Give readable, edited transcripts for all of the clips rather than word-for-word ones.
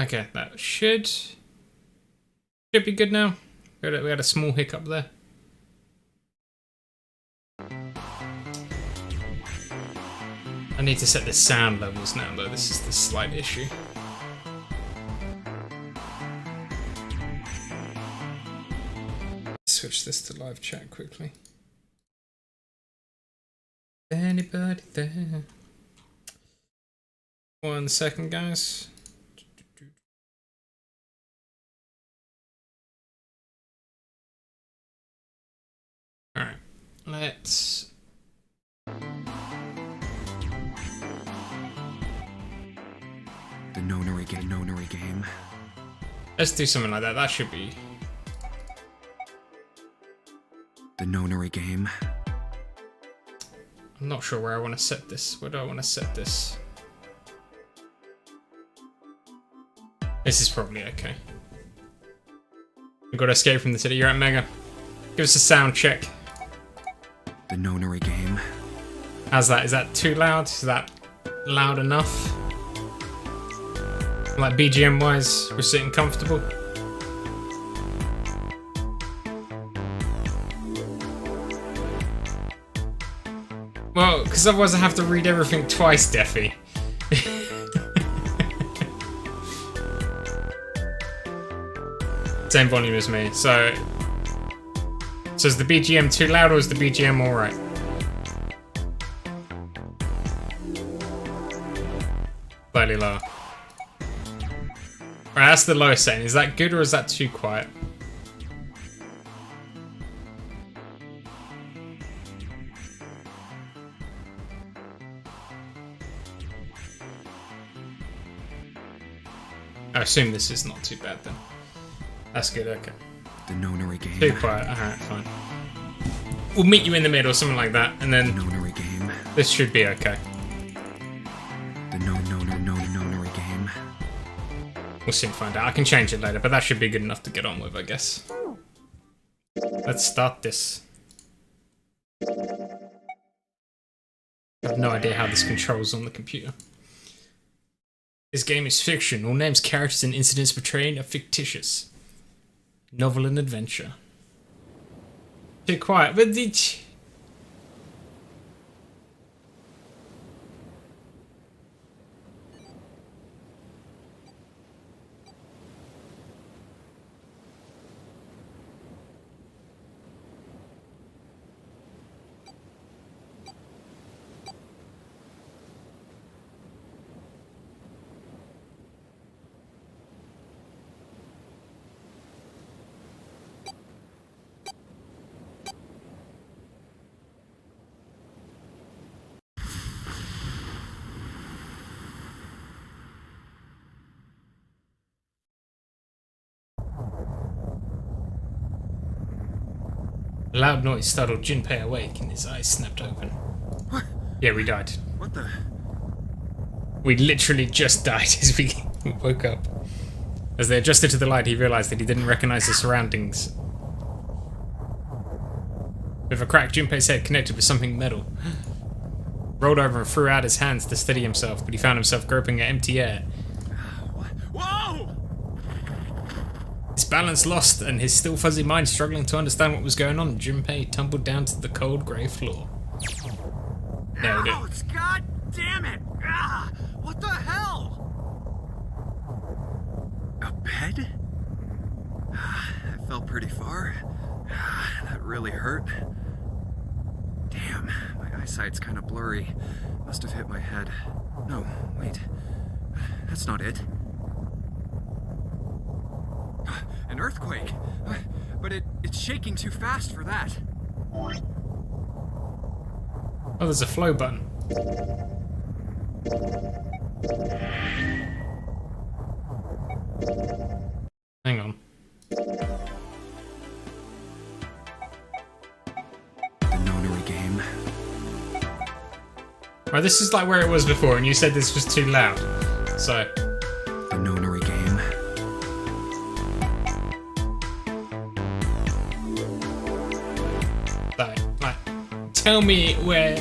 Okay, that should be good now. We had a small hiccup there. I need to set the sound levels now, though. This is the slight issue. Switch this to live chat quickly. Anybody there? 1 second, guys. Alright, let's... The Nonary game. Let's do something like that. That should be... The Nonary game. I'm not sure where I want to set this. Where do I want to set this? This is probably okay. We've got to escape from the city. You're at Mega. Give us a sound check. The Nonary game. How's that? Is that too loud? Is that loud enough? Like BGM wise, we're sitting comfortable. Well, because otherwise I have to read everything twice, Deafy. Same volume as me, so is the BGM too loud or is the BGM alright? Slightly lower. Right, that's the lowest setting. Is that good or is that too quiet? I assume this is not too bad then. That's good, okay. The Nonary game. Too quiet, alright, fine. We'll meet you in the middle or something like that, and then The Nonary game. this should be okay. The Nonary game. We'll soon find out. I can change it later, but that should be good enough to get on with, I guess. Let's start this. I have no idea how this controls on the computer. This game is fiction. All names, characters, and incidents portrayed are fictitious. Novel and adventure. Too quiet, but a loud noise startled Junpei awake and his eyes snapped open. What? Yeah, we died. What the? We literally just died as we woke up. As they adjusted to the light, he realized that he didn't recognize the surroundings. With a crack, Junpei's head connected with something metal. Rolled over and threw out his hands to steady himself, but he found himself groping at empty air. Whoa! His balance lost, and his still fuzzy mind struggling to understand what was going on, Junpei tumbled down to the cold grey floor. Nailed it. Ouch, God damn it! Ah, what the hell? A bed? I fell pretty far. That really hurt. Damn, my eyesight's kind of blurry. Must have hit my head. No, wait. That's not it. An earthquake! But it's shaking too fast for that. Oh, there's a flow button. Hang on. The Nonary game. Right, this is like where it was before, and you said this was too loud. So, The Nonary game. like, tell me where.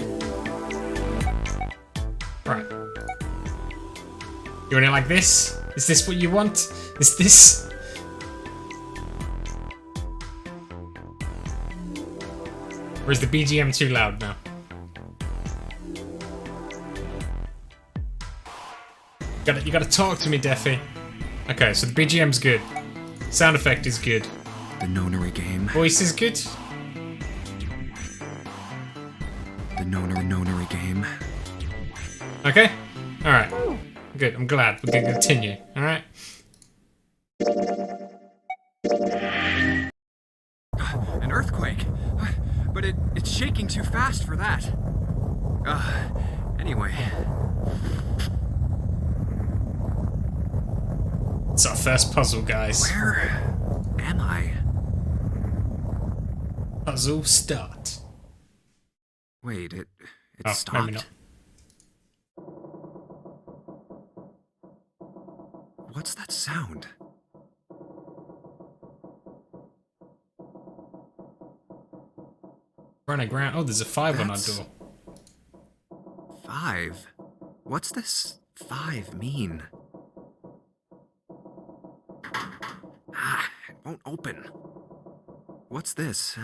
Right. You want it like this? Is this what you want? Is this... Or is the BGM too loud now? You gotta talk to me, Deafy. Okay, so the BGM's good. Sound effect is good. The nonary game. Voice is good. The nonary game. Okay. Alright. Good, I'm glad. We can continue. Alright. An earthquake? But it's shaking too fast for that. Anyway. It's our first puzzle, guys. Where am I? Puzzle start. Wait, it Oh, stopped. maybe not. What's that sound? We're on a ground. Oh, there's a 5 on our That's- door. 5? What's this 5 mean? It won't open. What's this?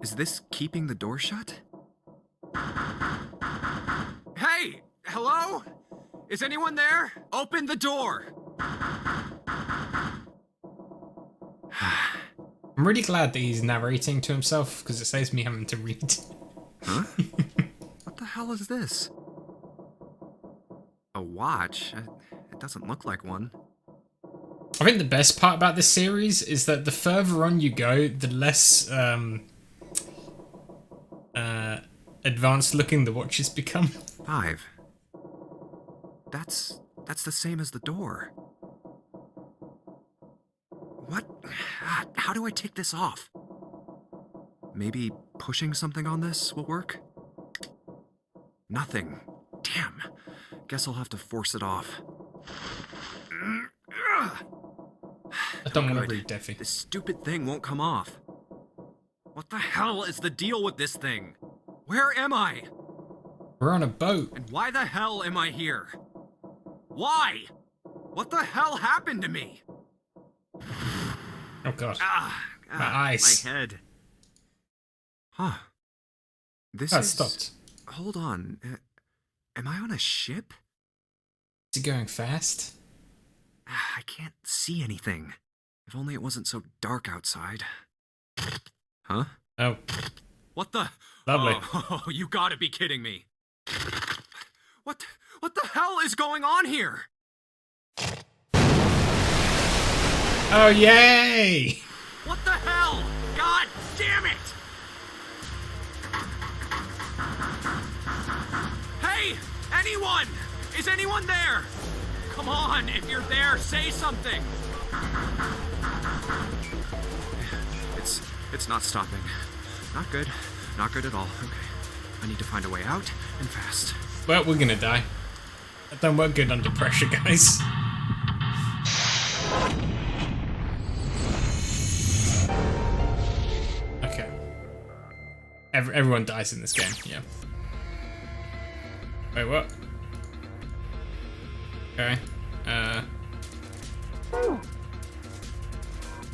Is this keeping the door shut? Hey! Hello? Is anyone there? Open the door! I'm really glad that he's narrating to himself because it saves me having to read. Huh? What the hell is this? A watch? It doesn't look like one. I think the best part about this series is that the further on you go, the less advanced looking the watches become. 5. That's the same as the door. What? How do I take this off? Maybe pushing something on this will work? Nothing. Damn. Guess I'll have to force it off. I don't want to Good. read, Deafy. This stupid thing won't come off. What the hell is the deal with this thing? Where am I? We're on a boat. And why the hell am I here? Why? What the hell happened to me? Oh god. My My eyes. head. Huh. This Oh, it is... stopped. Hold on. Am I on a ship? Is it going fast? I can't see anything. If only it wasn't so dark outside. Huh? Oh, What the? lovely. Oh, you gotta be kidding me. What the hell is going on here? Oh, yay! What the hell? God damn it! Hey! Anyone! Is anyone there? Come on, if you're there, say something! It's not stopping. Not good. Not good at all. Okay. I need to find a way out, and fast. Well, we're gonna die. That don't work good under pressure, guys. Okay. Everyone dies in this game, yeah. Wait, what? Okay.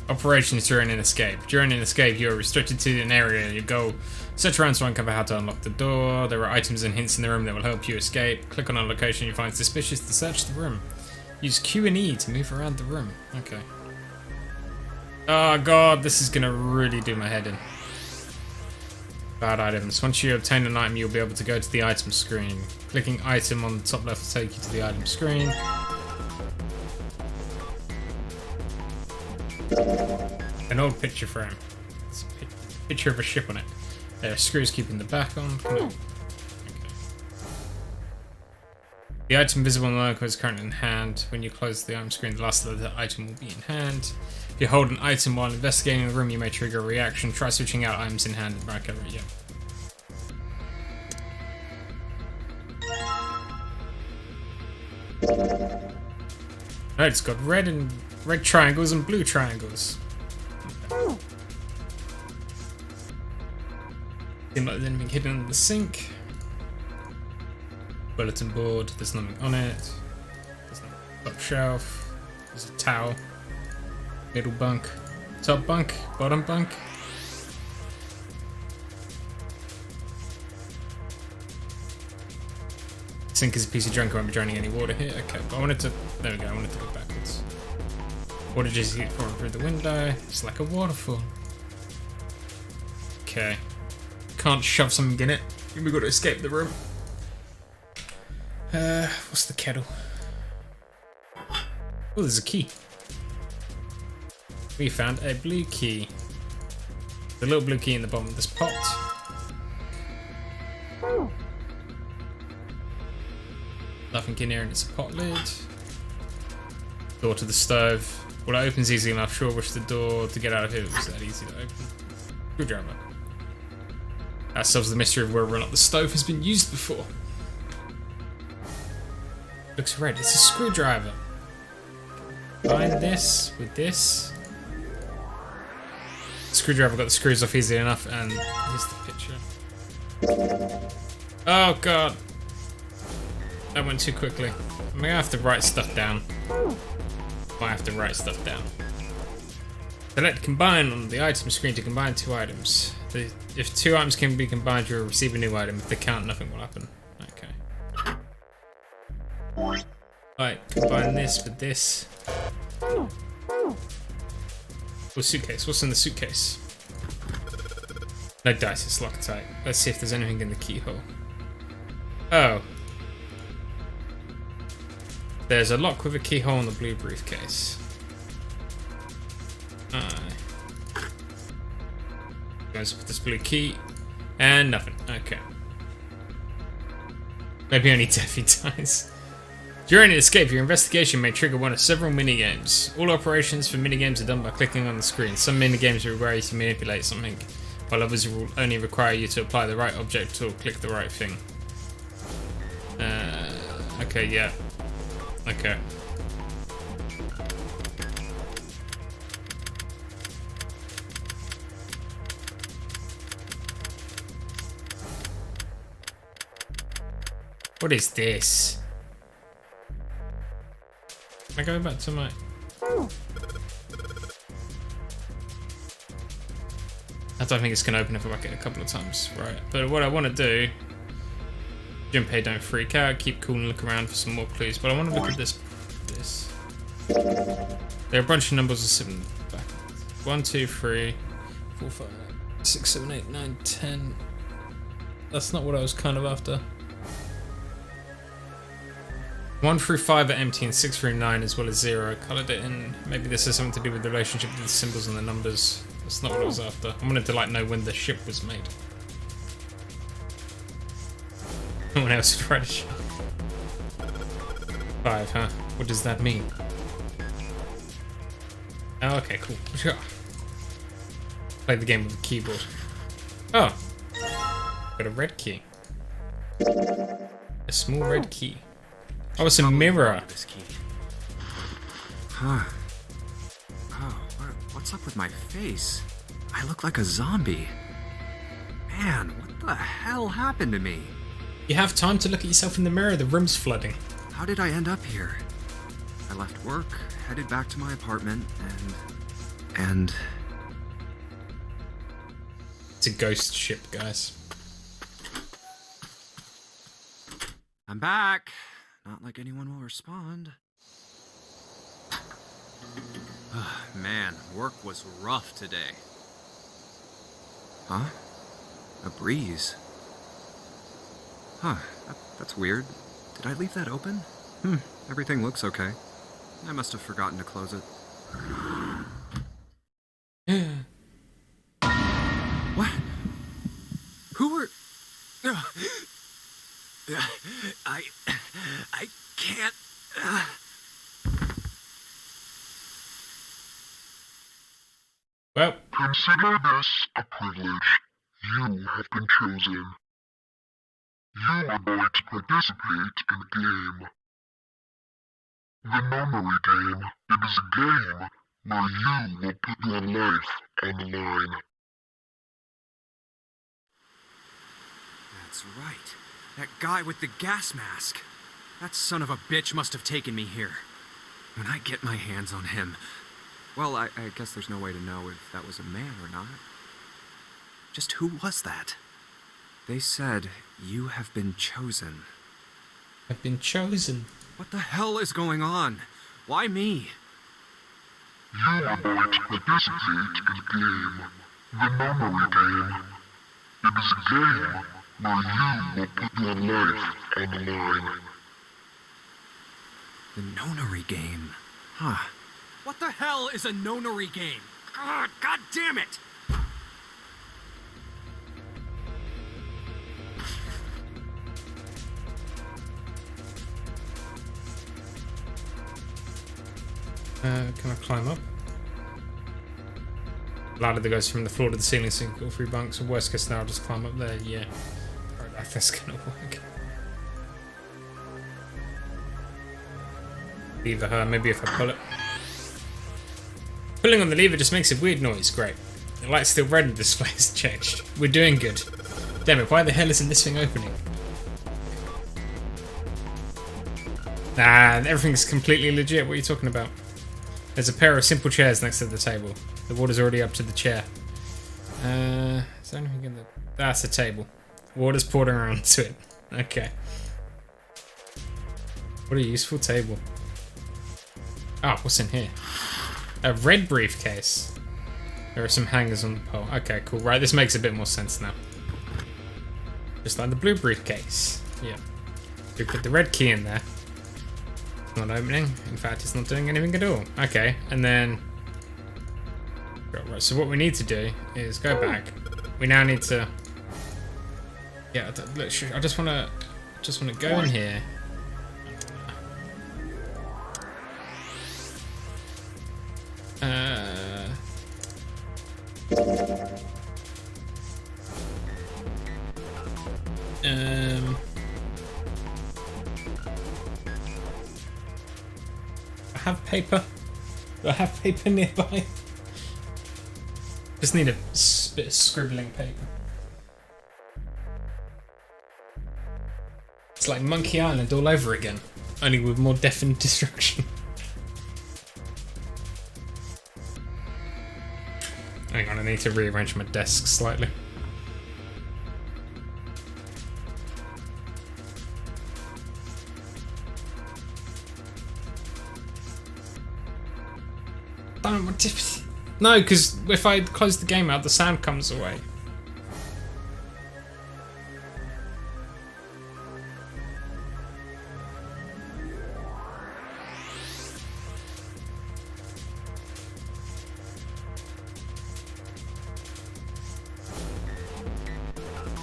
Operations during an escape. During an escape, you are restricted to an area. You go search around to uncover how to unlock the door. There are items and hints in the room that will help you escape. Click on a location you find suspicious to search the room. Use Q and E to move around the room. Okay. Oh god, this is gonna really do my head in. Bad items. Once you obtain an item, you'll be able to go to the item screen. Clicking item on the top left will take you to the item screen. An old picture frame. It's a picture of a ship on it. There are screws keeping the back on. Come on. Okay. The item visible on the logo is currently in hand. When you close the item screen, the last of the item will be in hand. If you hold an item while investigating the room, you may trigger a reaction. Try switching out items in hand and back over. Yeah. Right, it's got red triangles and blue triangles. Okay. Seems like there's anything hidden in the sink. Bulletin board, there's nothing on it. There's no top shelf. There's a towel. Middle bunk. Top bunk. Bottom bunk. Sink is a piece of junk. I won't be draining any water here. Okay, but I wanted to... There we go. I wanted to go backwards. Water just keeps pouring through the window. It's like a waterfall. Okay. Can't shove something in it. We've got to escape the room. What's the kettle? Oh, there's a key. We found a blue key. The little blue key in the bottom of this pot. Nothing in here and it's a pot lid. Door to the stove. Well, it opens easily enough. Sure, wish the door to get out of here was that easy to open. Screwdriver. That solves the mystery of whether or not the stove has been used before. Looks red. It's a screwdriver. Combine this with this. Screwdriver got the screws off easily enough, and here's the picture. Oh god. That went too quickly. I'm gonna have to write stuff down. Might have to write stuff down. Select combine on the item screen to combine two items. If two items can be combined, you'll receive a new item. If they can't, nothing will happen. Okay. Alright, combine this with this. Oh, suitcase. What's in the suitcase? No dice, it's locked tight. Let's see if there's anything in the keyhole. Oh. There's a lock with a keyhole in the blue briefcase. Goes with this blue key. And nothing. Okay. Maybe only Deafy dies. During an escape, your investigation may trigger one of several minigames. All operations for minigames are done by clicking on the screen. Some minigames will require you to manipulate something, while others will only require you to apply the right object or click the right thing. Okay, yeah. Okay. What is this? Can I go back to my... I don't think it's going to open up a bucket a couple of times, right? But what I want to do... Junpei, don't freak out, keep cool and look around for some more clues. But I want to look at this. There are a bunch of numbers sitting back. 1, 2, 3, 4, 5, 6, 7, 8, 9, 10. That's not what I was kind of after. 1 through 5 are empty and 6 through 9 as well as 0. I coloured it in. Maybe this has something to do with the relationship with the symbols and the numbers. That's not what I was after. I wanted to like know when the ship was made. No one else tried a shot. 5, huh? What does that mean? Oh, okay, cool. Play the game with the keyboard. Oh! Got a red key. A small red key. Oh, it's a mirror. This key. Huh. Oh, what's up with my face? I look like a zombie. Man, what the hell happened to me? You have time to look at yourself in the mirror. The room's flooding. How did I end up here? I left work, headed back to my apartment, and... It's a ghost ship, guys. I'm back. Not like anyone will respond. Man, work was rough today. Huh? A breeze. Huh, that's weird. Did I leave that open? Everything looks okay. I must have forgotten to close it. What? Who were... I can't... Well, consider this a privilege. You have been chosen. You are going to participate in a game. The memory game. It is a game where you will put your life on the line. That's right. That guy with the gas mask. That son of a bitch must have taken me here. when I get my hands on him... Well, I guess there's no way to know if that was a man or not. Just who was that? They said, you have been chosen. I've been chosen. What the hell is going on? Why me? You are going to participate in a game. The Nonary Game. It is a game where you will put your life on the line. The Nonary Game. Huh. What the hell is a Nonary Game? God damn it! Can I climb up? Ladder that goes from the floor to the ceiling so you can go through bunks. Worst case scenario, I'll just climb up there. Yeah. Alright, that's gonna work. Lever her, maybe if I pull it. Pulling on the lever just makes a weird noise. Great. The light's still red and the display's changed. We're doing good. Damn it, why the hell isn't this thing opening? Nah, everything's completely legit. What are you talking about? There's a pair of simple chairs next to the table. The water's already up to the chair. Is there anything in the... That's a table. Water's pouring around to it. Okay. What a useful table. Oh, what's in here? A red briefcase. There are some hangers on the pole. Okay, cool. Right, this makes a bit more sense now. Just like the blue briefcase. Yeah. We put the red key in there. It's not opening. In fact, it's not doing anything at all. Okay, and then... Right, so what we need to do is go back. We now need to... Yeah, look, I just want to go in here. I have paper. Do I have paper nearby? Just need a bit of scribbling paper. It's like Monkey Island all over again, only with more death and destruction. Hang on, I need to rearrange my desk slightly. No, because if I close the game out, the sound comes away.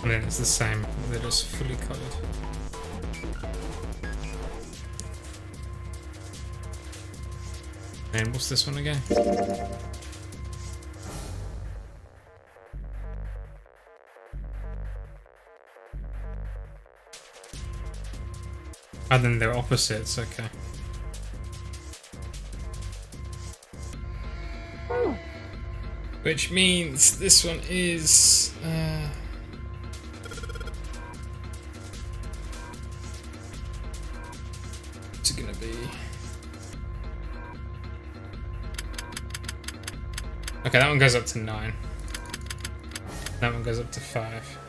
And then it's the same, they're just fully coloured. And what's this one again? Oh, then they're opposites, okay. Which means this one is... what's it gonna be? Okay, that one goes up to 9. That one goes up to 5.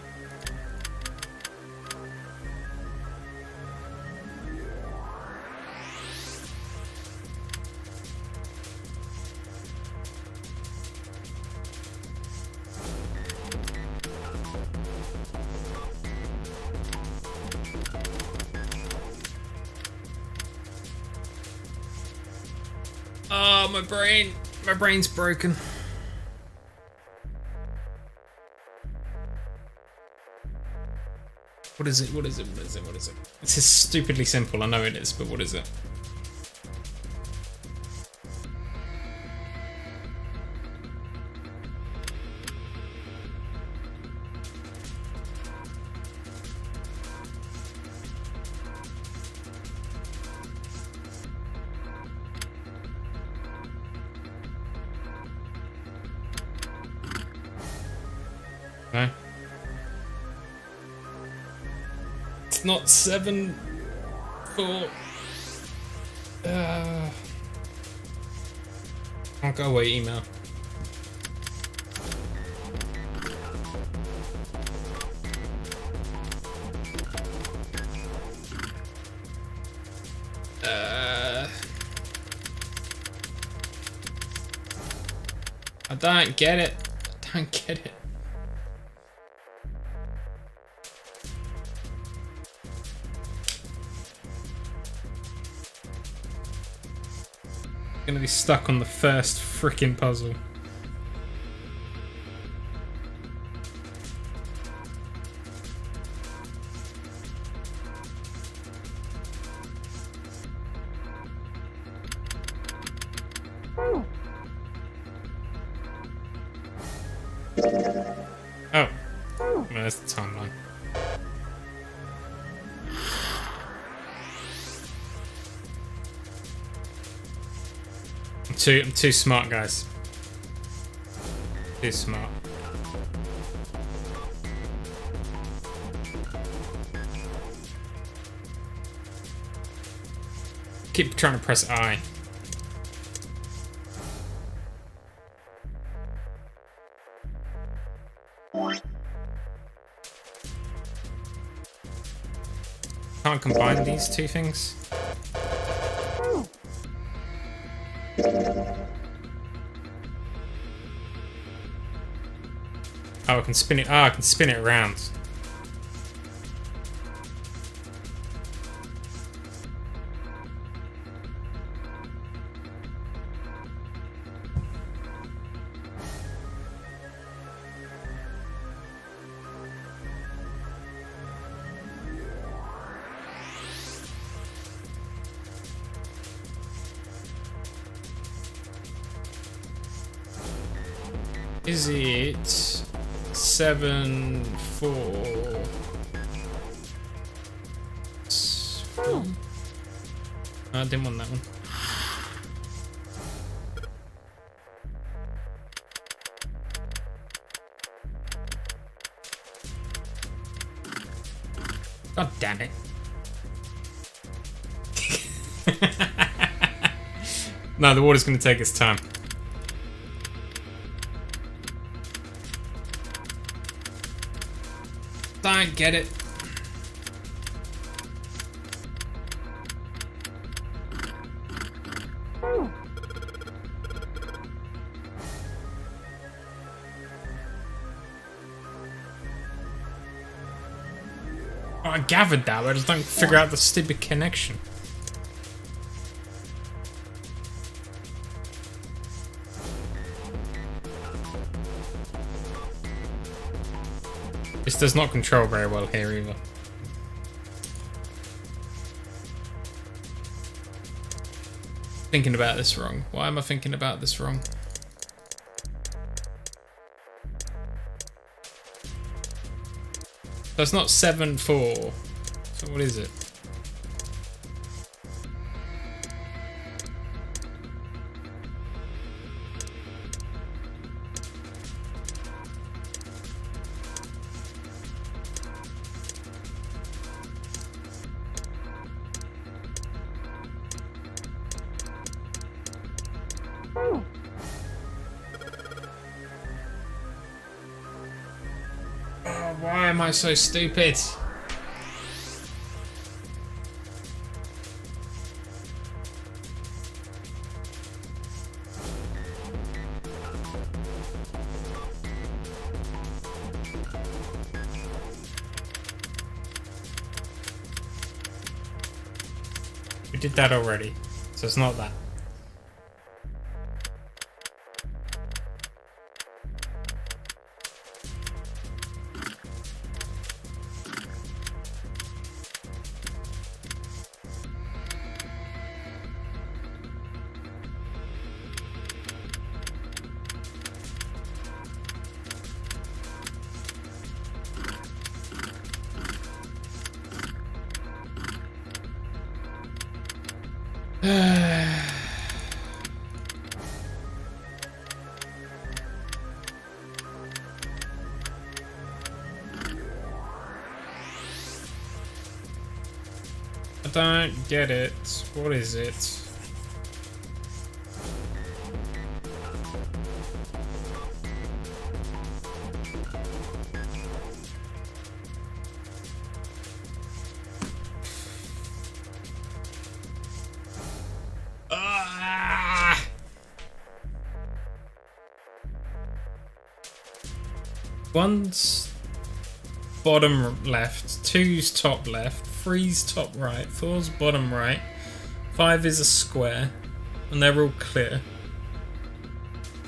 Oh, my brain. My brain's broken. What is it? What is it? What is it? What is it? It's just stupidly simple. I know it is, but what is it? No. It's not 7, 4. Oh, go away, email. I don't get it. I don't get it. Gonna be stuck on the first freaking puzzle. Oh, well, that's the timeline. I'm too smart, guys. Too smart. Keep trying to press I. Can't combine these two things. Oh, I can spin it. Ah, I can spin it around. Is it 7, 4? I didn't want that one. God damn it. No, the water's gonna take its time. Don't get it. Oh, I gathered that, but I just don't figure out the stupid connection. This does not control very well here either. Thinking about this wrong. Why am I thinking about this wrong? That's not 7, 4. So what is it? Why am I so stupid? We did that already, so it's not that. I don't get it. What is it? One's bottom left, 2's top left, 3's top right, 4's bottom right, 5 is a square, and they're all clear.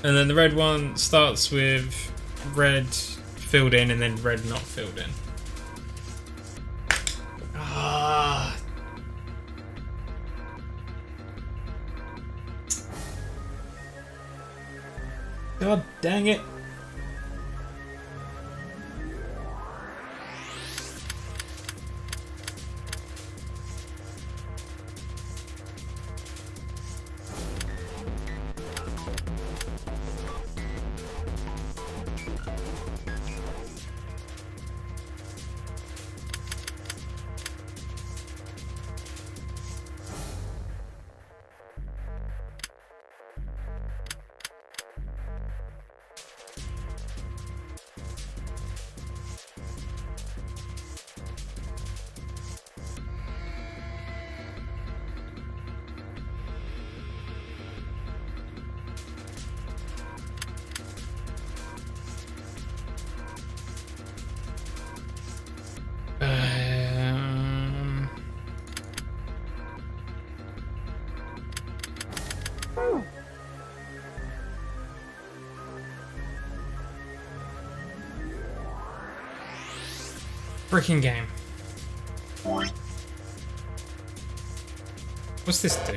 And then the red one starts with red filled in and then red not filled in. Ah. God dang it. Freaking game. What's this do?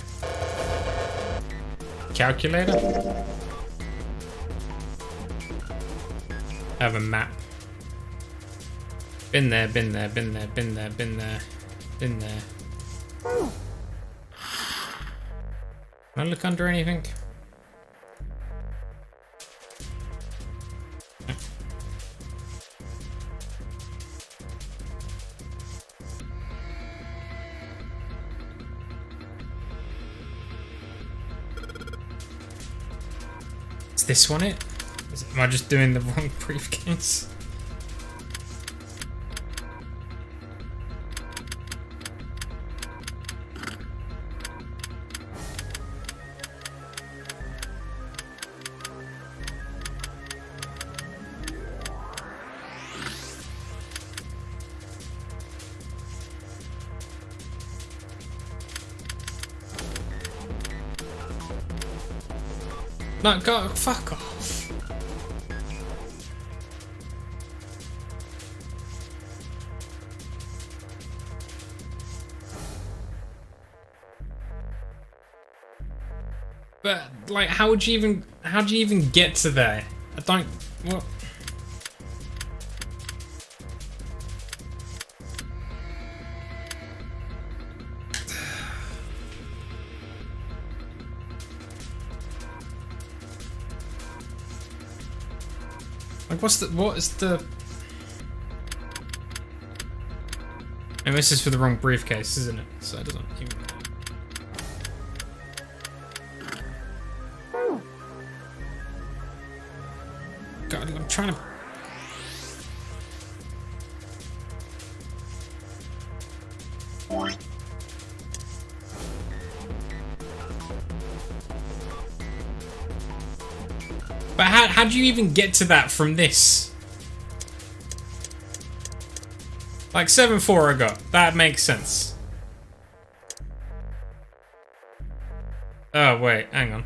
Calculator? I have a map. Been there, been there, been there, been there, been there, been there. Can I look under anything? Is this one it? Am I just doing the wrong briefcase? No, go fuck off. But like, how'd you even get to there? I don't. What? Like, what is the... And this is for the wrong briefcase, isn't it? So it doesn't even... God, I'm trying to... But how'd you even get to that from this? Like 7-4 I got. That makes sense. Oh wait, hang on.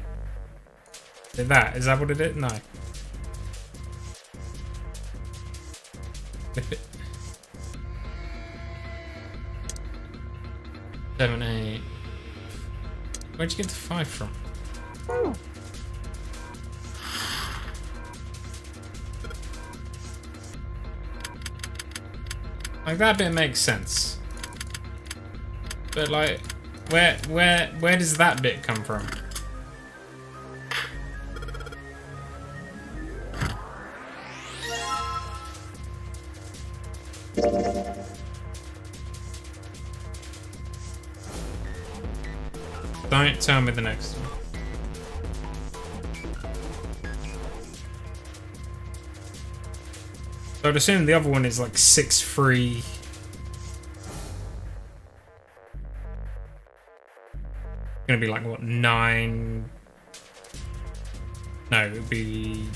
Is that what it is? No. Flip it. 7, 8. Where'd you get the 5 from? Like, that bit makes sense. But like, where does that bit come from? Don't tell me the next one. So I'd assume the other one is like 6-3. Gonna be like what, 9? No, it would be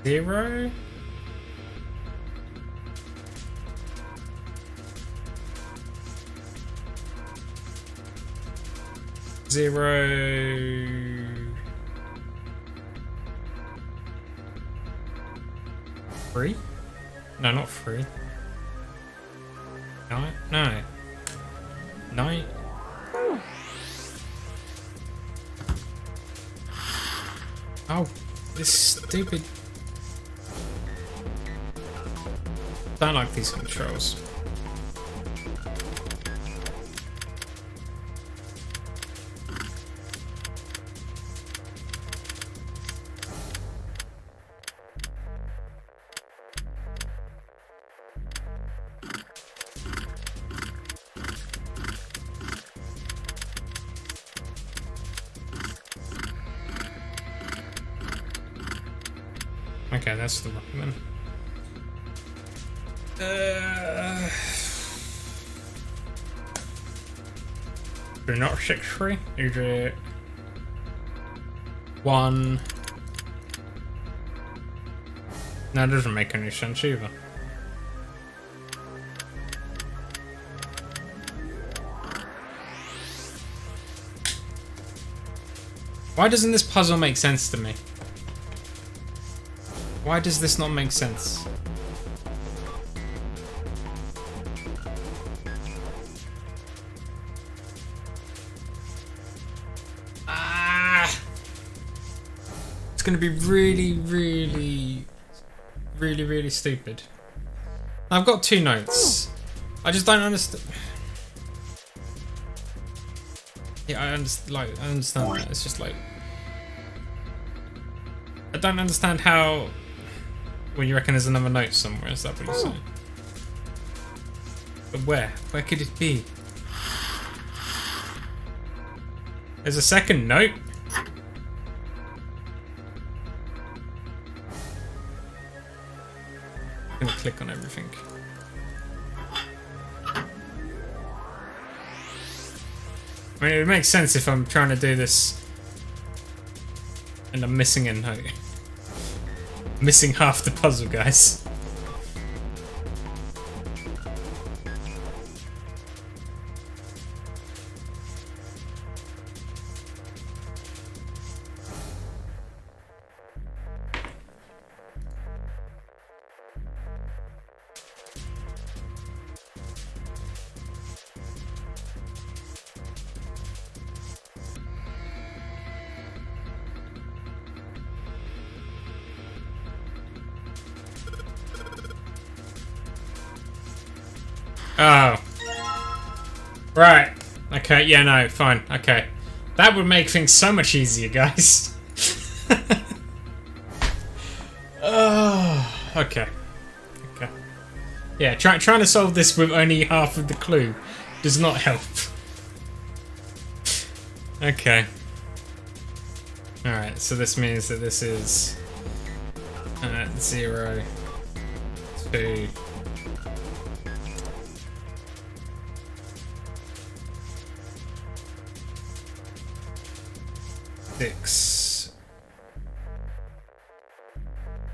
0. Zero. 3? No, not 3. 9? No. 9? Oh, this stupid... Don't like these controls. Okay, that's the rock then. You're not 6-3? Is it 1? No, it doesn't make any sense either. Why doesn't this puzzle make sense to me? Why does this not make sense? It's gonna be really stupid. I've got 2 notes. I just don't understand. Yeah, I understand that. It's just like I don't understand how. Well, you reckon there's another note somewhere? Is that what you're saying? But where? Where could it be? There's a second note. I'm gonna click on everything. I mean, it makes sense if I'm trying to do this and I'm missing a note. Missing half the puzzle, guys. Oh. Right. Okay, yeah, no, fine. Okay. That would make things so much easier, guys. Oh, okay. Okay. Yeah, trying to solve this with only half of the clue does not help. Okay. Alright, so this means that this is 0, 2...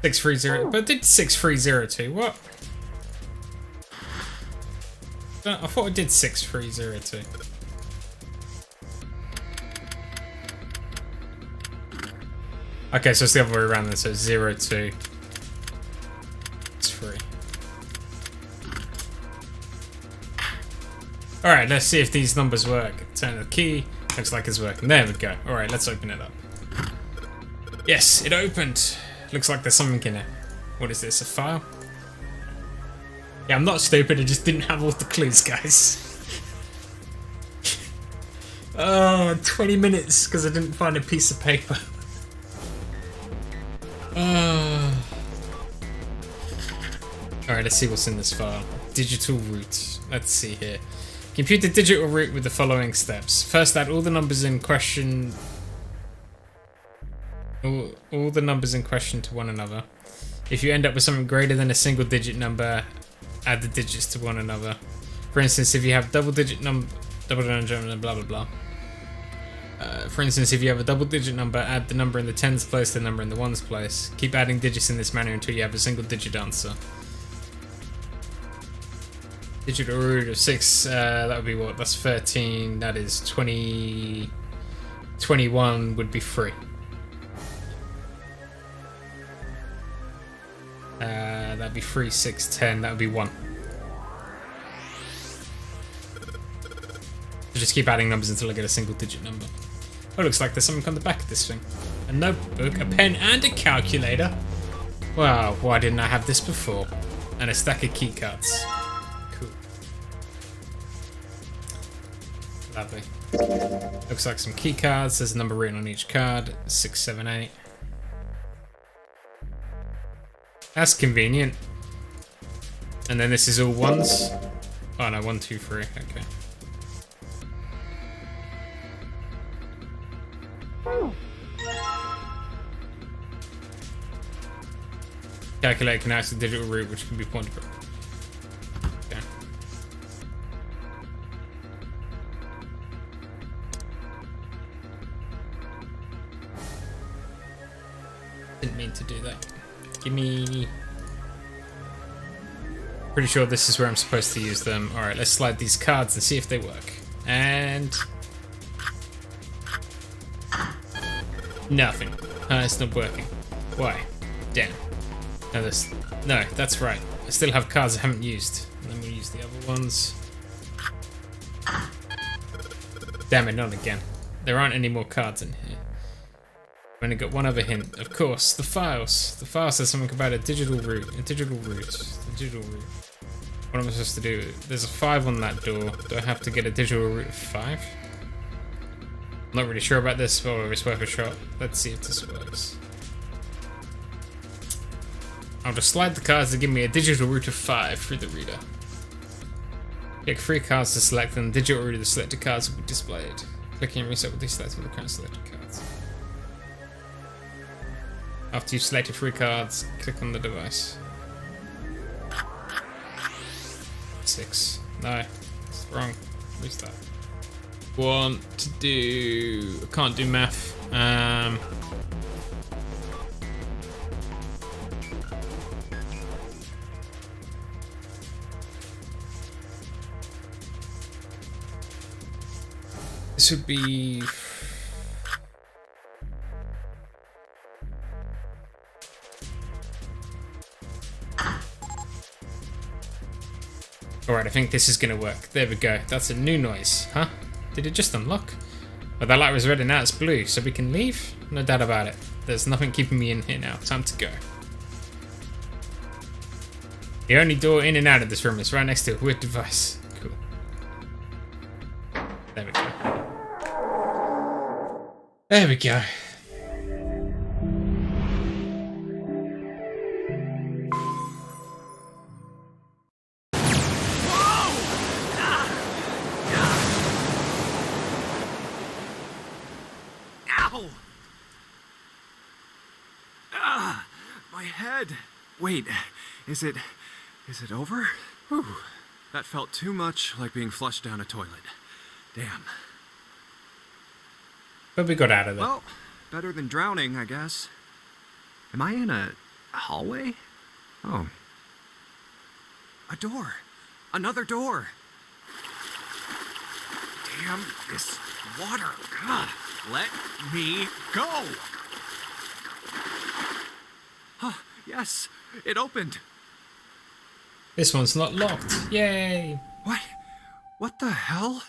630, but did 6302? What? I thought I did 6302. Okay, so it's the other way around then, so 02. It's 3. Alright, let's see if these numbers work. Turn the key. Looks like it's working. There we go. Alright, let's open it up. Yes, it opened. Looks like there's something in it. What is this, a file? Yeah, I'm not stupid, I just didn't have all the clues, guys. 20 minutes because I didn't find a piece of paper. Alright, let's see what's in this file. Digital root. Let's see here. Compute the digital root with the following steps. First, add all the numbers in question. All the numbers in question to one another. If you end up with something greater than a single digit number, add the digits to one another. For instance, if you have double digit number, blah blah blah. For instance, if you have a double-digit number, add the number in the tens place to the number in the ones place. Keep adding digits in this manner until you have a single-digit answer. Digital root of 6, that would be what? That's 13, that is 20... 21 would be 3. That'd be 3, 6, 10, that would be 1. So just keep adding numbers until I get a single-digit number. Oh, looks like there's something on the back of this thing. A notebook, a pen, and a calculator. Wow, why didn't I have this before? And a stack of keycards. Cool. Lovely. Looks like some keycards. There's a number written on each card. 6, 7, 8. That's convenient. And then this is all ones. Oh no, 1, 2, 3. Okay. Calculator can act as a digital root, which can be pointed. Okay. Didn't mean to do that. Give me. Pretty sure this is where I'm supposed to use them. All right, let's slide these cards and see if they work. And nothing. It's not working. Why? Damn. No, that's right. I still have cards I haven't used. And then we'll use the other ones. Damn it, not again. There aren't any more cards in here. I've only got one other hint. Of course, the files. The file says something about a digital root. A digital root. A digital root. What am I supposed to do? There's a 5 on that door. Do I have to get a digital root of 5? I'm not really sure about this, but it's worth a shot. Let's see if this works. I'll just slide the cards to give me a digital root of 5 through the reader. Pick 3 cards to select, and the digital root of the selected cards will be displayed. Clicking and reset will deselect all the current selected cards. After you've selected 3 cards, click on the device. 6. No, it's wrong. Restart. Want to do. I can't do math. This would be. Alright, I think this is gonna work. There we go. That's a new noise. Huh? Did it just unlock? Well, that light was red and now it's blue, so we can leave? No doubt about it. There's nothing keeping me in here now. Time to go. The only door in and out of this room is right next to a weird device. Cool. There we go. There we go. My head. Wait, is it over? Whew. That felt too much like being flushed down a toilet. Damn. But we got out of there. Well, better than drowning, I guess. Am I in a hallway? Oh. A door. Another door. Damn this water. God, let me go. Huh, yes, it opened. This one's not locked. Yay! What? What the hell?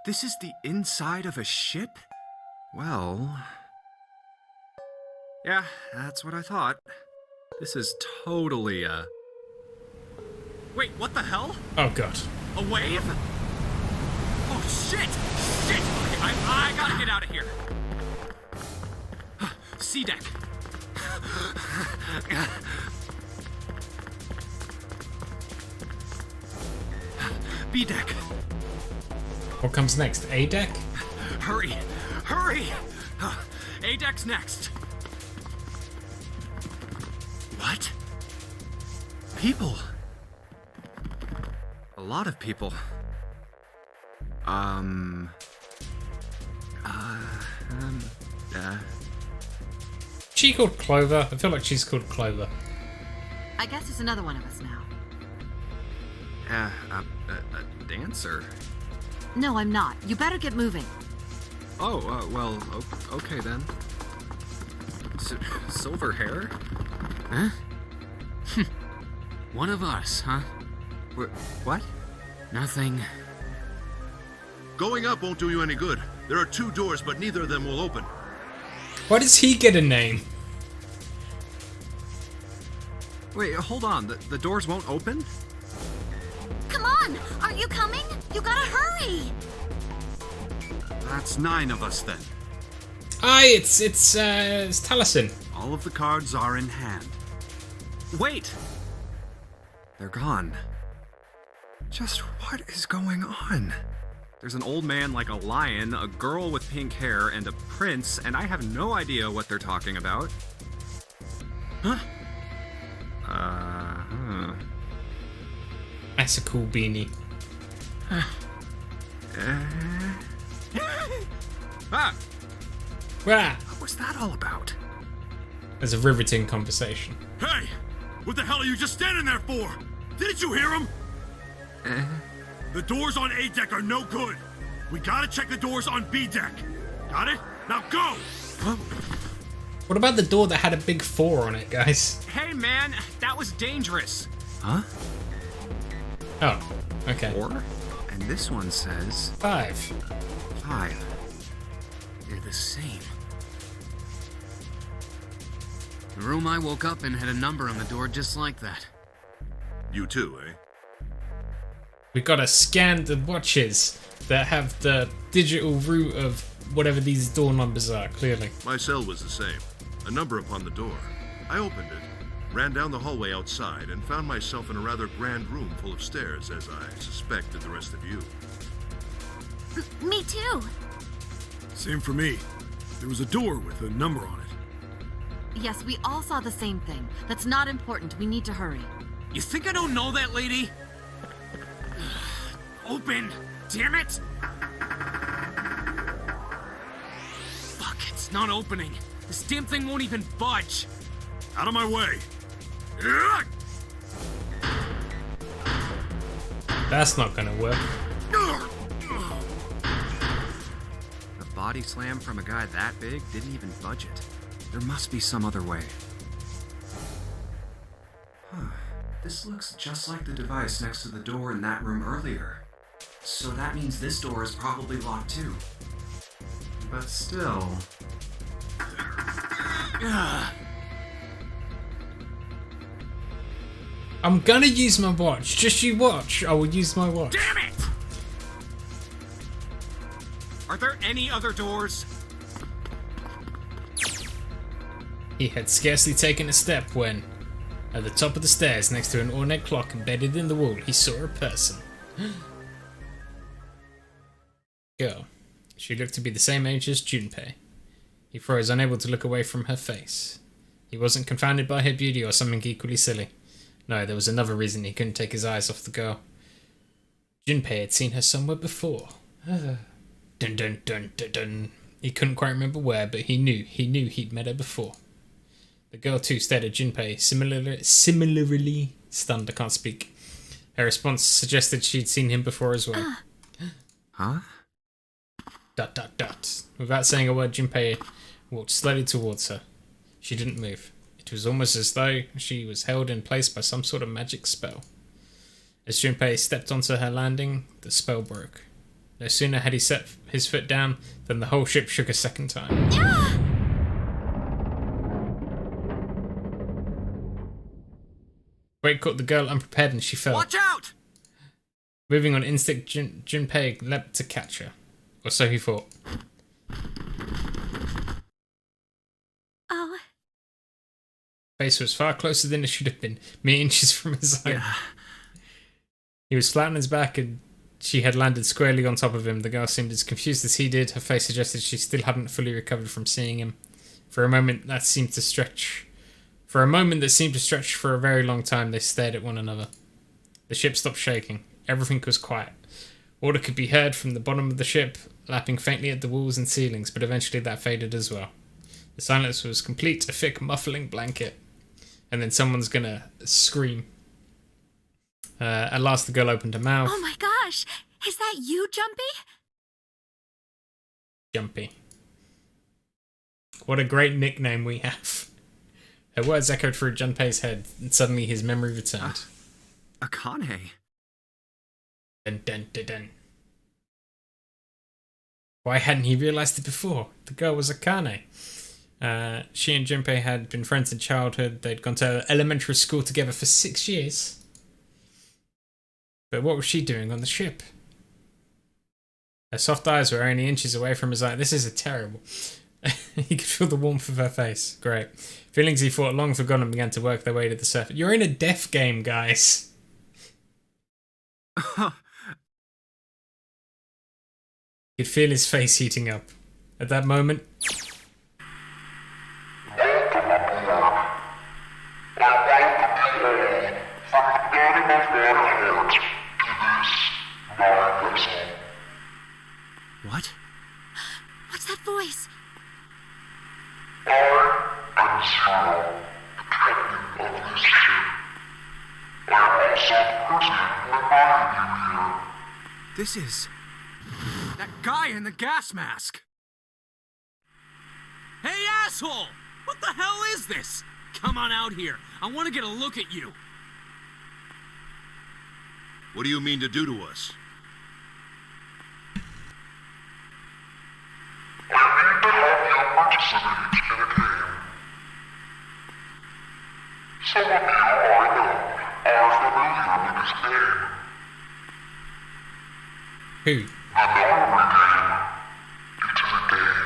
This is the inside of a ship? Well... yeah, that's what I thought. This is totally a... Wait, what the hell? Oh god. A wave? Oh shit! Shit! I gotta get out of here. C deck. B deck. What comes next? A deck? Hurry! Hurry! A deck's next. What? People. A lot of people. She called Clover? I feel like she's called Clover. I guess it's another one of us now. A dancer? No, I'm not. You better get moving. Oh, well, okay then. Silver hair? Huh? One of us, huh? What? Nothing. Going up won't do you any good. There are 2 doors, but neither of them will open. Why does he get a name? Wait, hold on. The doors won't open? Come on! Aren't you coming? You gotta hurry! That's 9 of us then. Aye, it's Taliesin. All of the cards are in hand. Wait! They're gone. Just what is going on? There's an old man like a lion, a girl with pink hair, and a prince, and I have no idea what they're talking about. Huh? That's a cool beanie. Ah! Rah! What was that all about? There's a riveting conversation. Hey! What the hell are you just standing there for? Didn't you hear him? The doors on A deck are no good. We gotta check the doors on B deck. Got it? Now go! What about the door that had a big 4 on it, guys? Hey man, that was dangerous. Huh? Oh, okay. 4? And this one says 5. 5. They're the same. The room I woke up in had a number on the door just like that. You too, eh? We gotta scan the watches that have the digital root of whatever these door numbers are, clearly. My cell was the same. A number upon the door. I opened it, ran down the hallway outside, and found myself in a rather grand room full of stairs, as I suspect did the rest of you. Me too. Same for me. There was a door with a number on it. Yes, we all saw the same thing. That's not important. We need to hurry. You think I don't know that, lady? Open! Damn it! Fuck, it's not opening. This damn thing won't even budge. Out of my way! That's not gonna work. A body slam from a guy that big didn't even budge it. There must be some other way. Huh. This looks just like the device next to the door in that room earlier. So that means this door is probably locked too. But still... I'm gonna use my watch. Just you watch. I will use my watch. Damn it! Are there any other doors? He had scarcely taken a step when, at the top of the stairs next to an ornate clock embedded in the wall, he saw a person. Girl. She looked to be the same age as Junpei. He froze, unable to look away from her face. He wasn't confounded by her beauty or something equally silly. No, there was another reason he couldn't take his eyes off the girl. Junpei had seen her somewhere before. Dun dun dun dun dun. He couldn't quite remember where, but he knew he'd met her before. The girl too stared at Junpei, similarly stunned. I can't speak. Her response suggested she'd seen him before as well. Huh? ... Without saying a word, Junpei walked slowly towards her. She didn't move. It was almost as though she was held in place by some sort of magic spell. As Junpei stepped onto her landing, the spell broke. No sooner had he set his foot down than the whole ship shook a second time. Quake caught the girl unprepared and she fell. Watch out! Moving on instinct, Junpei leapt to catch her. Or so he thought. Oh. Face was far closer than it should have been, mere inches from his eye. Yeah. He was flat on his back and she had landed squarely on top of him. The girl seemed as confused as he did. Her face suggested she still hadn't fully recovered from seeing him. For a moment that seemed to stretch for a very long time, they stared at one another. The ship stopped shaking. Everything was quiet. Order could be heard from the bottom of the ship, lapping faintly at the walls and ceilings, but eventually that faded as well. The silence was complete, a thick, muffling blanket. And then someone's gonna scream. At last the girl opened her mouth. Oh my gosh! Is that you, Jumpy? Jumpy. What a great nickname we have. Her words echoed through Junpei's head, and suddenly his memory returned. Akane. Dun dun dun dun. Why hadn't he realized it before? The girl was Akane. She and Junpei had been friends in childhood. They'd gone to elementary school together for 6 years. But what was she doing on the ship? Her soft eyes were only inches away from his eye. This is terrible. He could feel the warmth of her face. Great. Feelings he thought long forgotten began to work their way to the surface. You're in a death game, guys. He could feel his face heating up. At that moment... What? What's that voice? I'm Zero, the captain of this ship. I'm also the person reminding you here. This is... that guy in the gas mask! Hey, asshole! What the hell is this? Come on out here. I want to get a look at you. What do you mean to do to us? Some of you I know are familiar with this game. Who? The Nonary game. It is a game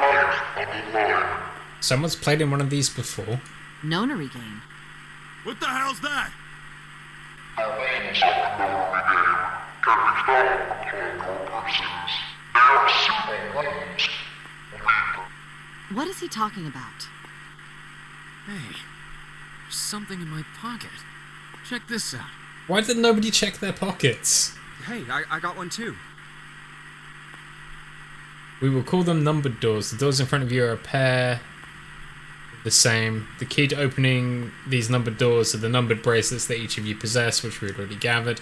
where you put your life on the line. Someone's played in one of these before. Nonary game. What the hell's that? The rules of the Nonary game can be found upon your persons. They are simple rules. Read them. What is he talking about? Hey, there's something in my pocket. Check this out. Why did nobody check their pockets? Hey, I got one too. We will call them numbered doors. The doors in front of you are a pair. The same. The key to opening these numbered doors are the numbered bracelets that each of you possess, which we had already gathered.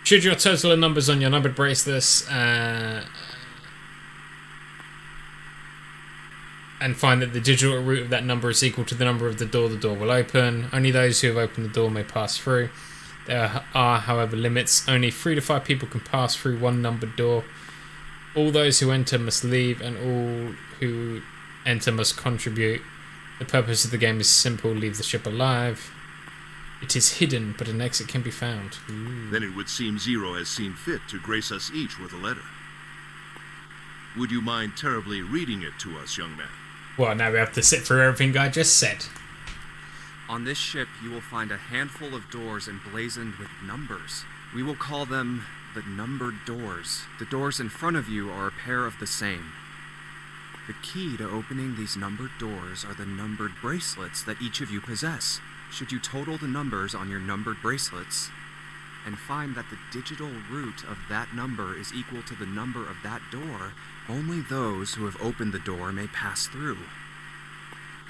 Should your total numbers on your numbered bracelets and find that the digital root of that number is equal to the number of the door will open. Only those who have opened the door may pass through. There are, however, limits. Only 3 to 5 people can pass through one numbered door. All those who enter must leave, and all who enter must contribute. The purpose of the game is simple: leave the ship alive. It is hidden, but an exit can be found. Ooh. Then it would seem Zero has seen fit to grace us each with a letter. Would you mind terribly reading it to us, young man? Well, now we have to sit through everything I just said. On this ship, you will find a handful of doors emblazoned with numbers. We will call them the numbered doors. The doors in front of you are a pair of the same. The key to opening these numbered doors are the numbered bracelets that each of you possess. Should you total the numbers on your numbered bracelets and find that the digital root of that number is equal to the number of that door, only those who have opened the door may pass through.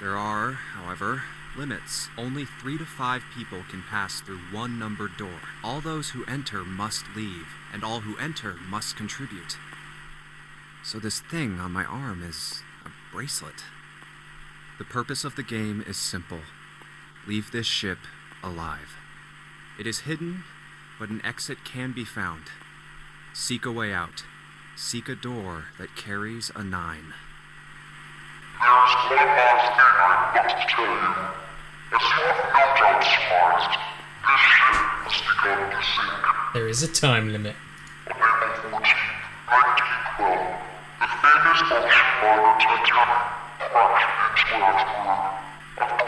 There are, however, limits. Only 3 to 5 people can pass through one numbered door. All those who enter must leave, and all who enter must contribute. So this thing on my arm is a bracelet. The purpose of the game is simple. Leave this ship alive. It is hidden, but an exit can be found. Seek a way out. Seek a door that carries a 9. There's one last thing I must tell you. As you have no doubt surmised, this ship has begun to sink. There is a time limit. On April 14th, 1912, the famous ocean liner Titanic crashed into Earth's moon. After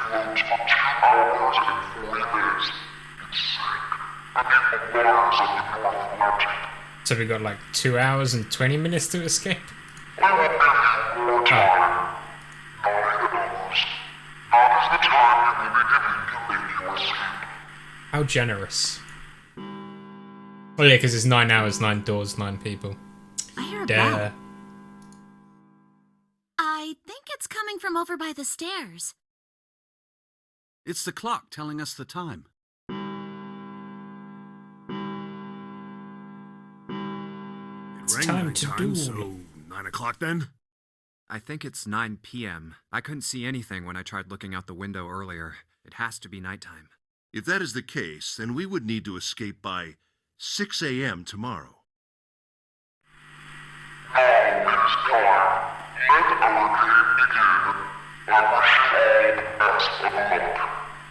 remaining afloat for 2 hours and 40 minutes, it sank beneath the waters of the North Atlantic. So we got like 2 hours and 20 minutes to escape. We will give you more time. 9 hours. That is the time you will be given to make your escape. How generous. Oh yeah, because it's 9 hours, 9 doors, 9 people. I hear a Duh. bell. I think it's coming from over by the stairs. It's the clock telling us the time. It rang time 9 to times, duel. so 9 o'clock then? I think it's 9 p.m. I couldn't see anything when I tried looking out the window earlier. It has to be nighttime. If that is the case, then we would need to escape by 6 a.m. tomorrow. Now it is time. Let our game begin. I wish you all the best of luck.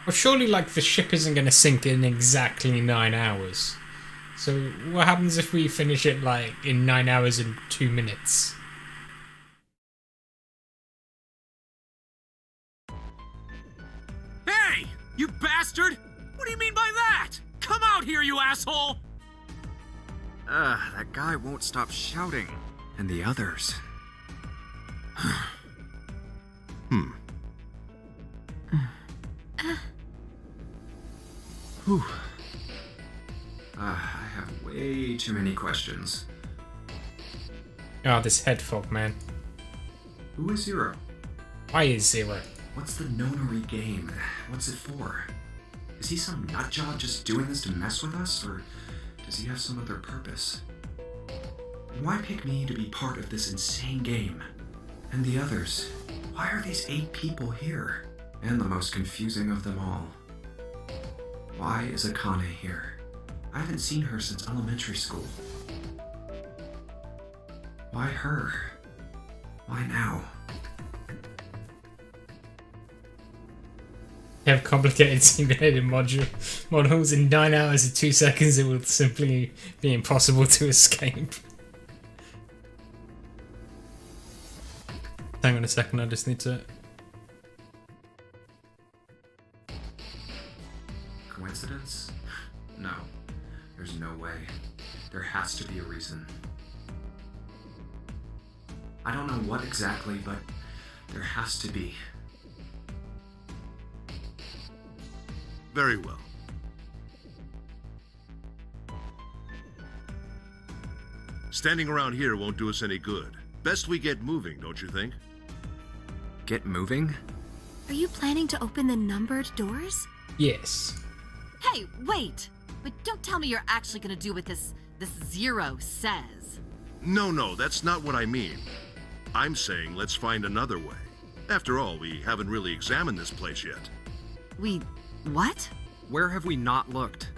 Well, surely, like, the ship isn't going to sink in exactly 9 hours. So, what happens if we finish it, like, in 9 hours and 2 minutes? Hey! You bastard! What do you mean by that? Come out here, you asshole! That guy won't stop shouting. And the others. Whew. I have way too many questions. Oh, this head fog, man. Who is Zero? Why is 0? What's the nonary game? What's it for? Is he some nutjob just doing this to mess with us, or does he have some other purpose? Why pick me to be part of this insane game? And the others? Why are these 8 people here? And the most confusing of them all. Why is Akane here? I haven't seen her since elementary school. Why her? Why now? You have complicated simulated models in 9 hours and 2 seconds. It will simply be impossible to escape. Hang on a second, I just need to... Coincidence? No. There's no way. There has to be a reason. I don't know what exactly, but there has to be. Very well. Standing around here won't do us any good. Best we get moving, don't you think? Get moving? Are you planning to open the numbered doors? Yes. Hey, wait! But don't tell me you're actually gonna do what this Zero says. No, that's not what I mean. I'm saying let's find another way. After all, we haven't really examined this place yet. What? Where have we not looked?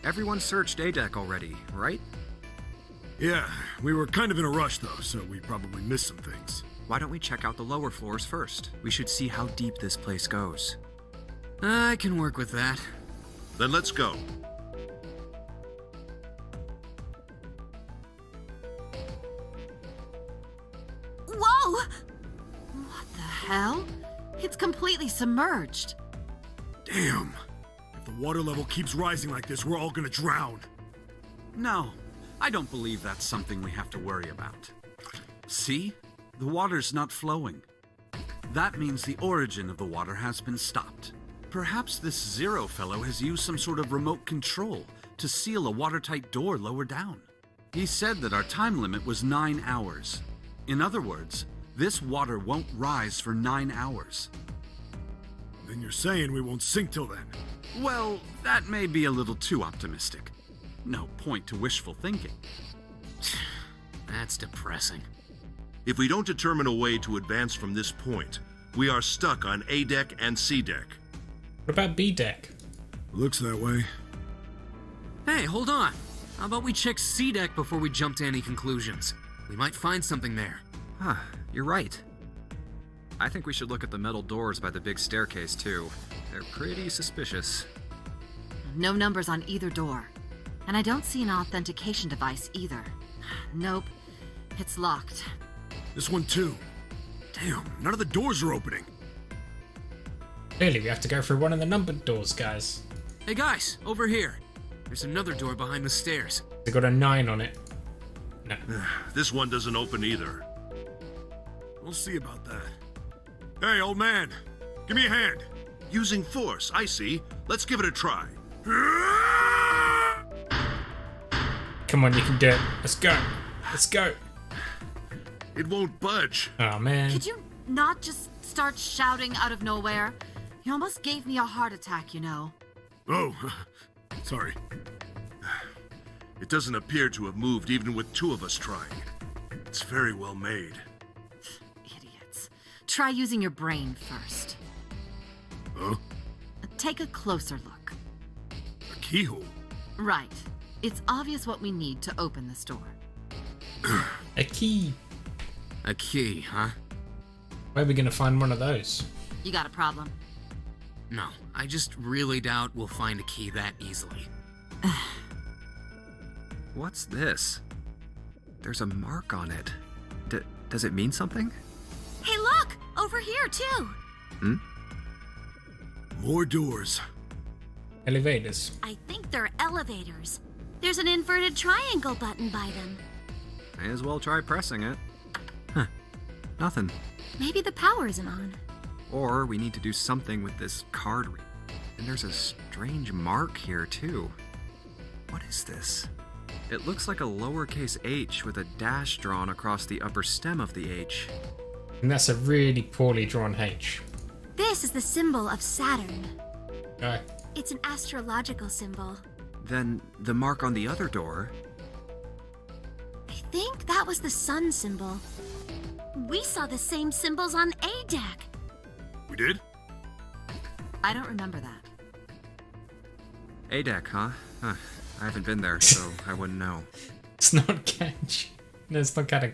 Everyone searched A-Deck already, right? Yeah, we were kind of in a rush though, so we probably missed some things. Why don't we check out the lower floors first? We should see how deep this place goes. I can work with that. Then let's go. Whoa! What the hell? It's completely submerged. Damn. If the water level keeps rising like this, we're all gonna drown. No, I don't believe that's something we have to worry about. See? The water's not flowing. That means the origin of the water has been stopped. Perhaps this Zero fellow has used some sort of remote control to seal a watertight door lower down. He said that our time limit was 9 hours. In other words, this water won't rise for 9 hours. Then you're saying we won't sink till then. Well, that may be a little too optimistic. No point to wishful thinking. That's depressing. If we don't determine a way to advance from this point, we are stuck on A-Deck and C-Deck. What about B-Deck? Looks that way. Hey, hold on. How about we check C-Deck before we jump to any conclusions? We might find something there. Huh, you're right. I think we should look at the metal doors by the big staircase, too. They're pretty suspicious. No numbers on either door. And I don't see an authentication device either. Nope. It's locked. This one too. Damn, none of the doors are opening. Clearly, we have to go through one of the numbered doors, guys. Hey guys, over here. There's another door behind the stairs. They got a 9 on it. No. This one doesn't open either. We'll see about that. Hey, old man, give me a hand. Using force, I see. Let's give it a try. Come on, you can do it. Let's go. Let's go. It won't budge. Oh, man. Could you not just start shouting out of nowhere? You almost gave me a heart attack, you know. Oh, sorry. It doesn't appear to have moved even with 2 of us trying. It's very well made. Idiots. Try using your brain first. Huh? Take a closer look. A keyhole? Right. It's obvious what we need to open this door. A key. A key, huh? Where are we gonna find one of those? You got a problem? No, I just really doubt we'll find a key that easily. What's this? There's a mark on it. Does it mean something? Hey, look! Over here, too! More doors. Elevators. I think they're elevators. There's an inverted triangle button by them. May as well try pressing it. Huh. Nothing. Maybe the power isn't on. Or we need to do something with this card reader. And there's a strange mark here, too. What is this? It looks like a lowercase h with a dash drawn across the upper stem of the H. And that's a really poorly drawn H. This is the symbol of Saturn. Alright. It's an astrological symbol. Then the mark on the other door. I think that was the sun symbol. We saw the same symbols on ADAC. We did? I don't remember that. ADEC, huh? I haven't been there, so I wouldn't know. It's not Kenji. No, it's not kind of.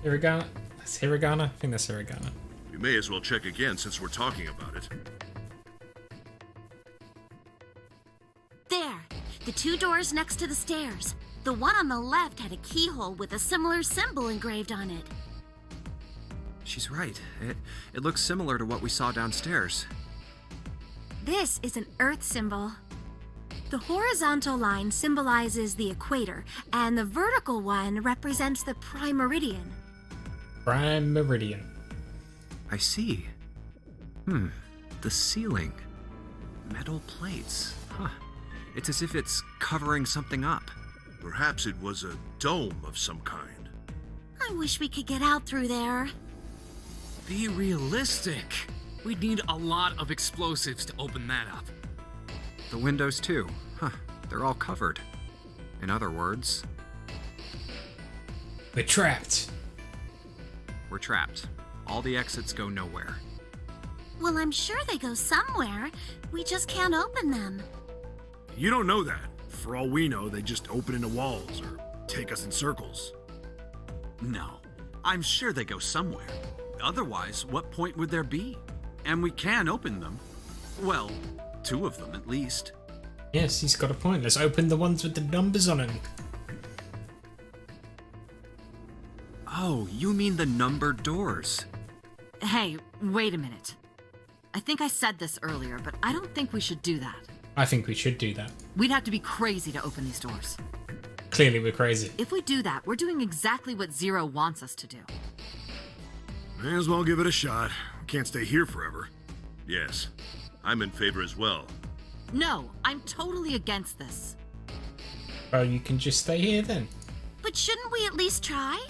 Hiragana? That's Hiragana? I think that's Hiragana. We may as well check again since we're talking about it. There, the 2 doors next to the stairs. The one on the left had a keyhole with a similar symbol engraved on it. She's right. It looks similar to what we saw downstairs. This is an Earth symbol. The horizontal line symbolizes the equator, and the vertical one represents the prime meridian. Prime Meridian. I see. The ceiling. Metal plates. Huh. It's as if it's covering something up. Perhaps it was a dome of some kind. I wish we could get out through there. Be realistic. We'd need a lot of explosives to open that up. The windows, too. Huh. They're all covered. In other words, We're trapped. we're trapped. All the exits go nowhere. Well, I'm sure they go somewhere. We just can't open them. You don't know that. For all we know, they just open into walls or take us in circles. No, I'm sure they go somewhere. Otherwise, what point would there be? And we can open them. Well, 2 of them at least. Yes, he's got a point. Let's open the ones with the numbers on them. Oh, you mean the numbered doors. Hey, wait a minute. I think I said this earlier, but I don't think we should do that. I think we should do that. We'd have to be crazy to open these doors. Clearly, we're crazy. If we do that, we're doing exactly what Zero wants us to do. May as well give it a shot. We can't stay here forever. Yes, I'm in favor as well. No, I'm totally against this. Well, you can just stay here then. But shouldn't we at least try?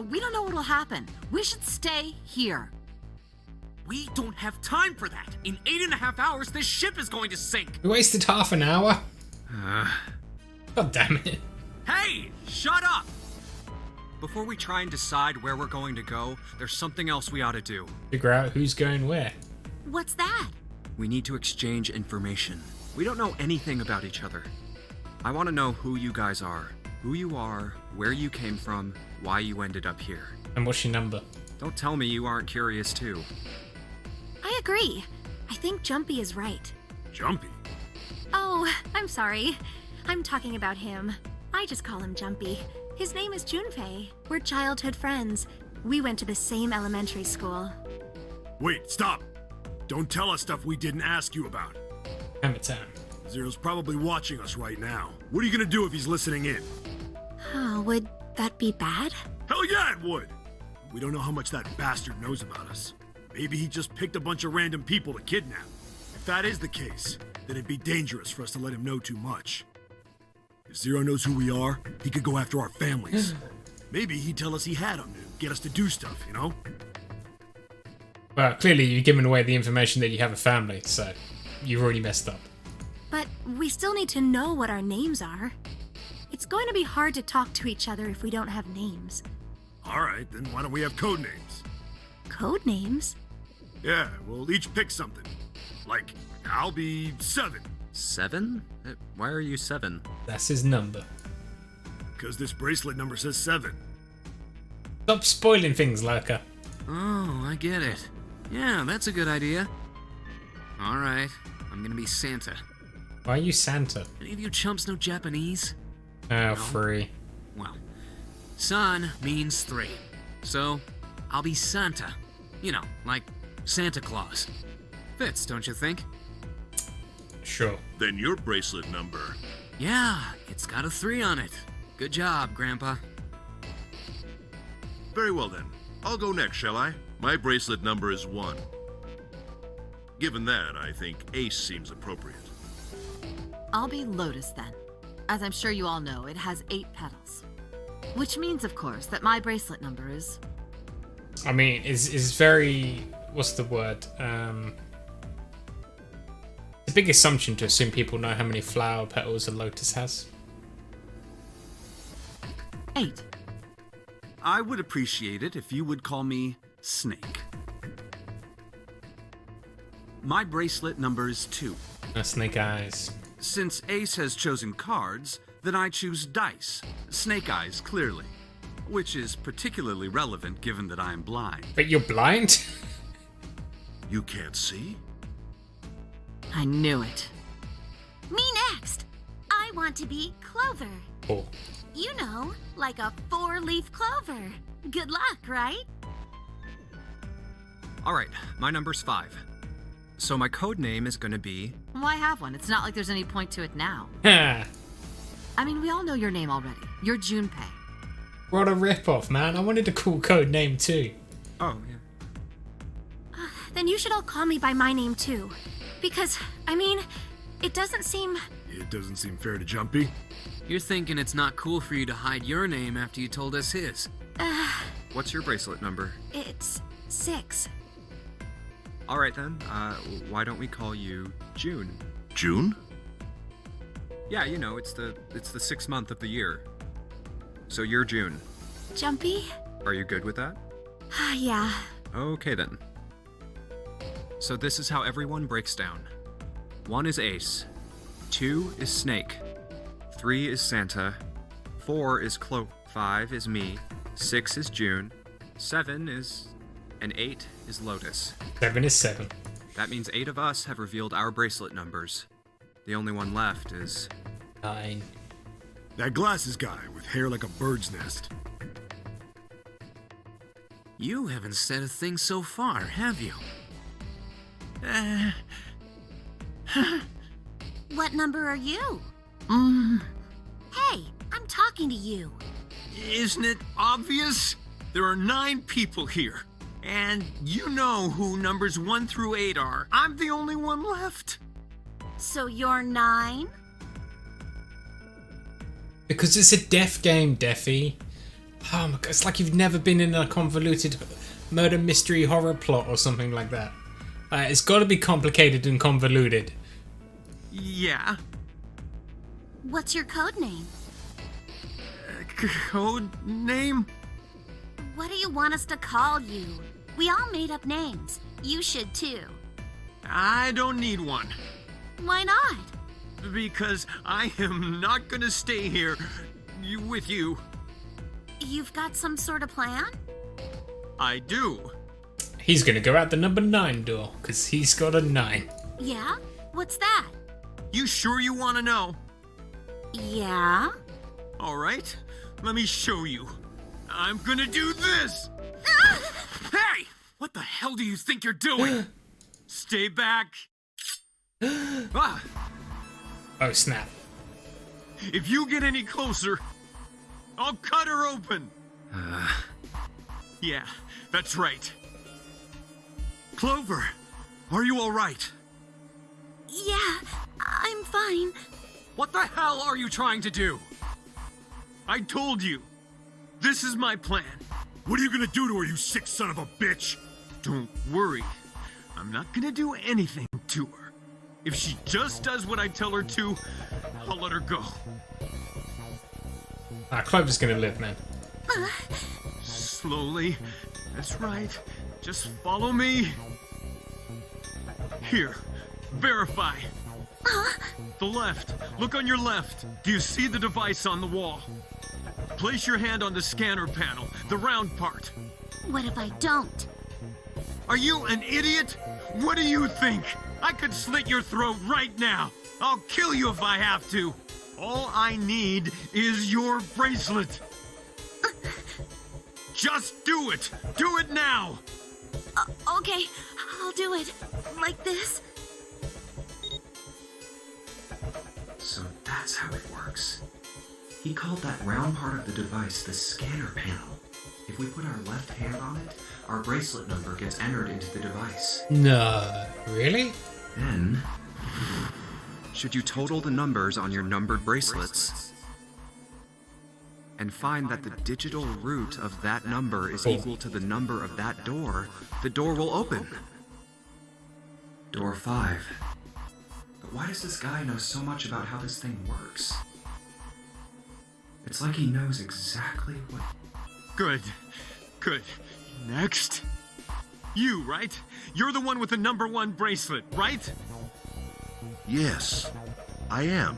We don't know what'll happen. We should stay here. We don't have time for that. In 8.5 hours, this ship is going to sink. We wasted half an hour. God damn it. Hey, shut up! Before we try and decide where we're going to go, there's something else we ought to do. Figure out who's going where. What's that? We need to exchange information. We don't know anything about each other. I want to know who you guys are, where you came from, why you ended up here. And what's your number? Don't tell me you aren't curious too. I agree. I think Jumpy is right. Jumpy? Oh, I'm sorry. I'm talking about him. I just call him Jumpy. His name is Junpei. We're childhood friends. We went to the same elementary school. Wait, stop! Don't tell us stuff we didn't ask you about. Hammer time. Zero's probably watching us right now. What are you gonna do if he's listening in? Oh, would that be bad? Hell yeah, it would! We don't know how much that bastard knows about us. Maybe he just picked a bunch of random people to kidnap. If that is the case, then it'd be dangerous for us to let him know too much. If Zero knows who we are, he could go after our families. Maybe he'd tell us he had them to get us to do stuff, you know? Well, clearly you've given away the information that you have a family, so you've already messed up. But we still need to know what our names are. It's going to be hard to talk to each other if we don't have names. Alright, then why don't we have code names? Code names? Yeah, we'll each pick something. Like, I'll be 7. 7? Why are you 7? That's his number. Because this bracelet number says 7. Stop spoiling things, Lurker. Oh, I get it. Yeah, that's a good idea. Alright, I'm gonna be Santa. Why are you Santa? Any of you chumps know Japanese? Oh, free. Well, san means 3. So, I'll be Santa. You know, like Santa Claus. Fits, don't you think? Sure. Then your bracelet number. Yeah, it's got a 3 on it. Good job, Grandpa. Very well then. I'll go next, shall I? My bracelet number is 1. Given that, I think Ace seems appropriate. I'll be Lotus then. As I'm sure you all know, it has 8 petals. Which means, of course, that my bracelet number is... I mean, is very... What's the word? It's a big assumption to assume people know how many flower petals a lotus has. 8. I would appreciate it if you would call me Snake. My bracelet number is 2. Snake eyes. Since Ace has chosen cards, then I choose dice. Snake eyes, clearly. Which is particularly relevant given that I am blind. But you're blind? You can't see? I knew it. Me next! I want to be Clover. Oh. You know, like a 4-leaf clover. Good luck, right? Alright, my number's 5. So my code name is gonna be... Why have one? It's not like there's any point to it now. Ha! I mean, we all know your name already. You're Junpei. What a rip-off, man. I wanted a cool code name too. Oh, yeah. Then you should all call me by my name too. Because, I mean, it doesn't seem... It doesn't seem fair to Jumpy. You're thinking it's not cool for you to hide your name after you told us his. What's your bracelet number? It's 6. Alright then, why don't we call you June? June? Yeah, you know, it's the 6th month of the year. So you're June. Jumpy? Are you good with that? Yeah. Okay then. So this is how everyone breaks down. 1 is Ace. 2 is Snake. 3 is Santa. 4 is Clo. 5 is me. 6 is June. 7 is... and 8 is Lotus. 7 is 7. That means 8 of us have revealed our bracelet numbers. The only one left is... 9. That glasses guy with hair like a bird's nest. You haven't said a thing so far, have you? What number are you? Hey, I'm talking to you. Isn't it obvious? There are 9 people here. And you know who numbers 1 through 8 are. I'm the only one left. So you're 9? Because it's a deaf game, Deafy. Oh my god, it's like you've never been in a convoluted murder mystery horror plot or something like that. It's got to be complicated and convoluted. Yeah. What's your code name? Code name? What do you want us to call you? We all made up names. You should too. I don't need one. Why not? Because I am not gonna stay here with you. You've got some sort of plan? I do. He's gonna go out the number 9 door, because he's got a 9. Yeah? What's that? You sure you want to know? Yeah? All right, let me show you. I'm gonna do this. Hey! What the hell do you think you're doing? Stay back. Ah, Oh snap. if you get any closer, I'll cut her open. Yeah, that's right. Clover, are you all right? Yeah, I'm fine. What the hell are you trying to do? I told you. This is my plan. What are you gonna do to her, you sick son of a bitch? Don't worry. I'm not gonna do anything to her. If she just does what I tell her to, I'll let her go. Clover's gonna live, man. Slowly. That's right. Just follow me. Here. Verify. The left. Look on your left. Do you see the device on the wall? Place your hand on the scanner panel, the round part. What if I don't? Are you an idiot? What do you think? I could slit your throat right now. I'll kill you if I have to. All I need is your bracelet. Just do it. Do it now. Okay, I'll do it. Like this. So that's how it works. He called that round part of the device the scanner panel. If we put our left hand on it, our bracelet number gets entered into the device. No, really? Then, Should you total the numbers on your numbered bracelets and find that the digital root of that number is equal to the number of that door, the door will open. door 5. But why does this guy know so much about how this thing works? It's like he knows exactly what... Good. Good. Next. You, right? You're the one with the number 1 bracelet, right? Yes, I am.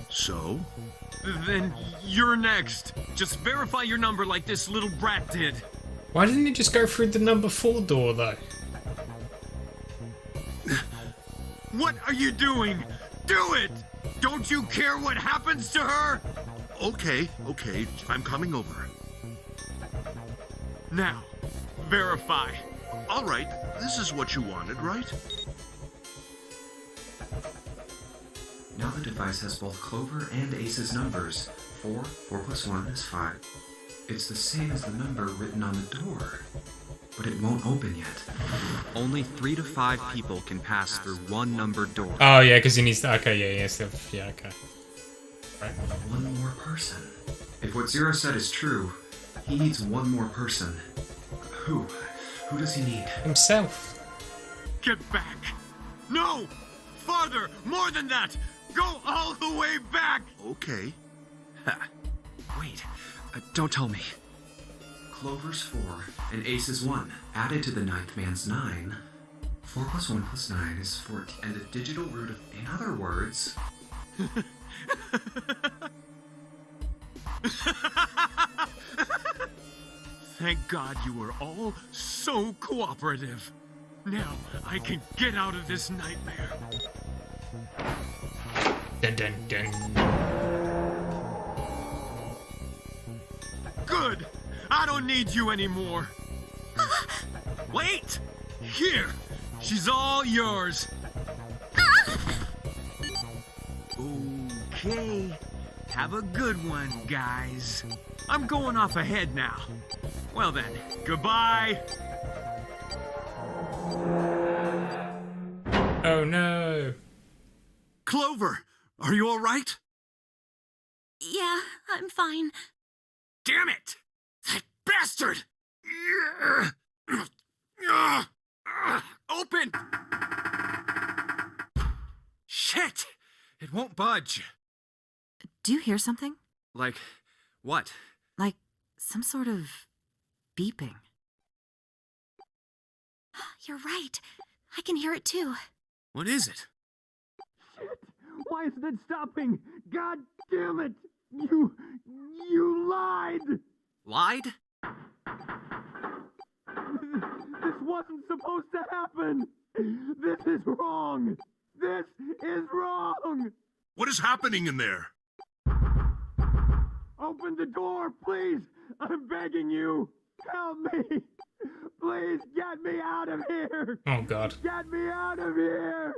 So? Then you're next. Just verify your number like this little brat did. Why didn't he just go through the number 4 door, though? What are you doing? Do it! Don't you care what happens to her? Okay, I'm coming over. Now, verify. All right, this is what you wanted, right? Now the device has both Clover and Ace's numbers. 4 plus 1 is 5. It's the same as the number written on the door. But it won't open yet. Only 3 to 5 people can pass through one numbered door. Oh, yeah, because he needs to... Okay, yeah, yes, yeah, okay. Right. One more person. If what Zero said is true, he needs one more person. Who? Who does he need? Himself. Get back! No! Farther! More than that! Go all the way back! Okay. Wait, don't tell me. Clover's 4 and Ace's 1. Added to the ninth man's 9. 4 plus 1 plus 9 is 14. And the digital root of... In other words... Thank God you were all so cooperative. Now I can get out of this nightmare. Dun dun dun. Good! I don't need you anymore. Wait! Here! She's all yours. Okay. Have a good one, guys. I'm going off ahead now. Well then, goodbye. Oh no. Clover, are you all right? Yeah, I'm fine. Damn it! That bastard! Open! Shit! It won't budge. Do you hear something? Like, what? Like some sort of beeping. You're right. I can hear it too. What is it? Shit! Why isn't it stopping? God damn it! You lied! Lied? This wasn't supposed to happen! This is wrong! This is wrong! What is happening in there? Open the door, please! I'm begging you! Help me! Please get me out of here! Oh god. Get me out of here!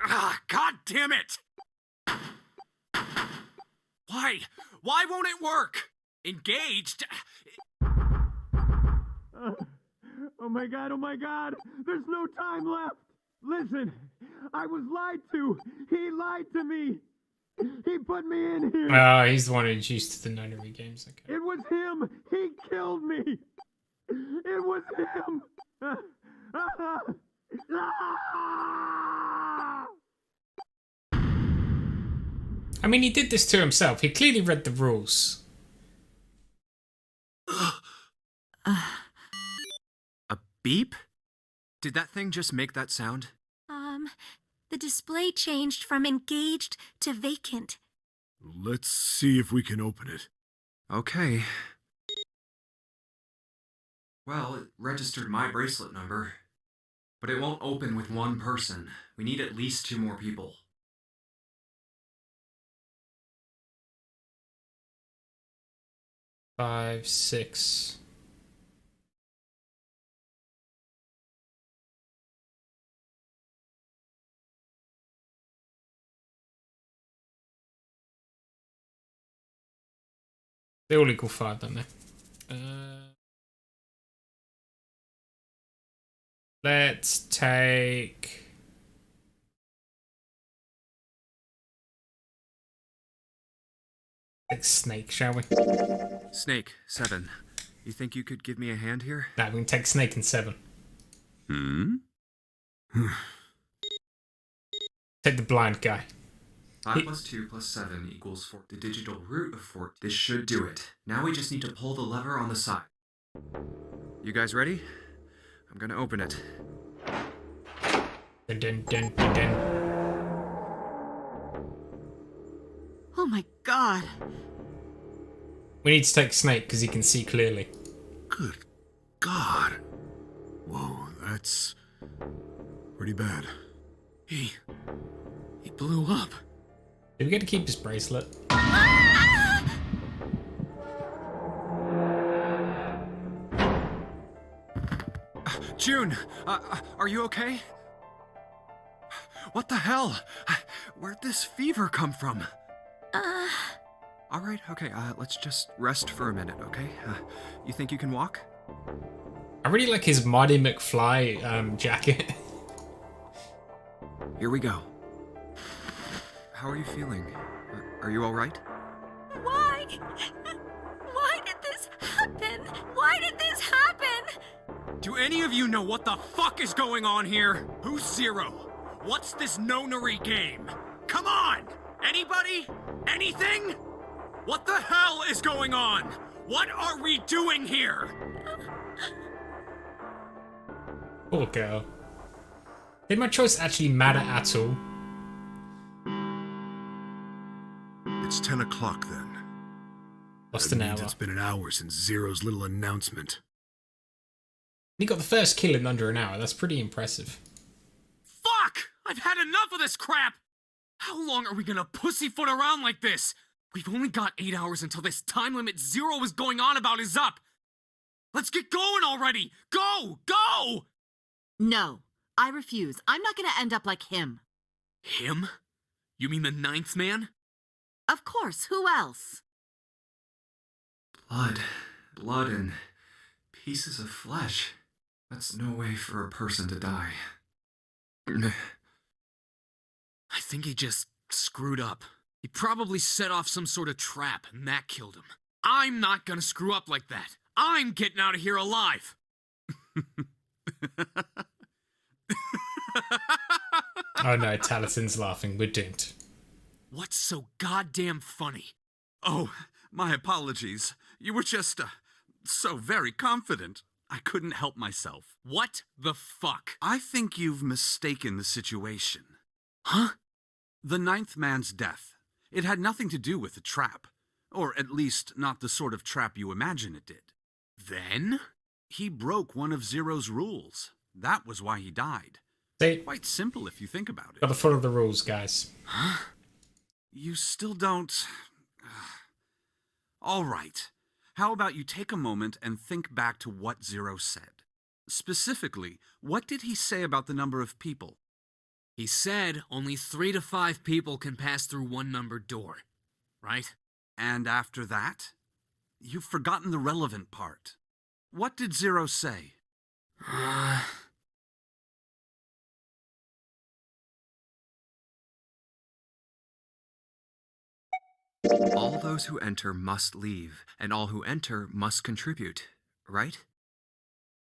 Ah, God damn it! Why? Why won't it work? Engaged? Oh my god, there's no time left! Listen, I was lied to! He lied to me! He put me in here! Oh, he's the one who's used to the notary games. Okay. It was him! He killed me! It was him! I mean, he did this to himself. He clearly read the rules. A beep? Did that thing just make that sound? The display changed from engaged to vacant. Let's see if we can open it. Okay. Well, it registered my bracelet number. But it won't open with one person. We need at least 2 more people. Five, 6. They all equal 5, don't they? Let's take... Snake, shall we? Snake, 7. You think you could give me a hand here? Nah, we can take Snake and 7. Take the blind guy. 5 plus 2 plus 7 equals 4. The digital root of 4. This should do it. Now we just need to pull the lever on the side. You guys ready? I'm gonna open it. Dun, dun, dun, dun, dun. Oh my god. We need to take Snake because he can see clearly. Good God. Whoa, that's pretty bad. He blew up. Do we get to keep his bracelet? June, are you okay? What the hell? Where'd this fever come from? All right, okay, let's just rest for a minute, okay? You think you can walk? I really like his Marty McFly jacket. Here we go. How are you feeling? Are you all right? Why? Why did this happen? Why did this happen? Do any of you know what the fuck is going on here? Who's Zero? What's this nonary game? Come on! Anybody? Anything? What the hell is going on? What are we doing here? Poor girl. Did my choice actually matter at all? It's 10 o'clock then. Lost That an means hour. It's been an hour since Zero's little announcement. He got the first kill in under an hour. That's pretty impressive. Fuck! I've had enough of this crap! How long are we gonna pussyfoot around like this? We've only got 8 hours until this time limit Zero is going on about is up. Let's get going already! Go! Go! No, I refuse. I'm not gonna end up like him. Him? You mean the 9th man? Of course, who else? Blood and pieces of flesh. That's no way for a person to die. I think he just screwed up. He probably set off some sort of trap, and that killed him. I'm not gonna screw up like that. I'm getting out of here alive. Oh no, Talison's laughing. We're doomed. What's so goddamn funny? Oh, my apologies. You were just, so very confident. I couldn't help myself. What the fuck? I think you've mistaken the situation. Huh? The 9th man's death. It had nothing to do with the trap. Or at least not the sort of trap you imagine it did. Then? He broke one of Zero's rules. That was why he died. See, Quite simple if you think about it. gotta follow the rules, guys. Huh? You still don't... All right. How about you take a moment and think back to what Zero said? Specifically, what did he say about the number of people? He said only 3 to 5 people can pass through one numbered door. Right? And after that? You've forgotten the relevant part. What did Zero say? All those who enter must leave, and all who enter must contribute, right?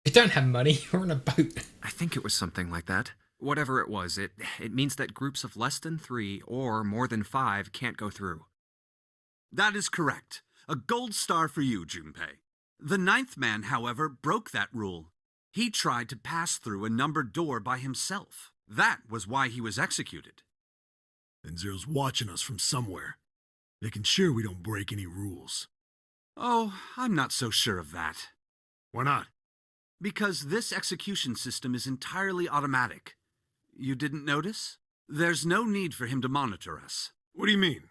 You don't have money, you're on a boat. I think it was something like that. Whatever it was, it means that groups of less than 3 or more than 5 can't go through. That is correct. A gold star for you, Junpei. The 9th man, however, broke that rule. He tried to pass through a numbered door by himself. That was why he was executed. And Zero's watching us from somewhere, making sure we don't break any rules. Oh, I'm not so sure of that. Why not? Because this execution system is entirely automatic. You didn't notice? There's no need for him to monitor us. What do you mean?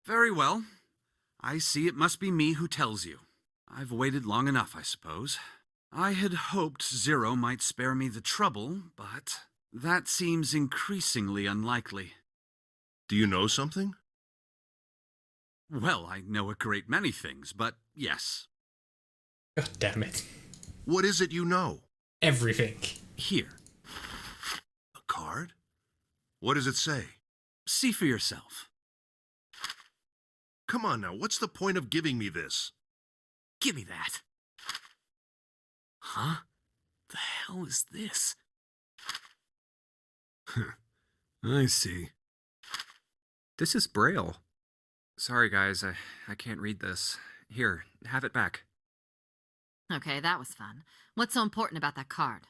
Very well. I see it must be me who tells you. I've waited long enough, I suppose. I had hoped Zero might spare me the trouble, but that seems increasingly unlikely. Do you know something? Well, I know a great many things, but yes. God damn it. What is it you know? Everything. Here. A card? What does it say? See for yourself. Come on now, what's the point of giving me this? Give me that. Huh? The hell is this? I see. This is Braille. Sorry, guys, I can't read this. Here, have it back. Okay, that was fun. What's so important about that card?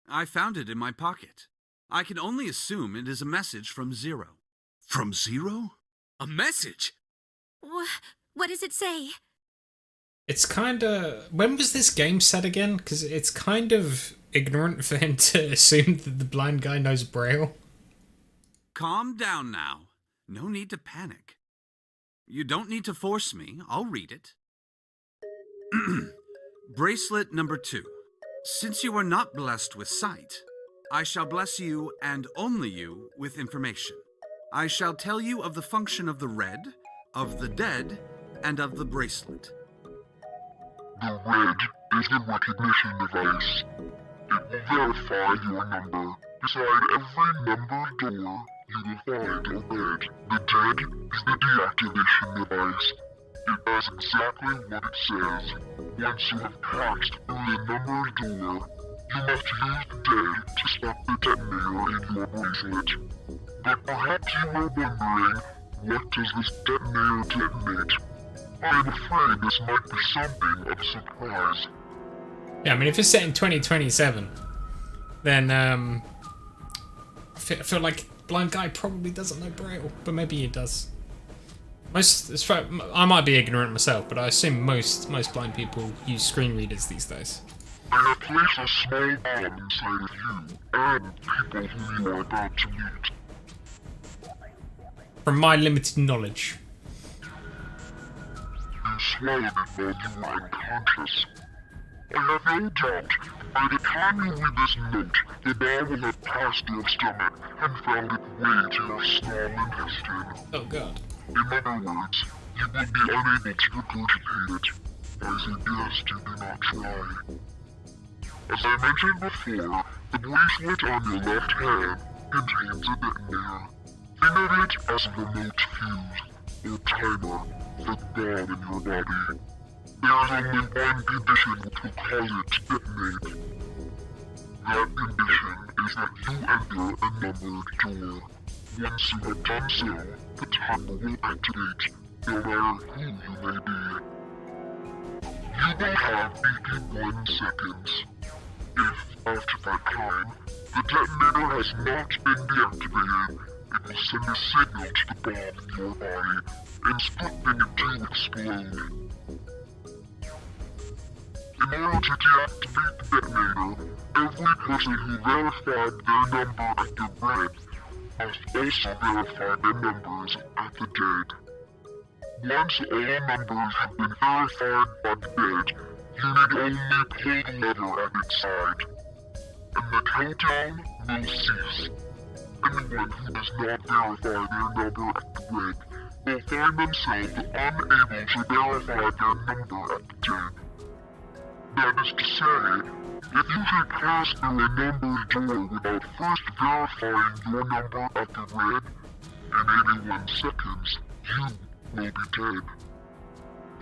I found it in my pocket. I can only assume it is a message from Zero. From Zero? A message? What does it say? It's kinda... When was this game set again? Because it's kind of ignorant for him to assume that the blind guy knows Braille. Calm down now. No need to panic. You don't need to force me. I'll read it. Bracelet number 2. Since you are not blessed with sight, I shall bless you, and only you, with information. I shall tell you of the function of the red, of the dead, and of the bracelet. The red is the recognition device. It will verify your number. Beside every numbered door, you will find a red. The dead is the deactivation device. It does exactly what it says. Once you have passed through the numbered door, you must use the dead to stop the detonator in your bracelet. But perhaps you are wondering, what does this detonator detonate? I am afraid this might be something of a surprise. Yeah, I mean, if it's set in 2027, then, I feel like blind guy probably doesn't know Braille, but maybe he does. I might be ignorant myself, but I assume most blind people use screen readers these days. I have placed a small bomb inside of you and people who you are about to meet. From my limited knowledge. You swallowed it while you were unconscious. I have no doubt, by the time you read this note, the ball will have passed your stomach and found its way to your small intestine. Oh god. In other words, you will be unable to regurgitate it. I suggest you do not try. As I mentioned before, the bracelet on your left hand contains a detonator. Think of it as a remote fuse, or timer, for the bomb in your body. There is only one condition which will cause it to detonate. That condition is that you enter a numbered door. Once you have done so, the timer will activate, no matter who you may be. You will have 81 seconds. If, after that time, the detonator has not been deactivated, it will send a signal to the bomb in your body, instructing it to explode. In order to deactivate the detonator, every person who verified their number at the red must also verify their numbers at the dead. Once all numbers have been verified by the dead, you need only pull the lever at its side, and the countdown will cease. Anyone who does not verify their number at the red will find themselves unable to verify their number at the dead. That is to say, if you should pass through a numbered door without first verifying your number at the red, in 81 seconds, you will be dead.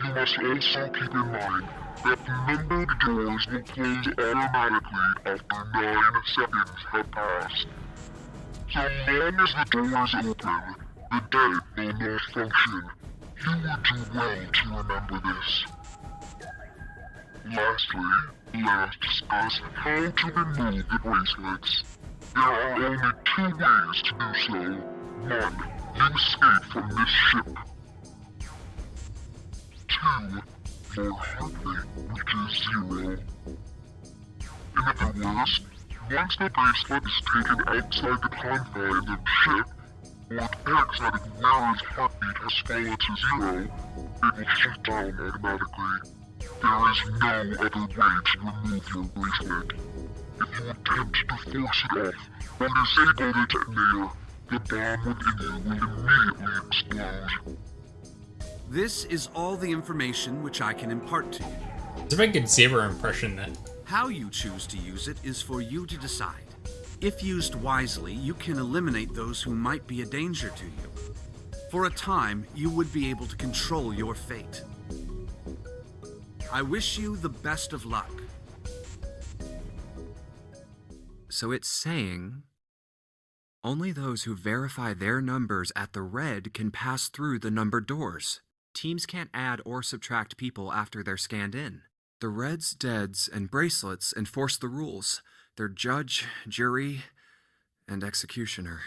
You must also keep in mind that the numbered doors will close automatically after 9 seconds have passed. So long as the doors open, the dead will not function. You would do well to remember this. Lastly, let us discuss how to remove the bracelets. There are only 2 ways to do so. 1. You escape from this ship. 2. Your heart rate reaches 0. In other words, once the bracelet is taken outside the confines of the ship, or the exotic wearer's heartbeat has fallen to 0, it will shut down automatically. There is no other way to remove your bracelet. If you attempt to force it off or disable the detonator, the bomb within you will immediately explode. This is all the information which I can impart to you. It's a very good Zero impression there. How you choose to use it is for you to decide. If used wisely, you can eliminate those who might be a danger to you. For a time, you would be able to control your fate. I wish you the best of luck. So it's saying only those who verify their numbers at the red can pass through the numbered doors. Teams can't add or subtract people after they're scanned in. The reds, deads, and bracelets enforce the rules. They're judge, jury, and executioner.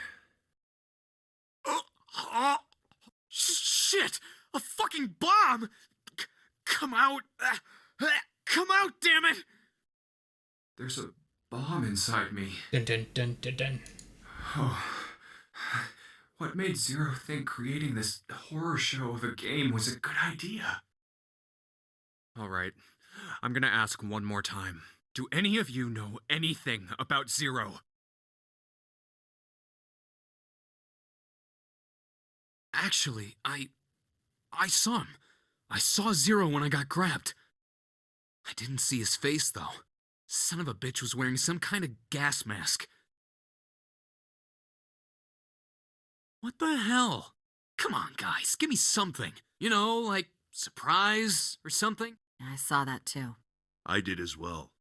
Shit! A fucking bomb! Come out! Come out, damn it! There's a bomb inside me. Dun dun dun dun dun. Oh. What made Zero think creating this horror show of a game was a good idea? Alright, I'm gonna ask one more time. Do any of you know anything about Zero? Actually, I saw him. I saw Zero when I got grabbed. I didn't see his face, though. Son of a bitch was wearing some kind of gas mask. What the hell? Come on, guys, give me something. You know, like surprise or something? I saw that too. I did as well.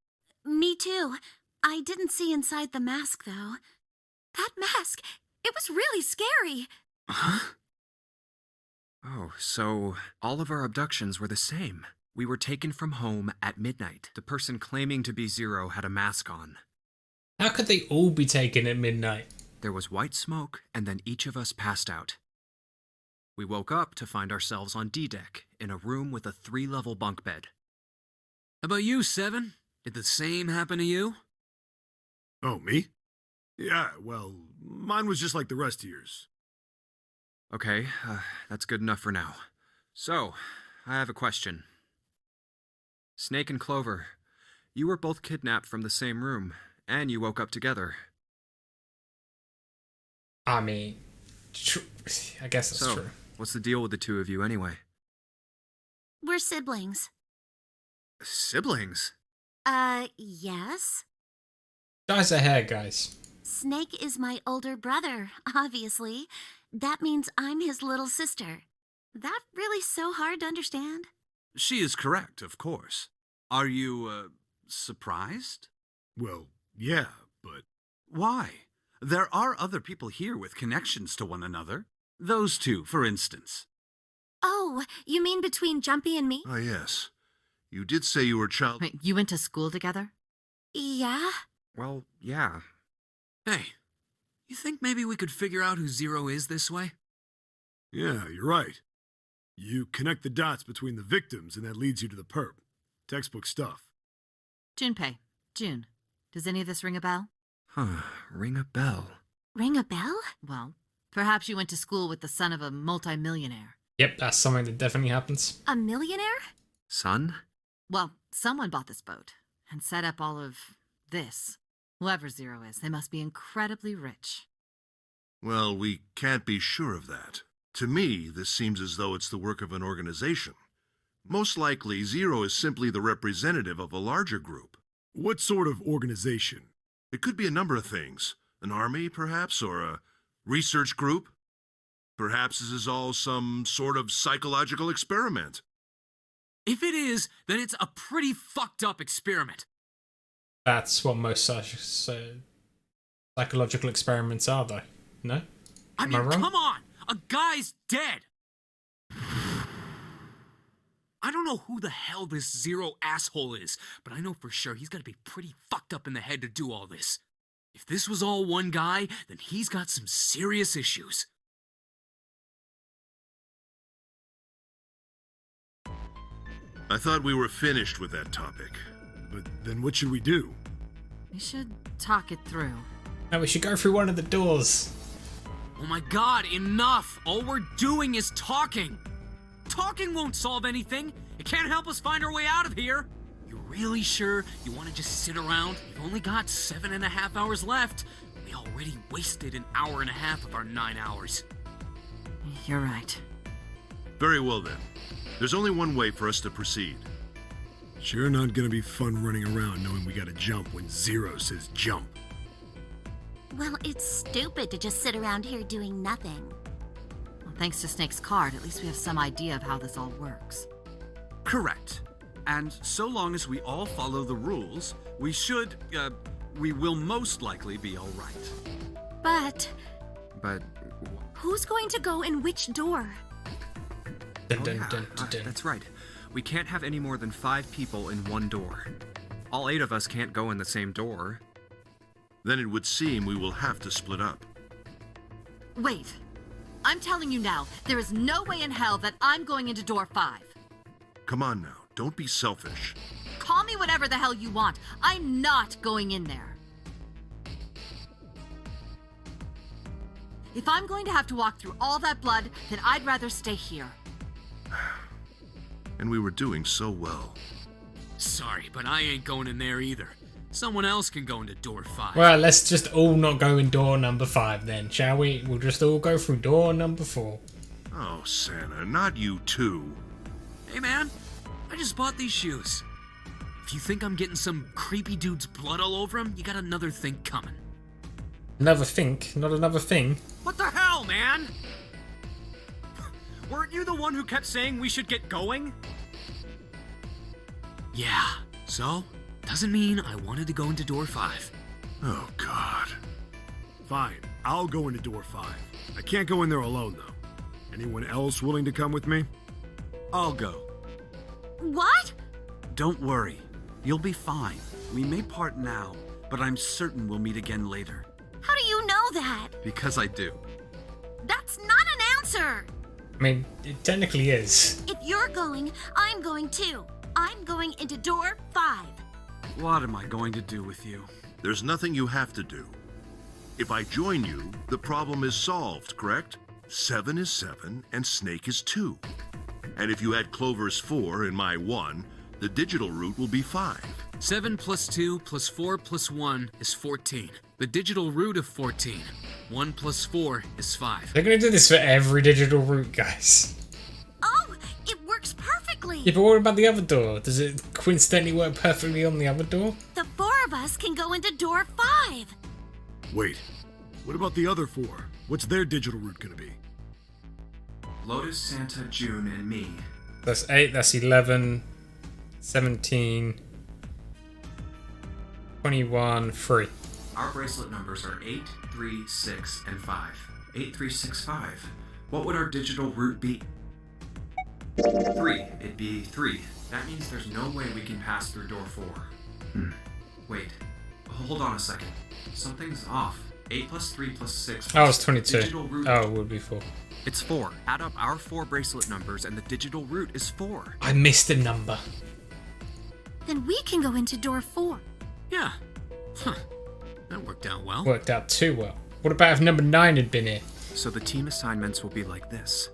Me too. I didn't see inside the mask, though. That mask, it was really scary. Huh? Oh, so all of our abductions were the same. We were taken from home at midnight. The person claiming to be Zero had a mask on. How could they all be taken at midnight? There was white smoke, and then each of us passed out. We woke up to find ourselves on D-Deck, in a room with a 3-level bunk bed. How about you, Seven? Did the same happen to you? Oh, me? Yeah, well, mine was just like the rest of yours. Okay, that's good enough for now. So, I have a question. Snake and Clover, you were both kidnapped from the same room, and you woke up together. I mean, I guess that's true. What's the deal with the two of you anyway? We're siblings. Siblings? Yes. Dyes her hair, guys. Snake is my older brother, obviously. That means I'm his little sister. That really so hard to understand? She is correct, of course. Are you, surprised? Well, yeah, but... Why? There are other people here with connections to one another. Those two, for instance. Oh, you mean between Jumpy and me? Ah, yes. You did say you were child... Wait, you went to school together? Yeah. Well, yeah. Hey, you think maybe we could figure out who Zero is this way? Yeah, you're right. You connect the dots between the victims, and that leads you to the perp. Textbook stuff. Junpei. June. Does any of this ring a bell? Huh, ring a bell. Ring a bell? Well, perhaps you went to school with the son of a multimillionaire. Yep, that's something that definitely happens. A millionaire? Son? Well, someone bought this boat and set up all of this. Whoever Zero is, they must be incredibly rich. Well, we can't be sure of that. To me, this seems as though it's the work of an organization. Most likely, Zero is simply the representative of a larger group. What sort of organization? It could be a number of things. An army, perhaps, or a research group. Perhaps this is all some sort of psychological experiment. If it is, then it's a pretty fucked up experiment. That's what most psychological experiments are, though. No? I Am mean, I wrong? come on! A guy's dead! I don't know who the hell this Zero asshole is, but I know for sure he's gotta be pretty fucked up in the head to do all this. If this was all one guy, then he's got some serious issues. I thought we were finished with that topic. But then what should we do? We should talk it through. No, we should go through one of the doors. Oh my god, enough! All we're doing is talking! Talking won't solve anything! It can't help us find our way out of here! You really sure you want to just sit around? We've only got 7.5 hours left. We already wasted an hour and a half of our 9 hours. You're right. Very well then. There's only one way for us to proceed. Sure not gonna be fun running around knowing we gotta jump when Zero says jump. Well, it's stupid to just sit around here doing nothing. Well, thanks to Snake's card, at least we have some idea of how this all works. Correct. And so long as we all follow the rules, we will most likely be all right. But But who's going to go in which door? Dun, dun, dun, dun, dun. that's right. We can't have any more than 5 people in one door. All 8 of us can't go in the same door. Then it would seem we will have to split up. Wait. I'm telling you now, there is no way in hell that I'm going into door 5. Come on now, don't be selfish. Call me whatever the hell you want. I'm not going in there. If I'm going to have to walk through all that blood, then I'd rather stay here. And we were doing so well. Sorry, but I ain't going in there either. Someone else can go into door 5. Well, let's just all not go in door number 5 then, shall we? We'll just all go through door number 4. Oh, Santa, not you too. Hey man, I just bought these shoes. If you think I'm getting some creepy dude's blood all over them, you got another thing coming. Another think, not another thing. What the hell, man? Weren't you the one who kept saying we should get going? Yeah, so? Doesn't mean I wanted to go into door 5. Oh, God. Fine, I'll go into door 5. I can't go in there alone, though. Anyone else willing to come with me? I'll go. What? Don't worry. You'll be fine. We may part now, but I'm certain we'll meet again later. How do you know that? Because I do. That's not an answer! I mean, it technically is. If you're going, I'm going too. I'm going into door 5. What am I going to do with you? There's nothing you have to do. If I join you, the problem is solved, correct? 7 is 7, and Snake is 2. And if you add Clover's 4 and my 1, the digital root will be 5. 7 plus 2 plus 4 plus 1 is 14. The digital root of 14. 1 plus 4 is 5. They're gonna do this for every digital route, guys. Oh, it works perfectly! Yeah, but what about the other door? Does it coincidentally work perfectly on the other door? The 4 of us can go into door 5. Wait, what about the other 4? What's their digital route gonna be? Lotus, Santa, June, and me. That's 8, that's 11, 17, 21, 3. Our bracelet numbers are 8, 3, 6, and 5. 8, 3, 6, 5. What would our digital root be? 3. It'd be 3. That means there's no way we can pass through door 4. Wait. Hold on a second. Something's off. 8 plus 3 plus 6. Oh, it's 22. Digital root. Oh, it would be 4. It's 4. Add up our 4 bracelet numbers and the digital root is 4. I missed a number. Then we can go into door 4. Yeah. Huh. That worked out well. Worked out too well. What about if number 9 had been here? So the team assignments will be like this.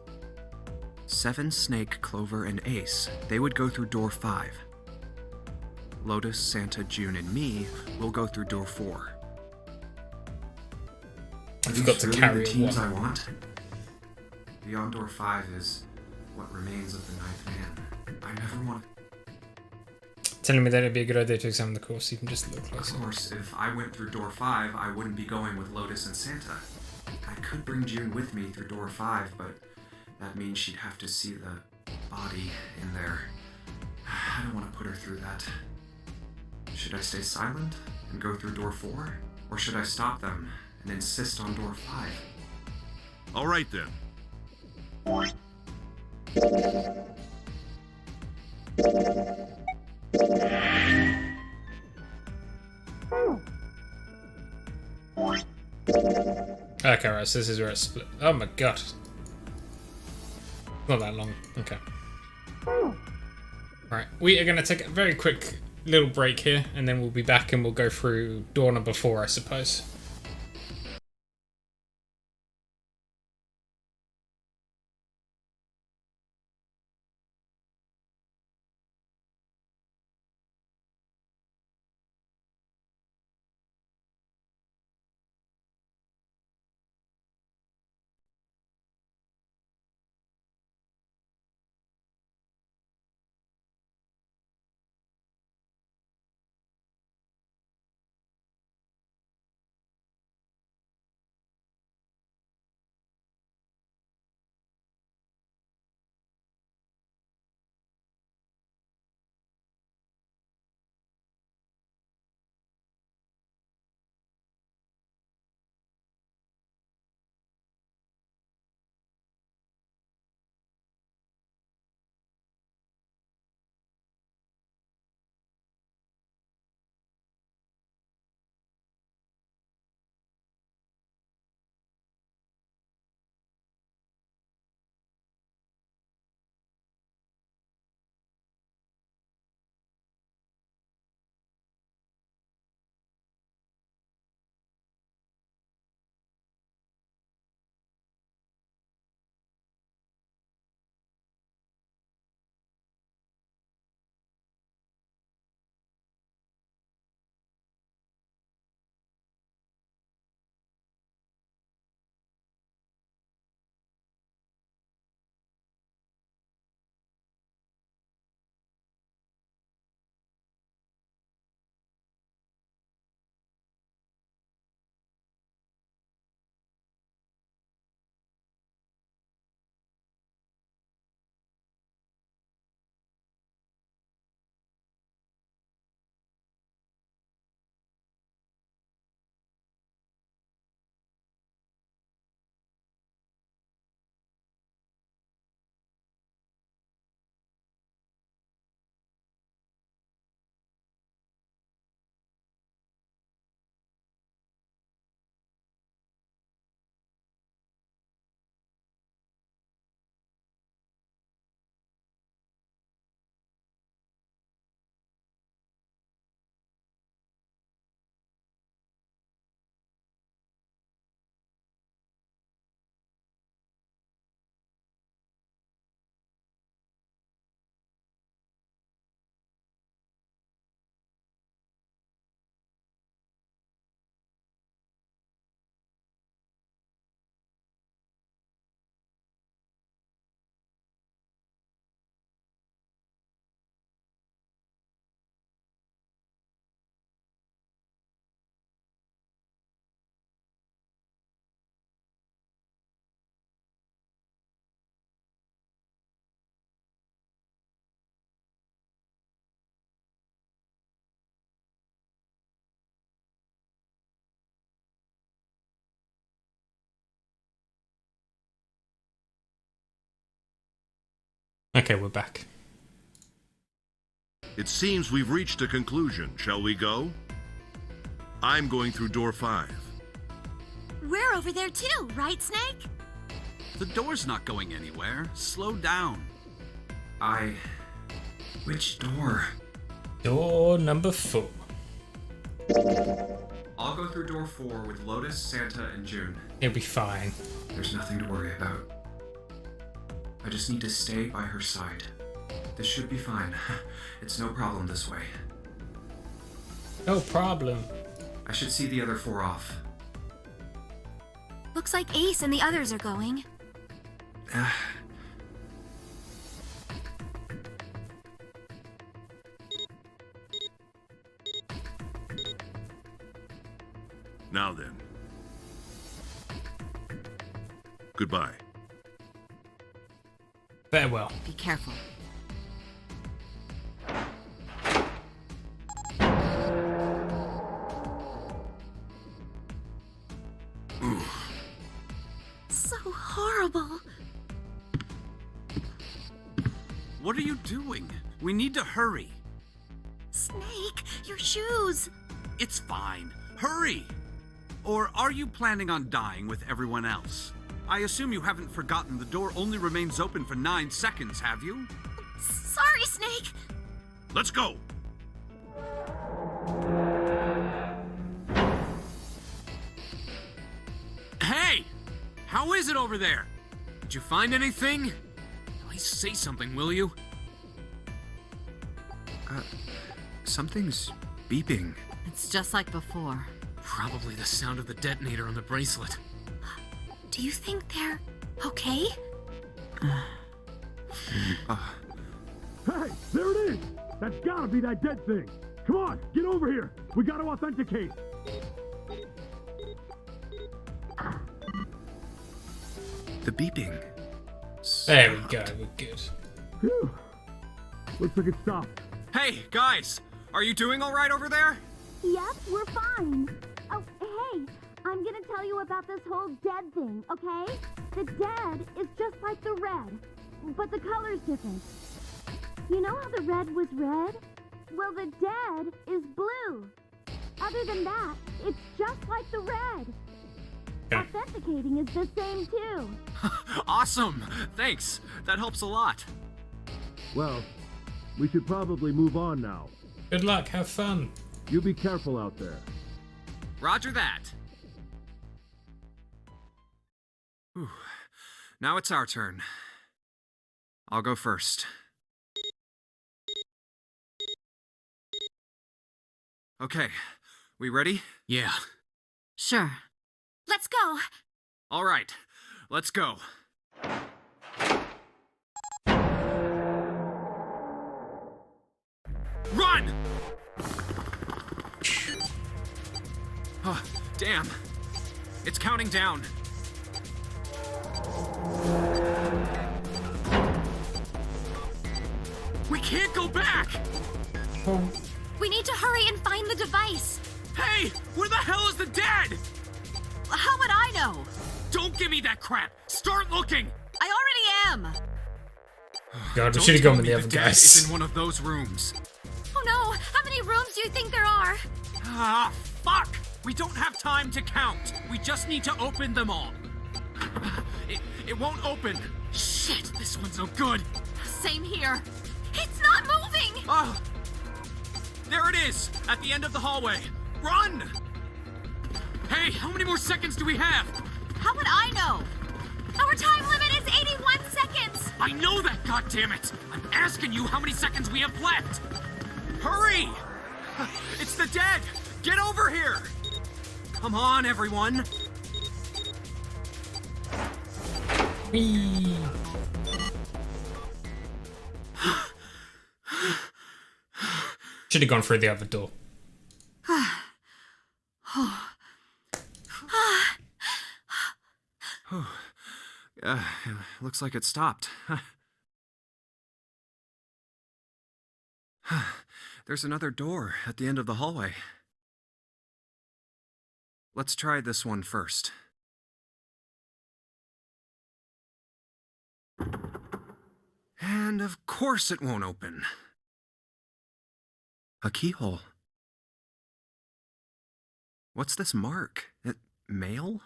7, Snake, Clover, and Ace. They would go through door 5. Lotus, Santa, June, and me will go through door 4. I Are forgot these to really carry the it. teams One. I want? Beyond door 5 is what remains of the 9th man. I never want. Telling me that it'd be a good idea to examine the course. You can just look Of closer. course, if I went through door 5, I wouldn't be going with Lotus and Santa. I could bring June with me through door 5, but that means she'd have to see the body in there. I don't want to put her through that. Should I stay silent and go through door 4? Or should I stop them and insist on door 5? All right then. Okay, right, so this is where it's split. Oh my god. Not that long. Okay. Right, we are going to take a very quick little break here, and then we'll be back and we'll go through door number 4, I suppose. Okay, we're back. It seems we've reached a conclusion. Shall we go? I'm going through door 5. We're over there too, right, Snake? The door's not going anywhere. Slow down. Which door? Door number 4. I'll go through door 4 with Lotus, Santa, and June. It'll be fine. There's nothing to worry about. I just need to stay by her side. This should be fine. It's no problem this way. No problem. I should see the other 4 off. Looks like Ace and the others are going. Now then. Goodbye. Farewell. Be careful. So horrible. What are you doing? We need to hurry. Snake, your shoes. It's fine. Hurry! Or are you planning on dying with everyone else? I assume you haven't forgotten the door only remains open for 9 seconds, have you? Sorry, Snake. Let's go! Hey! How is it over there? Did you find anything? At least say something, will you? Something's beeping. It's just like before. Probably the sound of the detonator on the bracelet. Do you think they're okay? Hey, there it is! That's gotta be that dead thing! Come on, get over here! We gotta authenticate! The beeping. There we go, we're good. Phew. Looks like it stopped. Hey, guys! Are you doing alright over there? Yep, we're fine. Oh, hey, I'm gonna tell you about this whole dead thing, okay? The dead is just like the red, but the color's different. You know how the red was red? Well, the dead is blue. Other than that, it's just like the red. Okay. Authenticating is the same too. Awesome! Thanks. That helps a lot. Well, we should probably move on now. Good luck, have fun. You be careful out there. Roger that. Whew. Now it's our turn. I'll go first. Okay, we ready? Yeah. Sure. Let's go. All right. Let's go. Run! Oh, damn. It's counting down. We can't go back! We need to hurry and find the device. Hey! Where the hell is the dead? How would I know? Don't give me that crap! Start looking! I already am. God, we Don't should have tell gone with me the other dead is guys. in one of those rooms. Oh no, how many rooms do you think there are? Ah, fuck! We don't have time to count. We just need to open them all. It won't open. Shit, this one's no good. Same here. It's not moving. Oh, there it is, at the end of the hallway. Run! Hey, how many more seconds do we have? How would I know? Our time limit is 81 seconds. I know that, goddammit! I'm asking you how many seconds we have left. Hurry! It's the dead! Get over here! Come on, everyone. Whee. Should have gone through the other door. Looks like it stopped. There's another door at the end of the hallway. Let's try this one first. And of course it won't open. A keyhole. What's this mark? Mail?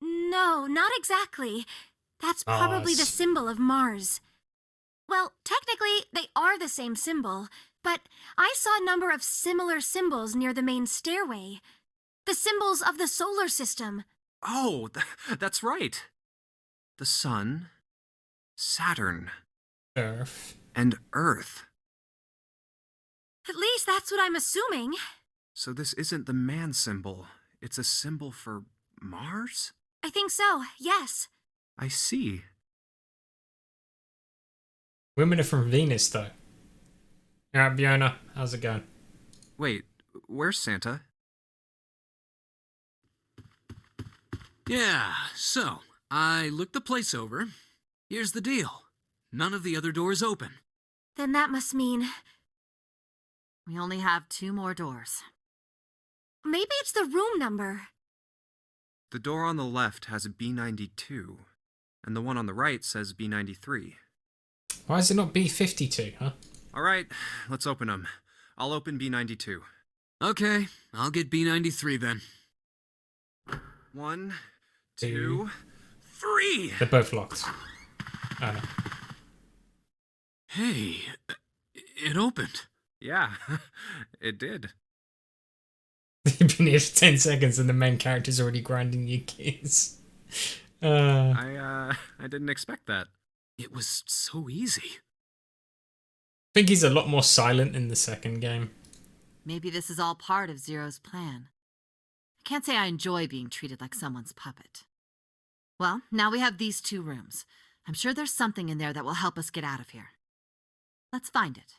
No, not exactly. That's probably the Mars. symbol of Mars. Well, technically, they are the same symbol, but I saw a number of similar symbols near the main stairway. The symbols of the solar system. Oh, that's right. The Sun, Saturn, Earth. and Earth. At least that's what I'm assuming. So this isn't the man symbol. It's a symbol for Mars? I think so, yes. I see. Women are from Venus, though. Alright, Fiona, how's it going? Wait, where's Santa? Yeah, so, I looked the place over. Here's the deal. None of the other doors open. Then that must mean We only have 2 more doors. maybe it's the room number. The door on the left has a B92, and the one on the right says B93. Why is it not B52, huh? All right, let's open them. I'll open B92. Okay, I'll get B93 then. 1, 2. 2, 3! They're both locked. Oh no. Hey, it opened. Yeah, it did. You've been here for 10 seconds and the main character's already grinding your keys. I didn't expect that. It was so easy. I think he's a lot more silent in the second game. Maybe this is all part of Zero's plan. I can't say I enjoy being treated like someone's puppet. Well, now we have these 2 rooms. I'm sure there's something in there that will help us get out of here. Let's find it.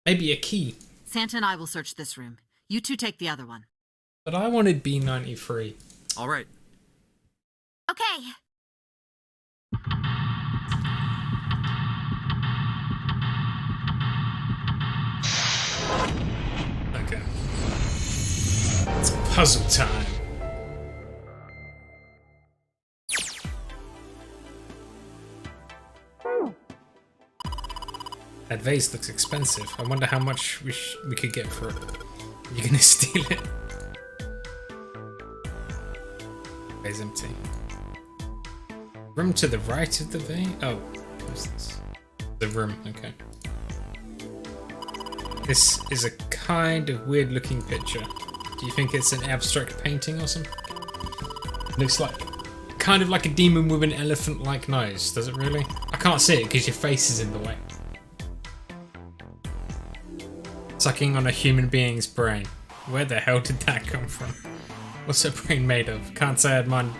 Maybe a key. Santa and I will search this room. You 2 take the other one. But I wanted B93. All right. Okay. Okay. It's puzzle time. That vase looks expensive. I wonder how much we could get for it. You're gonna steal it? Vase empty. Room to the right of the vase? Oh, what's this? The room, okay. This is a kind of weird looking picture. Do you think it's an abstract painting or something? Looks like kind of like a demon with an elephant-like nose, does it really? I can't see it because your face is in the way. Sucking on a human being's brain. Where the hell did that come from? What's her brain made of? Can't say I'd mind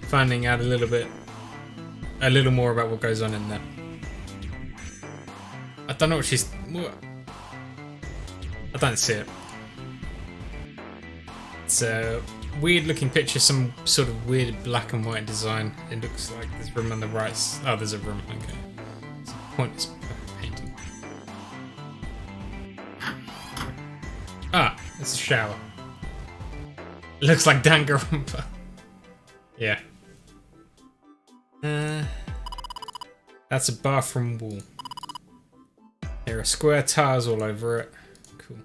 finding out a little more about what goes on in there. I don't know what she's... What? I don't see it. It's a weird looking picture, some sort of weird black and white design. It looks like there's a room on the right. Oh, there's a room, okay. It's a pointless painting. Ah, it's a shower. It looks like Danganronpa. Yeah. That's a bathroom wall. There are square tiles all over it. Cool.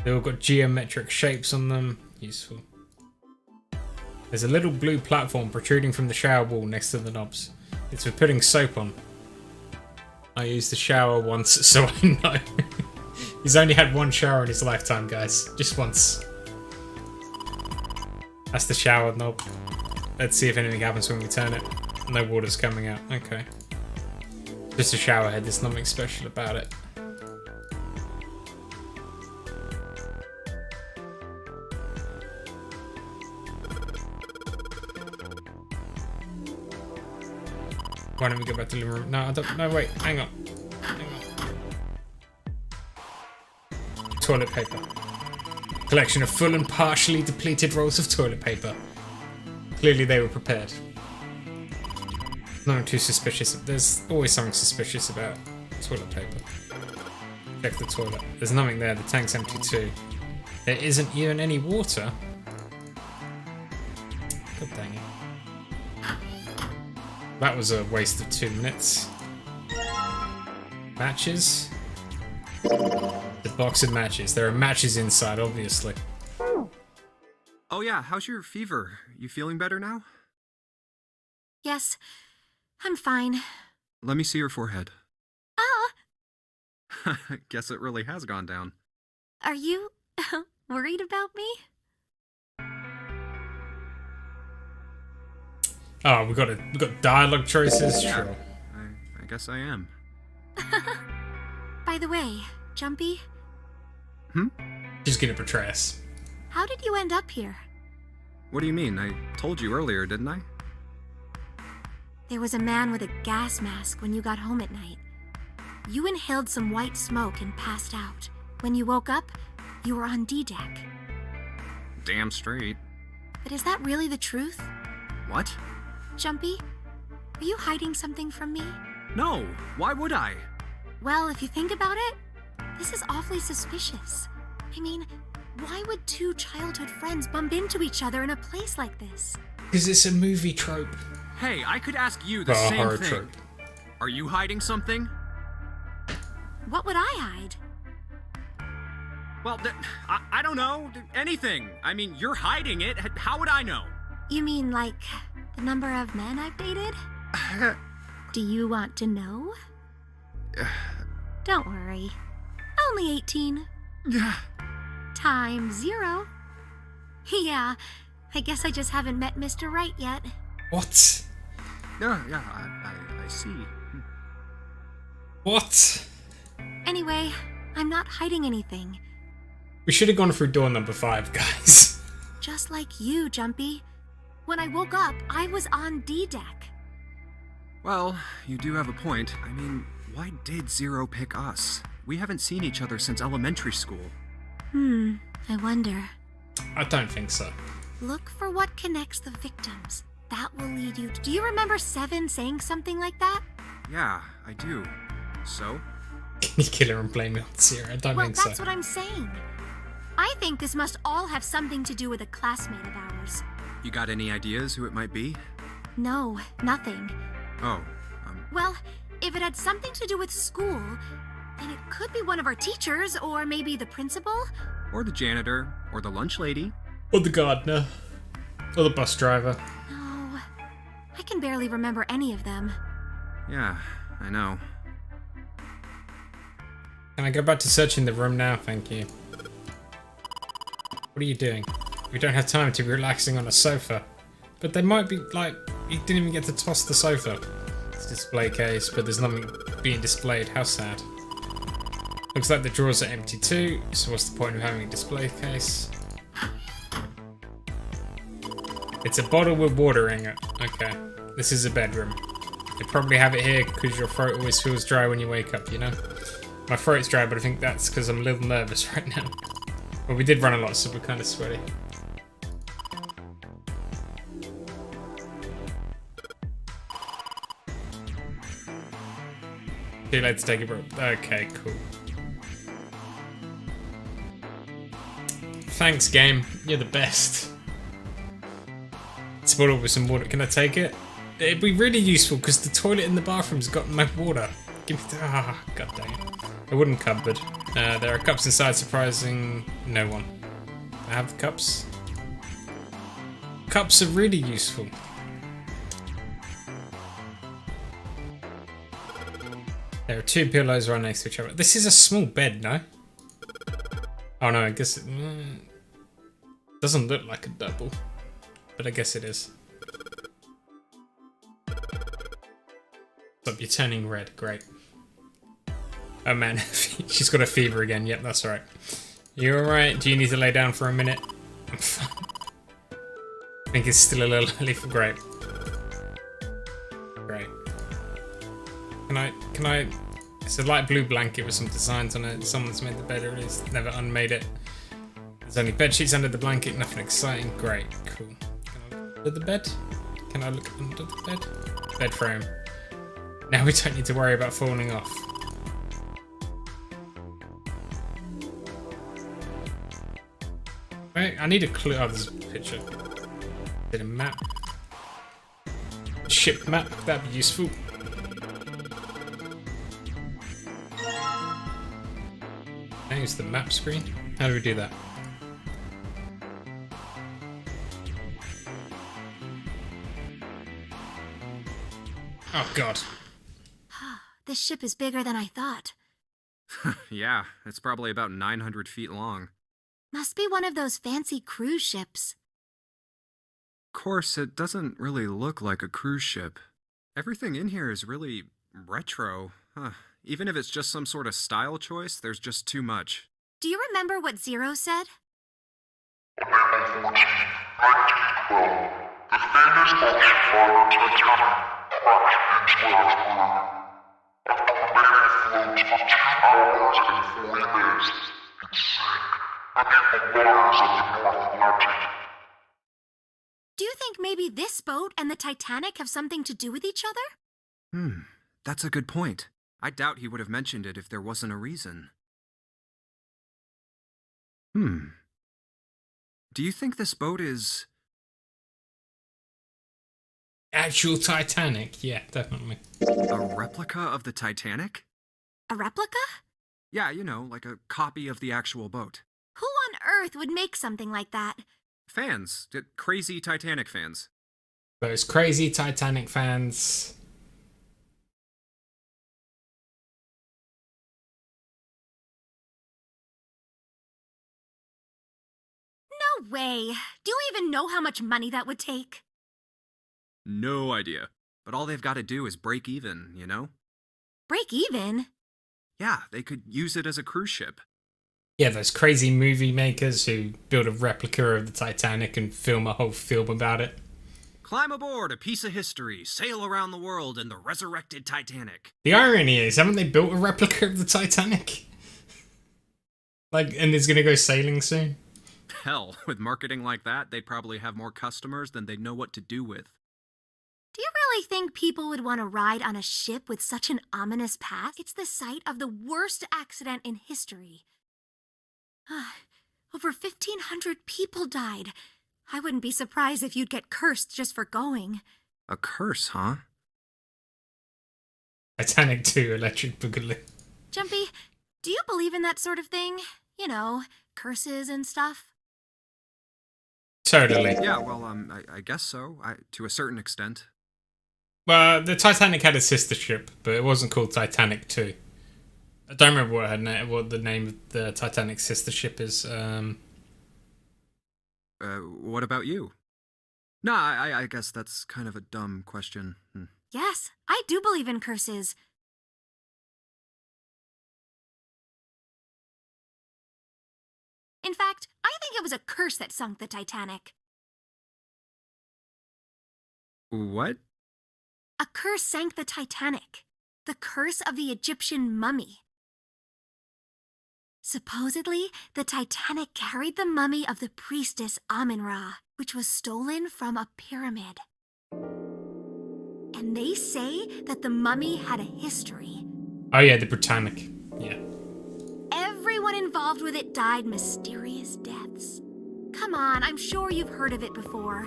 They all got geometric shapes on them. Useful. There's a little blue platform protruding from the shower wall next to the knobs. It's for putting soap on. I used the shower once, so I know. He's only had 1 shower in his lifetime, guys. Just once. That's the shower knob. Let's see if anything happens when we turn it. No water's coming out. Okay. Just a shower head. There's nothing special about it. Why don't we go back to the living room? No, I don't. No, wait. Hang on. Hang on. Toilet paper. Collection of full and partially depleted rolls of toilet paper. Clearly they were prepared. Nothing too suspicious. There's always something suspicious about toilet paper. Check the toilet. There's nothing there. The tank's empty too. There isn't even any water. God dang it. That was a waste of 2 minutes. Matches. The box of matches. There are matches inside, obviously. Oh yeah, how's your fever? You feeling better now? Yes, I'm fine. Let me see your forehead. Oh, Guess it really has gone down. are you worried about me? Oh, we got dialogue choices. Yeah. Sure. I guess I am. By the way, Jumpy, She's gonna betray us. how did you end up here? What do you mean? I told you earlier, didn't I? There was a man with a gas mask when you got home at night. You inhaled some white smoke and passed out. When you woke up, you were on D-Deck. Damn straight. But is that really the truth? What? Jumpy, are you hiding something from me? No, why would I? Well, if you think about it, this is awfully suspicious. I mean, why would two childhood friends bump into each other in a place like this? Because it's a movie trope. Hey, I could ask you the Well, a same horror thing. trope. Are you hiding something? What would I hide? Well, I don't know. Anything. I mean, you're hiding it. How would I know? You mean like the number of men I've dated? Do you want to know? Don't worry. Only 18. Times 0. Yeah, I guess I just haven't met Mr. Right yet. What? Yeah, I see. What? Anyway, I'm not hiding anything. We should have gone through door number 5, guys. Just like you, Jumpy. When I woke up, I was on D deck. Well, you do have a point. I mean, why did Zero pick us? We haven't seen each other since elementary school. I wonder. I don't think so. Look for what connects the victims. That will lead you to... Do you remember Seven saying something like that? Yeah, I do. So? Can you kill her and blame it on Zero? I don't Well, think so. that's what I'm saying. I think this must all have something to do with a classmate of ours. You got any ideas who it might be? No, nothing. Oh, Well, if it had something to do with school, then it could be one of our teachers, or maybe the principal. or the janitor, or the lunch lady. Or the gardener. Or the bus driver. No, I can barely remember any of them. Yeah, I know. Can I go back to searching the room now? Thank you. What are you doing? We don't have time to be relaxing on a sofa. But they might be, like, you didn't even get to toss the sofa. It's a display case, but there's nothing being displayed. How sad. Looks like the drawers are empty too, so what's the point of having a display case? It's a bottle with water in it. Okay. This is a bedroom. They probably have it here because your throat always feels dry when you wake up, you know? My throat's dry, but I think that's because I'm a little nervous right now. Well, we did run a lot, so we're kind of sweaty. Too late to take a break. Okay, cool. Thanks, game. You're the best. It's a bottle with some water. Can I take it? It'd be really useful because the toilet in the bathroom's got no water. Give me the... god dang it. A wooden cupboard. There are cups inside, surprising no one. I have the cups. Cups are really useful. There are two pillows right next to each other. This is a small bed, no? Oh no, I guess it doesn't look like a double, but I guess it is. Stop, you're turning red. Great. Oh man, she's got a fever again. Yep, that's right. You alright? Do you need to lay down for a minute? I'm fine. I think it's still a little early for great. Great. Can I... It's a light blue blanket with some designs on it. Someone's made the bed, or at least never unmade it. There's only bed sheets under the blanket, nothing exciting. Great, cool. Can I look under the bed? Can I look under the bed? Bed frame. Now we don't need to worry about falling off. Right, I need a clue. Oh, there's a picture. Did a map. Ship map, that'd be useful. Can I use the map screen? How do we do that? Oh god. This ship is bigger than I thought. Yeah, it's probably about 900 feet long. Must be one of those fancy cruise ships. Of course, it doesn't really look like a cruise ship. Everything in here is really retro. Even if it's just some sort of style choice, there's just too much. Do you remember what Zero said? On April 14, 1912, the famous ocean liner Titanic crashed into Earth's moon. After remaining afloat for 2 hours and 40 minutes, it sank beneath the waters of the North Atlantic. Do you think maybe this boat and the Titanic have something to do with each other? That's a good point. I doubt he would have mentioned it if there wasn't a reason. Do you think this boat is... Actual Titanic, yeah, definitely. a replica of the Titanic? A replica? Yeah, you know, like a copy of the actual boat. Who on earth would make something like that? Fans. Crazy Titanic fans. Those crazy Titanic fans. No way. Do you even know how much money that would take? No idea. But all they've got to do is break even, you know? Break even? Yeah, they could use it as a cruise ship. Yeah, those crazy movie makers who build a replica of the Titanic and film a whole film about it. Climb aboard a piece of history, sail around the world in the resurrected Titanic. The irony is, haven't they built a replica of the Titanic? And it's gonna go sailing soon? Hell, with marketing like that, they'd probably have more customers than they'd know what to do with. Do you really think people would want to ride on a ship with such an ominous past? It's the site of the worst accident in history. Over 1,500 people died. I wouldn't be surprised if you'd get cursed just for going. A curse, huh? Titanic 2 Electric Boogaloo. Jumpy, do you believe in that sort of thing? You know, curses and stuff? Totally. Yeah, well, I guess so. To a certain extent. Well, the Titanic had a sister ship, but it wasn't called Titanic 2. I don't remember what the name of the Titanic sister ship is. What about you? No, I guess that's kind of a dumb question. Yes, I do believe in curses. In fact, I think it was a curse that sunk the Titanic. What? A curse sank the Titanic. The curse of the Egyptian mummy. Supposedly, the Titanic carried the mummy of the priestess Amun-Ra, which was stolen from a pyramid. And they say that the mummy had a history. Oh yeah, the Britannic. Yeah. Everyone involved with it died mysterious deaths. Come on, I'm sure you've heard of it before.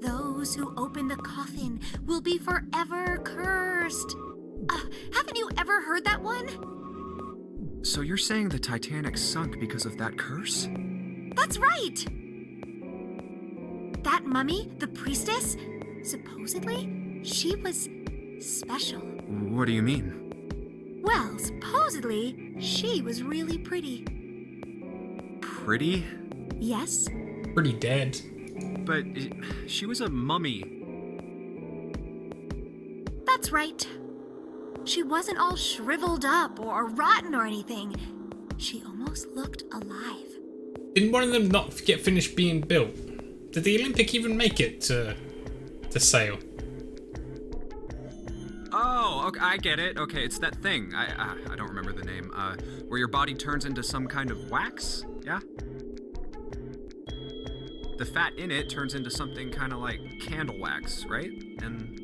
Those who open the coffin will be forever cursed. Haven't you ever heard that one? So you're saying the Titanic sunk because of that curse? That's right! That mummy, the priestess, supposedly, she was special. What do you mean? Well, supposedly, she was really pretty. Pretty? Yes. Pretty dead. But she was a mummy. That's right. She wasn't all shriveled up or rotten or anything. She almost looked alive. Didn't one of them not get finished being built? Did the Olympic even make it to sail? Oh, okay, I get it. Okay, it's that thing. I don't remember the name. Where your body turns into some kind of wax? Yeah? The fat in it turns into something kind of like candle wax, right? And...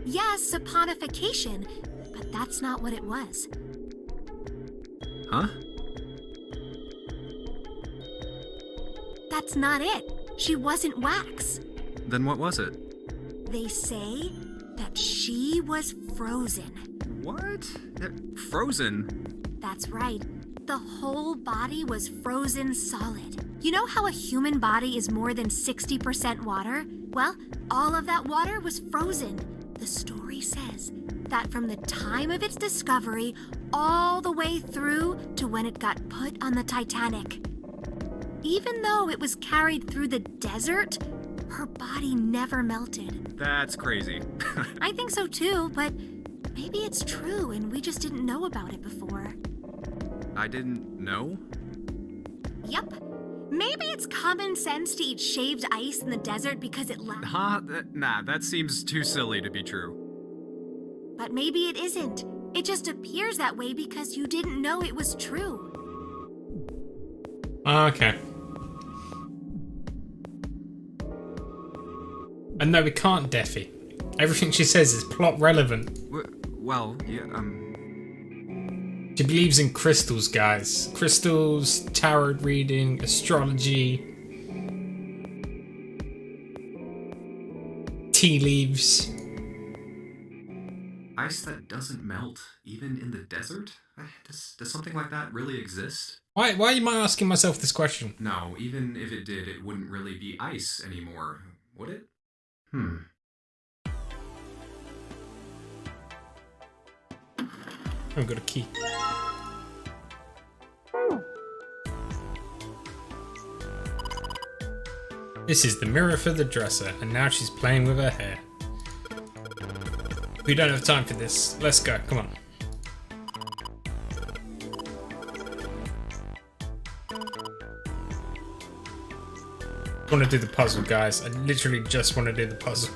Yes, saponification, but that's not what it was. Huh? That's not it. She wasn't wax. Then what was it? They say that she was frozen. What? Frozen? That's right. The whole body was frozen solid. You know how a human body is more than 60% water? Well, all of that water was frozen. The story says that from the time of its discovery all the way through to when it got put on the Titanic. Even though it was carried through the desert, her body never melted. That's crazy. I think so too, but maybe it's true and we just didn't know about it before. I didn't know? Yep. Maybe it's common sense to eat shaved ice in the desert because it lasts. Huh? Nah, that seems too silly to be true. But maybe it isn't. It just appears that way because you didn't know it was true. Okay. And no, we can't, Deffy. Everything she says is plot relevant. Well, yeah, She believes in crystals, guys. Crystals, tarot reading, astrology, tea leaves. Ice that doesn't melt, even in the desert? Does something like that really exist? Why am I asking myself this question? No, even if it did, it wouldn't really be ice anymore, would it? I've got a key. This is the mirror for the dresser, and now she's playing with her hair. We don't have time for this. Let's go. Come on. I want to do the puzzle, guys. I literally just want to do the puzzle.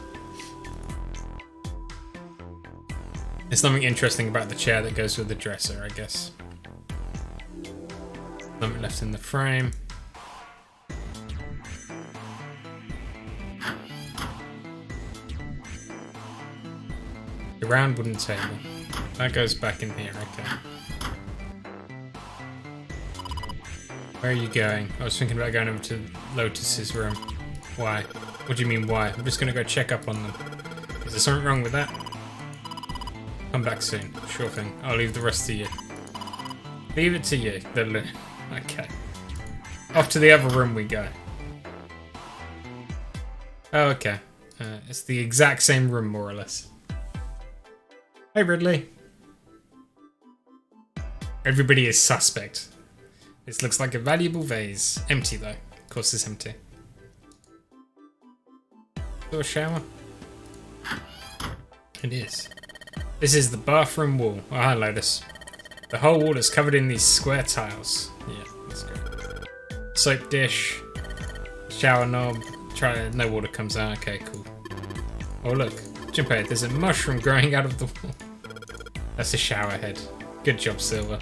There's something interesting about the chair that goes with the dresser, I guess. Something left in the frame. The round wooden table. That goes back in here, okay. Where are you going? I was thinking about going over to Lotus's room. Why? What do you mean why? I'm just gonna go check up on them. Is there something wrong with that? Come back soon. Sure thing. I'll leave the rest to you. Leave it to you. Okay. Off to the other room we go. Oh, okay. It's the exact same room, more or less. Hey, Ridley. Everybody is suspect. This looks like a valuable vase. Empty, though. Of course, it's empty. Or a shower? It is. This is the bathroom wall. Oh, hi, Lotus. The whole wall is covered in these square tiles. Yeah, that's great. Soap dish. Shower knob. No water comes out. Okay, cool. Oh, look. Junpei, there's a mushroom growing out of the wall. That's a shower head. Good job, Silver.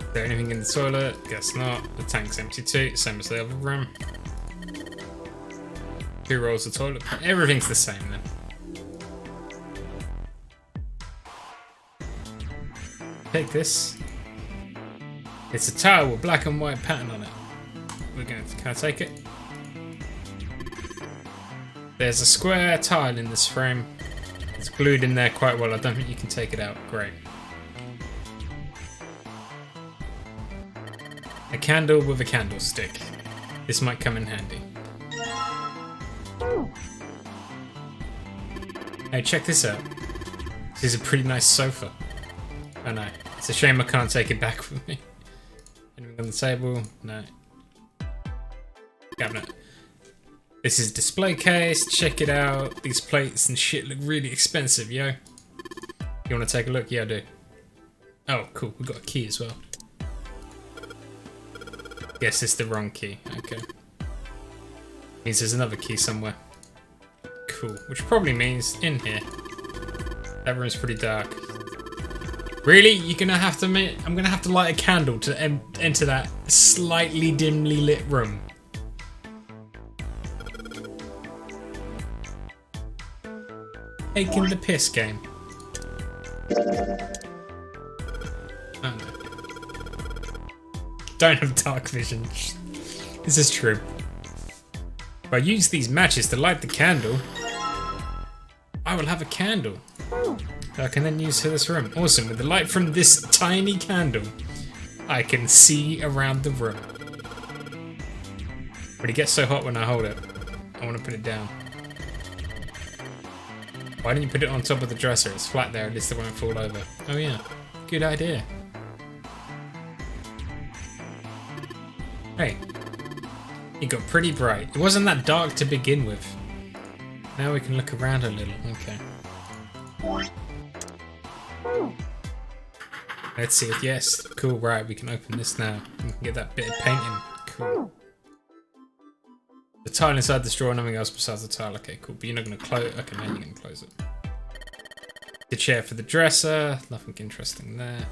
Is there anything in the toilet? Guess not. The tank's empty too, same as the other room. 2 rolls of toilet paper. Everything's the same then. Take this. It's a tile with black and white pattern on it. Can I take it? There's a square tile in this frame. It's glued in there quite well. I don't think you can take it out. Great. A candle with a candlestick. This might come in handy. Hey, check this out. This is a pretty nice sofa. Oh no, it's a shame I can't take it back with me. Anything on the table? No. Cabinet. This is a display case. Check it out. These plates and shit look really expensive, yo. You want to take a look? Yeah, I do. Oh, cool. We got a key as well. Guess it's the wrong key. Okay. Means there's another key somewhere. Cool. Which probably means in here. That room's pretty dark. Really? You're gonna have to I'm gonna have to light a candle to enter that slightly dimly lit room. Taking the piss game. Oh no. Don't have dark vision. This is true. If I use these matches to light the candle, I will have a candle that I can then use for this room. Awesome, with the light from this tiny candle, I can see around the room. But it gets so hot when I hold it. I want to put it down. Why didn't you put it on top of the dresser? It's flat there, at least it won't fall over. Oh yeah, good idea. Hey, it got pretty bright. It wasn't that dark to begin with. Now we can look around a little, okay. Let's see it, yes. Cool, right, we can open this now. We can get that bit of painting. Cool. The tile inside this drawer, nothing else besides the tile. Okay, cool, but you're not going to close it. Okay, now you're going to close it. The chair for the dresser, nothing interesting there.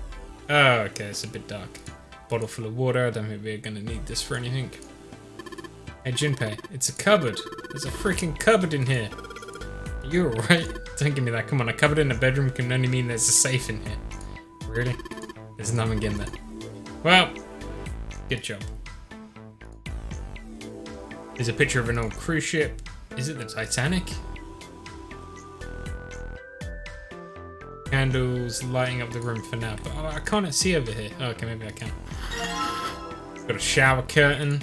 Oh, okay, it's a bit dark. Bottle full of water. I don't think we're gonna need this for anything. Hey Junpei, it's a cupboard. There's a freaking cupboard in here. You're alright. Don't give me that. Come on, a cupboard in a bedroom can only mean there's a safe in here. Really? There's nothing in there. Well, good job. There's a picture of an old cruise ship. Is it the Titanic? Candles lighting up the room for now, but I can't see over here. Oh, okay, maybe I can. Got a shower curtain.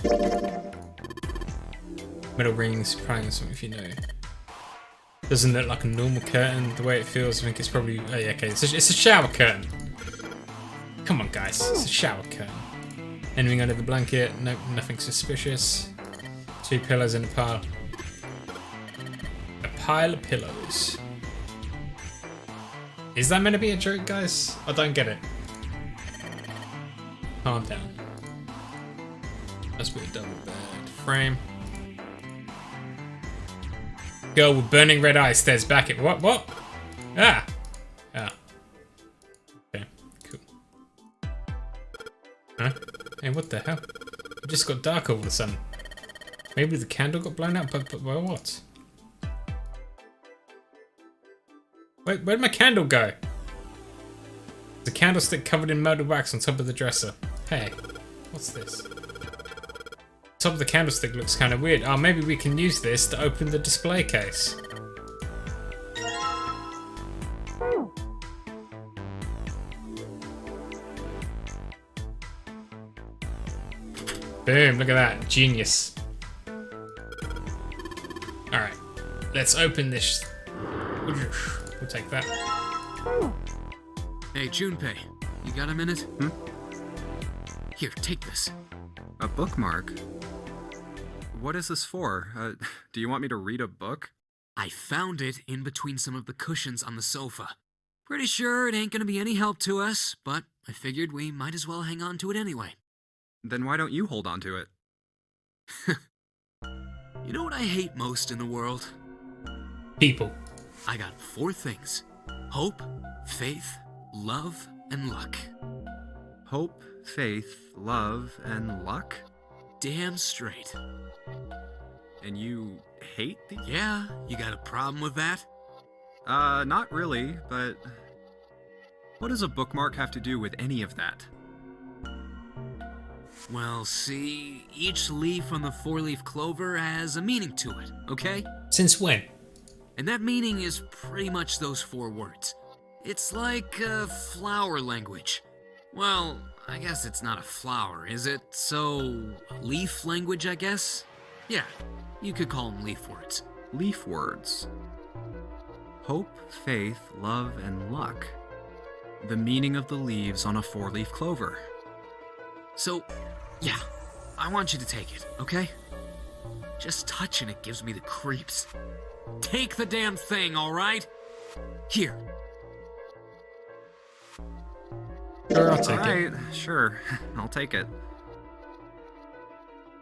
Metal rings, probably something if you know. Doesn't look like a normal curtain the way it feels. I think it's probably. Oh, yeah, okay. It's a shower curtain. Come on, guys. It's a shower curtain. Anything under the blanket? Nope, nothing suspicious. 2 pillows in a pile. A pile of pillows. Is that meant to be a joke, guys? I don't get it. Calm down. Must be a double bed frame. Girl with burning red eyes stares back at what? Ah! Ah. Okay, cool. Huh? Hey, what the hell? It just got dark all of a sudden. Maybe the candle got blown out, but by what? Wait, where'd my candle go? There's a candlestick covered in melted wax on top of the dresser. Hey, what's this? Top of the candlestick looks kind of weird. Oh, maybe we can use this to open the display case. Boom, look at that. Genius. Alright, let's open this. We'll take that. Hey, Junpei, you got a minute? Here, take this. A bookmark? What is this for? Do you want me to read a book? I found it in between some of the cushions on the sofa. Pretty sure it ain't gonna be any help to us, but I figured we might as well hang on to it anyway. Then why don't you hold on to it? You know what I hate most in the world? People. I got 4 things. Hope, faith, love, and luck. Hope, faith, love, and luck? Damn straight. And you hate these? Yeah, you got a problem with that? Not really, but what does a bookmark have to do with any of that? Well, see, each leaf on the 4-leaf clover has a meaning to it, okay? Since when? And that meaning is pretty much those 4 words. It's like a flower language. Well, I guess it's not a flower, is it? So, leaf language, I guess? Yeah, you could call them leaf words. Leaf words. Hope, faith, love, and luck. The meaning of the leaves on a 4-leaf clover. So, yeah, I want you to take it, okay? Just touching it gives me the creeps. Take the damn thing, alright? Here. Sure, I'll take it. Alright, sure. I'll take it.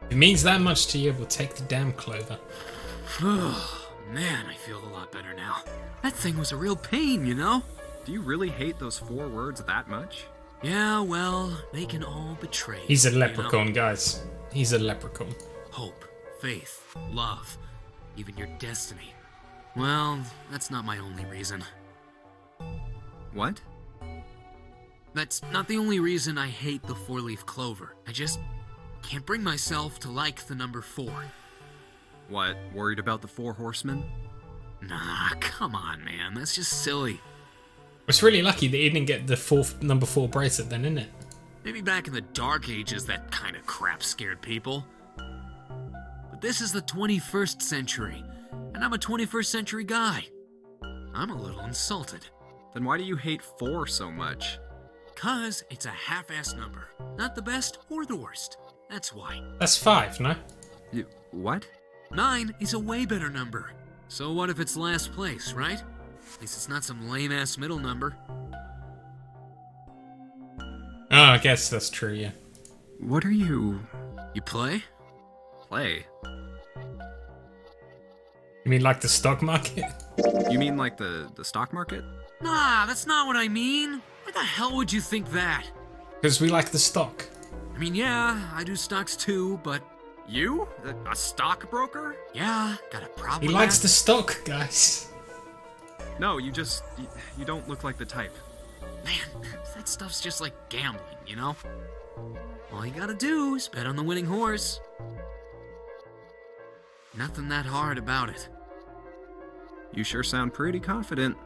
If it means that much to you, we'll take the damn clover. Oh, man, I feel a lot better now. That thing was a real pain, you know? Do you really hate those 4 words that much? Yeah, well, they can all betray. He's a leprechaun, you know? guys. He's a leprechaun. Hope, faith, love, even your destiny. Well, that's not my only reason. What? That's not the only reason I hate the 4-leaf clover. I just can't bring myself to like the number 4. What, worried about the 4 horsemen? Nah, come on, man. That's just silly. It's really lucky that he didn't get the number 4 bracelet then, isn't it? Maybe back in the Dark Ages that kind of crap scared people. But this is the 21st century, and I'm a 21st century guy. I'm a little insulted. Then why do you hate 4 so much? 'Cause it's a half-ass number. Not the best or the worst. That's why. That's 5, no? What? 9 is a way better number. So what if it's last place, right? At least it's not some lame-ass middle number. Oh, I guess that's true, yeah. What are you... You play? Play? You mean like the stock market? You mean like the stock market? Nah, that's not what I mean. Why the hell would you think that? Because we like the stock. I mean, yeah, I do stocks too, but you? A stockbroker? Yeah, got a problem. He likes the stock, guys. No, you don't look like the type. Man, that stuff's just like gambling, you know? All you gotta do is bet on the winning horse. Nothing that hard about it. You sure sound pretty confident.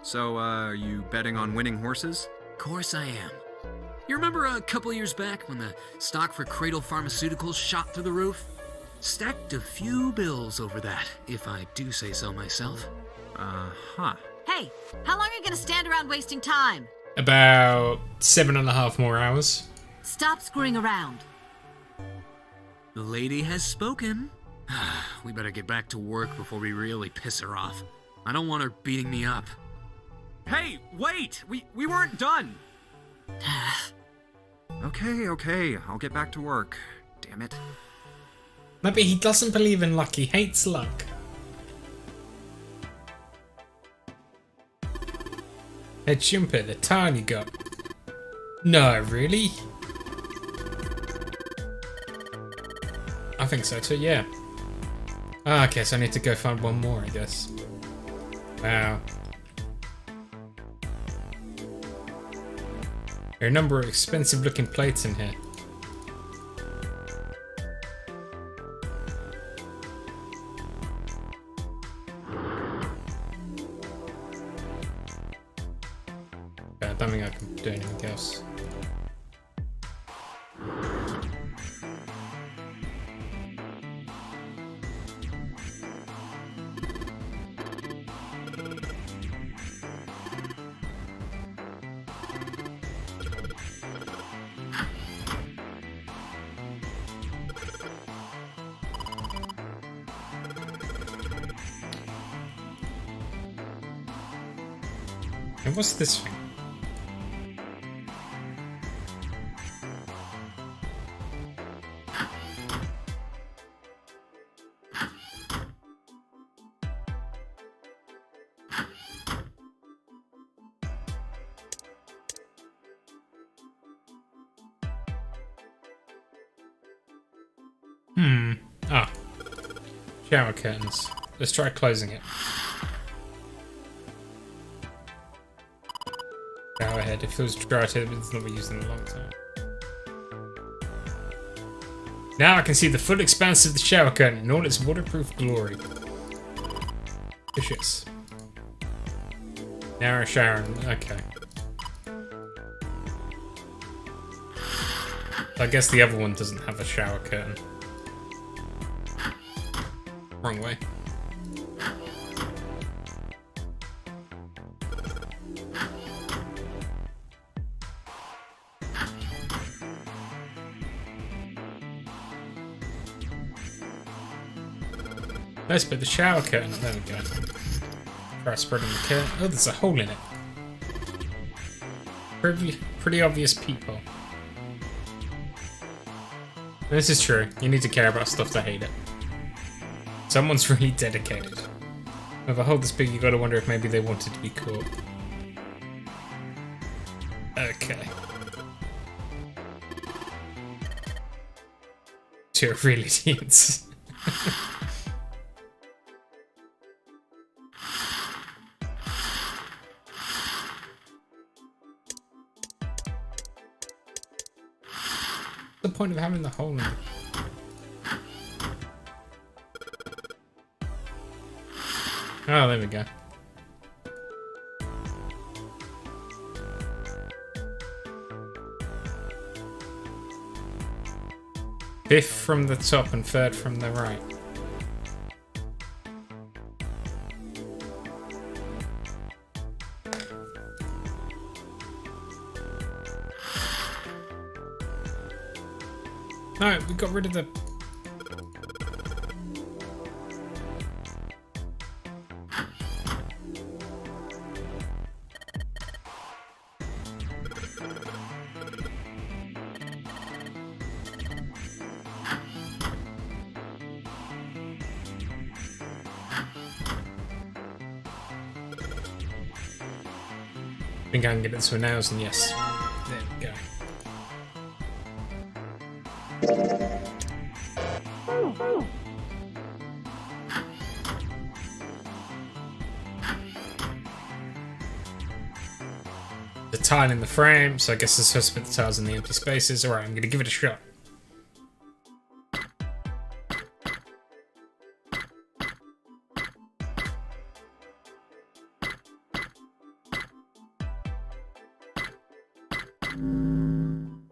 So, are you betting on winning horses? Course I am. You remember a couple years back when the stock for Cradle Pharmaceuticals shot through the roof? Stacked a few bills over that, if I do say so myself. Uh-huh. Hey, how long are you gonna stand around wasting time? About 7.5 more hours. Stop screwing around. The lady has spoken. We better get back to work before we really piss her off. I don't want her beating me up. Hey, wait! We weren't done! Okay, I'll get back to work. Damn it. Maybe he doesn't believe in luck, he hates luck. Hey Jumper, the time you got. No, really? I think so too, yeah. Ah, okay, so I need to go find one more, I guess. Wow. There are a number of expensive looking plates in here. Okay, I don't think I can do anything else. And what's this thing? Ah. Shower curtains. Let's try closing it. Shower head. It feels dry to it, but it's not been used in a long time. Now I can see the full expanse of the shower curtain in all its waterproof glory. Vicious. Narrow shower. Okay. I guess the other one doesn't have a shower curtain. Wrong way. Let's put the shower curtain. There we go. Try spreading the curtain. Oh, there's a hole in it. Pretty obvious peephole. This is true. You need to care about stuff to hate it. Someone's really dedicated. With a hole this big, you gotta wonder if maybe they wanted to be caught. Okay. You're really idiots. What's the point of having the hole in it? Oh, there we go. Fifth from the top and third from the right. No, we got rid of the... I think I can get it to a nails, and yes. There we go. tile in the frame, so I guess it's supposed to put the tiles in the empty spaces. Alright, I'm gonna give it a shot.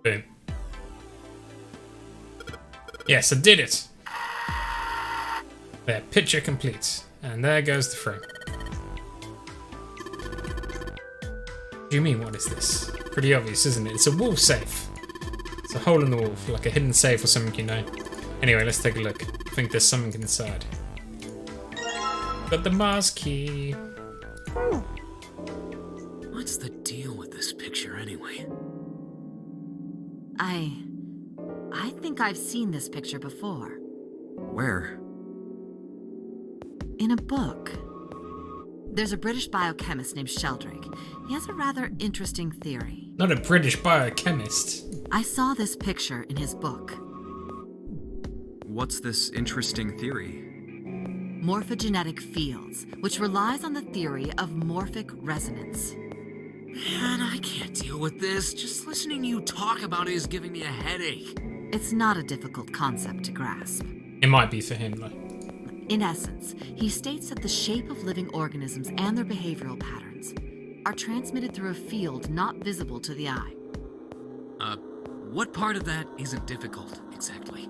Boom. Yes, I did it! There, picture complete. And there goes the frame. What do you mean, what is this? Pretty obvious, isn't it? It's a wall safe. It's a hole in the wall, like a hidden safe or something, you know. Anyway, let's take a look. I think there's something inside. Got the Mars key. What's the deal with this picture anyway? I think I've seen this picture before. Where? In a book. There's a British biochemist named Sheldrake. He has a rather interesting theory. Not a British biochemist. I saw this picture in his book. What's this interesting theory? Morphogenetic fields, which relies on the theory of morphic resonance. Man, I can't deal with this. Just listening to you talk about it is giving me a headache. It's not a difficult concept to grasp. It might be for him, though. In essence, he states that the shape of living organisms and their behavioral patterns are transmitted through a field not visible to the eye. What part of that isn't difficult, exactly?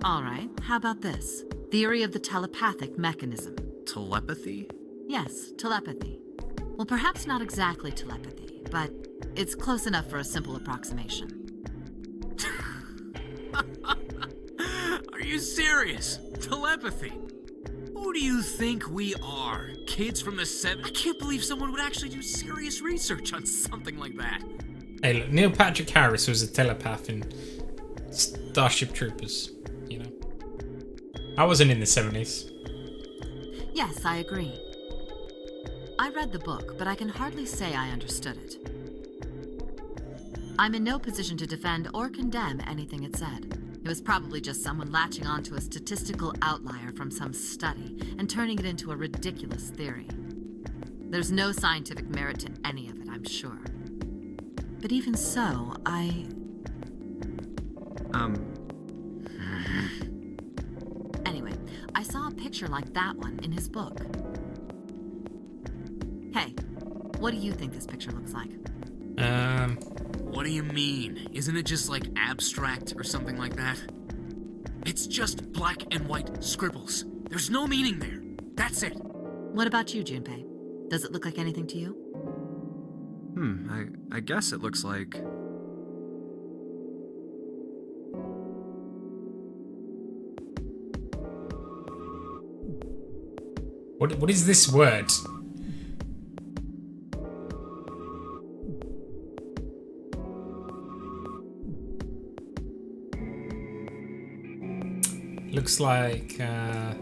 All right, how about this? Theory of the telepathic mechanism. Telepathy? Yes, telepathy. Well, perhaps not exactly telepathy, but it's close enough for a simple approximation. Are you serious? Telepathy? Who do you think we are? Kids from the 70s? I can't believe someone would actually do serious research on something like that. Hey, look, Neil Patrick Harris was a telepath in Starship Troopers, you know. I wasn't in the 70s. Yes, I agree. I read the book, but I can hardly say I understood it. I'm in no position to defend or condemn anything it said. It was probably just someone latching onto a statistical outlier from some study and turning it into a ridiculous theory. There's no scientific merit to any of it, I'm sure. But even so, Anyway, I saw a picture like that one in his book. Hey, what do you think this picture looks like? What do you mean? Isn't it just like abstract or something like that? It's just black and white scribbles. There's no meaning there. That's it. What about you, Junpei? Does it look like anything to you? I guess it looks like... What is this word? Looks like, I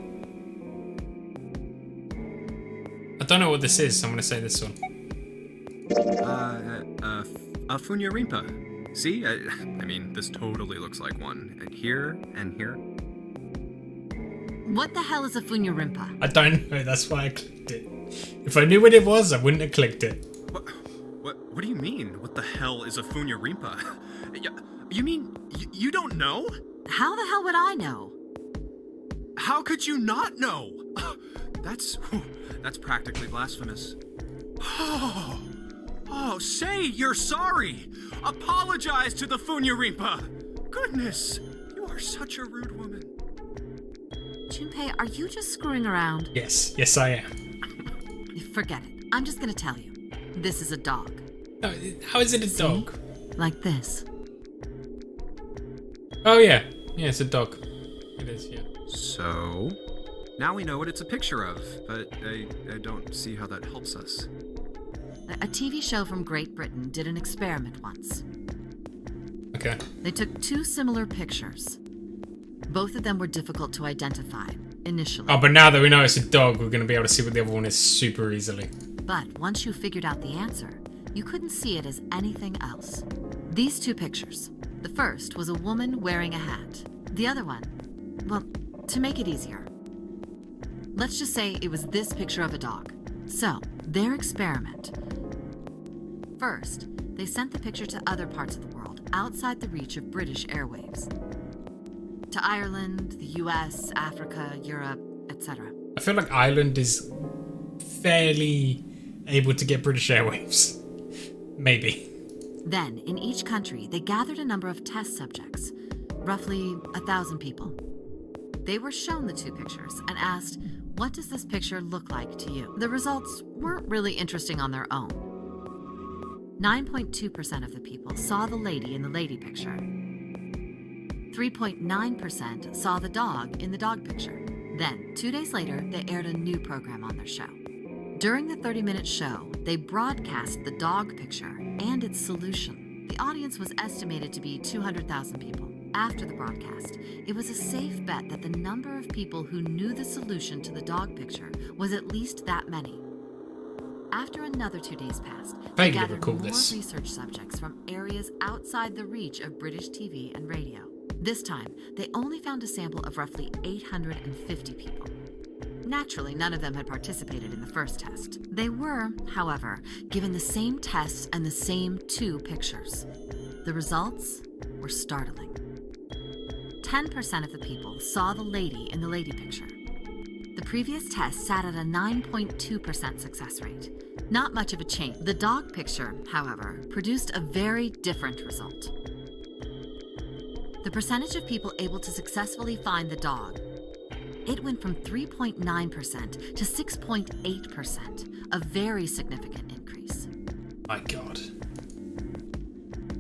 don't know what this is, so I'm gonna say this one. A Funyarimpa. See? I mean, this totally looks like one. Here and here. What the hell is a Funyarimpa? I don't know, that's why I clicked it. If I knew what it was, I wouldn't have clicked it. What do you mean? What the hell is a Funyarimpa? You mean, you don't know? How the hell would I know? How could you not know? That's practically blasphemous. Oh, say you're sorry. Apologize to the Funyarimpa. Goodness, you are such a rude woman. Junpei, are you just screwing around? Yes I am. Forget it. I'm just gonna tell you. This is a dog. No, how is it a dog? Like this. Oh yeah, it's a dog. It is, yeah. So, now we know what it's a picture of, but I don't see how that helps us. A TV show from Great Britain did an experiment once. Okay. They took two similar pictures. Both of them were difficult to identify, initially. Oh, but now that we know it's a dog, we're going to be able to see what the other one is super easily. But once you figured out the answer, you couldn't see it as anything else. These two pictures. The first was a woman wearing a hat. The other one, well, to make it easier, let's just say it was this picture of a dog. So, their experiment. First, they sent the picture to other parts of the world outside the reach of British airwaves. To Ireland, the US, Africa, Europe, etc. I feel like Ireland is fairly able to get British airwaves. Maybe. Then, in each country, they gathered a number of test subjects, roughly 1,000 people. They were shown the two pictures and asked, what does this picture look like to you? The results weren't really interesting on their own. 9.2% of the people saw the lady in the lady picture. 3.9% saw the dog in the dog picture. Then, 2 days later, they aired a new program on their show. During the 30-minute show, they broadcast the dog picture and its solution. The audience was estimated to be 200,000 people. After the broadcast, it was a safe bet that the number of people who knew the solution to the dog picture was at least that many. After another 2 days passed, they gathered more research subjects from areas outside the reach of British TV and radio. This time, they only found a sample of roughly 850 people. Naturally, none of them had participated in the first test. They were, however, given the same tests and the same two pictures. The results were startling. 10% of the people saw the lady in the lady picture. The previous test sat at a 9.2% success rate. Not much of a change. The dog picture, however, produced a very different result. The percentage of people able to successfully find the dog, it went from 3.9% to 6.8%, a very significant increase. My God.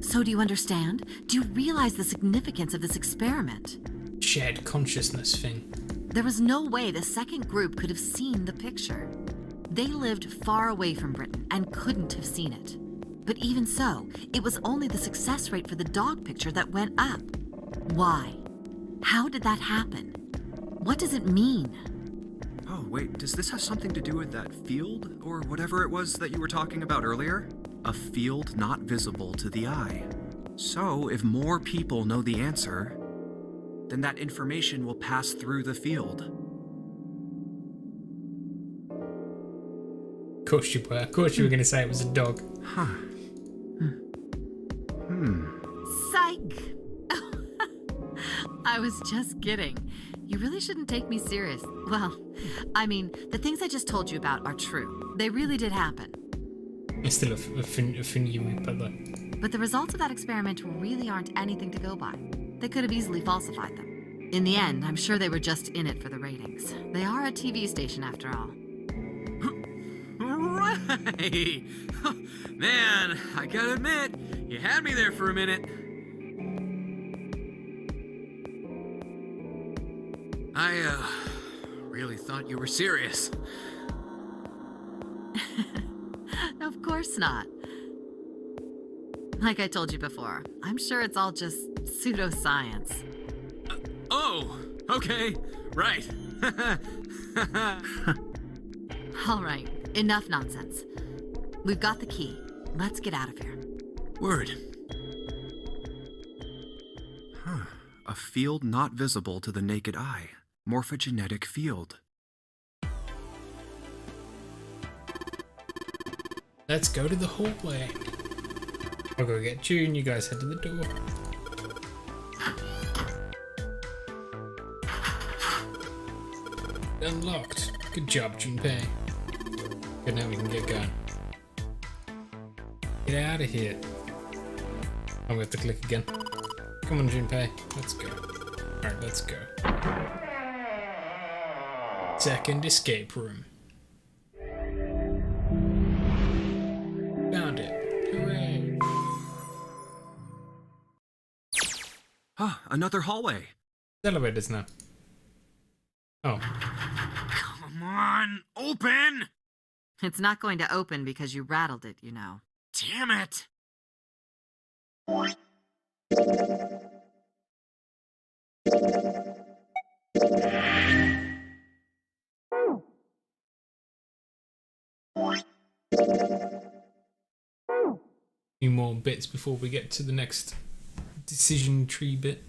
So do you understand? Do you realize the significance of this experiment? Shared consciousness thing. There was no way the second group could have seen the picture. They lived far away from Britain and couldn't have seen it. But even so, it was only the success rate for the dog picture that went up. Why? How did that happen? What does it mean? Oh, wait, does this have something to do with that field, or whatever it was that you were talking about earlier? A field not visible to the eye. So, if more people know the answer, then that information will pass through the field. Of course you were. Of course you were going to say it was a dog. Huh. Psych! I was just kidding. You really shouldn't take me serious. Well, I mean, the things I just told you about are true. They really did happen. It's still a funny but though. But the results of that experiment really aren't anything to go by. They could have easily falsified them. In the end, I'm sure they were just in it for the ratings. They are a TV station after all. Right! Man, I gotta admit, you had me there for a minute. I, really thought you were serious. Of course not. Like I told you before, I'm sure it's all just pseudoscience. Oh, okay, right. All right, enough nonsense. We've got the key. Let's get out of here. Word. A field not visible to the naked eye. Morphogenetic field. Let's go to the hallway. I'll go get June, you guys head to the door. Unlocked. Good job, Junpei. Good, now we can get going. Get out of here. I'm going to click again. Come on, Junpei. Let's go. Alright, let's go. Second escape room. Found it. Hooray. Ah, another hallway. Elevators now. Oh. Come on, open! It's not going to open because you rattled it, you know. Damn it! Few more bits before we get to the next decision tree bit.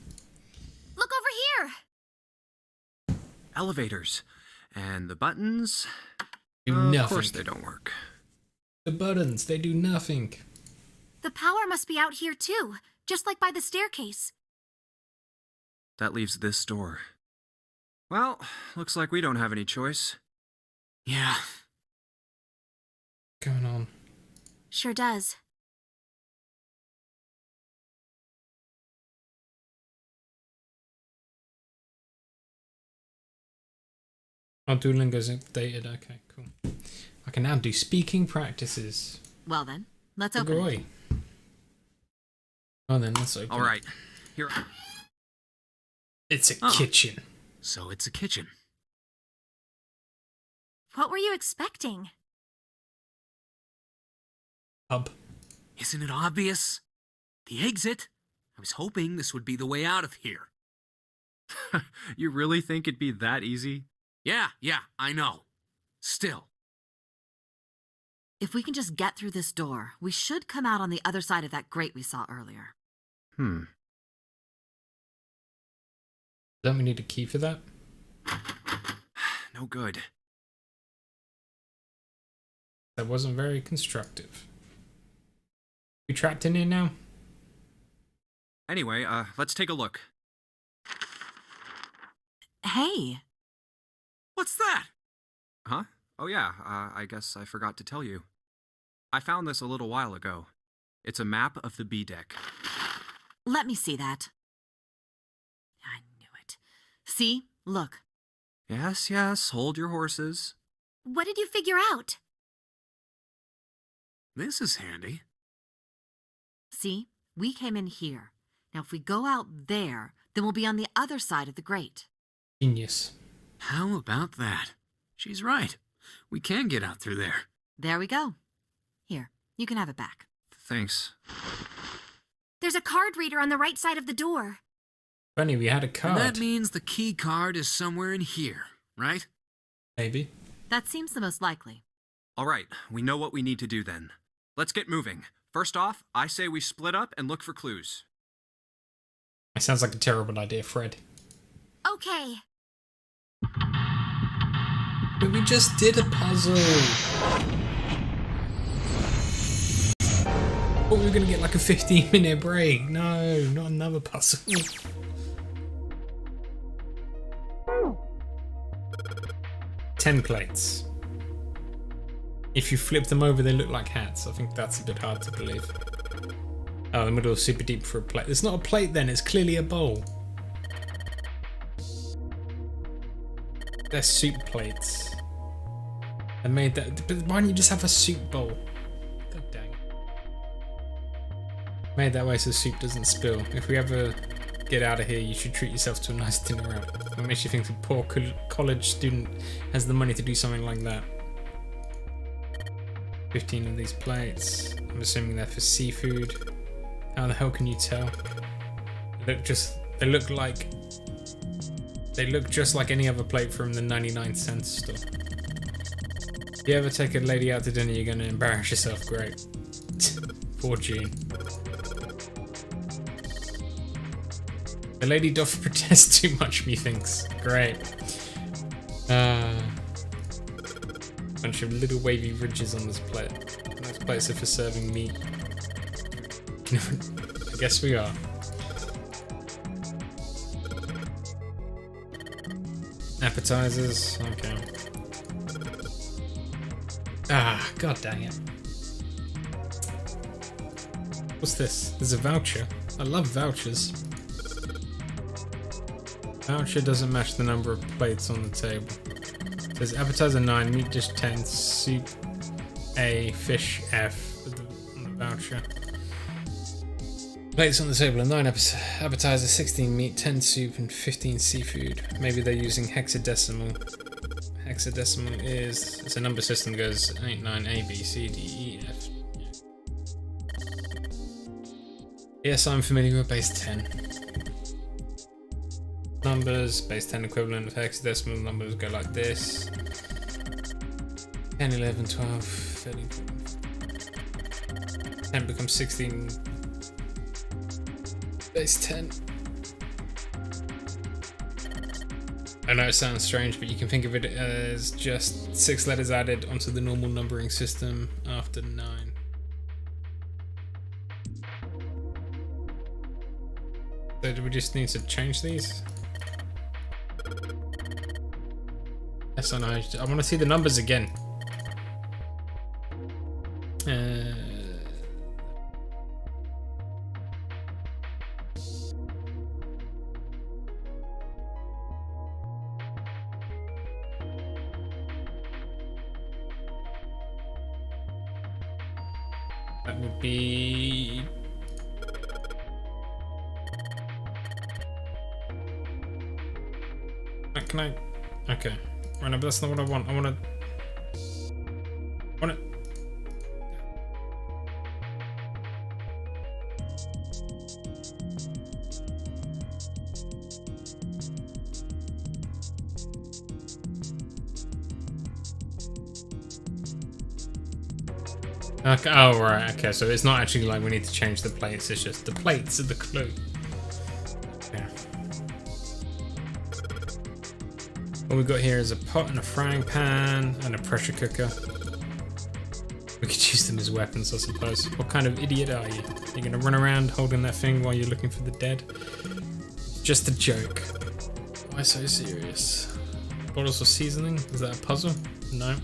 Look over here! Elevators. And the buttons? Do nothing. Of course they don't work. The buttons, they do nothing. The power must be out here too, just like by the staircase. That leaves this door. Well, looks like we don't have any choice. Yeah. What's going on? Sure does. Oh, Duolingo's updated. Okay, cool. I can now do speaking practices. Well then, let's open it. Groy. Oh, then let's open. All right. Here. It's a Oh. kitchen. So it's a kitchen. What were you expecting? Hub. Isn't it obvious? The exit. I was hoping this would be the way out of here. You really think it'd be that easy? Yeah, I know. Still. If we can just get through this door, we should come out on the other side of that grate we saw earlier. Don't we need a key for that? No good. That wasn't very constructive. We trapped in here now? Anyway, let's take a look. Hey, What's that? Huh? Oh yeah, I guess I forgot to tell you. I found this a little while ago. It's a map of the B deck. let me see that. I knew it. See? Look. Yes, hold your horses. What did you figure out? This is handy. See? We came in here. Now if we go out there, then we'll be on the other side of the grate. Genius. How about that? She's right. We can get out through there. There we go. Here, you can have it back. Thanks. There's a card reader on the right side of the door. Funny, we had a And card. that means the key card is somewhere in here, right? Maybe. That seems the most likely. All right, we know what we need to do then. Let's get moving. First off, I say we split up and look for clues. It sounds like a terrible idea, Fred. Okay. But we just did a puzzle. Thought we were gonna get like a 15-minute break. No, not another puzzle. 10 plates. If you flip them over, they look like hats. I think that's a bit hard to believe. Oh, the middle is super deep for a plate. It's not a plate then, it's clearly a bowl. They're soup plates. I made that, but why don't you just have a soup bowl? God dang it. Made that way so soup doesn't spill. If we ever get out of here, you should treat yourself to a nice dinner out. What makes you think a poor college student has the money to do something like that? 15 of these plates. I'm assuming they're for seafood. How the hell can you tell? They look just like any other plate from the 99-cent store. If you ever take a lady out to dinner, you're going to embarrass yourself. Great. Poor Jean. The lady doth protest too much, methinks. Great. Bunch of little wavy ridges on this plate. Those plates are for serving meat. I guess we are. Appetizers, okay. Ah, god dang it. What's this? There's a voucher. I love vouchers. Voucher doesn't match the number of plates on the table. It says appetizer 9, meat dish 10, soup A, fish F on the voucher. Plates on the table are 9 appetizer, 16 meat, 10 soup, and 15 seafood. Maybe they're using hexadecimal. Hexadecimal is... It's a number system that goes 8, 9, A, B, C, D, E, F. Yes, I'm familiar with base 10. Numbers, base 10 equivalent of hexadecimal numbers go like this. 10, 11, 12, 13, 10 becomes 16. Base 10. I know it sounds strange, but you can think of it as just 6 letters added onto the normal numbering system after 9. we just need to change these. Yes, I know. I want to see the numbers again. That would be... Can I? Okay. Right, no, but that's not what I want. I want to... Okay, oh, right, okay, so it's not actually like we need to change the plates, it's just the plates are the clue. Okay. What we've got here is a pot and a frying pan and a pressure cooker. We could use them as weapons, I suppose. What kind of idiot are you? You're gonna run around holding that thing while you're looking for the dead? It's just a joke. Why so serious? Bottles of seasoning? Is that a puzzle? No.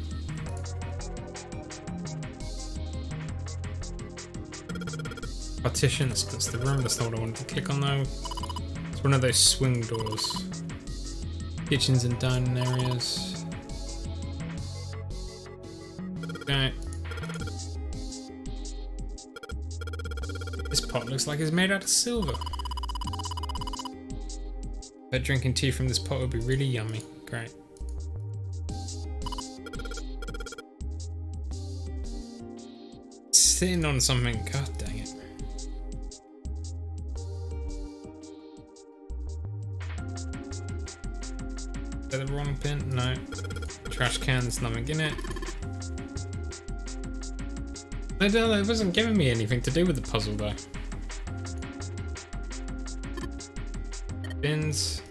Partition, that's the room, that's not what I wanted to click on though. It's one of those swing doors. Kitchens and dining areas. Okay. This pot looks like it's made out of silver. Bet drinking tea from this pot would be really yummy. Great. Sitting on something, god dang it. Is that the wrong pin? No. Trash can, there's nothing in it. I don't know, it wasn't giving me anything to do with the puzzle though. Bins.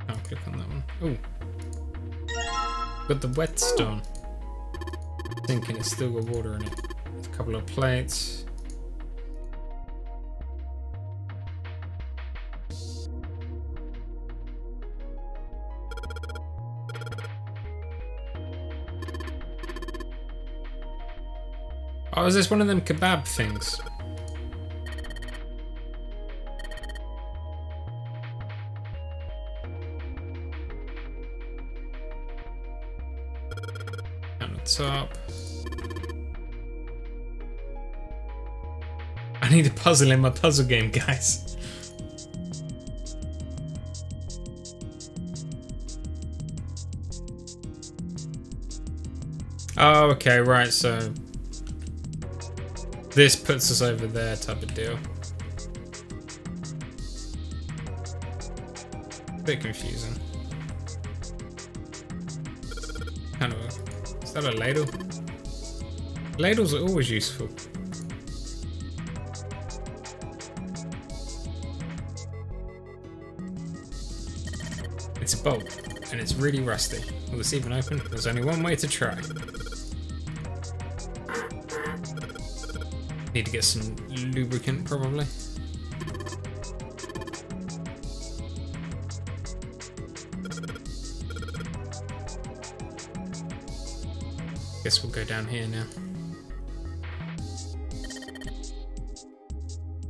I'll click on that one. Ooh. Got the whetstone. Thinking it's still got water in it. A couple of plates. Oh, is this one of them kebab things? On the top. I need a puzzle in my puzzle game, guys. Oh, okay, right, so this puts us over there type of deal. Bit confusing. Kind of a, is that a ladle? Ladles are always useful. It's a bolt, and it's really rusty. Will this even open? There's only one way to try. Need to get some lubricant, probably. Guess we'll go down here now.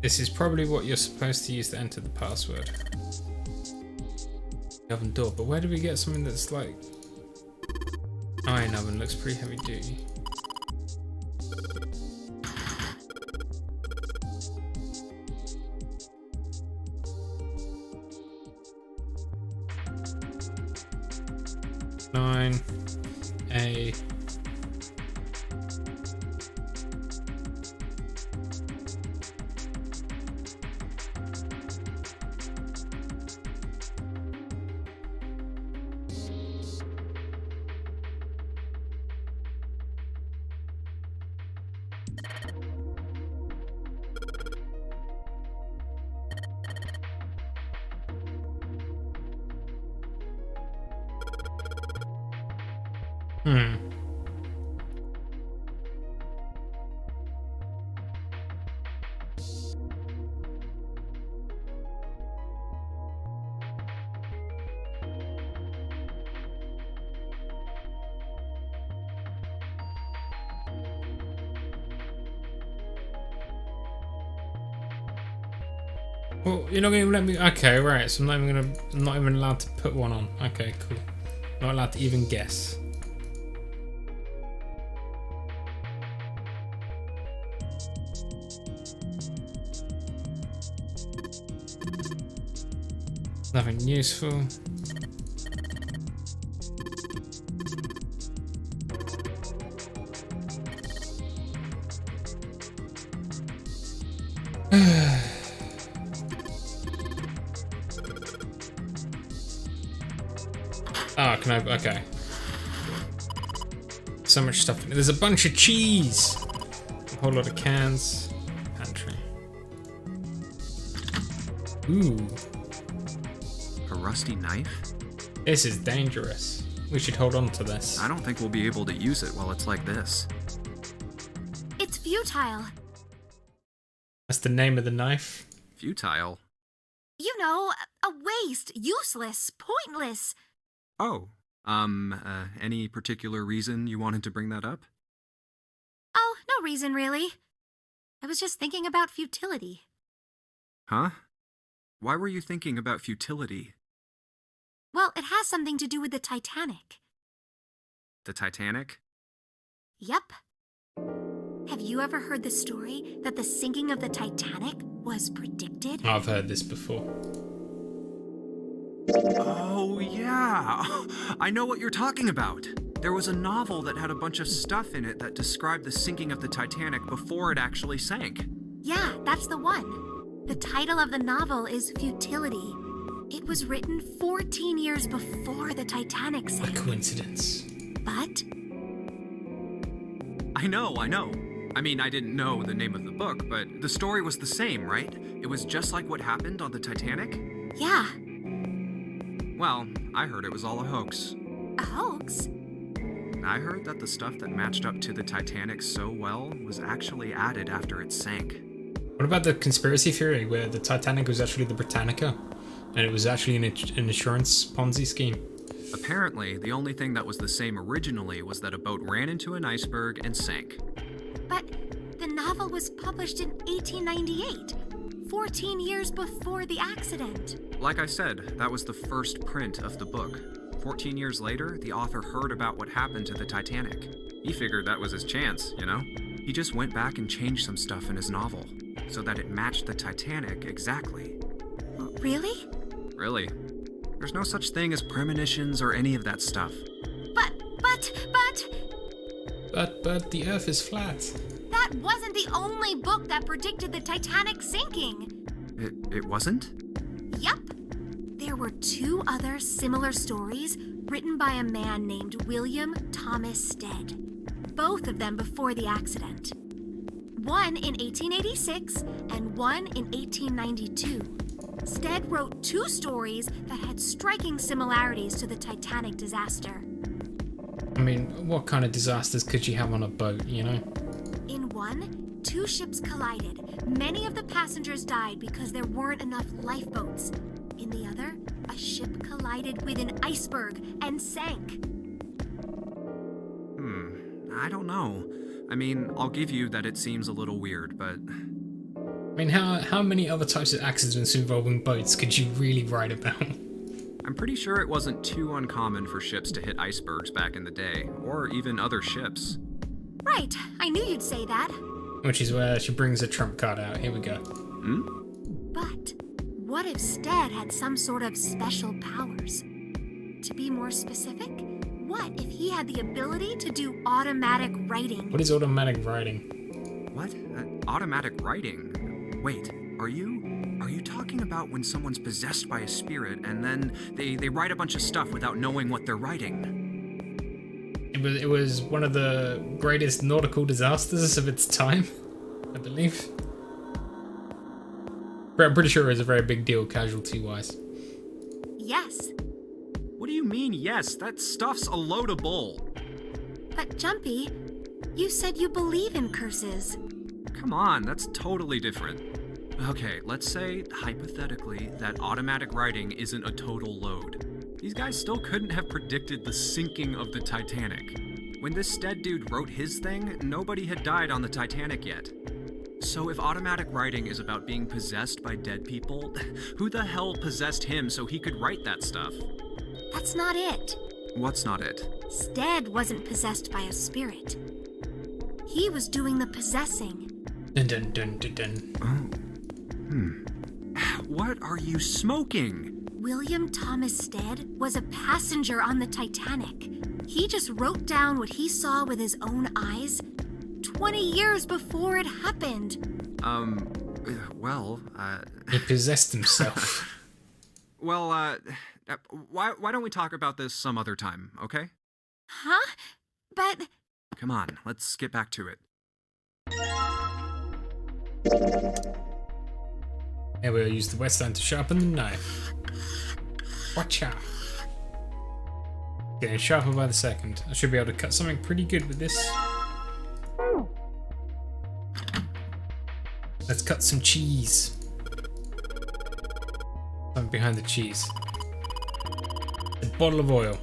This is probably what you're supposed to use to enter the password. The oven door, but where do we get something that's like... Iron oven looks pretty heavy duty. A. Hmm. Well, you're not going to let me. Okay, right. So I'm not even allowed to put one on. Okay, cool. Not allowed to even guess. Nothing useful. Oh, can I? Okay. So much stuff. There's a bunch of cheese. A whole lot of cans. Pantry. Ooh. A rusty knife? This is dangerous. We should hold on to this. I don't think we'll be able to use it while it's like this. It's futile. That's the name of the knife. Futile? You know, a waste, useless, pointless. Oh, any particular reason you wanted to bring that up? Oh, no reason really. I was just thinking about futility. Huh? Why were you thinking about futility? Well, it has something to do with the Titanic. The Titanic? Yep. Have you ever heard the story that the sinking of the Titanic was predicted? I've heard this before. Oh, yeah. I know what you're talking about. There was a novel that had a bunch of stuff in it that described the sinking of the Titanic before it actually sank. Yeah, that's the one. The title of the novel is Futility. It was written 14 years before the Titanic sank. A coincidence. But I know. I mean, I didn't know the name of the book, but the story was the same, right? It was just like what happened on the Titanic? yeah, Well, I heard it was all a hoax. a hoax. I heard that the stuff that matched up to the Titanic so well was actually added after it sank. What about the conspiracy theory where the Titanic was actually the Britannica? And it was actually an insurance Ponzi scheme? Apparently, the only thing that was the same originally was that a boat ran into an iceberg and sank. But the novel was published in 1898, 14 years before the accident. Like I said, that was the first print of the book. 14 years later, the author heard about what happened to the Titanic. He figured that was his chance, you know? He just went back and changed some stuff in his novel, so that it matched the Titanic exactly. Really? Really. There's no such thing as premonitions or any of that stuff. But, But the Earth is flat. that wasn't the only book that predicted the Titanic sinking. It wasn't? Yup. There were two other similar stories written by a man named William Thomas Stead, both of them before the accident. One in 1886 and one in 1892. Stead wrote two stories that had striking similarities to the Titanic disaster. I mean, what kind of disasters could you have on a boat, you know? In one, two ships collided. Many of the passengers died because there weren't enough lifeboats. In the other, a ship collided with an iceberg and sank. I don't know. I mean, I'll give you that it seems a little weird, but... I mean, how many other types of accidents involving boats could you really write about? I'm pretty sure it wasn't too uncommon for ships to hit icebergs back in the day, or even other ships. Right, I knew you'd say that. Which is where she brings a trump card out. Here we go. But what if Stead had some sort of special powers? To be more specific, what if he had the ability to do automatic writing? What is automatic writing? What? Automatic writing? Wait, are you talking about when someone's possessed by a spirit and then they write a bunch of stuff without knowing what they're writing? It was one of the greatest nautical disasters of its time, I believe. But I'm pretty sure it was a very big deal casualty-wise. Yes. What do you mean, yes? That stuff's a load of bull. But Jumpy, you said you believe in curses. Come on, that's totally different. Okay, let's say, hypothetically, that automatic writing isn't a total load. These guys still couldn't have predicted the sinking of the Titanic. When this dead dude wrote his thing, nobody had died on the Titanic yet. So if automatic writing is about being possessed by dead people, who the hell possessed him so he could write that stuff? That's not it. What's not it? Stead wasn't possessed by a spirit. He was doing the possessing. Dun dun dun dun dun. What are you smoking? William Thomas Stead was a passenger on the Titanic. He just wrote down what he saw with his own eyes 20 years before it happened. He possessed himself. Why don't we talk about this some other time, okay? Huh? But... Come on, let's get back to it. Yeah, we'll use the whetstone to sharpen the knife. Watch out. Getting sharper by the second. I should be able to cut something pretty good with this. Let's cut some cheese. Something behind the cheese. A bottle of oil.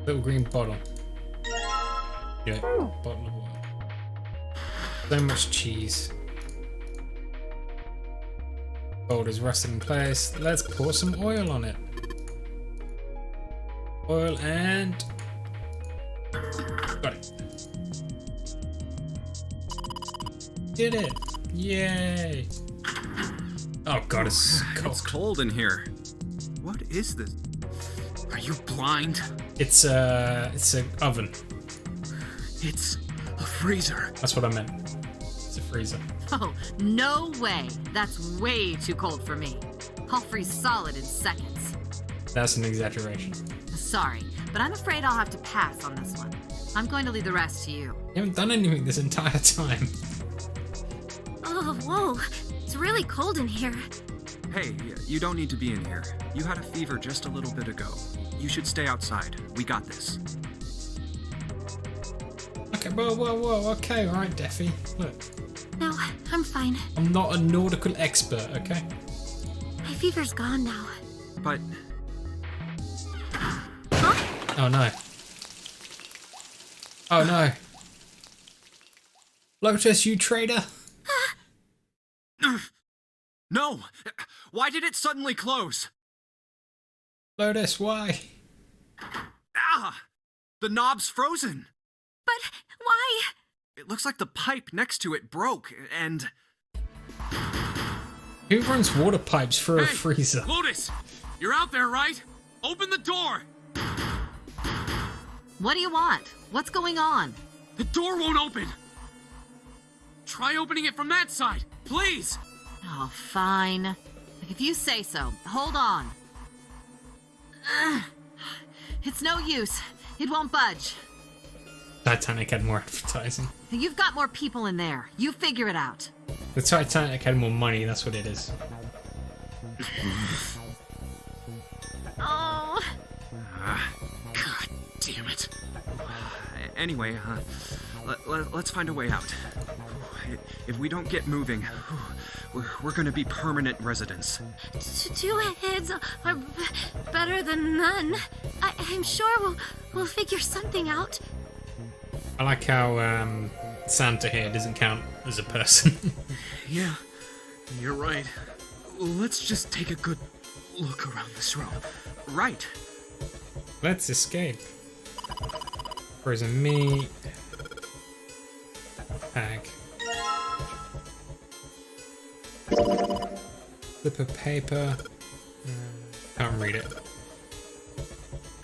Little green bottle. Yeah, bottle of oil. So much cheese. Gold is rusted in place. Let's pour some oil on it. Oil and... Got it. Did it! Yay! Oh god, it's cold. It's cold in here. What is this? Are you blind? It's an oven. It's a freezer. That's what I meant. It's a freezer. Oh, no way. That's way too cold for me. I'll freeze solid in seconds. That's an exaggeration. Sorry, but I'm afraid I'll have to pass on this one. I'm going to leave the rest to you. You haven't done anything this entire time. Oh, whoa. It's really cold in here. Hey, you don't need to be in here. You had a fever just a little bit ago. You should stay outside. We got this. Okay, whoa, okay, alright, Deffy. Look, No, I'm fine. I'm not a nautical expert, okay? My fever's gone now. But Huh? Oh no. Oh no. Lotus, you traitor! no! Why did it suddenly close? Lotus, why? Ah! The knob's frozen. But why? It looks like the pipe next to it broke, and... Who runs water pipes through a Hey, freezer? Lotus, you're out there, right? Open the door. What do you want? What's going on? The door won't open. Try opening it from that side, please. Oh, fine. If you say so. Hold on. It's no use. It won't budge. Titanic had more advertising. You've got more people in there. You figure it out. The Titanic had more money, that's what it is. Oh. God damn it. Anyway, let's find a way out. If we don't get moving, we're gonna be permanent residents. Two heads are better than none. I'm sure we'll figure something out. I like how Santa here doesn't count as a person. Yeah, you're right. Let's just take a good look around this room. Right. Let's escape. Frozen meat. Bag. Slip of paper. Can't read it.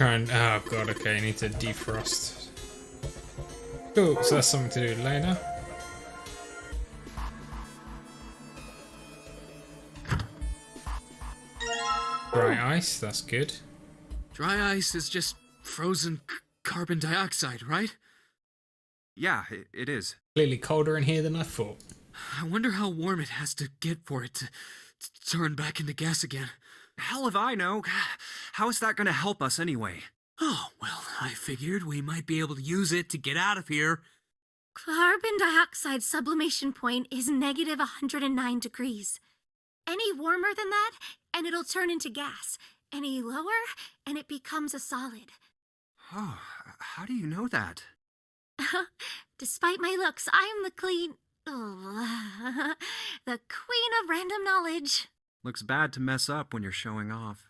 Oh god, okay, I need to defrost. Cool, so that's something to do later. Dry ice, that's good. Dry ice is just frozen carbon dioxide, right? Yeah, it is. Clearly colder in here than I thought. I wonder how warm it has to get for it to turn back into gas again. Hell if I know. How is that gonna help us anyway? Oh, well, I figured we might be able to use it to get out of here. Carbon dioxide sublimation point is negative 109 degrees. Any warmer than that, and it'll turn into gas. Any lower, and it becomes a solid. Oh, how do you know that? Despite my looks, I'm the the queen of random knowledge. Looks bad to mess up when you're showing off.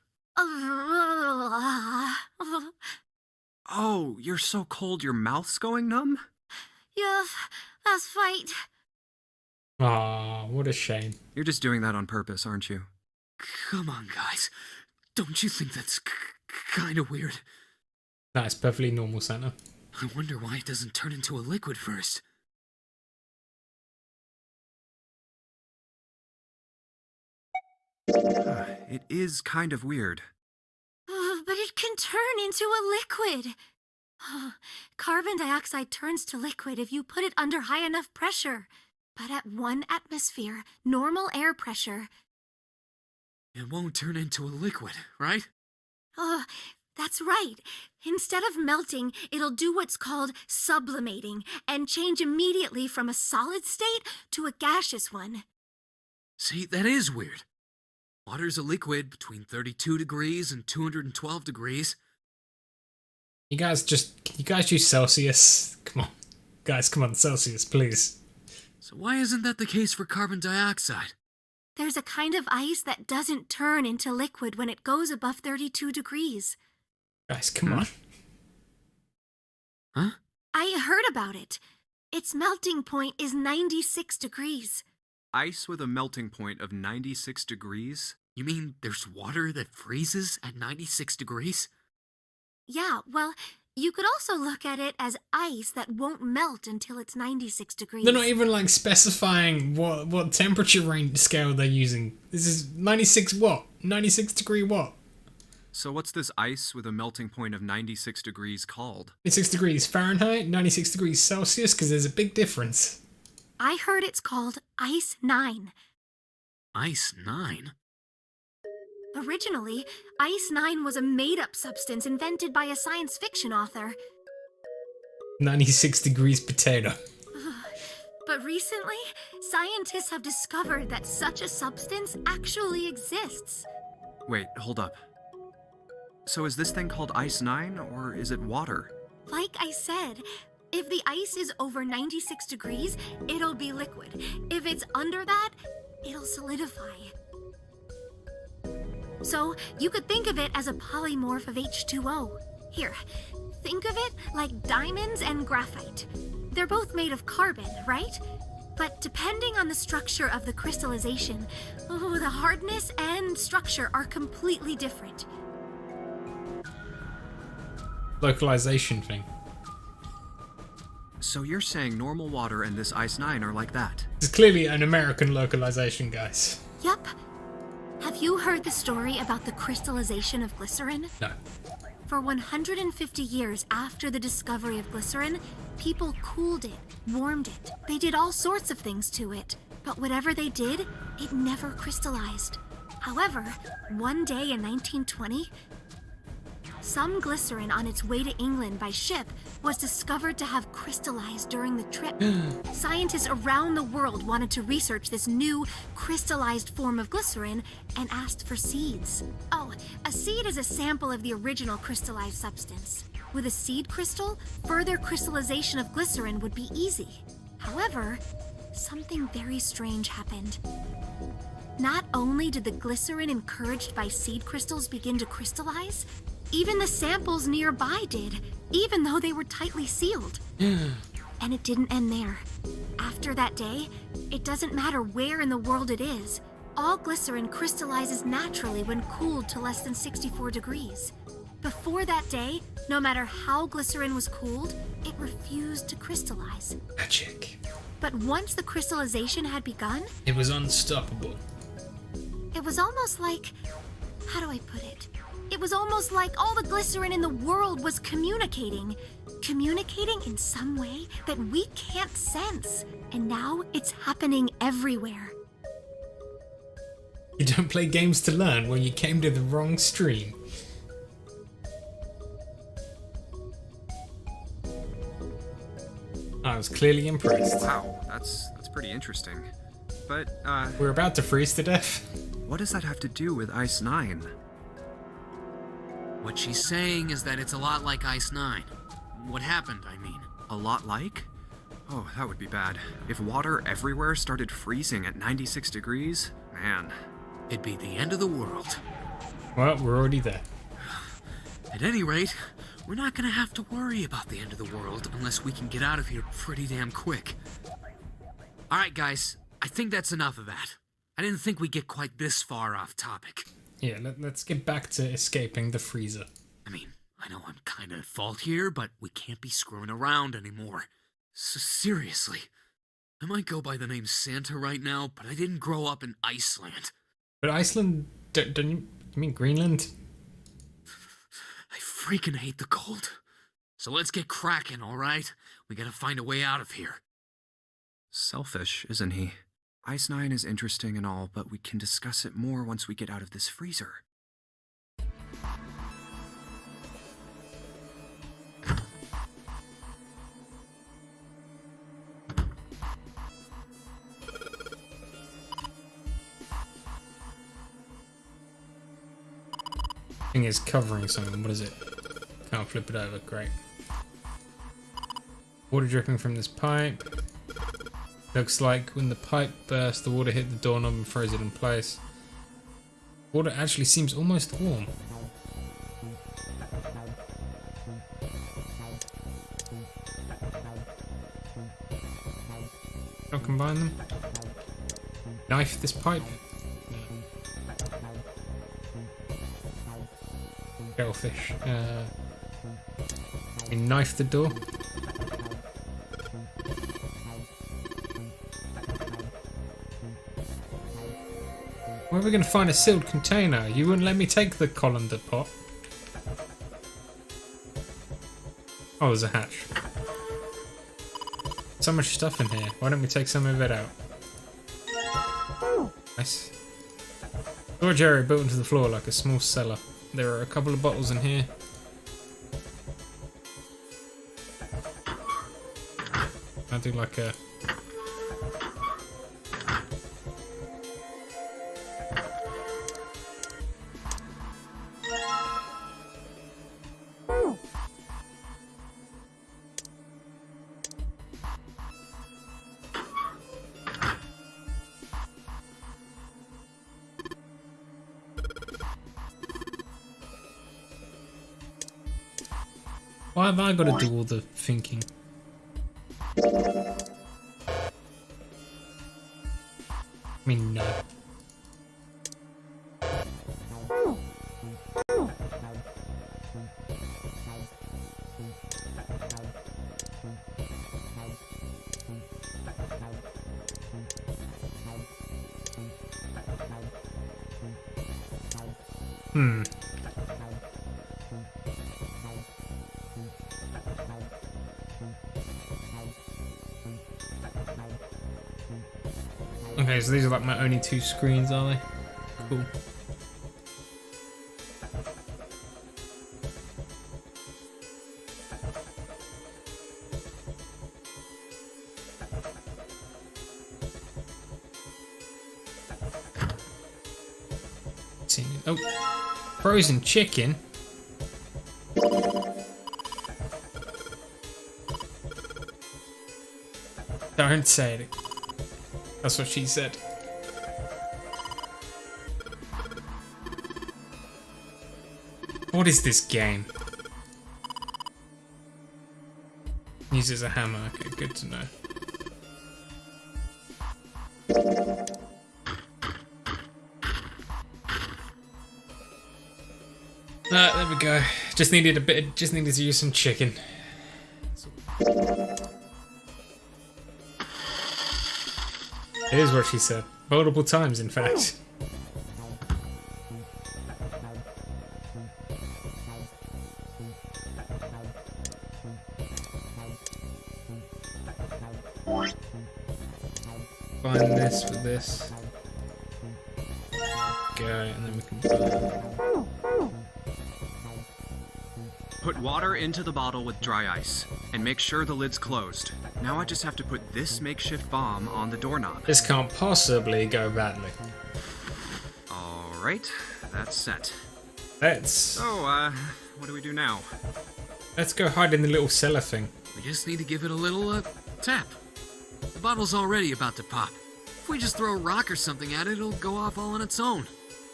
Oh, you're so cold your mouth's going numb? Yeah, that's right. Aw, what a shame. You're just doing that on purpose, aren't you? Come on, guys. Don't you think that's kind of weird? That is perfectly normal, Santa. I wonder why it doesn't turn into a liquid first. It is kind of weird. But it can turn into a liquid. Carbon dioxide turns to liquid if you put it under high enough pressure. But at 1 atmosphere, normal air pressure... It won't turn into a liquid, right? That's right. Instead of melting, it'll do what's called sublimating and change immediately from a solid state to a gaseous one. See, that is weird. Water's a liquid between 32 degrees and 212 degrees. You guys use Celsius? Come on. Guys, come on, Celsius, please. So why isn't that the case for carbon dioxide? There's a kind of ice that doesn't turn into liquid when it goes above 32 degrees. Guys, come on. Huh? I heard about it. Its melting point is 96 degrees. Ice with a melting point of 96 degrees? You mean there's water that freezes at 96 degrees? Yeah, well, you could also look at it as ice that won't melt until it's 96 degrees. They're not even like specifying what temperature range scale they're using. This is 96 what? 96 degree what? So what's this ice with a melting point of 96 degrees called? 96 degrees Fahrenheit, 96 degrees Celsius, because there's a big difference. I heard it's called Ice 9. Ice 9? Originally, Ice 9 was a made-up substance invented by a science fiction author. 96 degrees potato. But recently, scientists have discovered that such a substance actually exists. Wait, hold up. So is this thing called Ice 9, or is it water? Like I said, if the ice is over 96 degrees, it'll be liquid. If it's under that, it'll solidify. So you could think of it as a polymorph of H2O. Here, think of it like diamonds and graphite. They're both made of carbon, right? But depending on the structure of the crystallization, the hardness and structure are completely different. Localization thing. So you're saying normal water and this Ice 9 are like that? It's clearly an American localization, guys. Yup. Have you heard the story about the crystallization of glycerin? No. For 150 years after the discovery of glycerin, people cooled it, warmed it. They did all sorts of things to it. But whatever they did, it never crystallized. However, one day in 1920, some glycerin on its way to England by ship was discovered to have crystallized during the trip. Scientists around the world wanted to research this new crystallized form of glycerin and asked for seeds. Oh, a seed is a sample of the original crystallized substance. With a seed crystal, further crystallization of glycerin would be easy. However, something very strange happened. Not only did the glycerin encouraged by seed crystals begin to crystallize, even the samples nearby did, even though they were tightly sealed. And it didn't end there. After that day, it doesn't matter where in the world it is, all glycerin crystallizes naturally when cooled to less than 64 degrees. Before that day, no matter how glycerin was cooled, it refused to crystallize. Magic. But once the crystallization had begun, it was unstoppable. It was almost like... how do I put it? It was almost like all the glycerin in the world was communicating. Communicating in some way that we can't sense. And now it's happening everywhere. You don't play games to learn. Well, you came to the wrong stream. I was clearly impressed. Wow, that's pretty interesting. But, We're about to freeze to death. what does that have to do with Ice 9? What she's saying is that it's a lot like Ice 9. What happened, I mean. A lot like? Oh, that would be bad. If water everywhere started freezing at 96 degrees, man. It'd be the end of the world. Well, we're already there. At any rate, we're not gonna have to worry about the end of the world unless we can get out of here pretty damn quick. Alright guys, I think that's enough of that. I didn't think we'd get quite this far off topic. Yeah, let's get back to escaping the freezer. I mean, I know I'm kinda at fault here, but we can't be screwing around anymore. So seriously, I might go by the name Santa right now, but I didn't grow up in Iceland. But Iceland, don't you mean Greenland? I freaking hate the cold. So let's get cracking, alright? We gotta find a way out of here. Selfish, isn't he? Ice 9 is interesting and all, but we can discuss it more once we get out of this freezer. Thing is covering something. What is it? Can't flip it over. Great. Water dripping from this pipe. Looks like when the pipe burst, the water hit the doorknob and froze it in place. Water actually seems almost warm. I'll combine them. Knife this pipe. Shellfish. We knife the door. Where are we going to find a sealed container? You wouldn't let me take the colander pot. Oh, there's a hatch. So much stuff in here. Why don't we take some of it out? Nice. Storage area built into the floor like a small cellar. There are a couple of bottles in here. I'll do like a... Why have I got to do all the thinking? I mean, no. Okay, so these are like my only two screens, are they? Cool. Oh, frozen chicken. Don't say it. That's what she said. What is this game? Uses a hammer. Okay, good to know. There we go. Just needed a bit. Just needed to use some chicken. It is what she said. Multiple times, in fact. Find this with this. and then we can... Put water into the bottle with dry ice, and make sure the lid's closed. Now I just have to put this makeshift bomb on the doorknob. This can't possibly go badly. Alright, that's set. Let's... So, what do we do now? Let's go hide in the little cellar thing. We just need to give it a little, tap. The bottle's already about to pop. If we just throw a rock or something at it, it'll go off all on its own.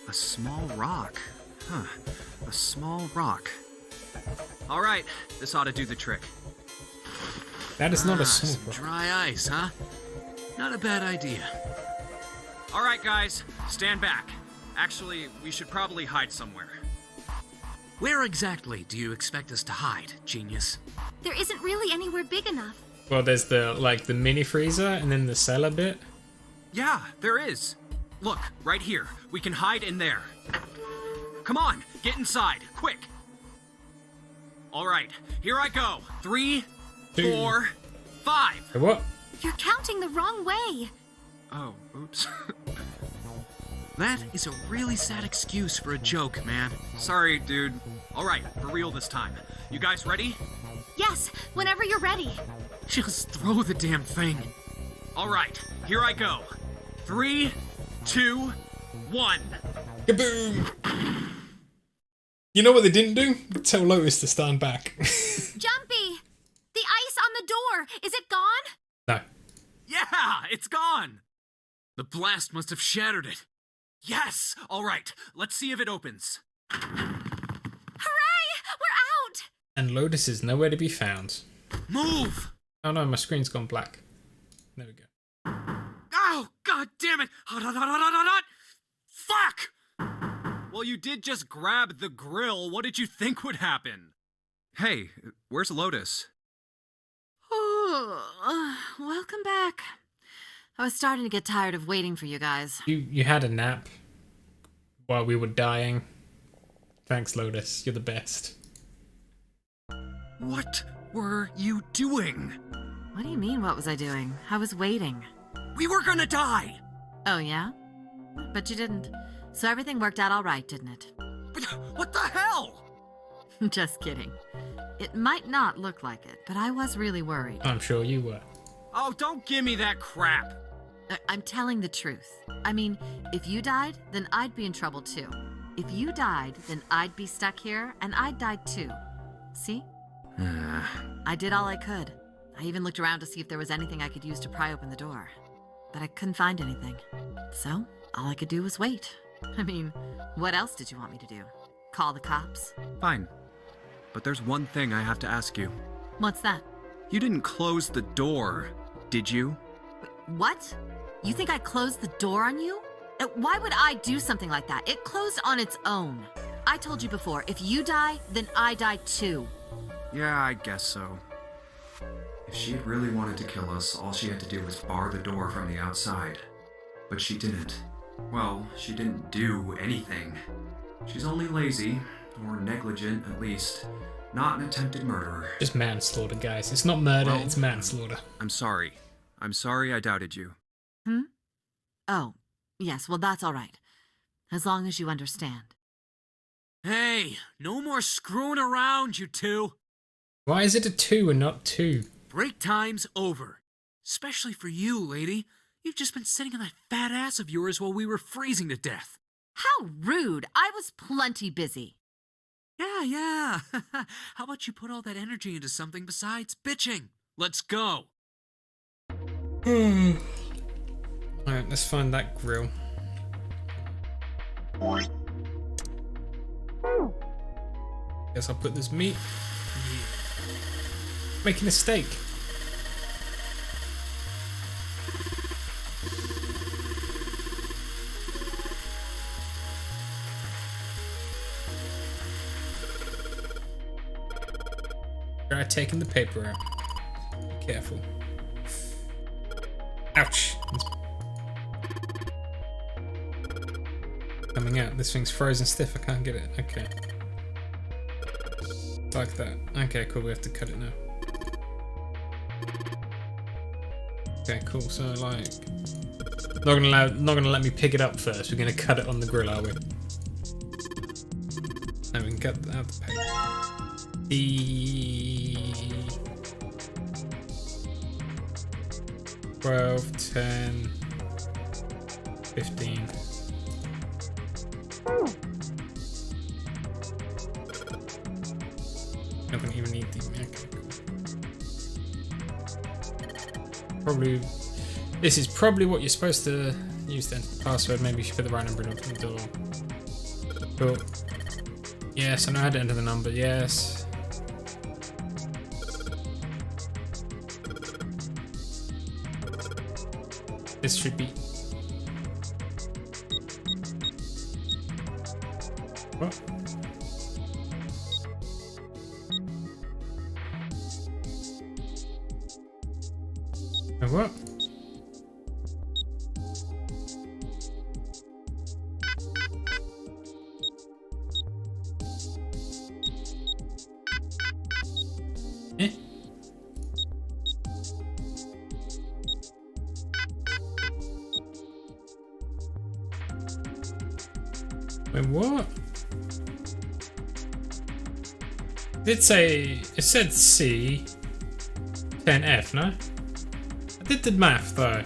A small rock. Huh. A small rock. Alright, this ought to do the trick. That is not a some small rock. dry ice, huh? Not a bad idea. Alright, guys, stand back. Actually, we should probably hide somewhere. Where exactly do you expect us to hide, genius? There isn't really anywhere big enough. Well, there's the, like, the mini freezer and then the cellar bit. Yeah, there is. Look, right here. We can hide in there. Come on, get inside, quick. Alright, here I go. 3, 4, 5. Hey, what? You're counting the wrong way. Oh, oops. That is a really sad excuse for a joke, man. Sorry, dude. Alright, for real this time. You guys ready? Yes, whenever you're ready. Just throw the damn thing. Alright, here I go. 3, 2, 1. Kaboom! You know what they didn't do? Tell Lotus to stand back. Jumpy! The ice on the door! Is it gone? No. Yeah, it's gone. The blast must have shattered it. Yes! Alright, let's see if it opens. Hooray! We're out! And Lotus is nowhere to be found. Move! Oh no, my screen's gone black. There we go. Oh, god damn it! Hot, hot, hot, hot, hot, hot. Fuck! Well, you did just grab the grill. What did you think would happen? Hey, where's Lotus? Welcome back. I was starting to get tired of waiting for you guys. You had a nap while we were dying. Thanks, Lotus. You're the best. What were you doing? What do you mean, what was I doing? I was waiting. We were gonna die! Oh, yeah? But you didn't. So everything worked out all right, didn't it? But what the hell? Just kidding. It might not look like it, but I was really worried. I'm sure you were. Oh, don't give me that crap. I'm telling the truth. I mean, if you died, then I'd be in trouble too. If you died, then I'd be stuck here, and I'd die too. See? I did all I could. I even looked around to see if there was anything I could use to pry open the door. But I couldn't find anything. So, all I could do was wait. I mean, what else did you want me to do? Call the cops? Fine. But there's one thing I have to ask you. What's that? You didn't close the door, did you? What? You think I closed the door on you? Why would I do something like that? It closed on its own. I told you before, if you die, then I die too. Yeah, I guess so. If she had really wanted to kill us, all she had to do was bar the door from the outside. But she didn't. Well, she didn't do anything. She's only lazy, or negligent at least, not an attempted murderer. Just manslaughter, guys. It's not murder, Well, it's manslaughter. I'm sorry. I'm sorry I doubted you. Oh, yes, well that's all right. As long as you understand. Hey, no more screwing around, you two. Why is it a 2 and not 2? Break time's over. Especially for you, lady. You've just been sitting on that fat ass of yours while we were freezing to death. How rude! I was plenty busy. Yeah. How about you put all that energy into something besides bitching? Let's go. Alright, let's find that grill. Guess I'll put this meat. Making a steak. Try taking the paper out. Be careful. Ouch! It's coming out. This thing's frozen stiff. I can't get it. Okay. Like that. Okay, cool. We have to cut it now. Okay, cool. So, like, Not gonna let me pick it up first. We're gonna cut it on the grill, are we? And we can cut out the paper. 12, 10, 15. I don't even need the. Okay, cool. Probably. This is probably what you're supposed to use then. Password. Maybe you should put the right number in the door. Cool. Yes, I know how to enter the number. Yes. This should be. What? What? Eh? Wait, what? It said C, 10F, no? I did the math though.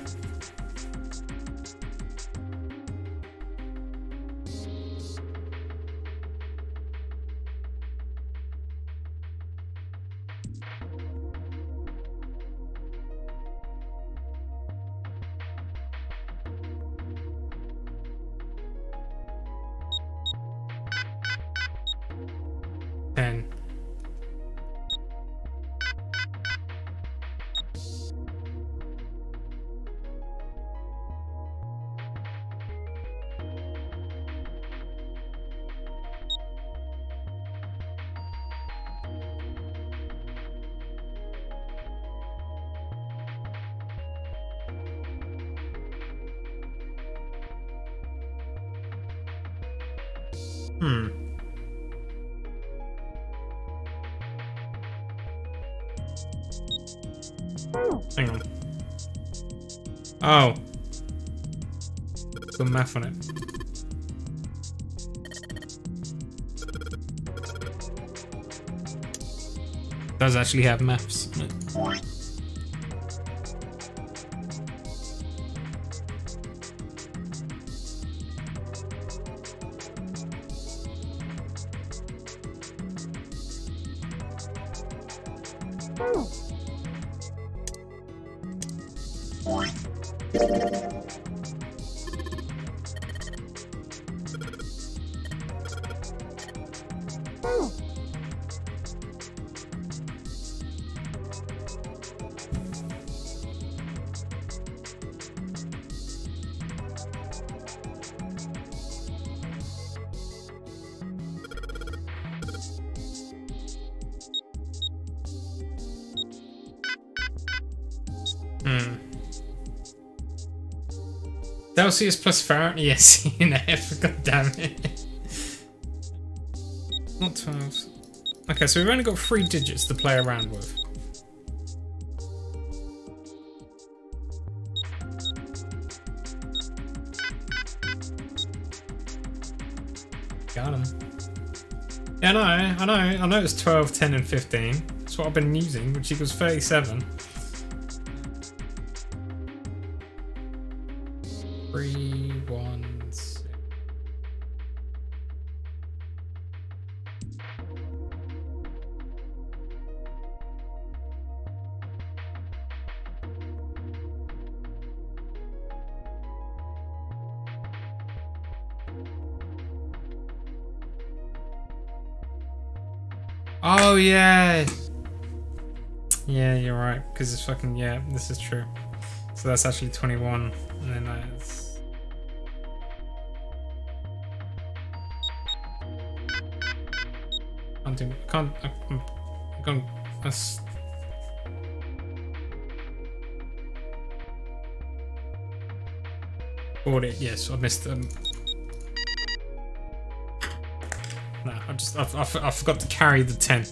Hang on. Oh. Got math on it. Does actually have maths on it. Celsius plus Fahrenheit? Yes, CNF, god damn it. Not 12. Okay, so we've only got 3 digits to play around with. Got him. Yeah, I know it's 12, 10, and 15. That's what I've been using, which equals 37. 3, 1, 6. Oh yeah. Yeah, you're right. Because it's fucking this is true. So that's actually 21, and then it's. That's. Audit, yes, I missed them. No, I forgot to carry the 10.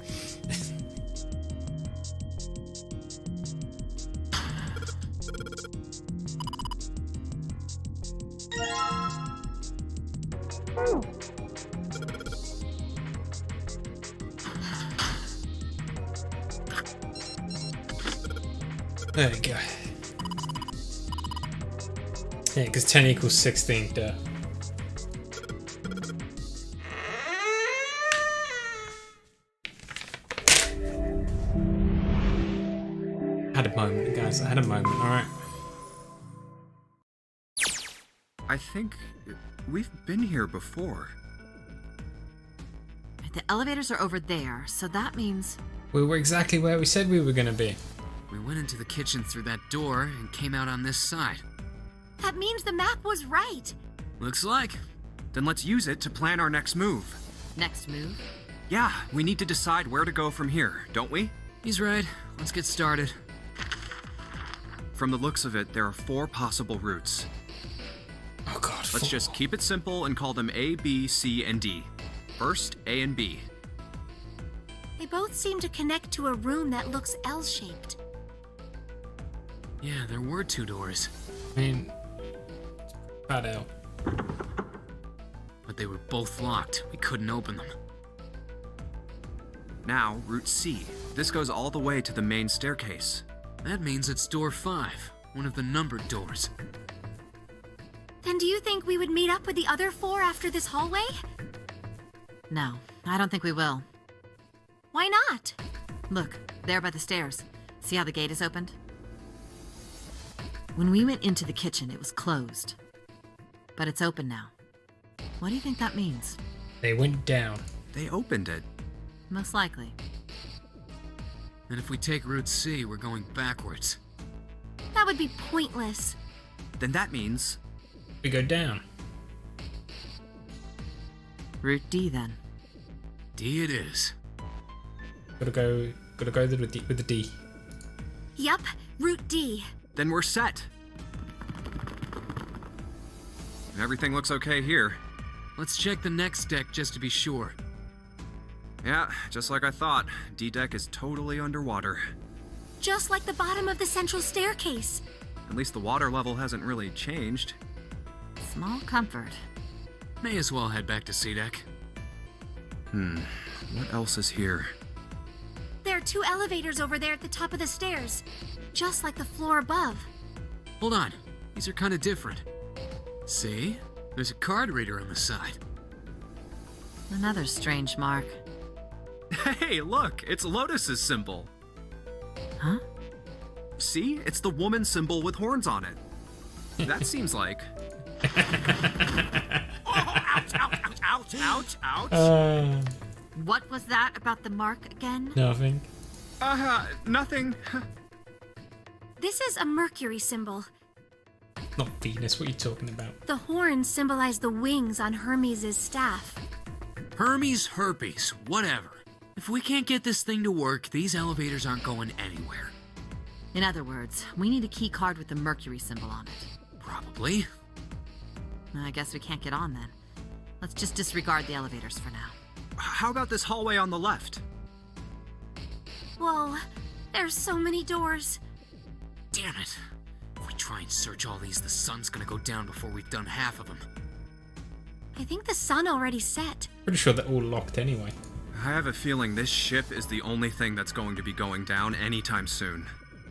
There we go. Yeah, because 10 equals 16, duh. Had a moment, guys. I had a moment, alright. I think we've been here before. The elevators are over there, so that means... We were exactly where we said we were gonna be. We went into the kitchen through that door and came out on this side. That means the map was right. Looks like. Then let's use it to plan our next move. Next move? Yeah, we need to decide where to go from here, don't we? He's right. Let's get started. From the looks of it, there are 4 possible routes. Oh god. Let's just keep it simple and call them A, B, C, and D. First, A and B. They both seem to connect to a room that looks L-shaped. Yeah, there were 2 doors. I mean... Bad L. But they were both locked. We couldn't open them. Now, Route C. This goes all the way to the main staircase. That means it's door 5, one of the numbered doors. Then do you think we would meet up with the other 4 after this hallway? No, I don't think we will. Why not? Look, there by the stairs. See how the gate is opened? When we went into the kitchen, it was closed. But it's open now. What do you think that means? They went down. They opened it. Most likely. And if we take Route C, we're going backwards. That would be pointless. Then that means... We go down. Route D, then. D it is. Gotta go with the D. Yup, Route D. Then we're set. Everything looks okay here. Let's check the next deck just to be sure. Yeah, just like I thought. D-deck is totally underwater. Just like the bottom of the central staircase. At least the water level hasn't really changed. Small comfort. May as well head back to C-deck. What else is here? There are 2 elevators over there at the top of the stairs. Just like the floor above. Hold on. These are kind of different. See? There's a card reader on the side. Another strange mark. Hey, look! It's Lotus's symbol. Huh? See? It's the woman symbol with horns on it. That seems like... Oh, ouch, ouch, ouch, ouch, ouch, ouch! What was that about the mark again? Nothing. Nothing. This is a Mercury symbol. Not Venus, what are you talking about? The horns symbolize the wings on Hermes' staff. Hermes, herpes, whatever. If we can't get this thing to work, these elevators aren't going anywhere. In other words, we need a key card with the Mercury symbol on it. Probably. I guess we can't get on then. Let's just disregard the elevators for now. How about this hallway on the left? Whoa, there's so many doors. Damn it. If we try and search all these, the sun's gonna go down before we've done half of them. I think the sun already set. Pretty sure they're all locked anyway. I have a feeling this ship is the only thing that's going to be going down anytime soon.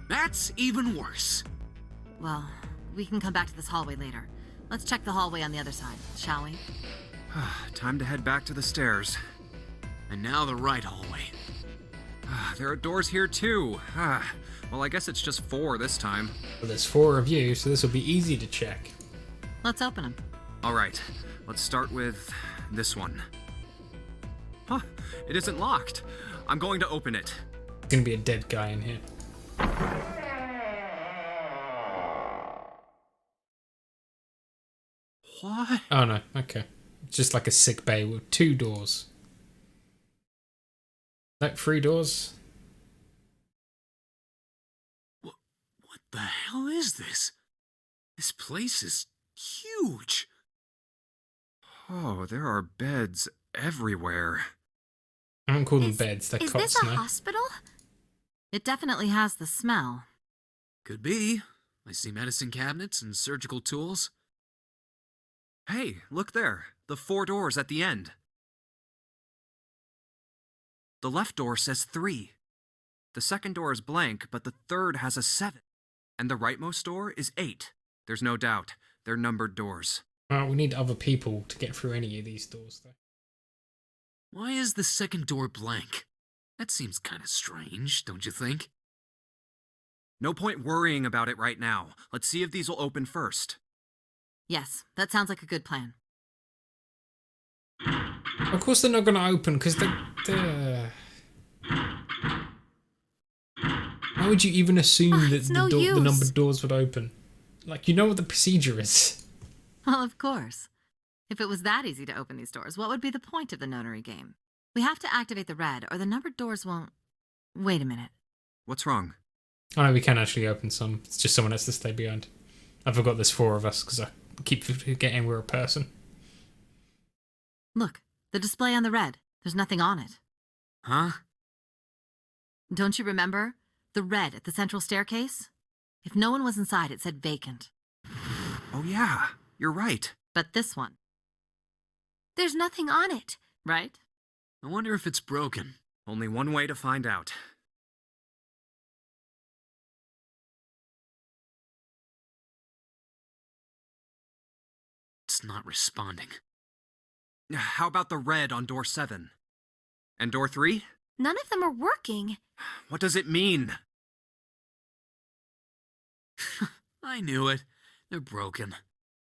That's even worse. Well, we can come back to this hallway later. Let's check the hallway on the other side, shall we? Time to head back to the stairs. And now the right hallway. There are doors here too. Well, I guess it's just 4 this time. Well, there's 4 of you, so this will be easy to check. Let's open them. Alright, let's start with this one. Huh, it isn't locked. I'm going to open it. There's gonna be a dead guy in here. What? Oh no, okay. It's just like a sick bay with 2 doors. No, 3 doors. What the hell is this? This place is huge. Oh, there are beds everywhere. I don't call them beds, they're Is cots this a now. hospital? It definitely has the smell. Could be. I see medicine cabinets and surgical tools. Hey, look there. The 4 doors at the end. The left door says 3. The second door is blank, but the third has a 7. And the rightmost door is 8. There's no doubt. They're numbered doors. Well, we need other people to get through any of these doors, though. Why is the second door blank? That seems kind of strange, don't you think? No point worrying about it right now. Let's see if these will open first. Yes, that sounds like a good plan. Of course they're not going to open, because they're... How would you even assume that it's no the use. numbered doors would open? Like, you know what the procedure is. Well, of course. If it was that easy to open these doors, what would be the point of the nonary game? We have to activate the red, or the numbered doors won't... Wait a minute. What's wrong? Oh no, we can actually open some. It's just someone has to stay behind. I forgot there's 4 of us, because I keep forgetting we're a person. Look, the display on the red. There's nothing on it. Huh? Don't you remember? The red at the central staircase? If no one was inside, it said vacant. Oh yeah, you're right. But this one, There's nothing on it. right? I wonder if it's broken. Only one way to find out. It's not responding. How about the red on door 7? And door 3? None of them are working. What does it mean? I knew it. They're broken.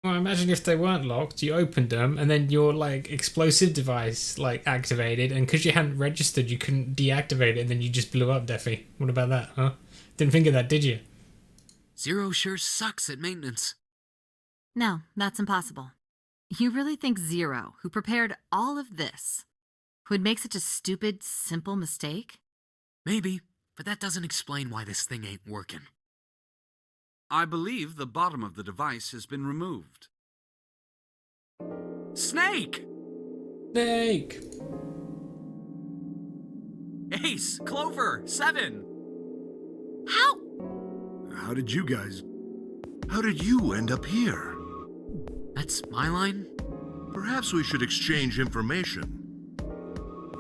Well, imagine if they weren't locked, you opened them, and then your, like, explosive device, like, activated, and because you hadn't registered, you couldn't deactivate it, and then you just blew up, Deffy. What about that, huh? Didn't think of that, did you? Zero sure sucks at maintenance. No, that's impossible. You really think Zero, who prepared all of this, would make such a stupid, simple mistake? Maybe, but that doesn't explain why this thing ain't working. I believe the bottom of the device has been removed. Snake! Snake! Ace! Clover! 7! How did you guys... How did you end up here? That's my line? Perhaps we should exchange information.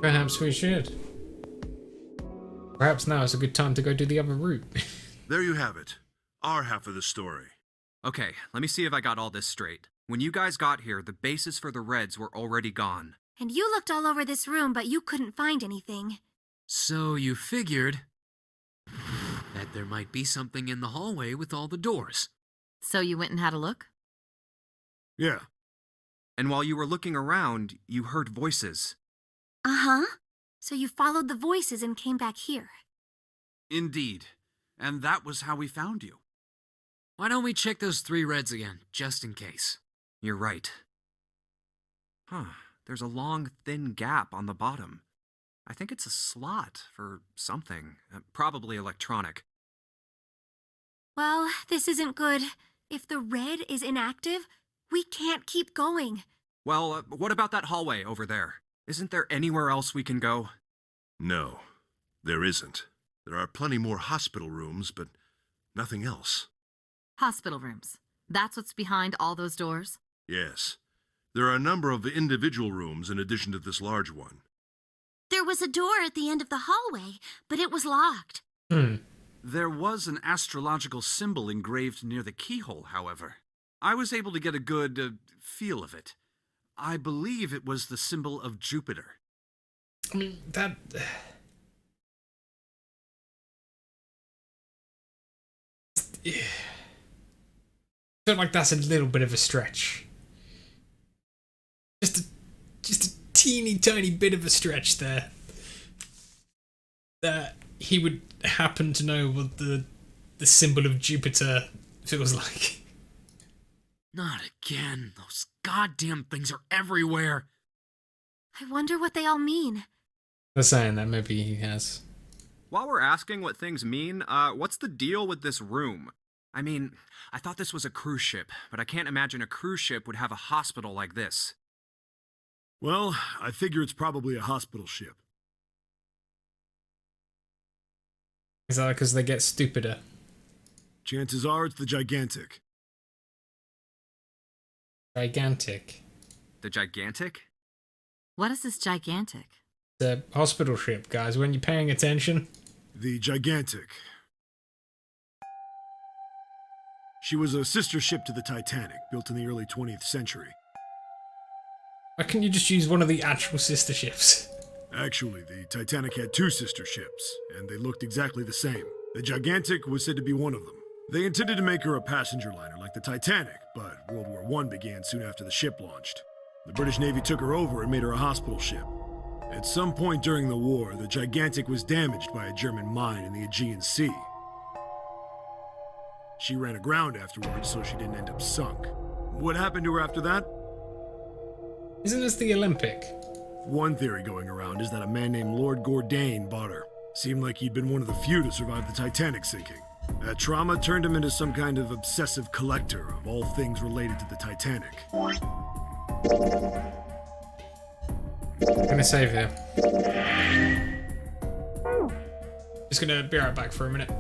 Perhaps we should. Perhaps now is a good time to go do the other route. There you have it. Our half of the story. Okay, let me see if I got all this straight. When you guys got here, the bases for the Reds were already gone. And you looked all over this room, but you couldn't find anything. So you figured that there might be something in the hallway with all the doors. So you went and had a look? Yeah. And while you were looking around, you heard voices. Uh-huh. So you followed the voices and came back here. Indeed. And that was how we found you. Why don't we check those 3 Reds again, just in case? You're right. Huh, there's a long, thin gap on the bottom. I think it's a slot for something, probably electronic. Well, this isn't good. If the red is inactive, we can't keep going. Well, what about that hallway over there? Isn't there anywhere else we can go? No, there isn't. There are plenty more hospital rooms, but nothing else. Hospital rooms. That's what's behind all those doors? Yes. There are a number of individual rooms in addition to this large one. There was a door at the end of the hallway, but it was locked. There was an astrological symbol engraved near the keyhole, however. I was able to get a good feel of it. I believe it was the symbol of Jupiter. I mean, that... I feel like that's a little bit of a stretch. Just a teeny tiny bit of a stretch there. That he would happen to know what the symbol of Jupiter feels like. Not again. Those goddamn things are everywhere. I wonder what they all mean. They're saying that maybe he has. While we're asking what things mean, what's the deal with this room? I mean, I thought this was a cruise ship, but I can't imagine a cruise ship would have a hospital like this. Well, I figure it's probably a hospital ship. Is that because they get stupider? Chances are it's the Gigantic. Gigantic. The Gigantic? What is this gigantic? The hospital ship, guys, when you're paying attention. The Gigantic. She was a sister ship to the Titanic, built in the early 20th century. Why can't you just use one of the actual sister ships? Actually, the Titanic had two sister ships, and they looked exactly the same. The Gigantic was said to be one of them. They intended to make her a passenger liner like the Titanic, but World War I began soon after the ship launched. The British Navy took her over and made her a hospital ship. At some point during the war, the Gigantic was damaged by a German mine in the Aegean Sea. She ran aground afterwards, so she didn't end up sunk. What happened to her after that? Isn't this the Olympic? One theory going around is that a man named Lord Gourdane bought her. Seemed like he'd been one of the few to survive the Titanic sinking. That trauma turned him into some kind of obsessive collector of all things related to the Titanic. I'm gonna save here. Just gonna be right back for a minute.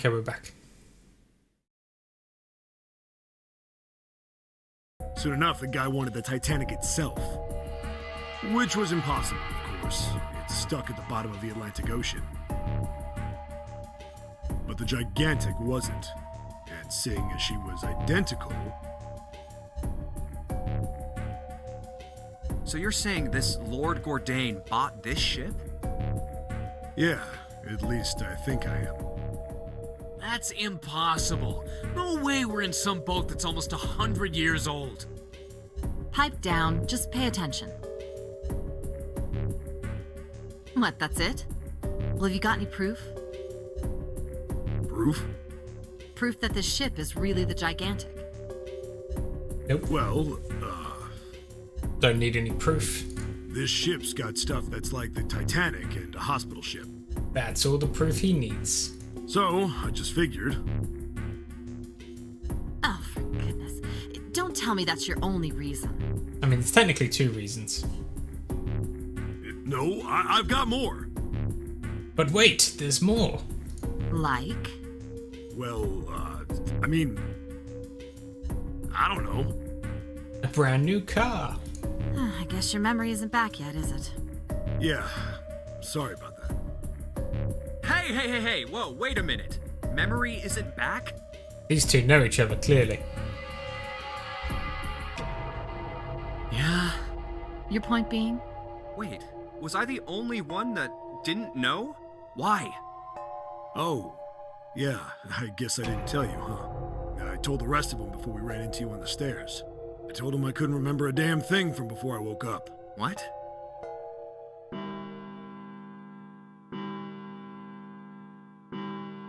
Okay, we're back. Soon enough, the guy wanted the Titanic itself. Which was impossible, of course. It's stuck at the bottom of the Atlantic Ocean. But the Gigantic wasn't. And seeing as she was identical... So you're saying this Lord Gordain bought this ship? Yeah, at least I think I am. That's impossible. No way we're in some boat that's almost 100 years old. Pipe down, just pay attention. What, that's it? Well, have you got any proof? Proof? Proof that this ship is really the Gigantic. Nope. Well, Don't need any proof. this ship's got stuff that's like the Titanic and a hospital ship. That's all the proof he needs. So, I just figured. Oh, for goodness. Don't tell me that's your only reason. I mean, it's technically 2 reasons. No, I've got more. But wait, there's more. Like? Well, I mean... I don't know. A brand new car. I guess your memory isn't back yet, is it? Yeah, sorry about that. Hey, whoa, wait a minute. Memory isn't back? These two know each other clearly. Yeah. Your point being? Wait, was I the only one that didn't know? Why? Oh, yeah, I guess I didn't tell you, huh? I told the rest of them before we ran into you on the stairs. I told them I couldn't remember a damn thing from before I woke up. What?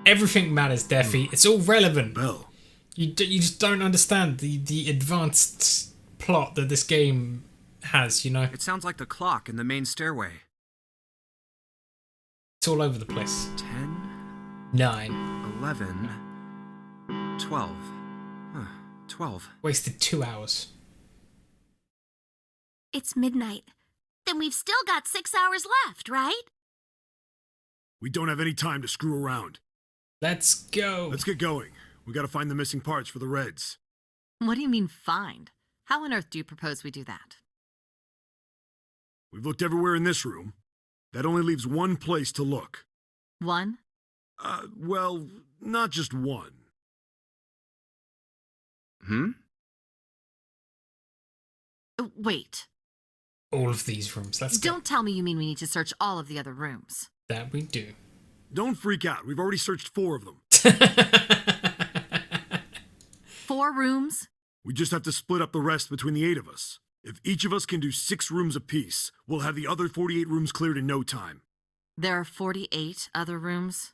Everything matters, Deafy. It's all relevant. Bell. You just don't understand the advanced plot that this game has, you know? It sounds like the clock in the main stairway. It's all over the place. 10, 9. 11, 12. Huh, 12. Wasted 2 hours. It's midnight. Then we've still got 6 hours left, right? We don't have any time to screw around. Let's go. Let's get going. We gotta find the missing parts for the Reds. What do you mean, find? How on earth do you propose we do that? We've looked everywhere in this room. That only leaves one place to look. One? Well, not just one. Wait. All of these rooms. Let's go. Don't tell me you mean we need to search all of the other rooms. That we do. Don't freak out. We've already searched 4 of them. 4 rooms? We just have to split up the rest between the 8 of us. If each of us can do 6 rooms apiece, we'll have the other 48 rooms cleared in no time. There are 48 other rooms?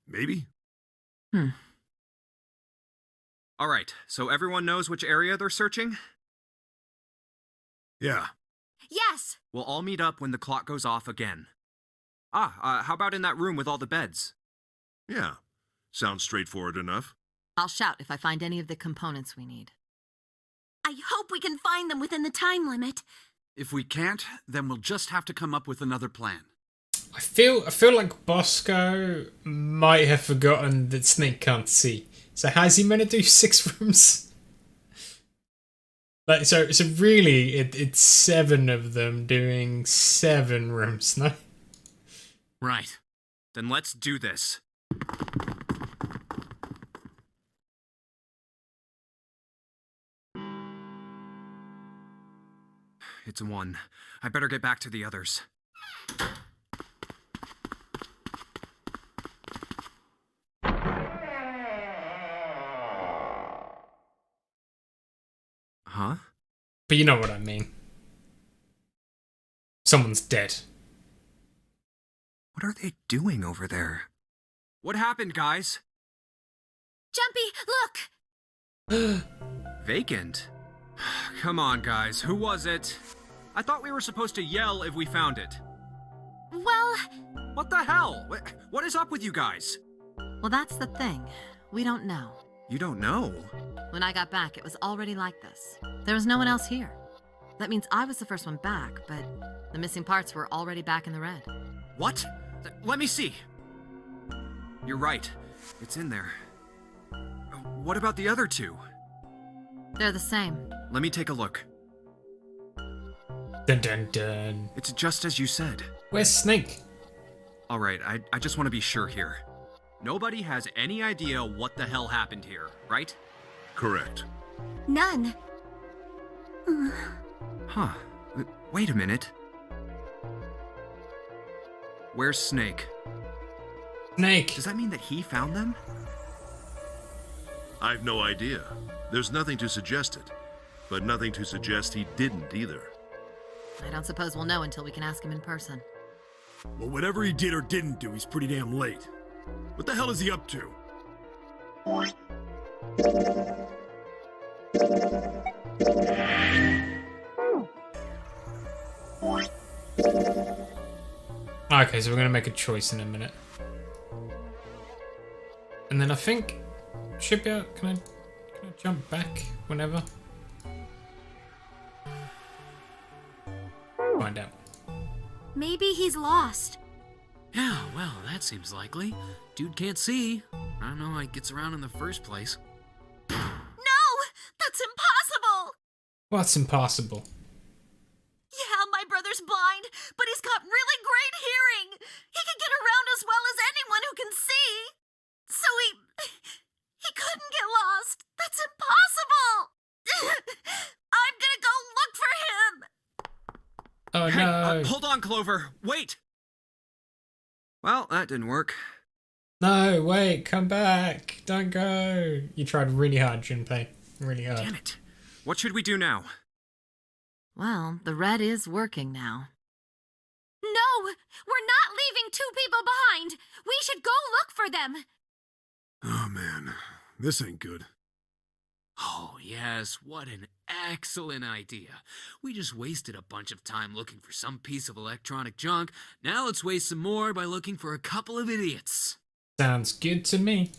Maybe? Alright, so everyone knows which area they're searching? Yeah. Yes! We'll all meet up when the clock goes off again. How about in that room with all the beds? Yeah, sounds straightforward enough. I'll shout if I find any of the components we need. I hope we can find them within the time limit. If we can't, then we'll just have to come up with another plan. I feel like Bosco might have forgotten that Snake can't see. So how's he meant to do 6 rooms? Like so really it's 7 of them doing 7 rooms, no? Right. Then let's do this. It's a 1. I better get back to the others. Huh? But you know what I mean. Someone's dead. What are they doing over there? What happened, guys? Jumpy, look! Vacant? Come on, guys. Who was it? I thought we were supposed to yell if we found it. Well... What the hell? What is up with you guys? Well, that's the thing. We don't know. You don't know? When I got back, it was already like this. There was no one else here. That means I was the first one back, but the missing parts were already back in the red. What? Let me see. You're right. It's in there. What about the other two? They're the same. Let me take a look. Dun dun dun. It's just as you said. Where's Snake? Alright, I just want to be sure here. Nobody has any idea what the hell happened here, right? Correct. None. Huh. Wait a minute. Where's Snake? Snake. Does that mean that he found them? I've no idea. There's nothing to suggest it, but nothing to suggest he didn't either. I don't suppose we'll know until we can ask him in person. Well, whatever he did or didn't do, he's pretty damn late. What the hell is he up to? Okay, so we're gonna make a choice in a minute. And then I think should be out. Can I jump back whenever? Find out. Maybe he's lost. Yeah, well, that seems likely. Dude can't see. I don't know how he gets around in the first place. No! That's impossible! What's impossible? Yeah, my brother's blind, but he's got really great hearing. He can get around as well as anyone who can see. So he couldn't get lost. That's impossible. I'm gonna go look for him. Oh Hey, no! hold on, Clover. Wait! Well, that didn't work. No, wait, come back! Don't go! You tried really hard, Junpei. Really hard. Damn it. What should we do now? Well, the red is working now. No! We're not leaving two people behind! We should go look for them! Oh man, this ain't good. Oh, yes, what an excellent idea. We just wasted a bunch of time looking for some piece of electronic junk. Now let's waste some more by looking for a couple of idiots. Sounds good to me.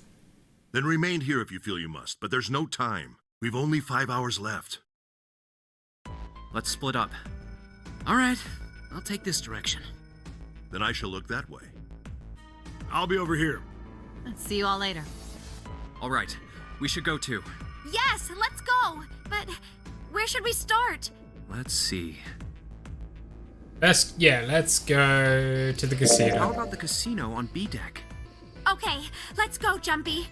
Then remain here if you feel you must, but there's no time. We've only 5 hours left. Let's split up. All right, I'll take this direction. Then I shall look that way. I'll be over here. See you all later. All right, we should go too. Yes, let's go! But where should we start? Let's see. Let's go to the How casino. about the casino on B deck? Okay, let's go, Jumpy.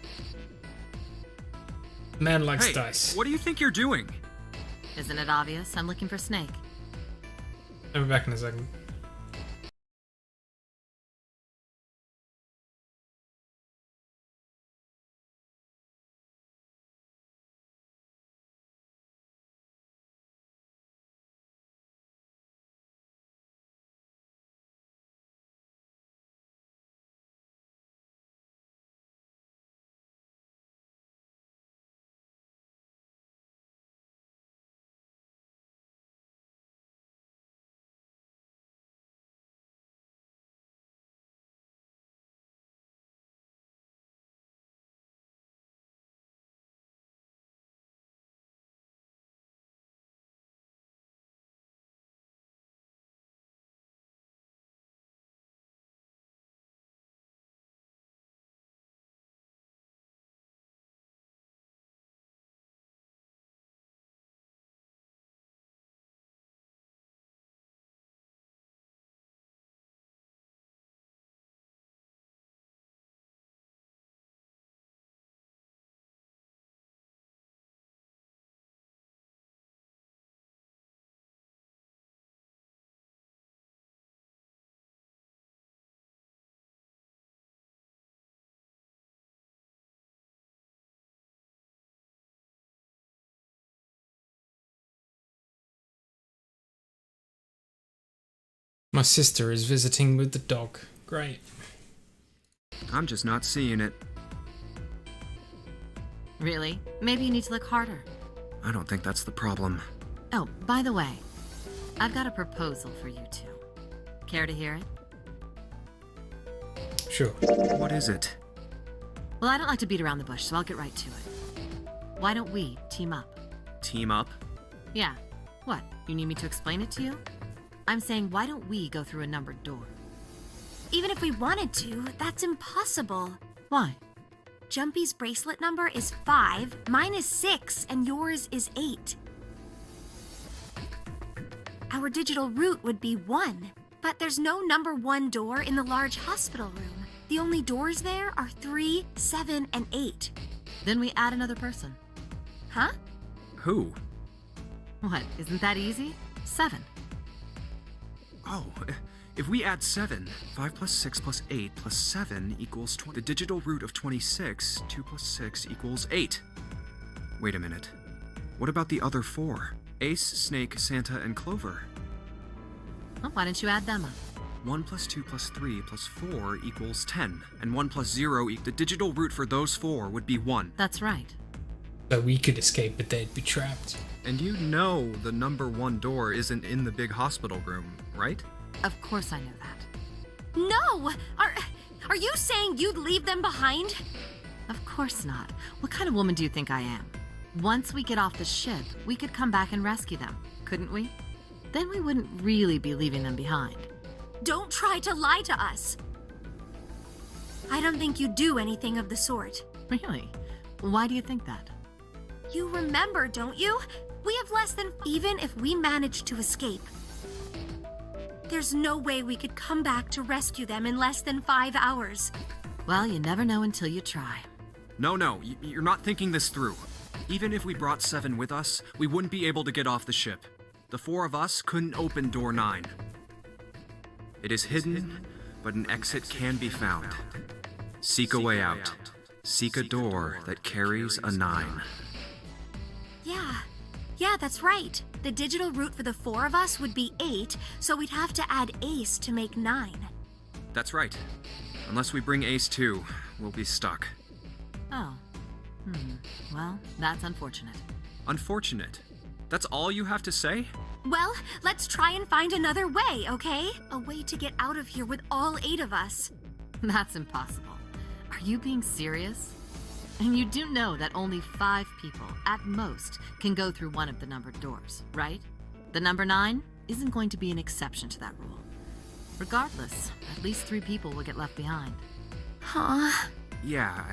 Man likes Hey, dice. what do you think you're doing? Isn't it obvious? I'm looking for Snake. I'll be back in a second. My sister is visiting with the dog. Great. I'm just not seeing it. Really? Maybe you need to look harder. I don't think that's the problem. Oh, by the way, I've got a proposal for you two. Care to hear it? Sure. What is it? Well, I don't like to beat around the bush, so I'll get right to it. Why don't we team up? Team up? Yeah. What? You need me to explain it to you? I'm saying, why don't we go through a numbered door? Even if we wanted to, that's impossible. Why? Jumpy's bracelet number is 5, mine is 6, and yours is 8. Our digital route would be 1, but there's no number 1 door in the large hospital room. The only doors there are 3, 7, and 8. Then we add another person. Huh? Who? What, isn't that easy? 7. Oh, if we add 7, 5 plus 6 plus 8 plus 7 equals 20. The digital root of 26, 2 plus 6 equals 8. Wait a minute. What about the other 4? Ace, Snake, Santa, and Clover. Well, why don't you add them up? 1 plus 2 plus 3 plus 4 equals 10, and 1 plus 0 the digital root for those 4 would be 1. That's right. So we could escape, but they'd be trapped. And you know the number 1 door isn't in the big hospital room, right? Of course I know that. No! Are you saying you'd leave them behind? Of course not. What kind of woman do you think I am? Once we get off the ship, we could come back and rescue them, couldn't we? Then we wouldn't really be leaving them behind. Don't try to lie to us. I don't think you'd do anything of the sort. Really? Why do you think that? You remember, don't you? We have less than... Even if we managed to escape, there's no way we could come back to rescue them in less than 5 hours. Well, you never know until you try. No, you're not thinking this through. Even if we brought 7 with us, we wouldn't be able to get off the ship. The 4 of us couldn't open door 9. It is hidden, but an exit can be found. Seek a way out. Seek a door that carries a 9. Yeah, that's right. The digital root for the 4 of us would be 8, so we'd have to add Ace to make 9. That's right. Unless we bring Ace too, we'll be stuck. Oh. Well, that's unfortunate. Unfortunate. That's all you have to say? Well, let's try and find another way, okay? A way to get out of here with all 8 of us. That's impossible. Are you being serious? And you do know that only 5 people, at most, can go through one of the numbered doors, right? The number 9 isn't going to be an exception to that rule. Regardless, at least 3 people will get left behind. Huh? Yeah,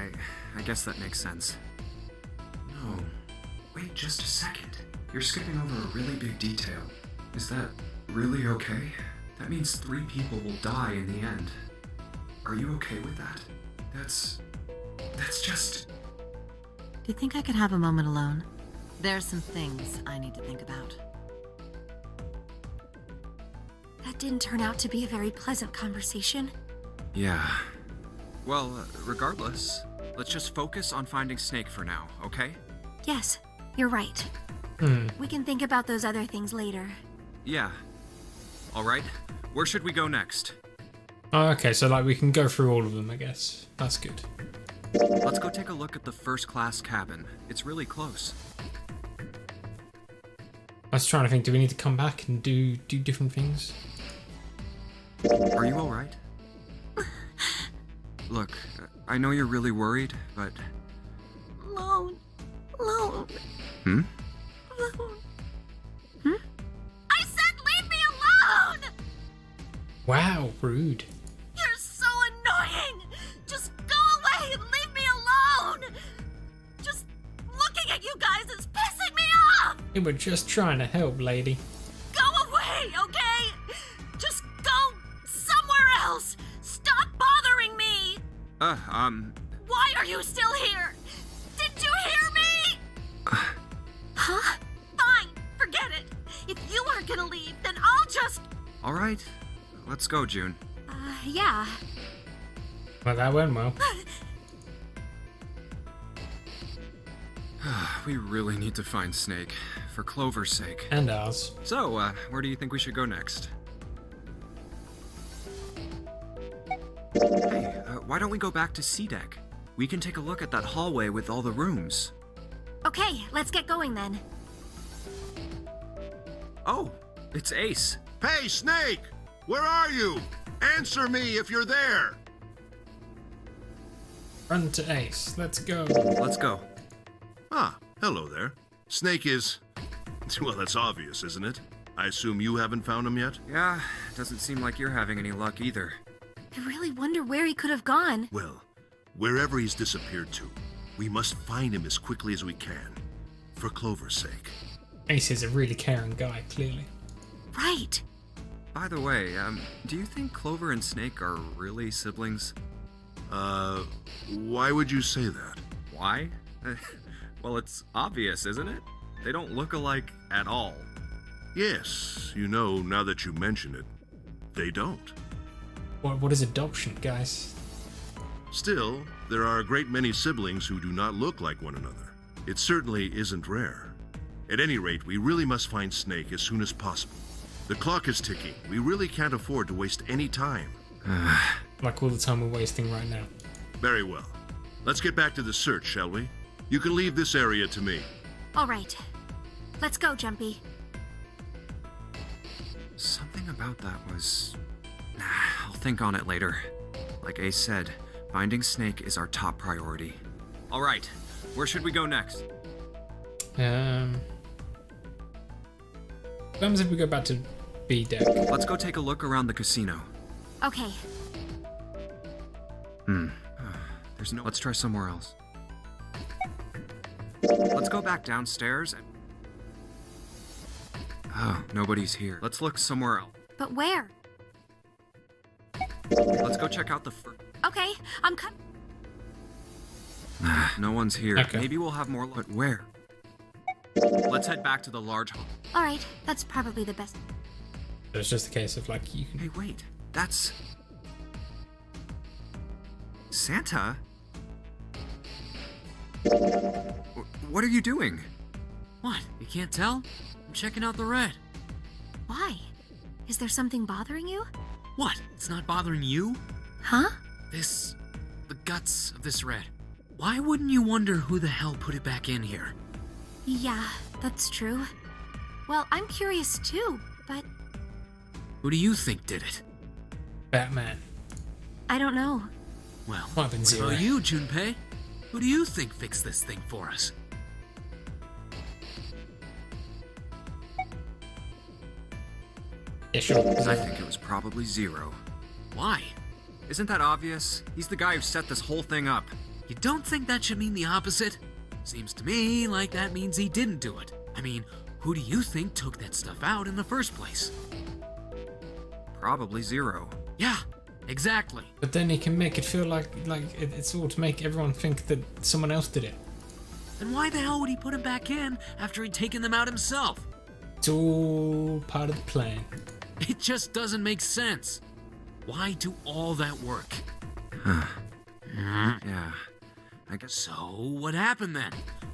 I guess that makes sense. No. Wait just a second. You're skipping over a really big detail. Is that really okay? That means 3 people will die in the end. Are you okay with that? That's just... Do you think I could have a moment alone? There are some things I need to think about. That didn't turn out to be a very pleasant conversation. Yeah. Well, regardless, let's just focus on finding Snake for now, okay? Yes, you're right. We can think about those other things later. Yeah. Alright, where should we go next? Oh, okay, so like we can go through all of them, I guess. That's good. Let's go take a look at the first class cabin. It's really close. I was trying to think, do we need to come back and do different things? Are you alright? Look, I know you're really worried, but... Alone. Hmm? Alone. I said leave me alone! Wow, rude. You're so annoying! Just go away and leave me alone! Just looking at you guys is pissing me off! We were just trying to help, lady. Go away, okay? Just go somewhere else! Stop bothering me! Why are you still here? Did you hear me? Huh? Fine, forget it. If you aren't gonna leave, then I'll just... Alright, let's go, June. Yeah. Well, that went well. We really need to find Snake, for Clover's sake. And ours. So, where do you think we should go next? Hey, why don't we go back to C-Deck? We can take a look at that hallway with all the rooms. Okay, let's get going then. Oh, it's Ace. Hey, Snake! Where are you? Answer me if you're there! Run to Ace. Let's go. Let's go. Ah, hello there. Snake is... Well, that's obvious, isn't it? I assume you haven't found him yet? Yeah, doesn't seem like you're having any luck either. I really wonder where he could have gone. Well, Wherever he's disappeared to, we must find him as quickly as we can. For Clover's sake. Ace is a really caring guy, clearly. Right. By the way, do you think Clover and Snake are really siblings? Why would you say that? Why? Well, it's obvious, isn't it? They don't look alike at all. Yes, you know, now that you mention it, they don't. What is adoption, guys? Still, there are a great many siblings who do not look like one another. It certainly isn't rare. At any rate, we really must find Snake as soon as possible. The clock is ticking. We really can't afford to waste any time. Like all the time we're wasting right now. Very well. Let's get back to the search, shall we? You can leave this area to me. All right. Let's go, Jumpy. Something about that was... I'll think on it later. Like Ace said, finding Snake is our top priority. All right, where should we go next? What happens if we go back to B deck? Let's go take a look around the casino. Okay. There's no... Let's try somewhere else. Let's go back downstairs and... Oh, nobody's here. Let's look somewhere else. But where? Let's go check out the Okay, I'm coming. No one's here. Okay. Maybe we'll have more luck. But where? Let's head back to the large hall. All right, that's probably the best. It's just a case of like you can. Hey, wait. That's... Santa? What are you doing? What? You can't tell? I'm checking out the red. Why? Is there something bothering you? What? It's not bothering you? Huh? The guts of this red. Why wouldn't you wonder who the hell put it back in here? Yeah, that's true. Well, I'm curious too, but Who do you think did it? Batman. I don't know. Well, Might have been what Zero. about you, Junpei? Who do you think fixed this thing for us? Yeah, sure. I think it was probably Zero. Why? Isn't that obvious? He's the guy who set this whole thing up. You don't think that should mean the opposite? Seems to me like that means he didn't do it. I mean, who do you think took that stuff out in the first place? Probably Zero. Yeah, exactly. But then he can make it feel like it's all to make everyone think that someone else did it. Then why the hell would he put him back in after he'd taken them out himself? It's all part of the plan. It just doesn't make sense. Why do all that work? Yeah, I guess So, what happened then?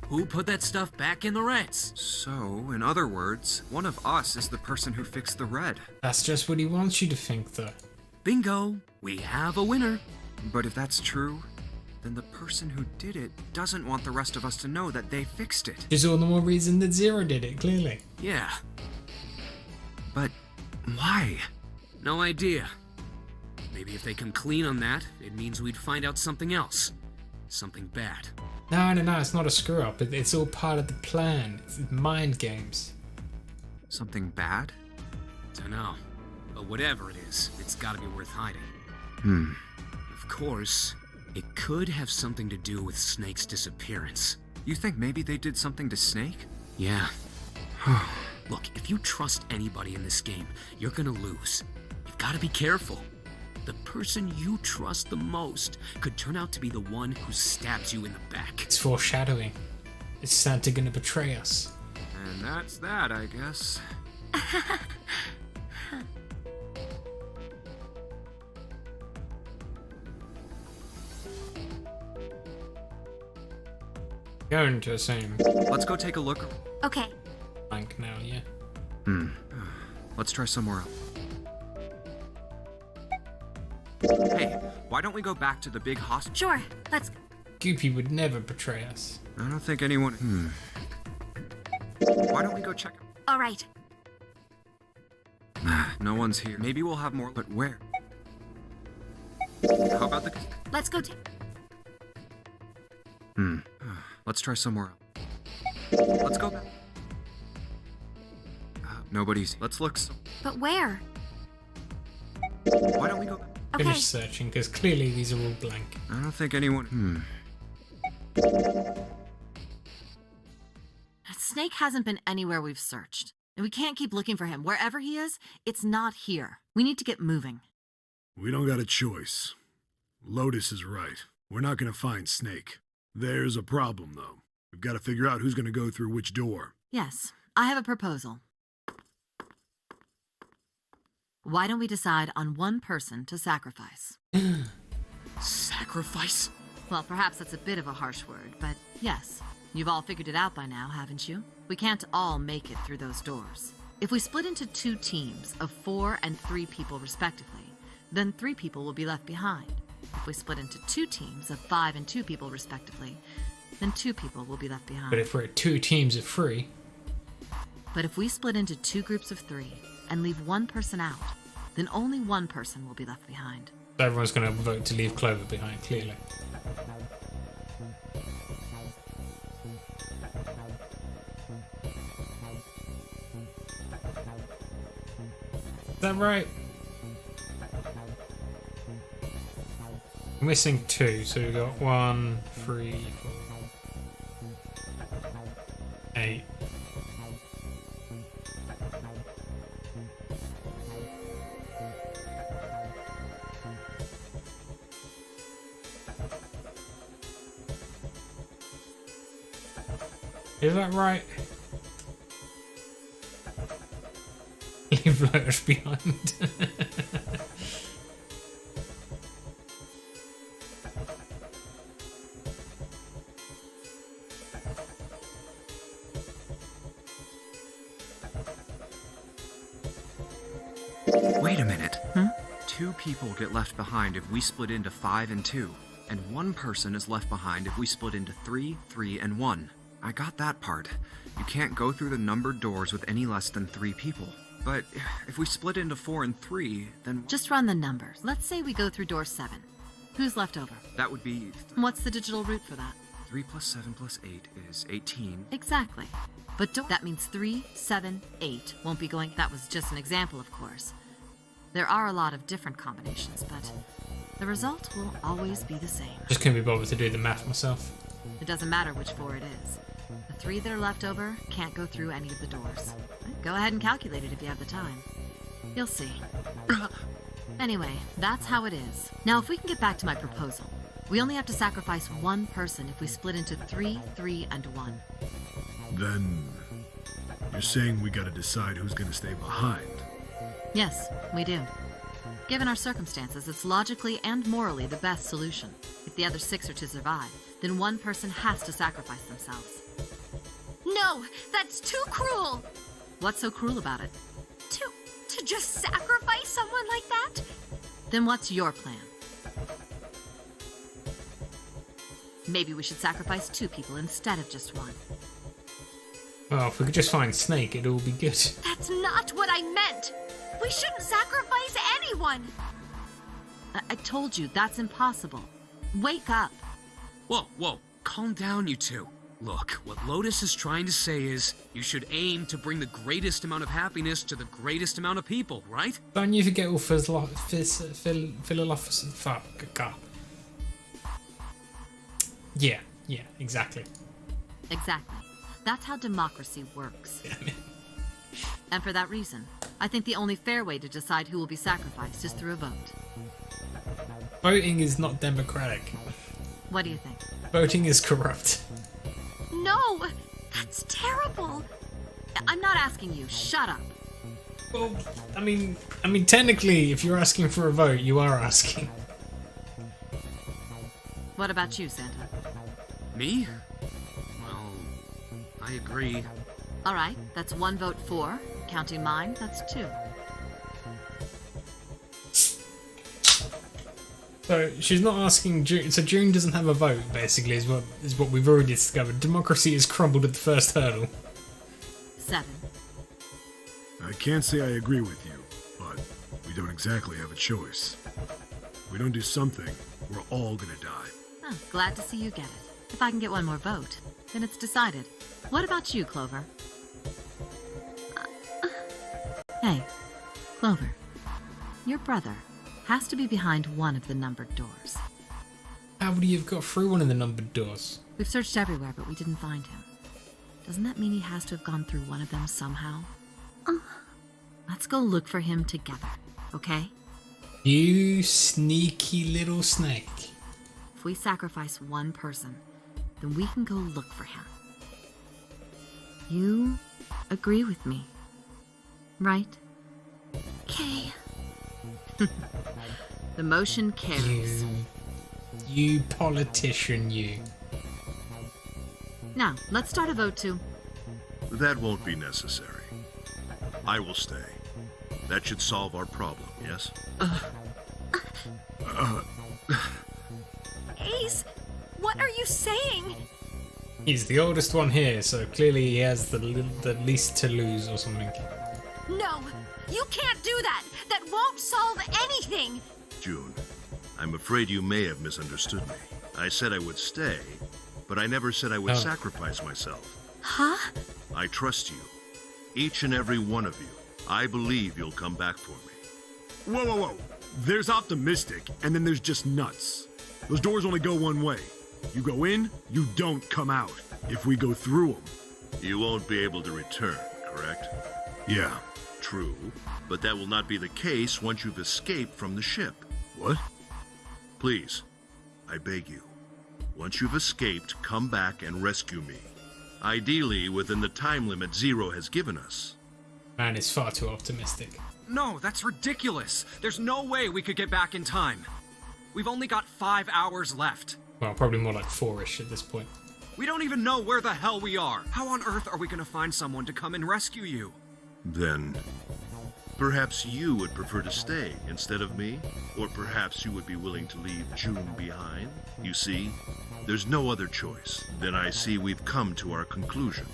Who put that stuff back in the Reds? so. In other words, one of us is the person who fixed the red. That's just what he wants you to think, though. Bingo! We have a winner. But if that's true, then the person who did it doesn't want the rest of us to know that they fixed it. There's all the more reason that Zero did it, clearly. Yeah, But why? no idea. Maybe if they come clean on that, it means we'd find out something else. Something bad. No, it's not a screw up. It's all part of the plan. It's mind games. Something bad? Dunno. But whatever it is, it's gotta be worth hiding. Of course, it could have something to do with Snake's disappearance. You think maybe they did something to Snake? Yeah. Look, if you trust anybody in this game, you're gonna lose. You've gotta be careful. The person you trust the most could turn out to be the one who stabs you in the back. It's foreshadowing. Is Santa gonna betray us? And that's that, I guess. Going to the same Let's go take a look. Okay. bank now, yeah. Let's try somewhere else. Hey, why don't we go back to the big hospital? Sure. Let's. Goopy would never betray us. I don't think anyone... Why don't we go check... All right. No one's here. Maybe we'll have more... But where? How about the... Let's go. Let's try somewhere else. Let's go back. Nobody's... Let's look... But where? Why don't we go back? Okay. Finish searching, because clearly these are all blank. I don't think anyone. Snake hasn't been anywhere we've searched. And we can't keep looking for him. Wherever he is, it's not here. We need to get moving. We don't got a choice. Lotus is right. We're not gonna find Snake. There's a problem, though. We've got to figure out who's gonna go through which door. Yes, I have a proposal. Why don't we decide on one person to sacrifice? Sacrifice? Well, perhaps that's a bit of a harsh word, but yes. You've all figured it out by now, haven't you? We can't all make it through those doors. If we split into 2 teams of 4 and 3 people respectively, then 3 people will be left behind. If we split into 2 teams of 5 and 2 people respectively, then 2 people will be left behind. But if we're at 2 teams of 3... But if we split into 2 groups of 3 and leave 1 person out, then only 1 person will be left behind. So everyone's going to vote to leave Clover behind, clearly. Is that right? We're missing 2, so we've got 1, 3, 4, 8. Is that right? Leave Lotus behind. Wait a minute. 2 people get left behind if we split into 5 and 2, and 1 person is left behind if we split into 3, 3, and 1. I got that part. You can't go through the numbered doors with any less than 3 people. But if we split into 4 and 3, then... Just run the numbers. Let's say we go through door 7. Who's left over? That would be... What's the digital root for that? 3 plus 7 plus 8 is 18. Exactly. But that means 3, 7, 8 won't be going... That was just an example, of course. There are a lot of different combinations, but the result will always be the same. Just couldn't be bothered to do the math myself. It doesn't matter which 4 it is. The 3 that are left over can't go through any of the doors. Go ahead and calculate it if you have the time. You'll see. Anyway, that's how it is. Now, if we can get back to my proposal, we only have to sacrifice 1 person if we split into 3, 3, and 1. Then... you're saying we gotta decide who's gonna stay behind. Yes, we do. Given our circumstances, it's logically and morally the best solution. If the other 6 are to survive, then 1 person has to sacrifice themselves. No, that's too cruel. What's so cruel about it? To just sacrifice someone like that? Then what's your plan? Maybe we should sacrifice 2 people instead of just 1. Well, if we could just find Snake, it'd all be good. That's not what I meant. We shouldn't sacrifice anyone. I told you, that's impossible. Wake up. Whoa. Calm down, you 2. Look, what Lotus is trying to say is, you should aim to bring the greatest amount of happiness to the greatest amount of people, right? Don't you forget all philosophy. Yeah, exactly. Exactly. That's how democracy works. And for that reason, I think the only fair way to decide who will be sacrificed is through a vote. Voting is not democratic. What do you think? Voting is corrupt. No, that's terrible. I'm not asking you. Shut up. Well, I mean, technically, if you're asking for a vote, you are asking. What about you, Santa? Me? Well, I agree. All right, that's 1 vote for. Counting mine, that's 2. So she's not asking June. So June doesn't have a vote. Basically, is what we've already discovered. Democracy has crumbled at the first hurdle. 7. I can't say I agree with you, but we don't exactly have a choice. If we don't do something, we're all gonna die. Oh, glad to see you get it. If I can get 1 more vote, then it's decided. What about you, Clover? Hey, Clover. Your brother. Has to be behind one of the numbered doors. How would he have got through one of the numbered doors? We've searched everywhere, but we didn't find him. Doesn't that mean he has to have gone through one of them somehow? Let's go look for him together, okay? You sneaky little snake. If we sacrifice one person, then we can go look for him. You agree with me, right? Okay. The motion carries. You politician, you. Now, let's start a vote too. That won't be necessary. I will stay. That should solve our problem, yes? Ace, what are you saying? He's the oldest one here, so clearly he has the least to lose or something. No, you can't do that. That won't solve anything. June, I'm afraid you may have misunderstood me. I said I would stay, but I never said I would sacrifice myself. Huh? I trust you. Each and every one of you. I believe you'll come back for me. Whoa, whoa, whoa. There's optimistic, and then there's just nuts. Those doors only go one way. You go in, you don't come out. If we go through them. You won't be able to return, correct? Yeah. True, but that will not be the case once you've escaped from the ship. What? Please, I beg you. Once you've escaped, come back and rescue me. Ideally, within the time limit Zero has given us. Man is far too optimistic. No, that's ridiculous. There's no way we could get back in time. We've only got 5 hours left. Well, probably more like 4-ish at this point. We don't even know where the hell we are. How on earth are we gonna find someone to come and rescue you? Then, perhaps you would prefer to stay instead of me? Or perhaps you would be willing to leave June behind? You see, there's no other choice. Then I see we've come to our conclusion.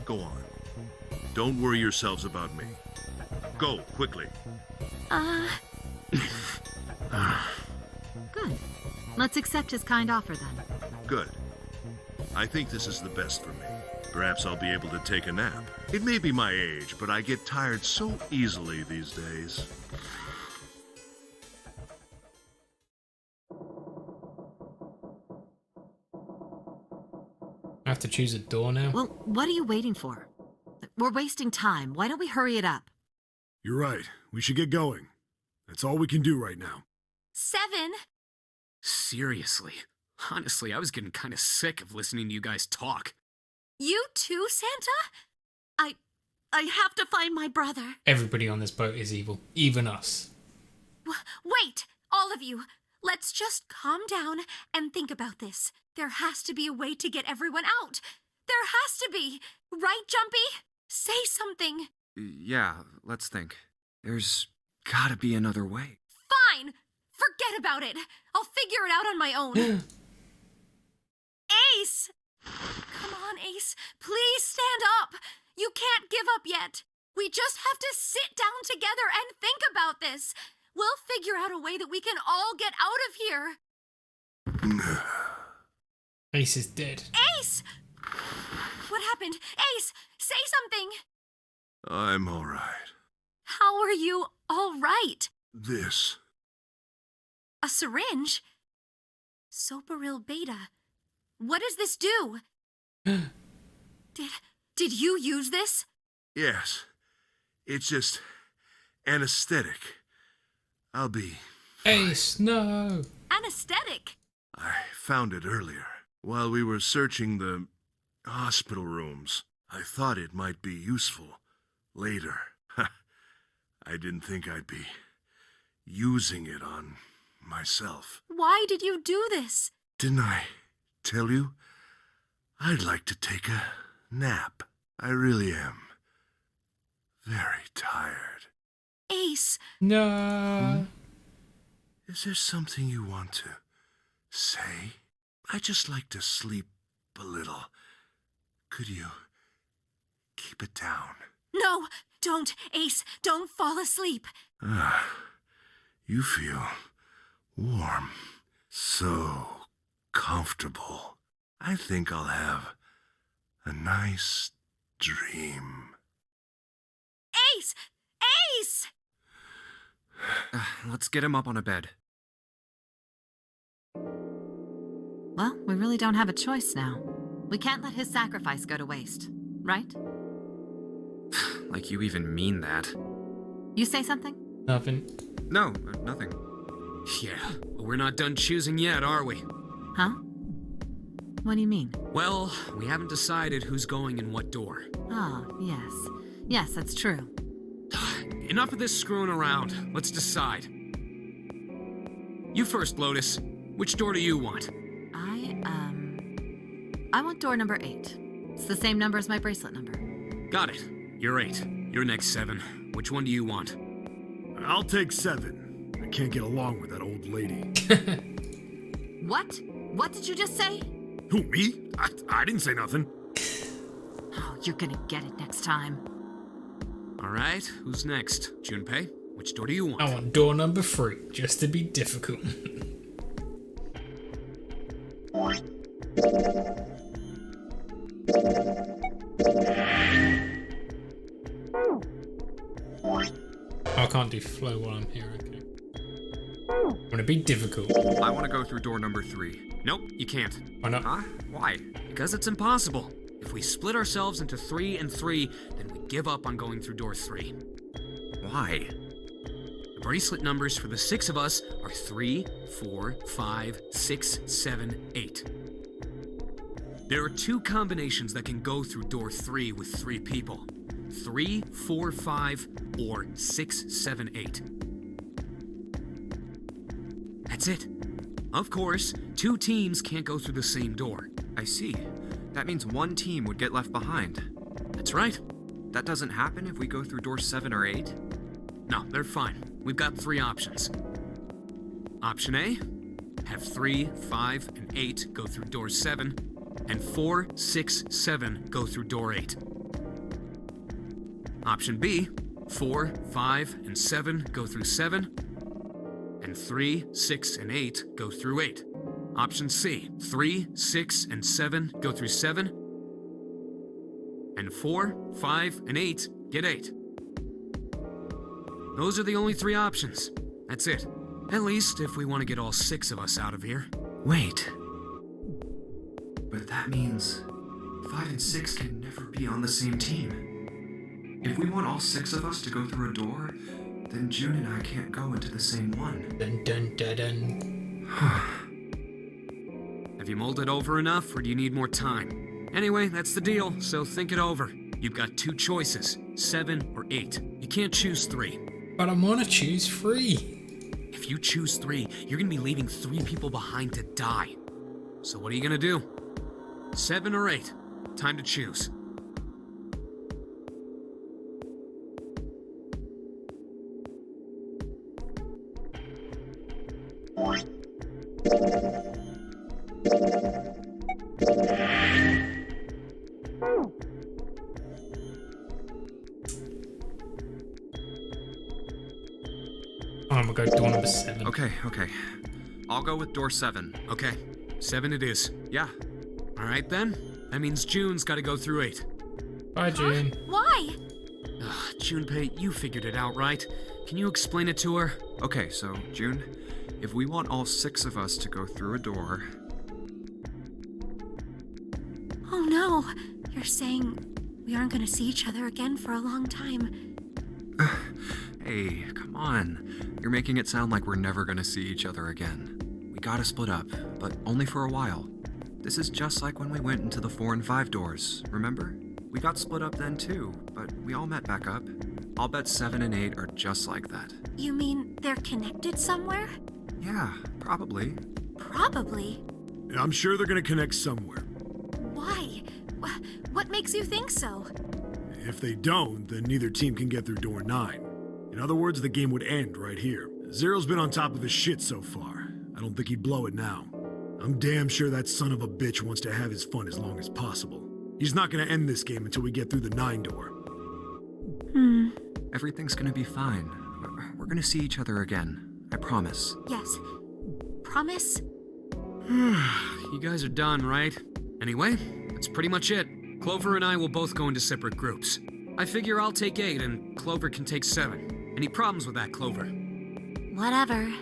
Go on. Don't worry yourselves about me. Go, quickly. Good. Let's accept his kind offer then. Good. I think this is the best for me. Perhaps I'll be able to take a nap. It may be my age, but I get tired so easily these days. I have to choose a door now? Well, what are you waiting for? We're wasting time. Why don't we hurry it up? You're right. We should get going. That's all we can do right now. 7. Seriously. Honestly, I was getting kind of sick of listening to you guys talk. You too, Santa? I have to find my brother. Everybody on this boat is evil. Even us. Wait, all of you. Let's just calm down and think about this. There has to be a way to get everyone out. There has to be. Right, Jumpy? Say something. Yeah, let's think. There's gotta be another way. Fine. Forget about it. I'll figure it out on my own. Ace! Come on, Ace. Please stand up. You can't give up yet. We just have to sit down together and think about this. We'll figure out a way that we can all get out of here. Ace is dead. Ace! What happened? Ace, say something. I'm all right. How are you all right? This. A syringe? Soparil Beta. What does this do? Did you use this? Yes. It's just anesthetic. I'll be... Ace, no! Anesthetic? I found it earlier. While we were searching the hospital rooms, I thought it might be useful later. I didn't think I'd be using it on myself. Why did you do this? Didn't I tell you? I'd like to take a nap. I really am very tired. Ace. No. Is there something you want to say? I just like to sleep a little. Could you keep it down? No, don't, Ace. Don't fall asleep. You feel warm. So comfortable. I think I'll have a nice dream. Ace! Ace! Let's get him up on a bed. Well, we really don't have a choice now. We can't let his sacrifice go to waste, right? Like you even mean that. You say something? Nothing. No, nothing. Yeah, but we're not done choosing yet, are we? Huh? What do you mean? Well, we haven't decided who's going in what door. Oh, yes. Yes, that's true. Enough of this screwing around. Let's decide. You first, Lotus. Which door do you want? I want door number 8. It's the same number as my bracelet number. Got it. You're 8. You're next, 7. Which one do you want? I'll take 7. I can't get along with that old lady. What? What did you just say? Who, me? I didn't say nothing. Oh, you're gonna get it next time. All right, who's next? Junpei, which door do you want? I want door number 3, just to be difficult. I can't do flow while I'm here, okay. I'm gonna be difficult. I want to go through door number 3. Nope, you can't. Why not? Huh? Why? Because it's impossible. If we split ourselves into 3 and 3, then we give up on going through door 3. Why? The bracelet numbers for the 6 of us are 3, 4, 5, 6, 7, 8. There are 2 combinations that can go through door 3 with 3 people. 3, 4, 5, or 6, 7, 8. That's it. Of course, 2 teams can't go through the same door. I see. That means one team would get left behind. That's right. That doesn't happen if we go through door 7 or 8? No, they're fine. We've got 3 options. Option A, have 3, 5, and 8 go through door 7, and 4, 6, 7 go through door 8. Option B, 4, 5, and 7 go through 7, and 3, 6, and 8 go through 8. Option C, 3, 6, and 7 go through 7, and 4, 5, and 8 get 8. Those are the only 3 options. That's it. At least if we want to get all 6 of us out of here. Wait. But that means 5 and 6 can never be on the same team. If we want all 6 of us to go through a door, then June and I can't go into the same one. Dun dun dun dun. Have you mulled it over enough, or do you need more time? Anyway, that's the deal, so think it over. You've got 2 choices, 7 or 8. You can't choose 3. But I wanna choose 3. If you choose 3, you're gonna be leaving 3 people behind to die. So what are you gonna do? 7 or 8? Time to choose. I'm gonna go door number 7. Okay. I'll go with door 7. Okay, 7 it is. Yeah. All right then. That means June's got to go through 8. Bye, June. Why? Junpei, you figured it out, right? Can you explain it to her? Okay, so, June, if we want all 6 of us to go through a door... Oh no. You're saying we aren't gonna see each other again for a long time. Hey, come on. You're making it sound like we're never gonna see each other again. We gotta split up, but only for a while. This is just like when we went into the 4 and 5 doors, remember? We got split up then too, but we all met back up. I'll bet 7 and 8 are just like that. You mean they're connected somewhere? Yeah, probably. Probably. I'm sure they're gonna connect somewhere. Why? What makes you think so? If they don't, then neither team can get through door 9. In other words, the game would end right here. Zero's been on top of his shit so far. I don't think he'd blow it now. I'm damn sure that son of a bitch wants to have his fun as long as possible. He's not gonna end this game until we get through the 9 door. Everything's gonna be fine. We're gonna see each other again. I promise. Yes. Promise? You guys are done, right? Anyway, that's pretty much it. Clover and I will both go into separate groups. I figure I'll take 8 and Clover can take 7. Any problems with that, Clover? Whatever.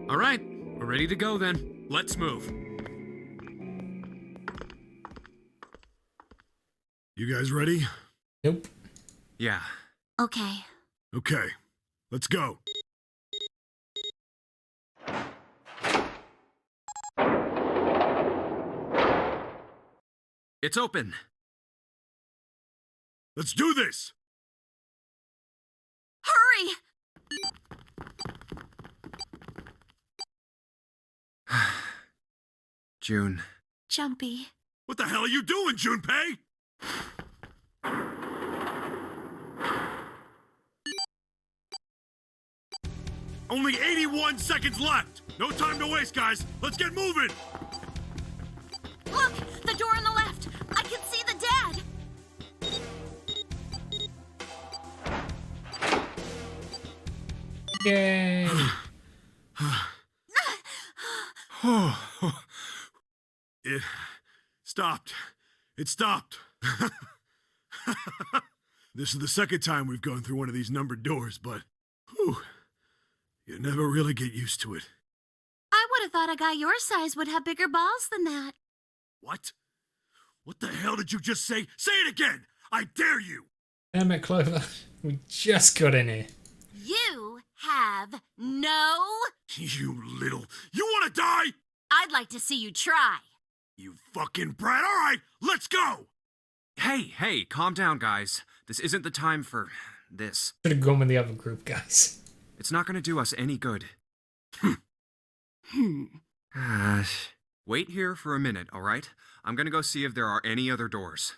All right, we're ready to go then. Let's move. You guys ready? Nope. Yeah. Okay. Okay, let's go. It's open. Let's do this! Hurry! June. Jumpy. What the hell are you doing, Junpei? Only 81 seconds left! No time to waste, guys! Let's get moving! Look! The door on the left! I can see the dead! Yay! It stopped. It stopped. This is the second time we've gone through one of these numbered doors, but whew, you never really get used to it. I would have thought a guy your size would have bigger balls than that. What? What the hell did you just say? Say it again! I dare you! Damn it, Clover. We just got in here. You have no... You little... You want to die? I'd like to see you try. You fucking brat. All right, let's go! Hey, calm down, guys. This isn't the time for this. Should have gone with the other group, guys. It's not gonna do us any good. Wait here for a minute, alright? I'm gonna go see if there are any other doors.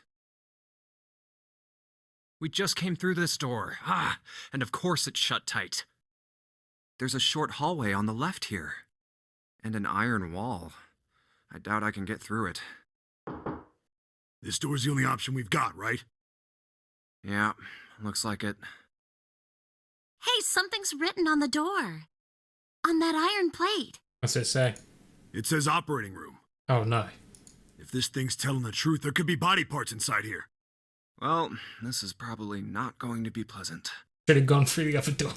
We just came through this door. And of course it's shut tight. There's a short hallway on the left here. And an iron wall. I doubt I can get through it. This door's the only option we've got, right? Yeah, looks like it. Hey, something's written on the door. On that iron plate. What's it say? It says operating room. Oh, no. If this thing's telling the truth, there could be body parts inside here. Well, this is probably not going to be pleasant. Should have gone through the other door.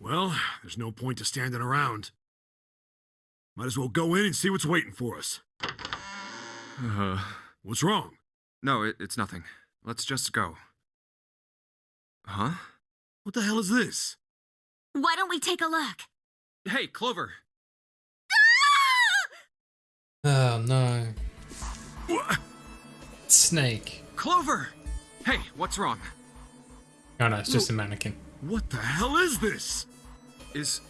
Well, there's no point to standing around. Might as well go in and see what's waiting for us. What's wrong? No, it's nothing. Let's just go. Huh? What the hell is this? Why don't we take a look? Hey, Clover! Oh, no. What? Snake. Clover! Hey, what's wrong? Oh, no, it's just a mannequin. What the hell is this? Is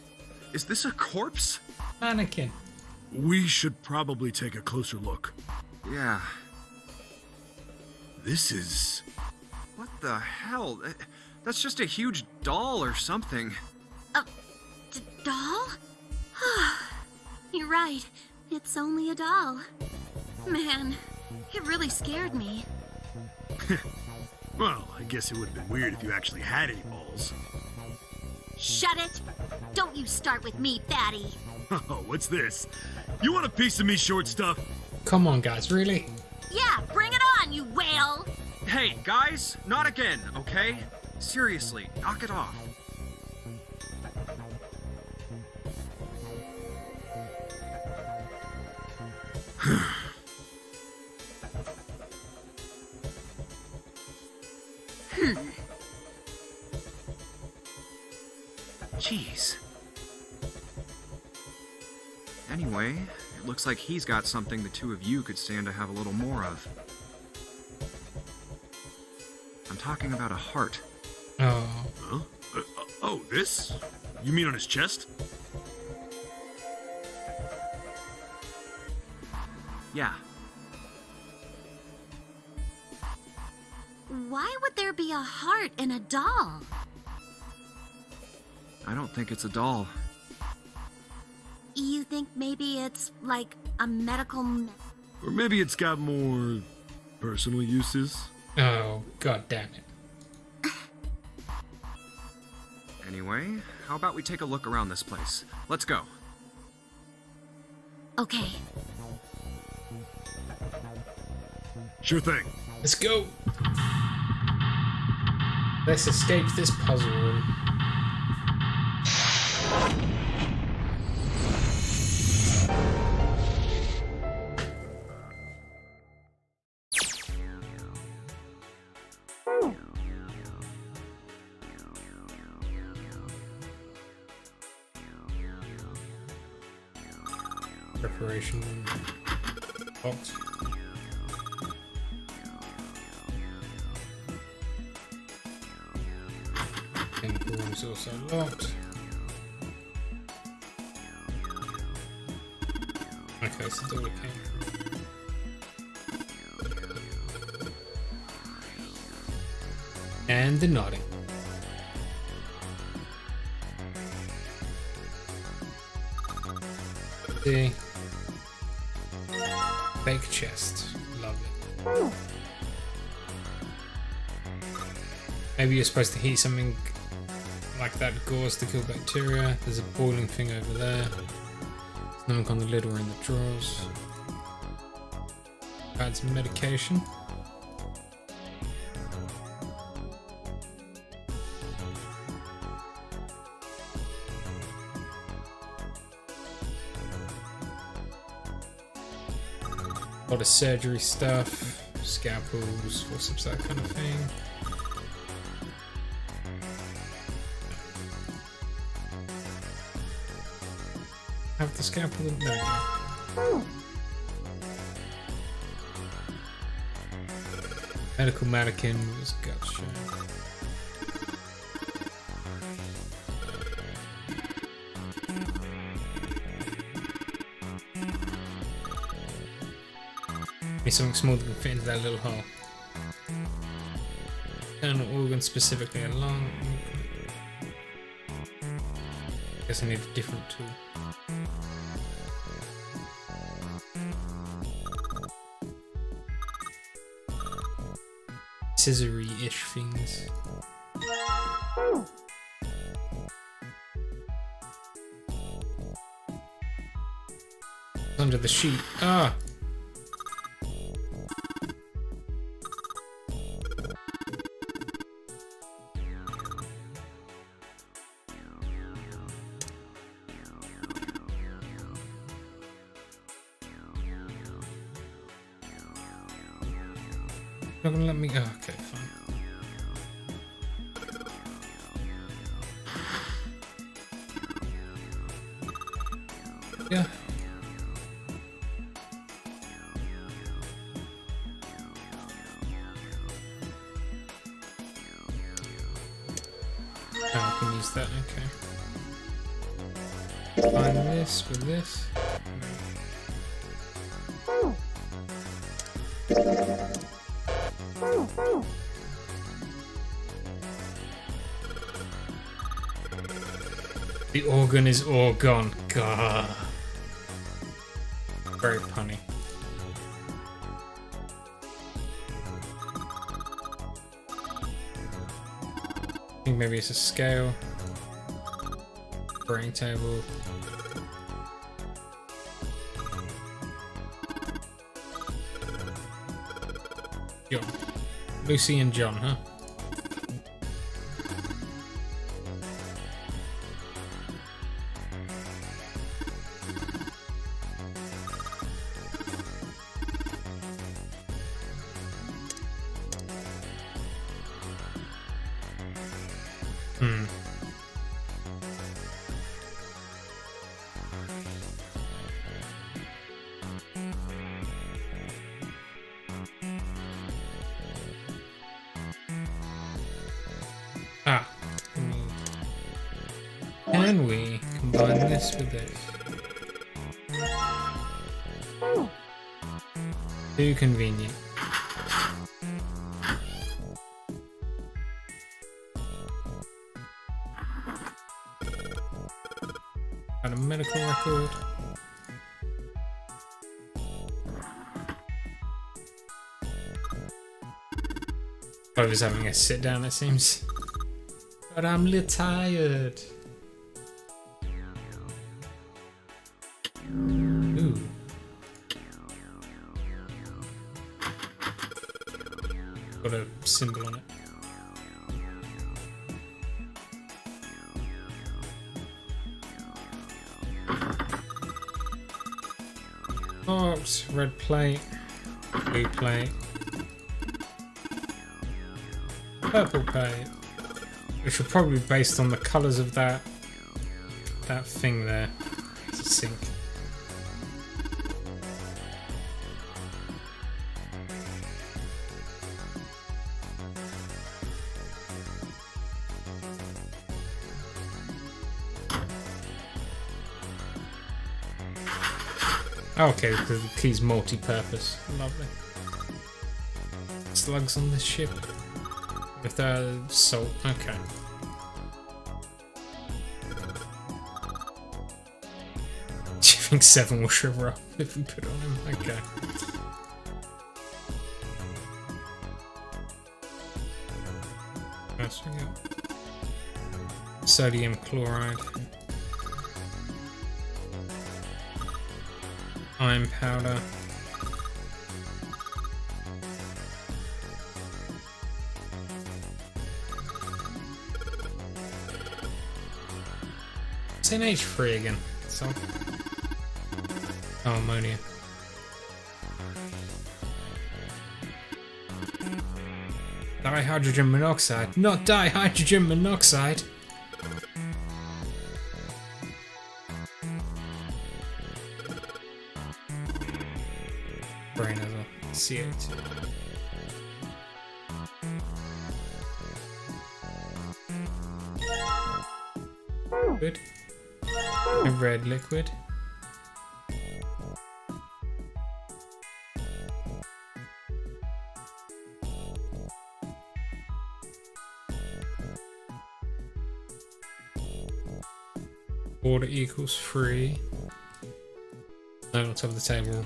this a corpse? Mannequin. We should probably take a closer look. Yeah. This is... What the hell? That's just a huge doll or something. Doll? You're right. It's only a doll. Man, it really scared me. Well, I guess it would have been weird if you actually had any balls. Shut it! Don't you start with me, fatty. Oh, what's this? You want a piece of me, short stuff? Come on, guys, really? Yeah, bring it on, you whale! Hey, guys, not again, okay? Seriously, knock it off. Jeez. Anyway, it looks like he's got something the two of you could stand to have a little more of. I'm talking about a heart. Oh. Huh? Oh, this? You mean on his chest? Yeah. Why would there be a heart in a doll? I don't think it's a doll. You think maybe it's like a medical... Or maybe it's got more personal uses? Oh, god damn it. Anyway, how about we take a look around this place? Let's go. Okay. Sure thing. Let's go. Let's escape this puzzle room. Preparation room. Box. Chemical room is also locked. Okay, so the door came from. And the nodding. The fake chest. Lovely. Maybe you're supposed to heat something like that gauze to kill bacteria. There's a boiling thing over there. There's nothing on the lid or in the drawers. Add some medication. A lot of surgery stuff, scalpels, forceps, that kind of thing. Have the scalpel in there. Medical mannequin was gut shown. Need something small that can fit into that little hole. Internal organ specifically along. Guess I need a different tool. Scissory-ish things. Under the sheet. Ah! Not gonna let me go. Oh, okay, fine. Yeah. Oh, I can use that. Okay. Combine this with this. The organ is all gone. God. Very punny. I think maybe it's a scale. Brain table. John. Lucy and John, huh? Ah. Can we combine this with this? Too convenient. Got a medical record. I was having a sit down, it seems. But I'm a little tired. Ooh. Got a symbol on it. Box, red plate, blue plate, purple plate, which are probably based on the colours of that thing there. It's a sink. Okay, because the key's multi-purpose. Lovely. Slugs on this ship. With salt. Okay. Do you think 7 will shrivel up if we put it on him? Okay. What else we got? Sodium chloride. Iron powder. It's NH3 again. So. Oh, ammonia. Dihydrogen monoxide, not dihydrogen monoxide. Brain as well. CO2. Good. A red liquid. Water equals 3. No, on top of the table.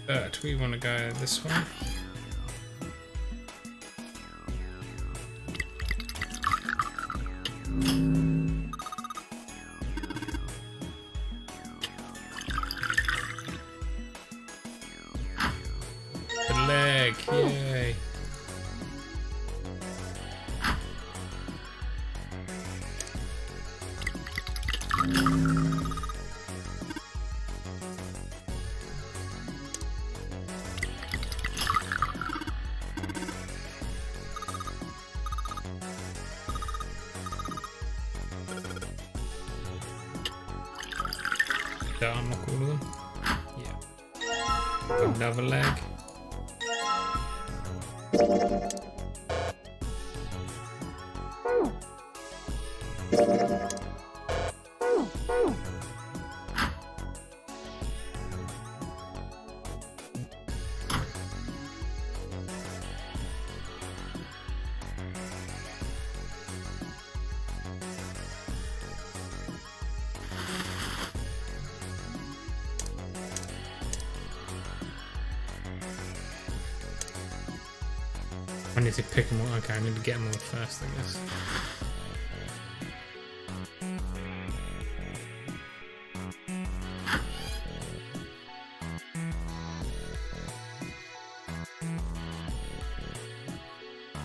But we want to go this way. The leg, yay. Did I unlock all of them? Yeah. Another leg. I need to pick them all. Okay, I need to get them all first, I guess.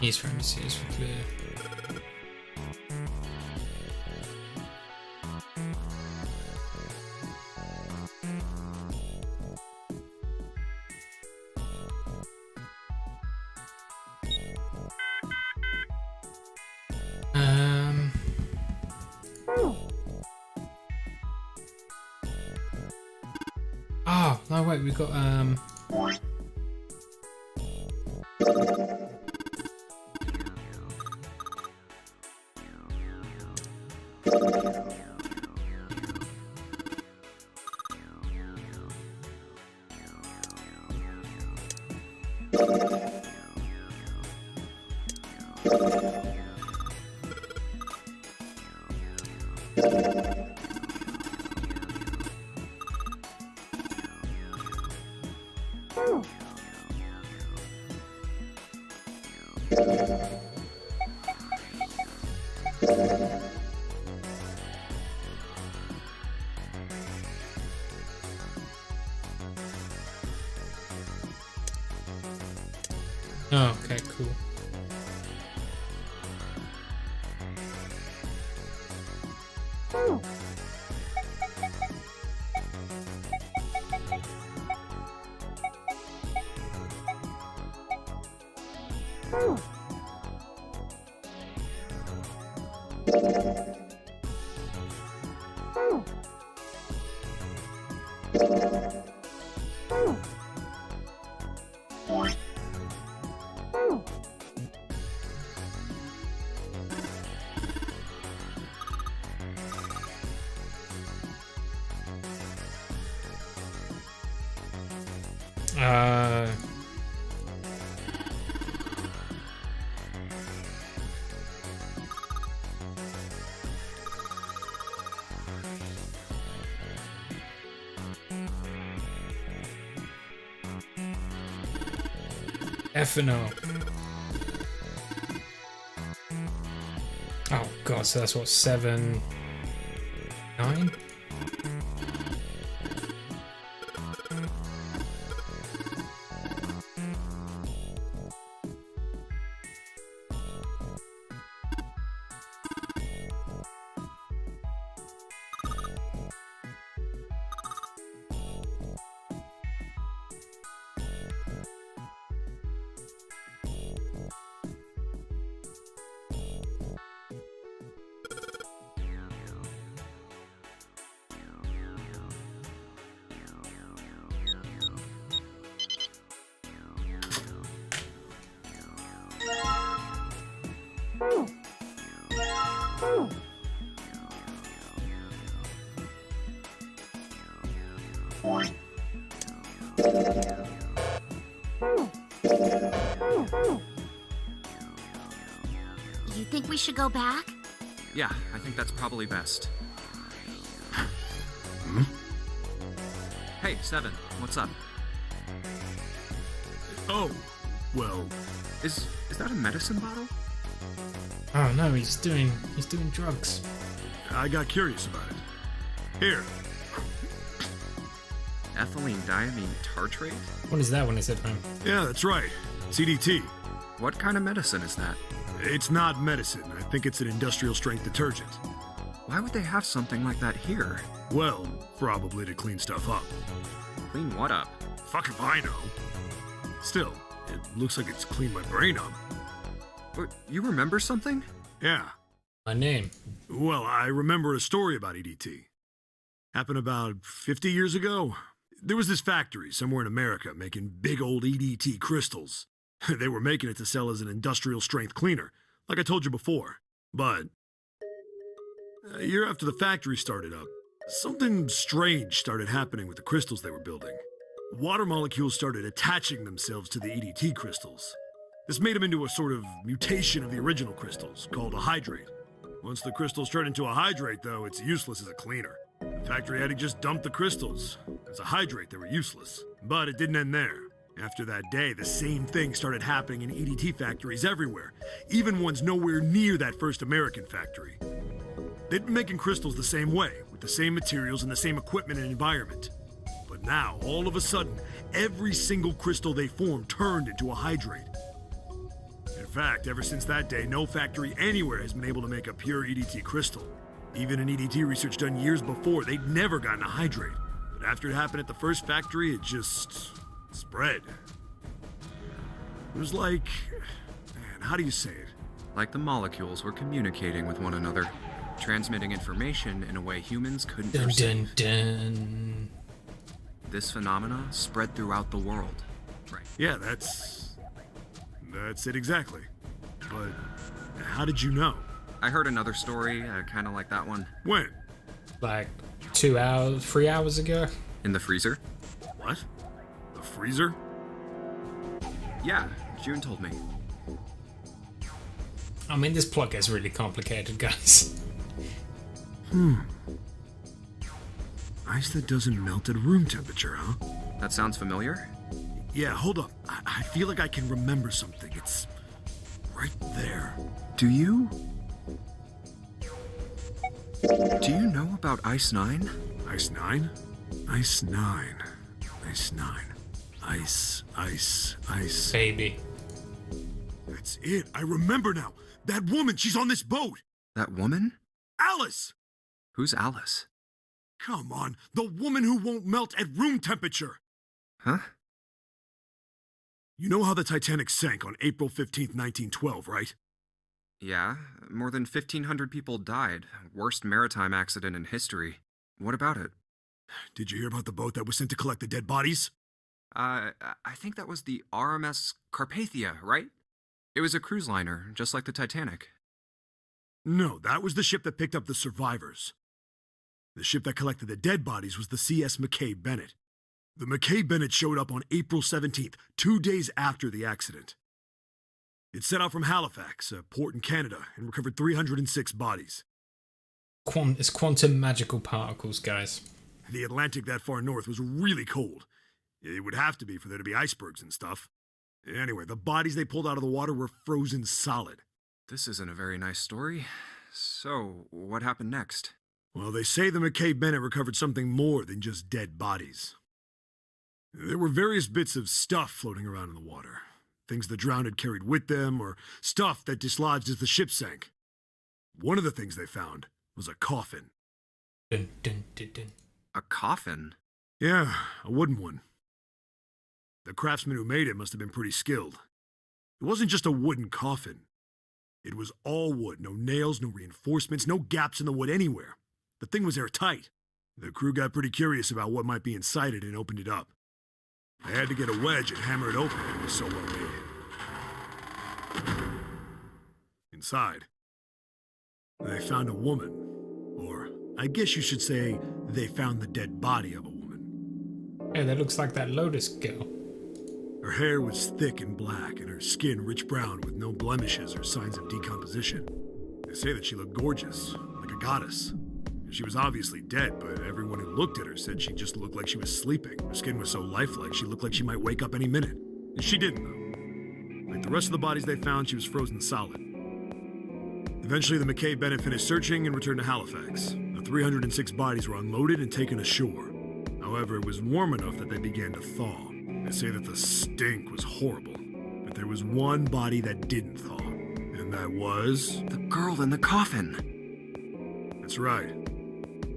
Use for MC, use for clear. Oh, no wait, we got oh, okay, cool. Uh. F and O. Oh god, so that's what, 7, 9? You think we should go back? Yeah, I think that's probably best. Hey, Seven, what's up? Oh, well, Is that a medicine bottle? Oh no, he's doing drugs. I got curious about it. Here, Ethylene diamine tartrate? What is that when it's at home? yeah, that's right. CDT. What kind of medicine is that? It's not medicine. I think it's an industrial strength detergent. Why would they have something like that here? Well, probably to clean stuff up. Clean what up? Fuck if I know. Still, it looks like it's cleaned my brain up. What, you remember something? Yeah. My name. Well, I remember a story about EDT. Happened about 50 years ago. There was this factory somewhere in America making big old EDT crystals. They were making it to sell as an industrial strength cleaner, like I told you before. But a year after the factory started up, something strange started happening with the crystals they were building. Water molecules started attaching themselves to the EDT crystals. This made them into a sort of mutation of the original crystals, called a hydrate. Once the crystals turn into a hydrate, though, it's useless as a cleaner. The factory had to just dump the crystals. As a hydrate, they were useless. But it didn't end there. After that day, the same thing started happening in EDT factories everywhere, even ones nowhere near that first American factory. They'd been making crystals the same way, with the same materials and the same equipment and environment. But now, all of a sudden, every single crystal they formed turned into a hydrate. In fact, ever since that day, no factory anywhere has been able to make a pure EDT crystal. Even in EDT research done years before, they'd never gotten a hydrate. But after it happened at the first factory, it just spread. It was like, man, how do you say it? Like the molecules were communicating with one another, transmitting information in a way humans couldn't Dun perceive. dun dun. This phenomena spread throughout the world. Right. Yeah, that's it exactly. But how did you know? I heard another story, kind of like that one. When? Like 2 hours, 3 hours ago? In the freezer? What? The freezer? Yeah, June told me. I mean, this plot gets really complicated, guys. Ice that doesn't melt at room temperature, huh? That sounds familiar? Yeah, hold up. I feel like I can remember something. It's right there. Do you? Do you know about Ice 9? Ice 9? Ice 9. Ice 9. Ice. Baby. That's it. I remember now. That woman, she's on this boat. That woman? Alice! Who's Alice? Come on, the woman who won't melt at room temperature. Huh? You know how the Titanic sank on April 15th, 1912, right? Yeah, more than 1,500 people died. Worst maritime accident in history. What about it? Did you hear about the boat that was sent to collect the dead bodies? I think that was the RMS Carpathia, right? It was a cruise liner, just like the Titanic. No, that was the ship that picked up the survivors. The ship that collected the dead bodies was the CS McKay Bennett. The McKay Bennett showed up on April 17th, 2 days after the accident. It set out from Halifax, a port in Canada, and recovered 306 bodies. It's quantum magical particles, guys. The Atlantic that far north was really cold. It would have to be for there to be icebergs and stuff. Anyway, the bodies they pulled out of the water were frozen solid. This isn't a very nice story. So, what happened next? Well, they say the McKay Bennett recovered something more than just dead bodies. There were various bits of stuff floating around in the water. Things the drowned had carried with them, or stuff that dislodged as the ship sank. One of the things they found was a coffin. Dun, dun, dun, dun. A coffin? Yeah, a wooden one. The craftsman who made it must have been pretty skilled. It wasn't just a wooden coffin. It was all wood, no nails, no reinforcements, no gaps in the wood anywhere. The thing was airtight. The crew got pretty curious about what might be inside it and opened it up. They had to get a wedge and hammer it open. It was so well made. Inside, they found a woman. Or, I guess you should say, they found the dead body of a woman. Hey, that looks like that Lotus girl. Her hair was thick and black, and her skin rich brown with no blemishes or signs of decomposition. They say that she looked gorgeous, like a goddess. She was obviously dead, but everyone who looked at her said she just looked like she was sleeping. Her skin was so lifelike, she looked like she might wake up any minute. And she didn't, though. Like the rest of the bodies they found, she was frozen solid. Eventually, the McKay Bennett finished searching and returned to Halifax. The 306 bodies were unloaded and taken ashore. However, it was warm enough that they began to thaw. They say that the stink was horrible, but there was one body that didn't thaw, and that was... The girl in the coffin! That's right.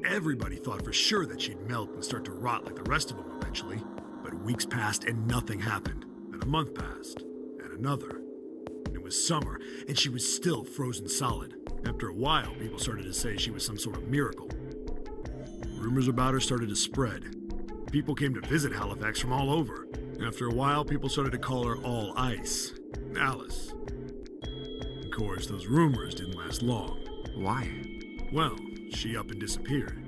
Everybody thought for sure that she'd melt and start to rot like the rest of them eventually, but weeks passed and nothing happened. Then a month passed, and another. And it was summer, and she was still frozen solid. After a while, people started to say she was some sort of miracle. Rumors about her started to spread. People came to visit Halifax from all over. After a while, people started to call her All Ice, Alice. Of course, those rumors didn't last long. Why? Well, she up and disappeared.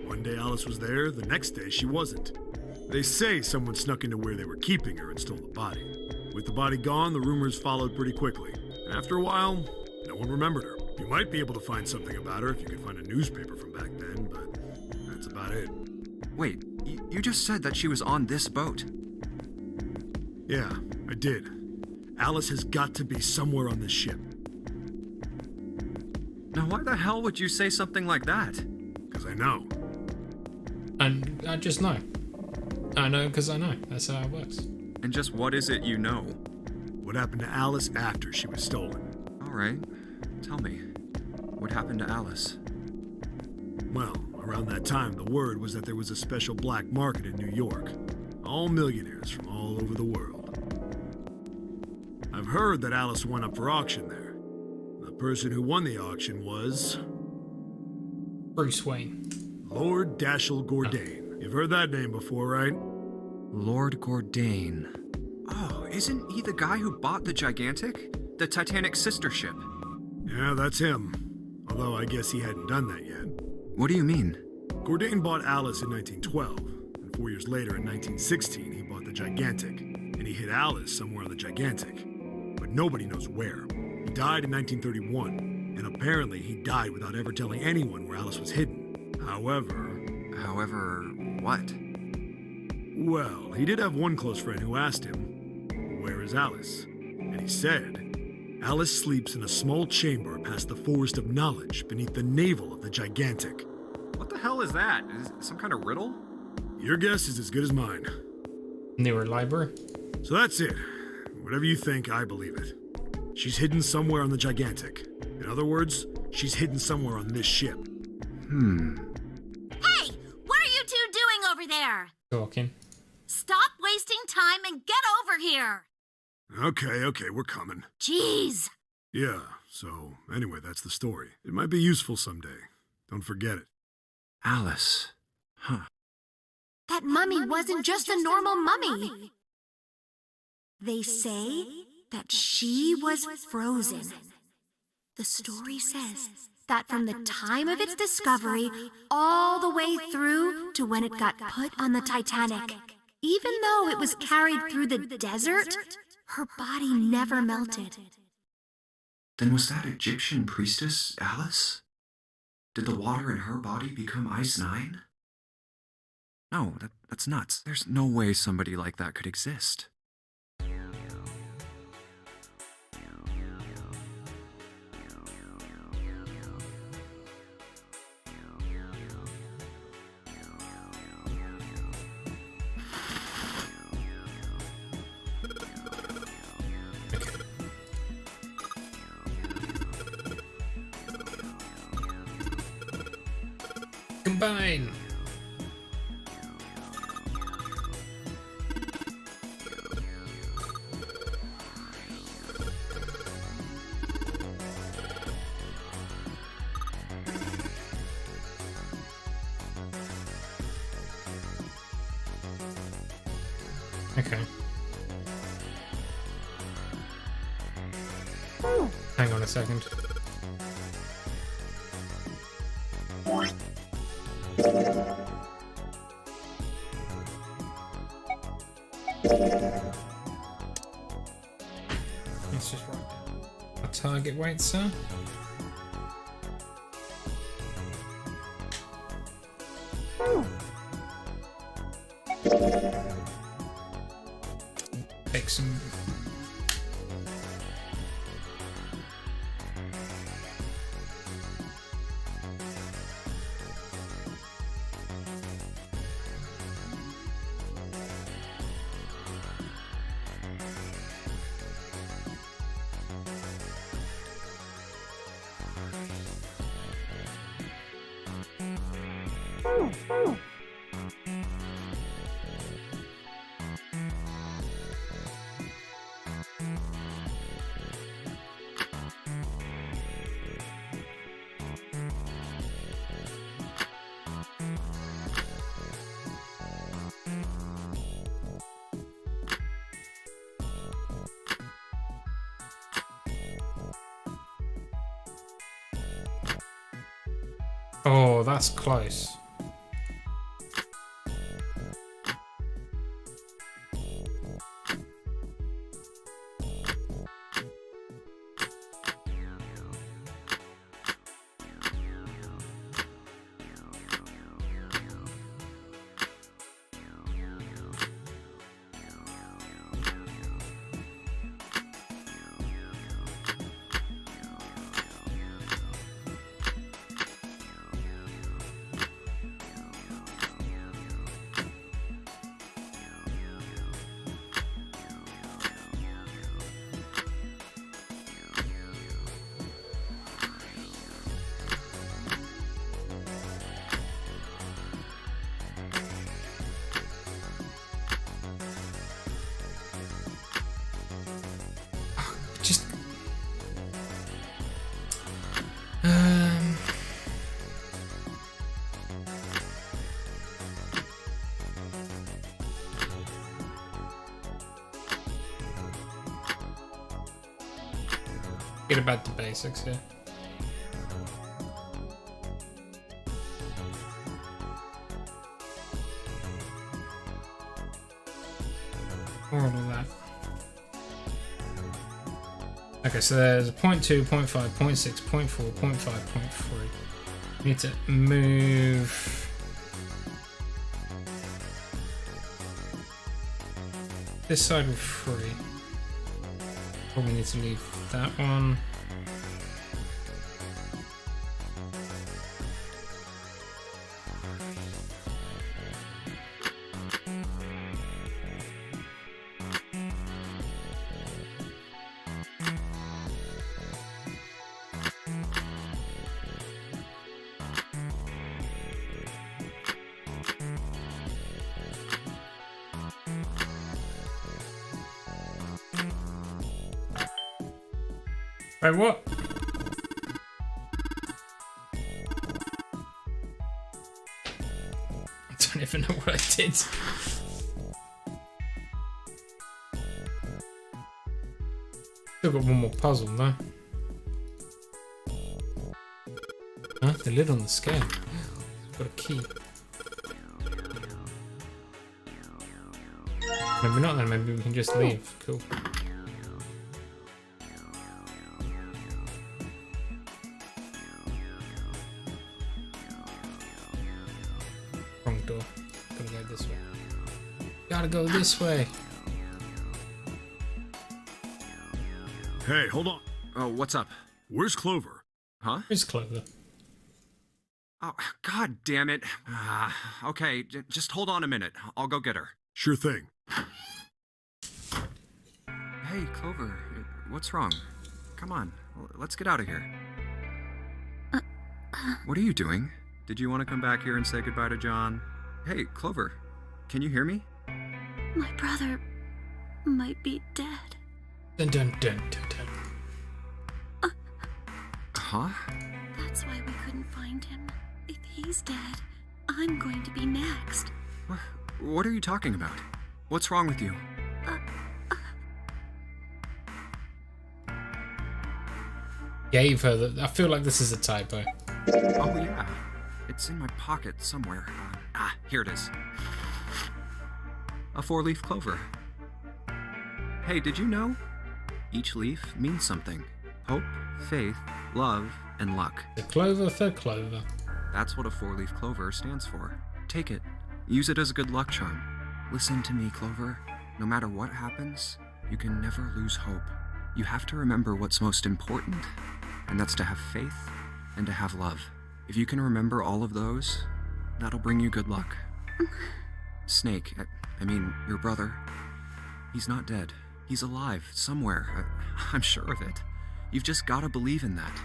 One day Alice was there, the next day she wasn't. They say someone snuck into where they were keeping her and stole the body. With the body gone, the rumors followed pretty quickly. After a while, no one remembered her. You might be able to find something about her if you could find a newspaper from back then, but that's about it. Wait, you just said that she was on this boat. Yeah, I did. Alice has got to be somewhere on this ship. Now why the hell would you say something like that? Because I know. And I just know. I know because I know. That's how it works. And just what is it you know? What happened to Alice after she was stolen? Alright, tell me. What happened to Alice? Well, around that time, the word was that there was a special black market in New York. All millionaires from all over the world. I've heard that Alice went up for auction there. The person who won the auction was... Bruce Wayne. Lord Dashiell Gordain. You've heard that name before, right? Lord Gordain. Oh, isn't he the guy who bought the Gigantic? The Titanic sister ship? Yeah, that's him. Although I guess he hadn't done that yet. What do you mean? Gordain bought Alice in 1912, and 4 years later in 1916 he bought the Gigantic, and he hid Alice somewhere on the Gigantic. But nobody knows where. He died in 1931, and apparently he died without ever telling anyone where Alice was hidden. However, what? Well, he did have one close friend who asked him, "Where is Alice?" And he said, "Alice sleeps in a small chamber past the Forest of Knowledge beneath the navel of the Gigantic." What the hell is that? Is it some kind of riddle? Your guess is as good as mine. Near a library? So that's it. Whatever you think, I believe it. She's hidden somewhere on the Gigantic. In other words, she's hidden somewhere on this ship. Hey! What are you two doing over there? Talking. Stop wasting time and get over here! Okay, we're coming. Jeez! Yeah, so anyway, that's the story. It might be useful someday. Don't forget it. Alice. Huh. That mummy wasn't just a normal mummy. They say that she was frozen. The story says that from the time of its discovery all the way through to when it got put on the Titanic, Even though it was carried through the desert, her body never melted. Then was that Egyptian priestess Alice? Did the water in her body become Ice 9? No, that's nuts. There's no way somebody like that could exist. Combine. Okay. Hang on a second. Let's just write down our target weight, sir. Take some. Oh, that's close. Just get about the basics here. Or all of that. Okay, so there's a 0.2, 0.5, 0.6, 0.4, 0.5, 0.3. We need to move this side with 3. Probably need to leave that one. Wait, what? I don't even know what I did. Still got one more puzzle, though. Huh? The lid on the scale. Got a key. Maybe not then, maybe we can just leave. Cool. Wrong door. Gotta go this way. Gotta go this way. Hey, hold on. Oh, what's up? Where's Clover? Huh? Where's Clover? Oh, god damn it. Okay, just hold on a minute. I'll go get her. Sure thing. Hey, Clover, what's wrong? Come on, let's get out of here. What are you doing? Did you want to come back here and say goodbye to John? Hey, Clover, can you hear me? My brother might be dead. Dun dun dun dun dun. Huh? That's why we couldn't find him. If he's dead, I'm going to be next. What are you talking about? What's wrong with you? Gave her the. I feel like this is a typo. Oh, yeah. It's in my pocket somewhere. Here it is. A 4-leaf clover. Hey, did you know? Each leaf means something. Hope, faith, love, and luck. The clover for clover. That's what a 4-leaf clover stands for. Take it. Use it as a good luck charm. Listen to me, Clover. No matter what happens, you can never lose hope. You have to remember what's most important, and that's to have faith and to have love. If you can remember all of those, that'll bring you good luck. Snake, I mean, your brother, he's not dead. He's alive, somewhere. I'm sure of it. You've just gotta believe in that.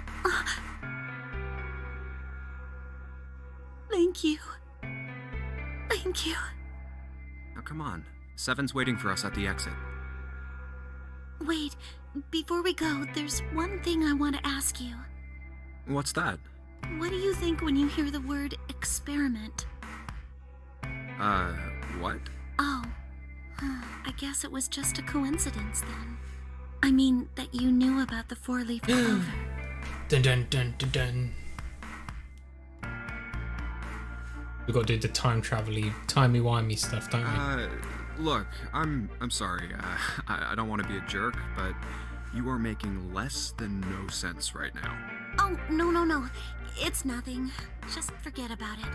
Thank you. Thank you. Now come on. Seven's waiting for us at the exit. Wait, before we go, there's one thing I want to ask you. What's that? What do you think when you hear the word experiment? What? Oh, I guess it was just a coincidence then. I mean, that you knew about the 4-leaf clover. Dun dun dun dun dun. We gotta do the time travel-y, timey-wimey stuff, don't we? Look, I'm sorry. I don't want to be a jerk, but you are making less than no sense right now. Oh, no. It's nothing. Just forget about it.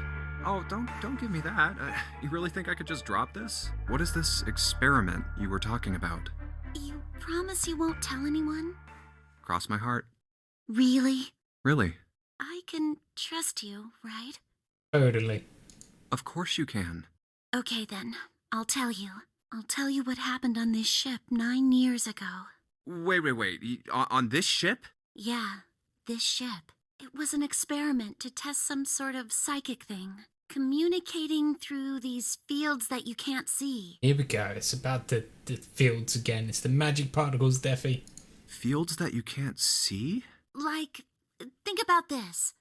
Oh, don't give me that. You really think I could just drop this? What is this experiment you were talking about? You promise you won't tell anyone? Cross my heart. Really? Really? I can trust you, right? Totally. Of course you can. Okay then, I'll tell you. I'll tell you what happened on this ship 9 years ago. Wait. On this ship? Yeah, this ship. It was an experiment to test some sort of psychic thing. Communicating through these fields that you can't see. Here we go. It's about the fields again. It's the magic particles, Defi. Fields that you can't see? Like, think about this.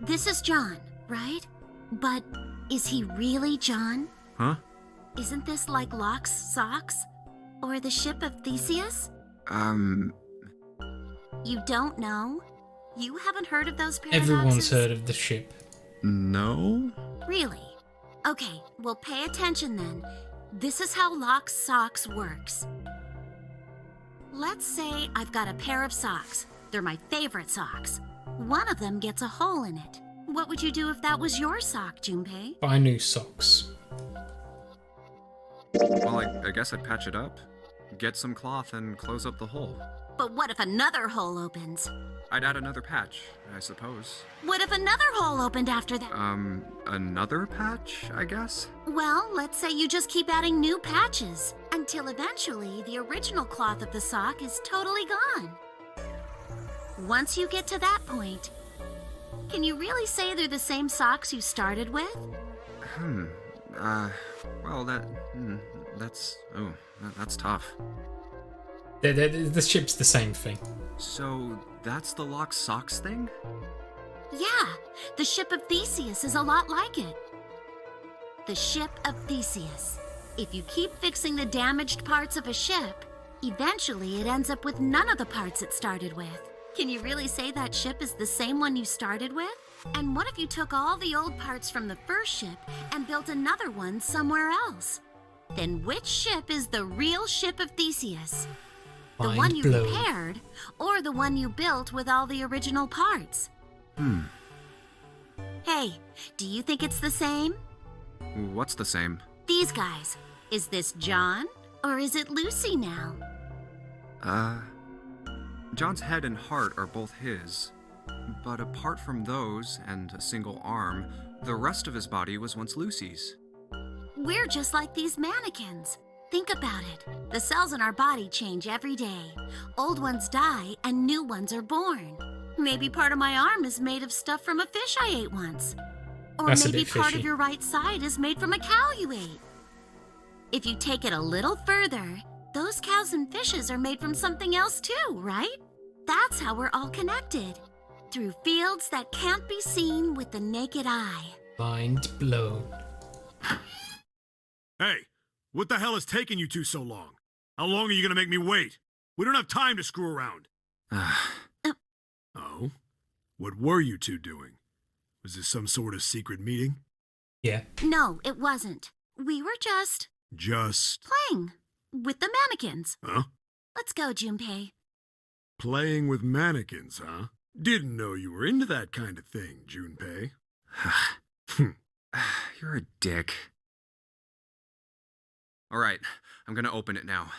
This is John, right? But is he really John? Huh? Isn't this like Locke's socks? Or the ship of Theseus? You don't know? You haven't heard of those paradoxes? Everyone's heard of the ship. No? Really? Okay, well pay attention then. This is how Locke's socks works. Let's say I've got a pair of socks. They're my favorite socks. One of them gets a hole in it. What would you do if that was your sock, Junpei? Buy new socks. Well, I guess I'd patch it up. Get some cloth and close up the hole. But what if another hole opens? I'd add another patch, I suppose. What if another hole opened after that? Another patch, I guess? Well, let's say you just keep adding new patches until eventually the original cloth of the sock is totally gone. Once you get to that point, can you really say they're the same socks you started with? Well, that's tough. The ship's the same thing. So, that's the Locke socks thing? Yeah, the ship of Theseus is a lot like it. The ship of Theseus. If you keep fixing the damaged parts of a ship, eventually it ends up with none of the parts it started with. Can you really say that ship is the same one you started with? And what if you took all the old parts from the first ship and built another one somewhere else? Then which ship is the real ship of Theseus? The Mind one you blown. repaired, or the one you built with all the original parts? Hey, do you think it's the same? What's the same? These guys. Is this John, or is it Lucy now? John's head and heart are both his. But apart from those, and a single arm, the rest of his body was once Lucy's. We're just like these mannequins. Think about it. The cells in our body change every day. Old ones die and new ones are born. Maybe part of my arm is made of stuff from a fish I ate once. Or That's a maybe bit part fishy. of your right side is made from a cow you ate. If you take it a little further, those cows and fishes are made from something else too, right? That's how we're all connected. Through fields that can't be seen with the naked eye. Mind blown. Hey, what the hell is taking you two so long? How long are you gonna make me wait? We don't have time to screw around. Oh? What were you two doing? Was this some sort of secret meeting? Yeah. No, it wasn't. We were just Just playing with the mannequins. huh? Let's go, Junpei. Playing with mannequins, huh? Didn't know you were into that kind of thing, Junpei. You're a dick. Alright, I'm gonna open it now.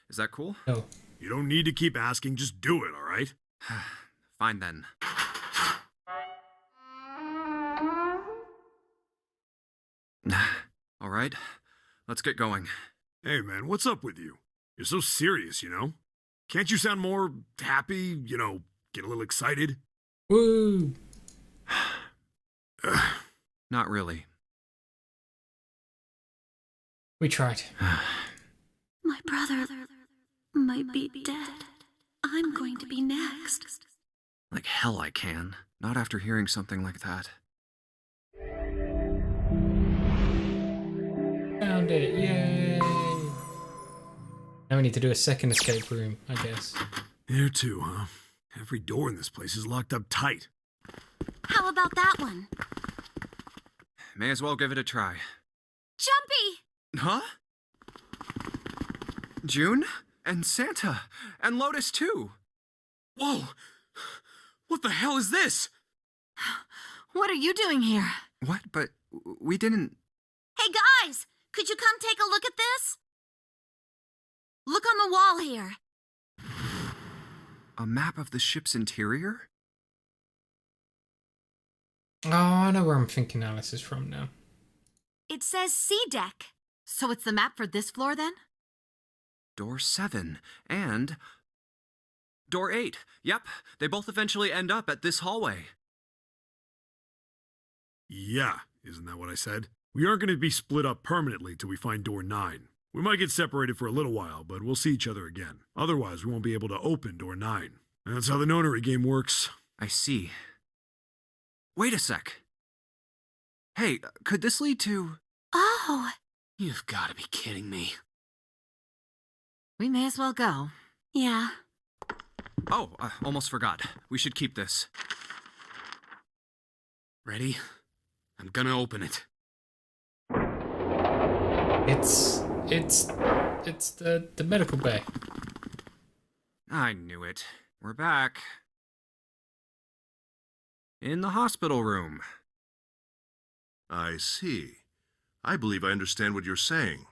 Is that cool? No. You don't need to keep asking, just do it, alright? Fine then. Alright, let's get going. Hey man, what's up with you? You're so serious, you know? Can't you sound more happy, get a little excited? Woo! Not really. We tried. My brother might be dead. I'm going to be next. Like hell I can. Not after hearing something like that. Found it, yay! Now we need to do a second escape room, I guess. There too, huh? Every door in this place is locked up tight. How about that one? May as well give it a try. Jumpy! Huh? June? And Santa? And Lotus too? Whoa! What the hell is this? What are you doing here? What? But we didn't... Hey guys, could you come take a look at this? Look on the wall here. A map of the ship's interior? Oh, I know where I'm thinking Alice is from now. It says C deck. So it's the map for this floor then? Door 7. And... Door 8. Yep, they both eventually end up at this hallway. Yeah, isn't that what I said? We aren't going to be split up permanently till we find door 9. We might get separated for a little while, but we'll see each other again. Otherwise, we won't be able to open door 9. That's how the nonary game works. I see. Wait a sec. Hey, could this lead to... Oh, You've got to be kidding me. We may as well go. yeah. Oh, almost forgot. We should keep this. Ready? I'm gonna open it. It's the medical bay. I knew it. We're back. In the hospital room. I see. I believe I understand what you're saying.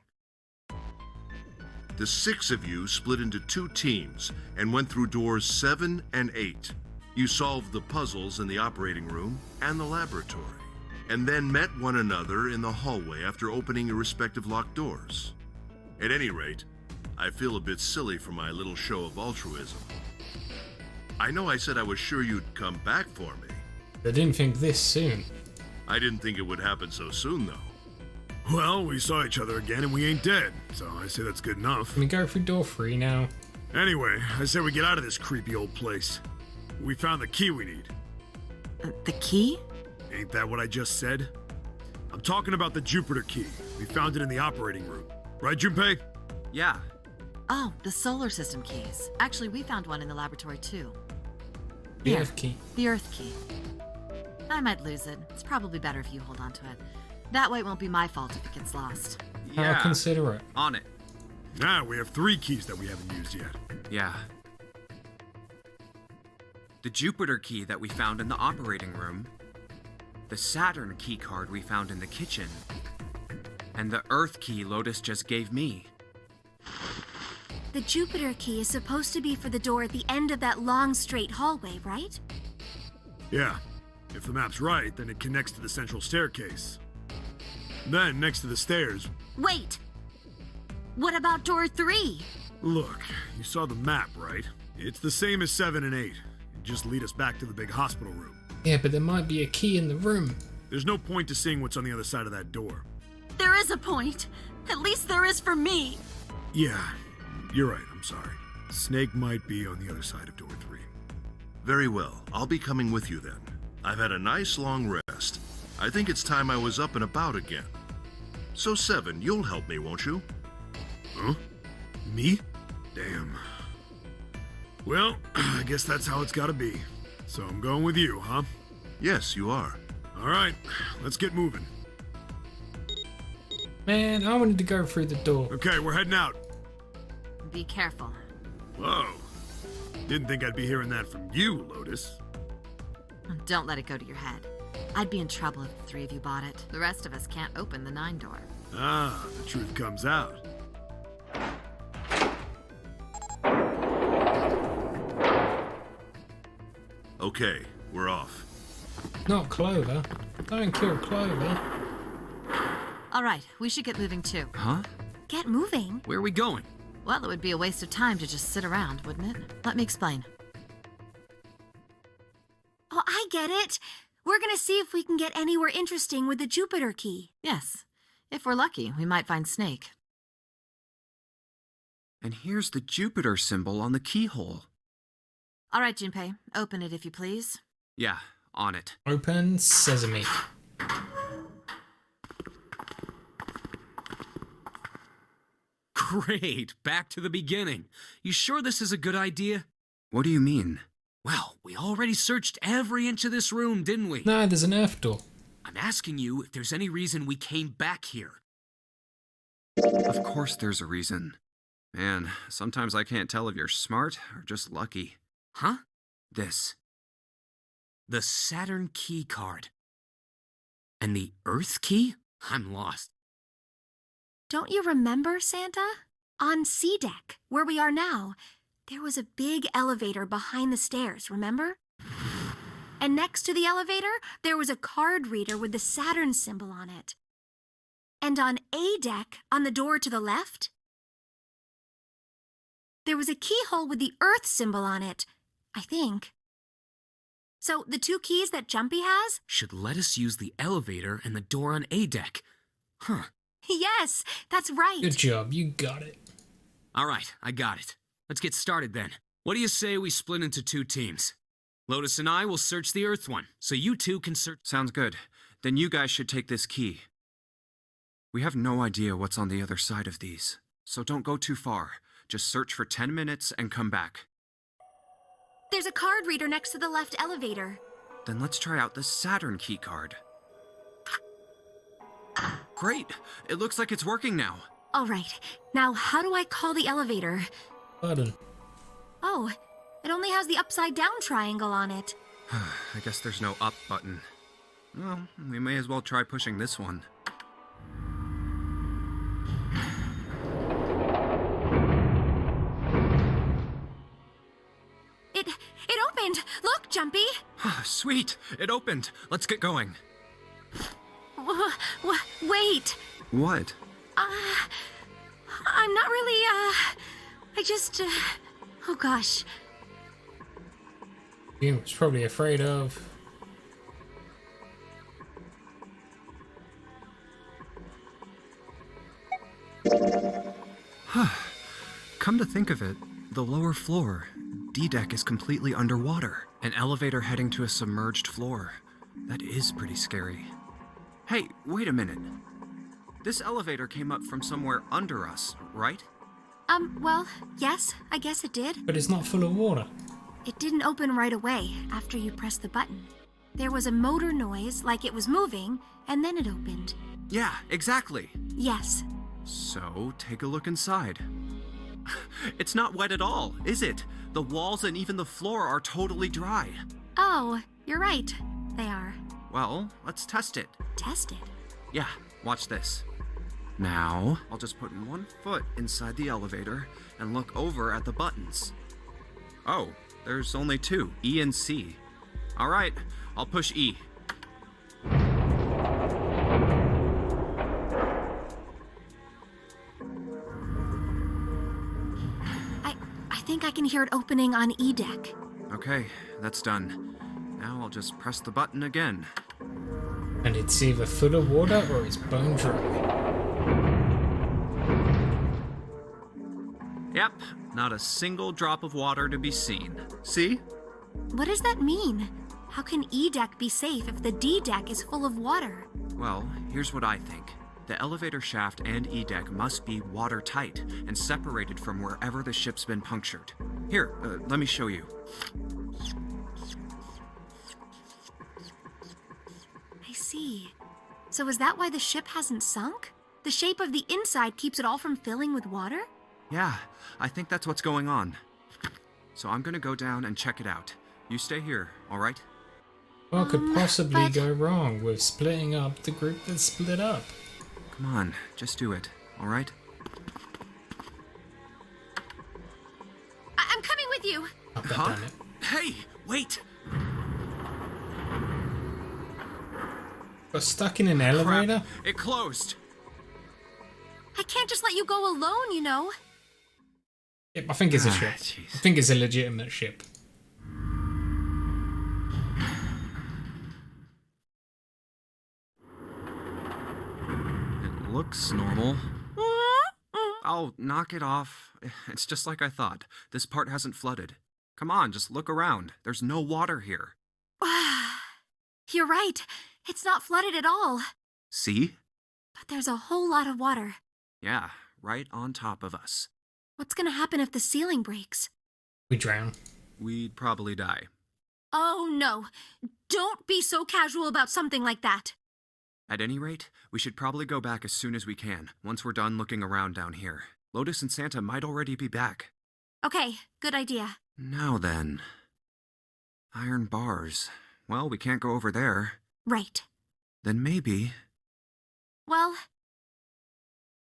The 6 of you split into 2 teams and went through doors 7 and 8. You solved the puzzles in the operating room and the laboratory, and then met one another in the hallway after opening your respective locked doors. At any rate, I feel a bit silly for my little show of altruism. I know I said I was sure you'd come back for me. I didn't think this soon. I didn't think it would happen so soon, though. Well, we saw each other again and we ain't dead, so I say that's good enough. Can we go through door 3 now? Anyway, I say we get out of this creepy old place. We found the key we need. The key? Ain't that what I just said? I'm talking about the Jupiter key. We found it in the operating room. Right, Junpei? Yeah. Oh, the solar system keys. Actually, we found one in the laboratory too. The Here. Earth key. The Earth key. I might lose it. It's probably better if you hold on to it. That way it won't be my fault if it gets lost. How considerate. On it. Now we have 3 keys that we haven't used yet. Yeah. The Jupiter key that we found in the operating room, the Saturn key card we found in the kitchen, and the Earth key Lotus just gave me. The Jupiter key is supposed to be for the door at the end of that long straight hallway, right? Yeah. If the map's right, then it connects to the central staircase. Then, next to the stairs... Wait! What about door 3? Look, you saw the map, right? It's the same as 7 and 8. It just lead us back to the big hospital room. Yeah, but there might be a key in the room. There's no point to seeing what's on the other side of that door. There is a point. At least there is for me. Yeah, you're right, I'm sorry. Snake might be on the other side of door 3. Very well. I'll be coming with you then. I've had a nice long rest. I think it's time I was up and about again. So 7, you'll help me, won't you? Huh? Me? Damn. Well, I guess that's how it's gotta be. So I'm going with you, huh? Yes, you are. Alright, let's get moving. Man, I wanted to go through the door. Okay, we're heading out. Be careful. Whoa. Didn't think I'd be hearing that from you, Lotus. Don't let it go to your head. I'd be in trouble if the 3 of you bought it. The rest of us can't open the 9 door. Ah, the truth comes out. Okay, we're off. Not Clover. Don't kill Clover. All right, we should get moving too. Huh? Get moving. Where are we going? Well, it would be a waste of time to just sit around, wouldn't it? Let me explain. Oh, I get it. We're gonna see if we can get anywhere interesting with the Jupiter key. Yes. If we're lucky, we might find Snake. And here's the Jupiter symbol on the keyhole. All right, Junpei, open it if you please. Yeah, on it. Open sesame. Great, back to the beginning. You sure this is a good idea? What do you mean? Well, we already searched every inch of this room, didn't we? No, there's an Earth door. I'm asking you if there's any reason we came back here. Of course there's a reason. Man, sometimes I can't tell if you're smart or just lucky. Huh? This. The Saturn key card. And the Earth key? I'm lost. Don't you remember, Santa? On C deck, where we are now, there was a big elevator behind the stairs, remember? And next to the elevator, there was a card reader with the Saturn symbol on it. And on A deck, on the door to the left, there was a keyhole with the Earth symbol on it, I think. So the 2 keys that Jumpy has? Should let us use the elevator and the door on A deck. Huh. Yes, that's right. Good job, you got it. All right, I got it. Let's get started then. What do you say we split into 2 teams? Lotus and I will search the Earth one, so you 2 can search... Sounds good. Then you guys should take this key. We have no idea what's on the other side of these, so don't go too far. Just search for 10 minutes and come back. There's a card reader next to the left elevator. Then let's try out the Saturn key card. Great! It looks like it's working now. All right, now how do I call the elevator? Button. Oh, it only has the upside down triangle on it. I guess there's no up button. Well, we may as well try pushing this one. It opened! Look, Jumpy! Sweet! It opened! Let's get going. Wait! What? I'm not really, I just, oh gosh. He was probably afraid of... Come to think of it, the lower floor, D-deck, is completely underwater. An elevator heading to a submerged floor. That is pretty scary. Hey, wait a minute. This elevator came up from somewhere under us, right? Well, yes, I guess it did. But it's not full of water. It didn't open right away after you pressed the button. There was a motor noise, like it was moving, and then it opened. Yeah, exactly. Yes. So, take a look inside. It's not wet at all, is it? The walls and even the floor are totally dry. Oh, you're right. They are. Well, let's test it. Tested. Yeah, watch this. Now, I'll just put one foot inside the elevator and look over at the buttons. Oh, there's only two, E and C. All right, I'll push E. I think I can hear it opening on E deck. Okay, that's done. Now I'll just press the button again. And it's either full of water or it's bone dry. Yep, not a single drop of water to be seen. See? What does that mean? How can E deck be safe if the D deck is full of water? Well, here's what I think. The elevator shaft and E deck must be watertight and separated from wherever the ship's been punctured. Here, let me show you. I see. So is that why the ship hasn't sunk? The shape of the inside keeps it all from filling with water? Yeah, I think that's what's going on. So I'm gonna go down and check it out. You stay here, all right? What could possibly but- go wrong with splitting up the group that's split up? Come on, just do it, all right? I'm coming with you. I've Huh? done it. Hey, wait! Got stuck in an elevator? Crap, it closed. I can't just let you go alone, you know. Yep, I think it's a ship. Jeez. I think it's a legitimate ship. It looks normal. Oh, knock it off. It's just like I thought. This part hasn't flooded. Come on, just look around. There's no water here. You're right. It's not flooded at all. See? But there's a whole lot of water. Yeah, right on top of us. What's gonna happen if the ceiling breaks? We drown. We'd probably die. Oh no. Don't be so casual about something like that. At any rate, we should probably go back as soon as we can, once we're done looking around down here. Lotus and Santa might already be back. Okay, good idea. Now then. Iron bars. Well, we can't go over there. Right. Then maybe... Well,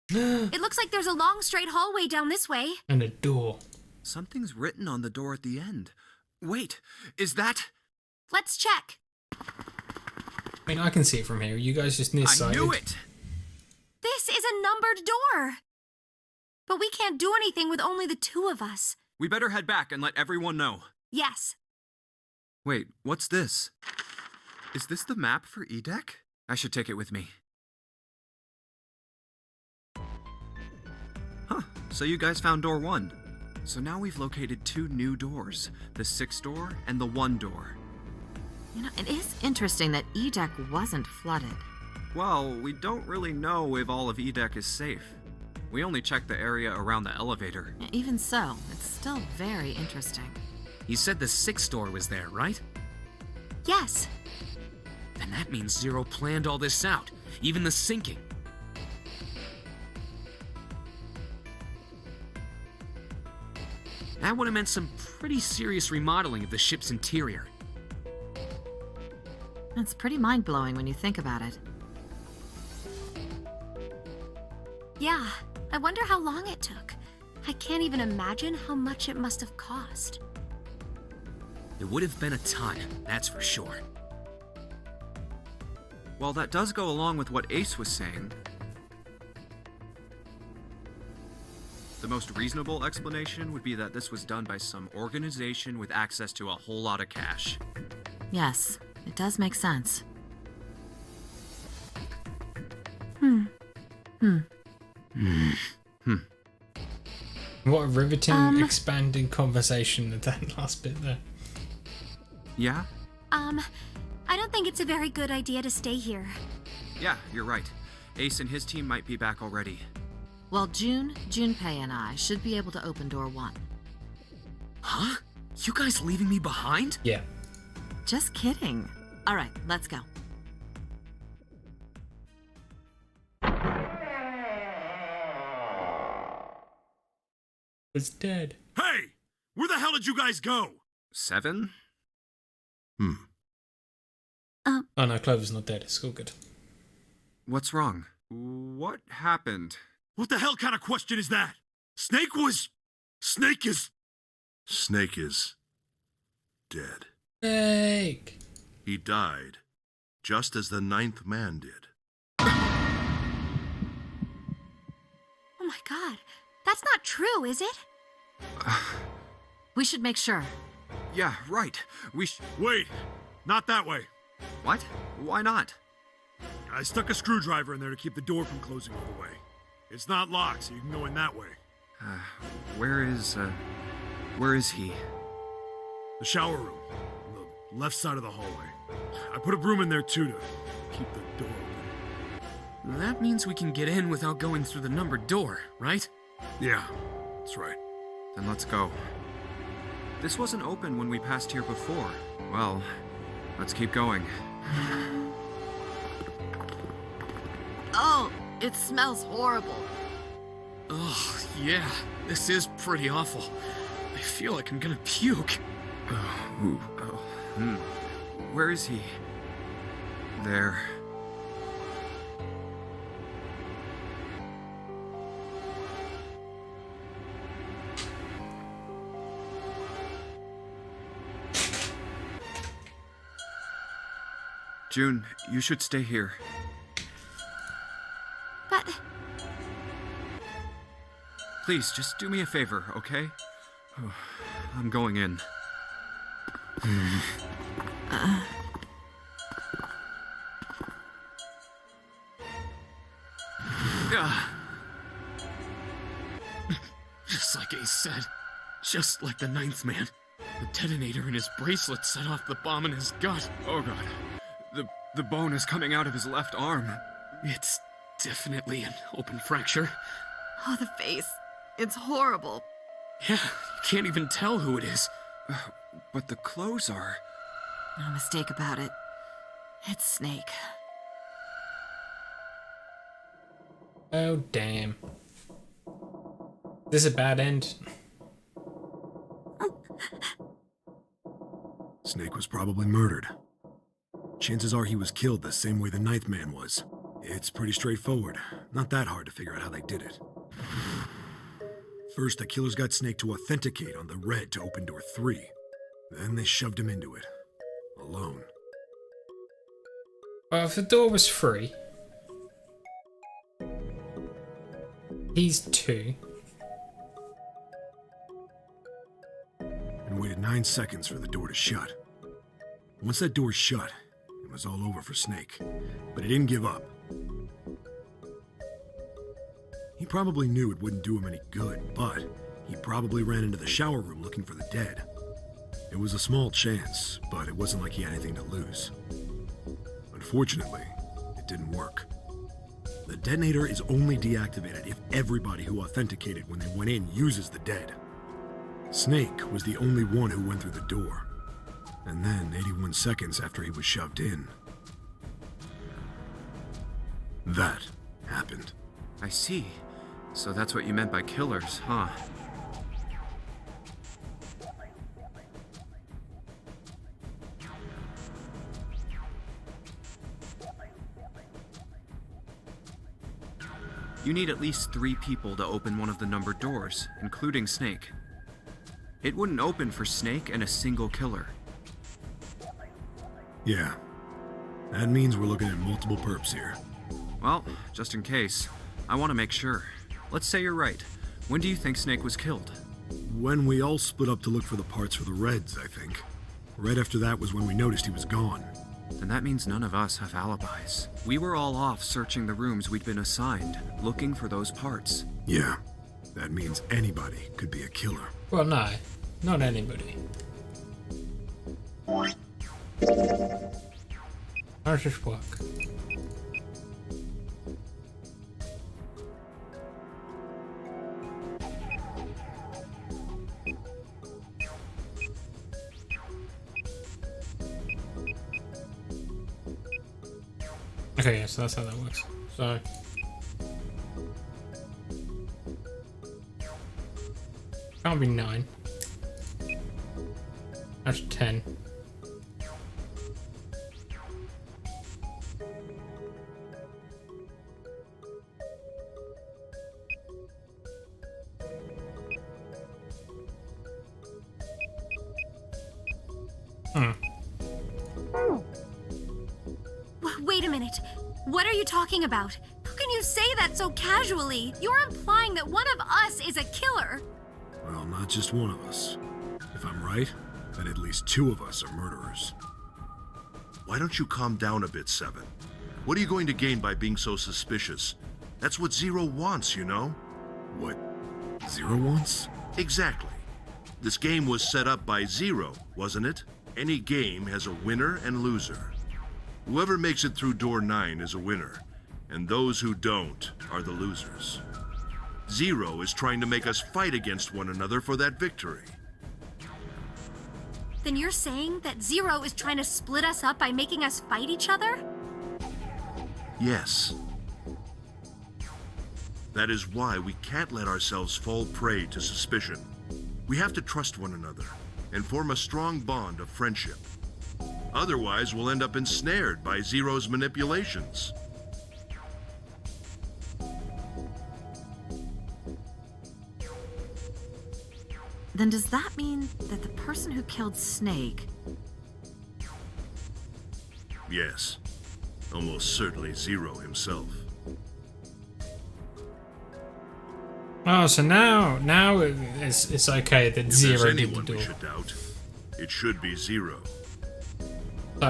it looks like there's a long straight hallway down this way. And a door. Something's written on the door at the end. Wait, is that... Let's check. I mean, I can see it from here. You guys just nearsighted. I knew it! This is a numbered door. But we can't do anything with only the two of us. We better head back and let everyone know. Yes. Wait, what's this? Is this the map for E-Deck? I should take it with me. Huh, so you guys found door 1. So now we've located 2 new doors, the 6 door and the 1 door. You know, it is interesting that E-Deck wasn't flooded. Well, we don't really know if all of E-Deck is safe. We only checked the area around the elevator. Even so, it's still very interesting. You said the 6th door was there, right? Yes. Then that means Zero planned all this out, even the sinking. That would have meant some pretty serious remodeling of the ship's interior. It's pretty mind-blowing when you think about it. Yeah, I wonder how long it took. I can't even imagine how much it must have cost. It would have been a ton, that's for sure. Well, that does go along with what Ace was saying. The most reasonable explanation would be that this was done by some organization with access to a whole lot of cash. Yes, it does make sense. What a riveting, expanding conversation with that last bit there. Yeah? I don't think it's a very good idea to stay here. Yeah, you're right. Ace and his team might be back already. Well, Junpei and I should be able to open door 1. Huh? You guys leaving me behind? Yeah. Just kidding. All right, let's go. was dead. Hey! Where the hell did you guys go? 7? Oh no, Clover's not dead. It's all good. What's wrong? What happened? What the hell kind of question is that? Snake is... Snake is dead. Snake! He died, just as the 9th man did. Oh my god. That's not true, is it? We should make sure. Yeah, right. Wait, not that way. What? Why not? I stuck a screwdriver in there to keep the door from closing all the way. It's not locked, so you can go in that way. Where is he? The shower room, on the left side of the hallway. I put a broom in there too to keep the door open. That means we can get in without going through the numbered door, right? Yeah, that's right. Then let's go. This wasn't open when we passed here before. Well, let's keep going. Oh, it smells horrible. Ugh, yeah, this is pretty awful. I feel like I'm gonna puke. Where is he? There. June, you should stay here. But Please, just do me a favor, okay? I'm going in. Just like Ace said. Just like the 9th man. The detonator in his bracelet set off the bomb in his gut. Oh god. The bone is coming out of his left arm. It's definitely an open fracture. Oh, the face. It's horrible. Yeah, you can't even tell who it is. But the clothes are... No mistake about it. It's Snake. Oh, damn. This is a bad end. Snake was probably murdered. Chances are he was killed the same way the 9th man was. It's pretty straightforward. Not that hard to figure out how they did it. First, the killers got Snake to authenticate on the red to open door 3. Then they shoved him into it. Alone. Well, if the door was free, he's 2. And waited 9 seconds for the door to shut. Once that door shut, it was all over for Snake. But he didn't give up. He probably knew it wouldn't do him any good, but he probably ran into the shower room looking for the dead. It was a small chance, but it wasn't like he had anything to lose. Unfortunately, it didn't work. The detonator is only deactivated if everybody who authenticated when they went in uses the dead. Snake was the only one who went through the door. And then, 81 seconds after he was shoved in, that happened. I see. So that's what you meant by killers, huh? You need at least 3 people to open one of the numbered doors, including Snake. It wouldn't open for Snake and a single killer. Yeah. That means we're looking at multiple perps here. Well, just in case, I want to make sure. Let's say you're right. When do you think Snake was killed? When we all split up to look for the parts for the Reds, I think. Right after that was when we noticed he was gone. Then that means none of us have alibis. We were all off searching the rooms we'd been assigned, looking for those parts. Yeah. That means anybody could be a killer. Well, no. Not anybody. How does this work? Okay, yeah, so that's how that works. So... Can't be 9. That's 10. Wait a minute. What are you talking about? How can you say that so casually? You're implying that one of us is a killer. Well, not just one of us. If I'm right, then at least 2 of us are murderers. Why don't you calm down a bit, Seven? What are you going to gain by being so suspicious? That's what Zero wants, you know? What Zero wants? Exactly. This game was set up by Zero, wasn't it? Any game has a winner and loser. Whoever makes it through door 9 is a winner, and those who don't are the losers. Zero is trying to make us fight against one another for that victory. Then you're saying that Zero is trying to split us up by making us fight each other? Yes. That is why we can't let ourselves fall prey to suspicion. We have to trust one another and form a strong bond of friendship. Otherwise, we'll end up ensnared by Zero's manipulations. Then does that mean that the person who killed Snake... Yes. Almost certainly Zero himself. Oh, so now it's okay that If Zero there's did the anyone we door. should doubt, it should be Zero.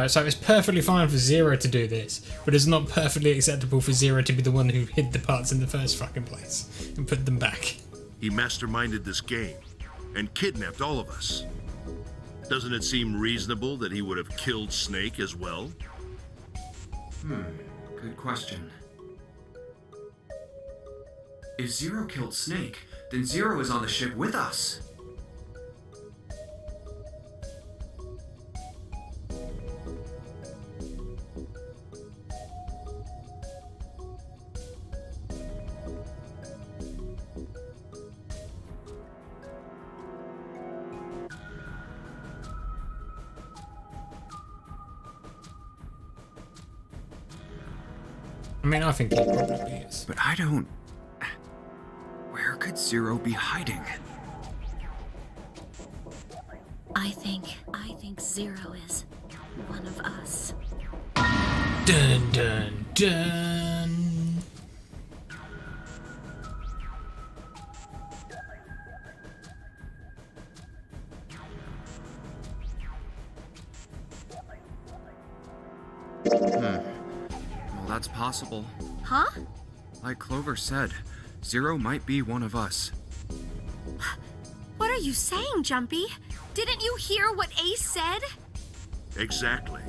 So it's perfectly fine for Zero to do this, but it's not perfectly acceptable for Zero to be the one who hid the parts in the first fucking place and put them back. He masterminded this game and kidnapped all of us. Doesn't it seem reasonable that he would have killed Snake as well? Good question. If Zero killed Snake, then Zero is on the ship with us. I mean, I think he probably is. But I don't... Where could Zero be hiding? I think Zero is one of us. Dun dun dun. Well, that's possible. Huh? Like Clover said, Zero might be one of us. What are you saying, Jumpy? Didn't you hear what Ace said? Exactly.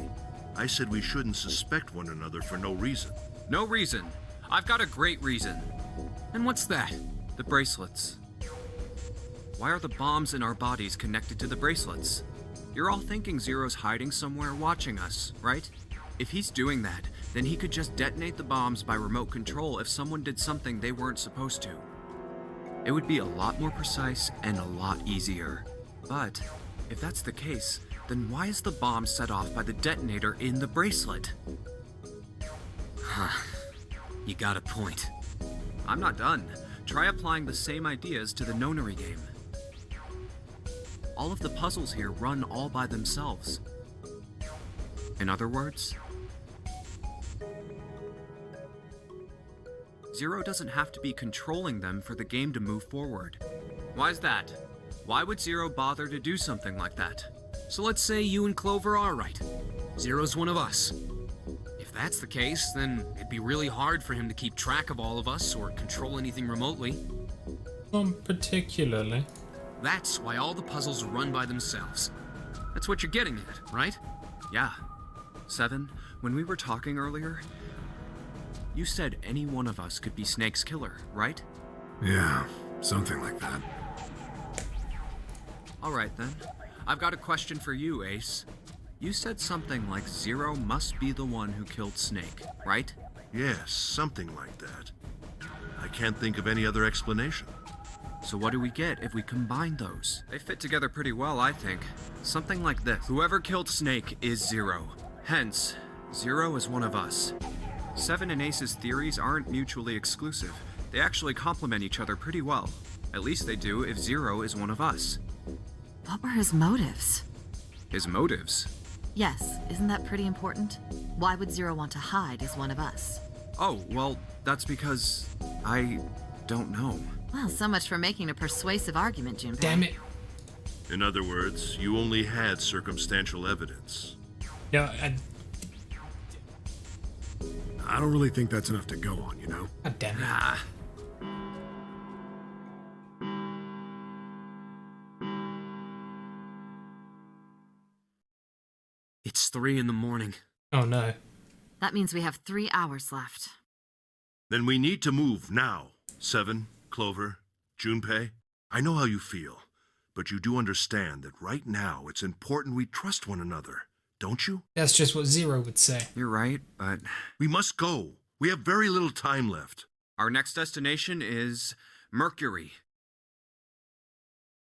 I said we shouldn't suspect one another for no reason. No reason. I've got a great reason. And what's that? The bracelets. Why are the bombs in our bodies connected to the bracelets? You're all thinking Zero's hiding somewhere watching us, right? If he's doing that, then he could just detonate the bombs by remote control if someone did something they weren't supposed to. It would be a lot more precise and a lot easier. But if that's the case, then why is the bomb set off by the detonator in the bracelet? You got a point. I'm not done. Try applying the same ideas to the Nonary game. All of the puzzles here run all by themselves. In other words, Zero doesn't have to be controlling them for the game to move forward. Why's that? Why would Zero bother to do something like that? So let's say you and Clover are right. Zero's one of us. If that's the case, then it'd be really hard for him to keep track of all of us or control anything remotely. Particularly. That's why all the puzzles run by themselves. That's what you're getting at, right? Yeah. Seven, when we were talking earlier, you said any one of us could be Snake's killer, right? Yeah, something like that. Alright then. I've got a question for you, Ace. You said something like Zero must be the one who killed Snake, right? Yes, something like that. I can't think of any other explanation. So what do we get if we combine those? They fit together pretty well, I think. Something like this. Whoever killed Snake is Zero. Hence, Zero is one of us. Seven and Ace's theories aren't mutually exclusive. They actually complement each other pretty well. At least they do if Zero is one of us. What were his motives? His motives? Yes, isn't that pretty important? Why would Zero want to hide as one of us? Oh, well, that's because I don't know. Well, so much for making a persuasive argument, Junpei. Damn it. In other words, you only had circumstantial evidence. Yeah, I don't really think that's enough to go on, you know? God damn it. Ah. It's 3 in the morning. Oh no. That means we have 3 hours left. Then we need to move now. Seven, Clover, Junpei, I know how you feel, but you do understand that right now it's important we trust one another, don't you? That's just what Zero would say. You're right, but We must go. We have very little time left. our next destination is Mercury.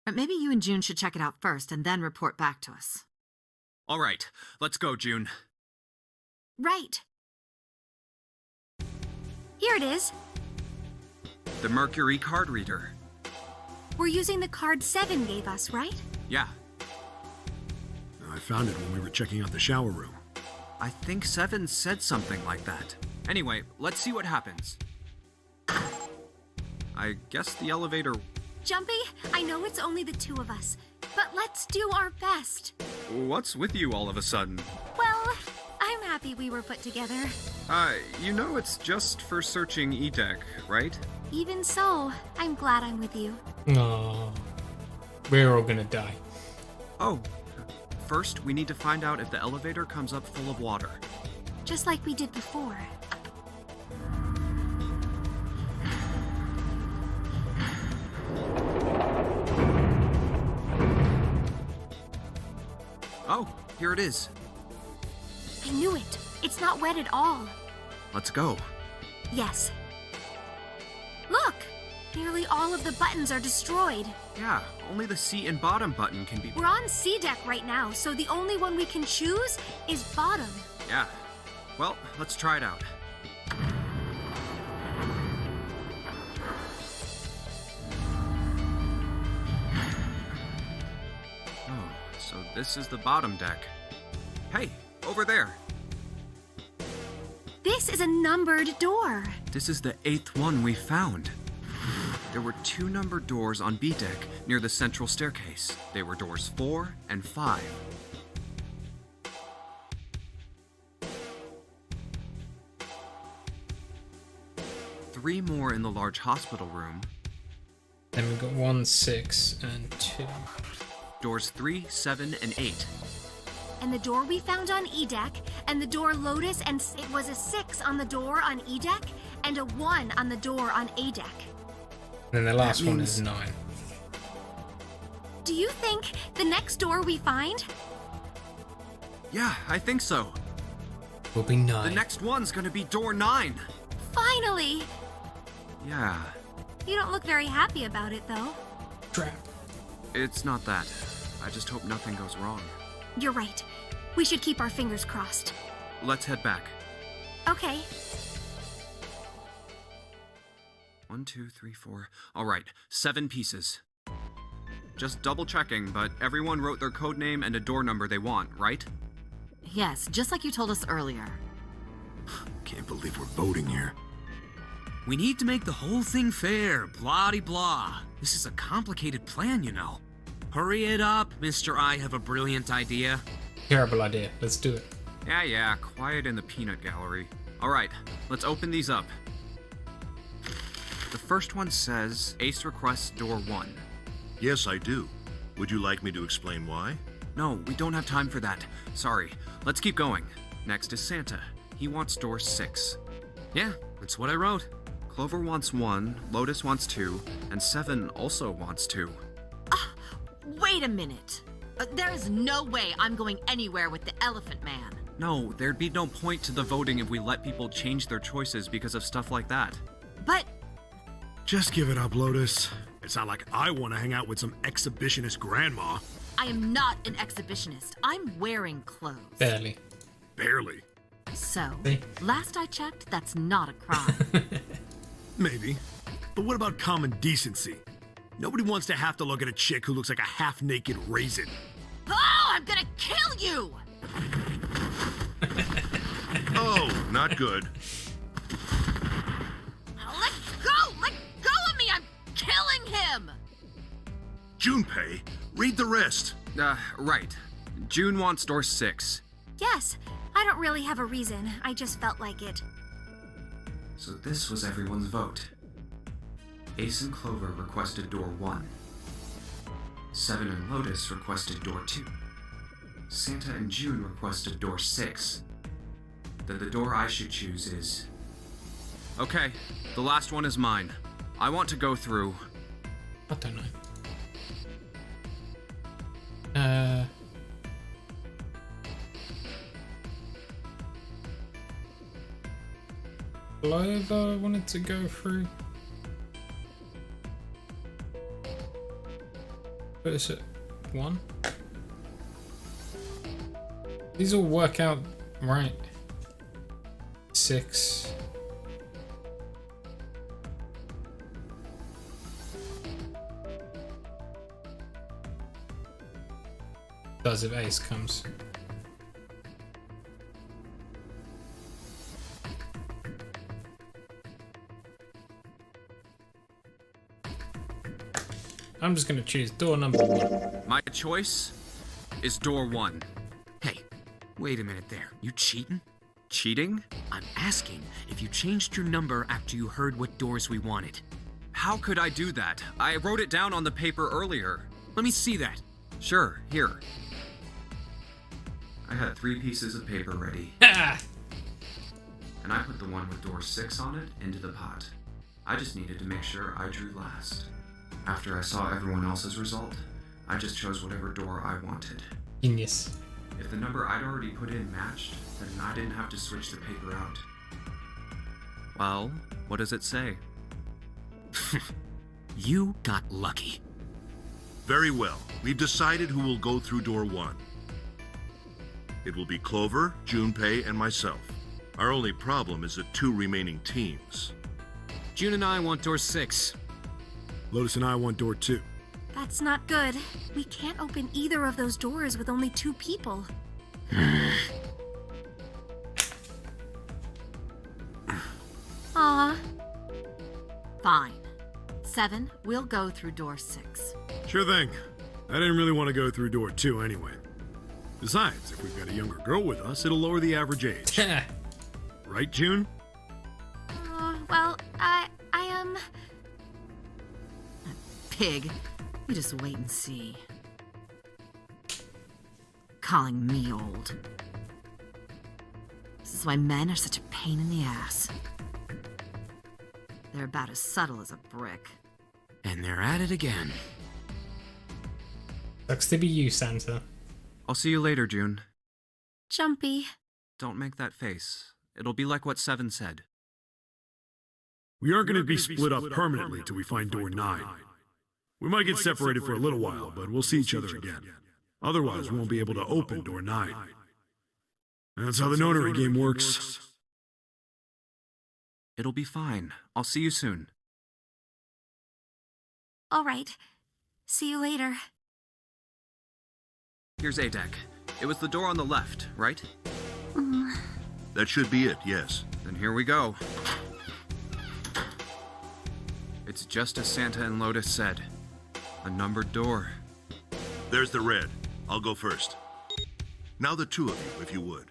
But maybe you and June should check it out first and then report back to us. All right, let's go, June. Right. Here it is. The Mercury card reader. We're using the card 7 gave us, right? Yeah, I found it when we were checking out the shower room. I think 7 said something like that. Anyway, let's see what happens. I guess the elevator... Jumpy, I know it's only the 2 of us, but let's do our best. What's with you all of a sudden? Well, I'm happy we were put together. You know it's just for searching E-Deck, right? Even so, I'm glad I'm with you. Oh, we're all gonna die. Oh, first we need to find out if the elevator comes up full of water. Just like we did before. Oh, here it is. I knew it. It's not wet at all. Let's go. Yes. Look! Nearly all of the buttons are destroyed. Yeah, only the seat and bottom button can be... We're on C deck right now, so the only one we can choose is bottom. Yeah. Well, let's try it out. Oh, so this is the bottom deck. Hey, over there. This is a numbered door. This is the 8th one we found. There were 2 numbered doors on B deck near the central staircase. They were doors 4 and 5. Three more in the large hospital room. Then we've got 1, 6, and 2. Doors 3, 7, and 8. And the door we found on E deck, and the door Lotus, and it was a 6 on the door on E deck, and a 1 on the door on A deck. And then the last one means- is 9. Do you think the next door we find? Yeah, I think so. Will be 9. The next one's gonna be door 9. Finally! Yeah, You don't look very happy about it, though. Trap. it's not that. I just hope nothing goes wrong. You're right. We should keep our fingers crossed. Let's head back. Okay. 1, 2, 3, 4. All right, 7 pieces. Just double checking, but everyone wrote their code name and a door number they want, right? Yes, just like you told us earlier. Can't believe we're voting here. We need to make the whole thing fair, blah-de-blah. This is a complicated plan, you know. Hurry it up, Mr. I have a brilliant idea. Terrible idea. Let's do it. Yeah, quiet in the peanut gallery. All right, let's open these up. The first one says, Ace requests door 1. Yes, I do. Would you like me to explain why? No, we don't have time for that. Sorry. Let's keep going. Next is Santa. He wants door 6. Yeah, that's what I wrote. Clover wants 1, Lotus wants 2, and 7 also wants 2. Wait a minute. There is no way I'm going anywhere with the Elephant Man. No, there'd be no point to the voting if we let people change their choices because of stuff like that. But Just give it up, Lotus. It's not like I want to hang out with some exhibitionist grandma. I am not an exhibitionist. I'm wearing clothes. Barely. Barely. So, See? last I checked, that's not a crime. Maybe. But what about common decency? Nobody wants to have to look at a chick who looks like a half-naked raisin. Oh, I'm gonna kill you! Oh, not good. Let go! Let go of me! I'm killing him! Junpei, read the rest. Right. June wants door 6. Yes, I don't really have a reason. I just felt like it. So this was everyone's vote. Ace and Clover requested door 1. Seven and Lotus requested door 2. Santa and June requested door 6. Then the door I should choose is... Okay, the last one is mine. I want to go through. I don't know. Clover wanted to go through. What is it? 1? These all work out right. 6. Does if Ace comes. I'm just gonna choose door number 1. My choice is door 1. Hey, wait a minute there. You cheating? Cheating? I'm asking if you changed your number after you heard what doors we wanted. How could I do that? I wrote it down on the paper earlier. Let me see that. Sure, here. I had 3 pieces of paper ready, Ah! and I put the one with door 6 on it into the pot. I just needed to make sure I drew last. After I saw everyone else's result, I just chose whatever door I wanted. Genius. If the number I'd already put in matched, then I didn't have to switch the paper out. Well, what does it say? You got lucky. Very well. We've decided who will go through door 1. It will be Clover, Junpei, and myself. Our only problem is the 2 remaining teams. June and I want door 6. Lotus and I want door 2. That's not good. We can't open either of those doors with only 2 people. Aw. Fine. 7, we'll go through door 6. Sure thing. I didn't really want to go through door 2 anyway. Besides, if we've got a younger girl with us, it'll lower the average age. Right, June? Well, I Pig. You just wait and see. Calling me old. This is why men are such a pain in the ass. They're about as subtle as a brick. And they're at it again. Sucks to be you, Santa. I'll see you later, June. Jumpy. Don't make that face. It'll be like what 7 said. We aren't going to be split up permanently till we find door 9. We might get separated for a little while, but we'll see each other again. Otherwise, we won't be able to open door 9. That's how the notary game works. It'll be fine. I'll see you soon. All right. See you later. Here's A deck. It was the door on the left, right? That should be it, yes. Then here we go. It's just as Santa and Lotus said. A numbered door. There's the red. I'll go first. Now the 2 of you, if you would.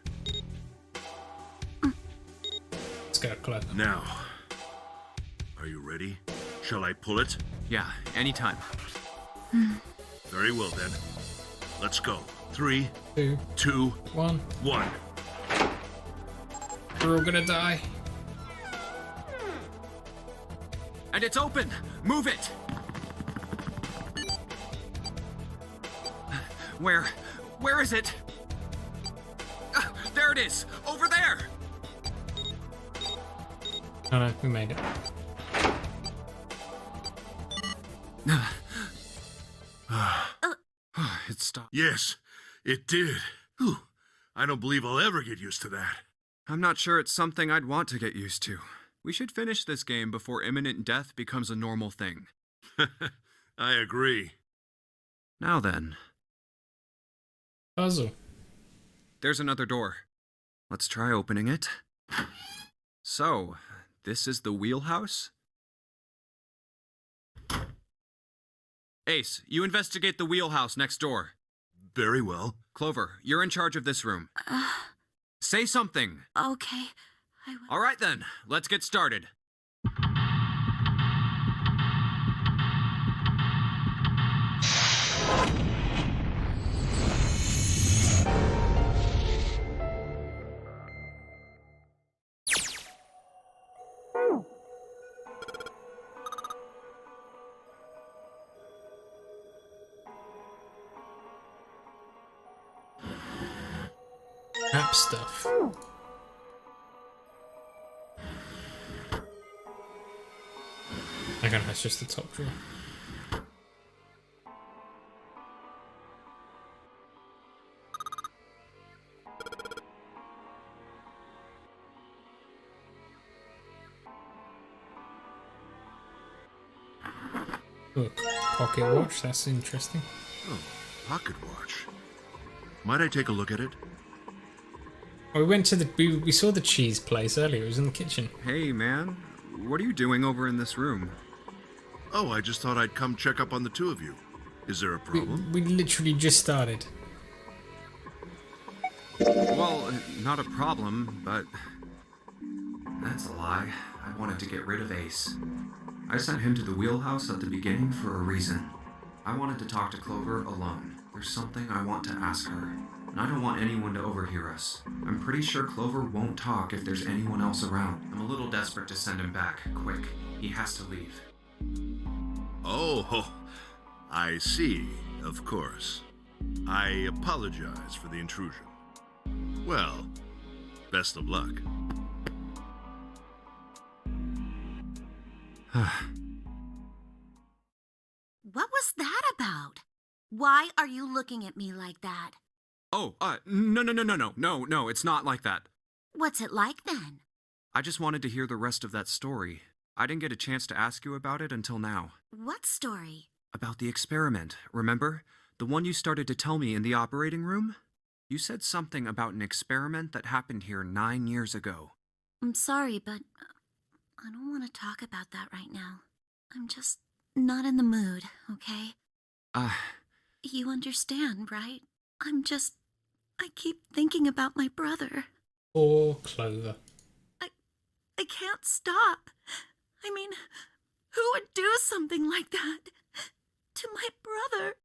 Let's go, Clover. Now, are you ready? Shall I pull it? Yeah, anytime. Very well then. Let's go. 3, 2, 2, 1. 1. We're all gonna die. And it's open! Move it! Where is it? There it is! Over there! Oh no, we made it. It stopped. Yes, it did. Whew. I don't believe I'll ever get used to that. I'm not sure it's something I'd want to get used to. We should finish this game before imminent death becomes a normal thing. I agree. Now then, Puzzle. there's another door. Let's try opening it. So, this is the wheelhouse? Ace, you investigate the wheelhouse next door. Very well. Clover, you're in charge of this room. Say something. Okay. All right then, let's get started. App stuff. Okay, that's just the top drawer. Look, pocket watch, that's interesting. Oh, pocket watch. Might I take a look at it? Oh, we went to the we saw the cheese place earlier, it was in the kitchen. Hey, man. What are you doing over in this room? Oh, I just thought I'd come check up on the two of you. Is there a problem? We literally just started. Well, not a problem, but... That's a lie. I wanted to get rid of Ace. I sent him to the wheelhouse at the beginning for a reason. I wanted to talk to Clover alone. There's something I want to ask her, and I don't want anyone to overhear us. I'm pretty sure Clover won't talk if there's anyone else around. I'm a little desperate to send him back, quick. He has to leave. Oh, I see, of course. I apologize for the intrusion. Well, best of luck. What was that about? Why are you looking at me like that? No, it's not like that. What's it like then? I just wanted to hear the rest of that story. I didn't get a chance to ask you about it until now. What story? About the experiment, remember? The one you started to tell me in the operating room? You said something about an experiment that happened here 9 years ago. I'm sorry, but I don't want to talk about that right now. I'm just not in the mood, okay? You understand, right? I keep thinking about my brother. Or Clover. I can't stop. I mean, who would do something like that to my brother?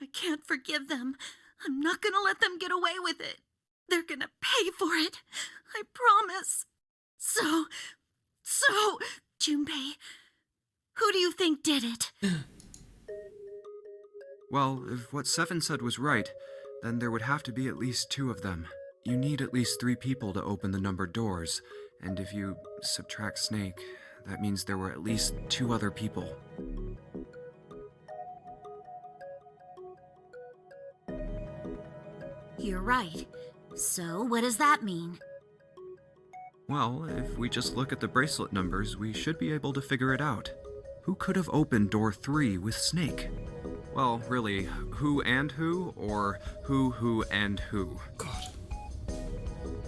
I can't forgive them. I'm not gonna let them get away with it. They're gonna pay for it. I promise. So, Junpei, who do you think did it? Well, if what Seven said was right, then there would have to be at least 2 of them. You need at least 3 people to open the numbered doors, and if you subtract Snake, that means there were at least 2 other people. You're right. So, what does that mean? Well, if we just look at the bracelet numbers, we should be able to figure it out. Who could have opened door 3 with Snake? Well, really, who and who, or who and who? God.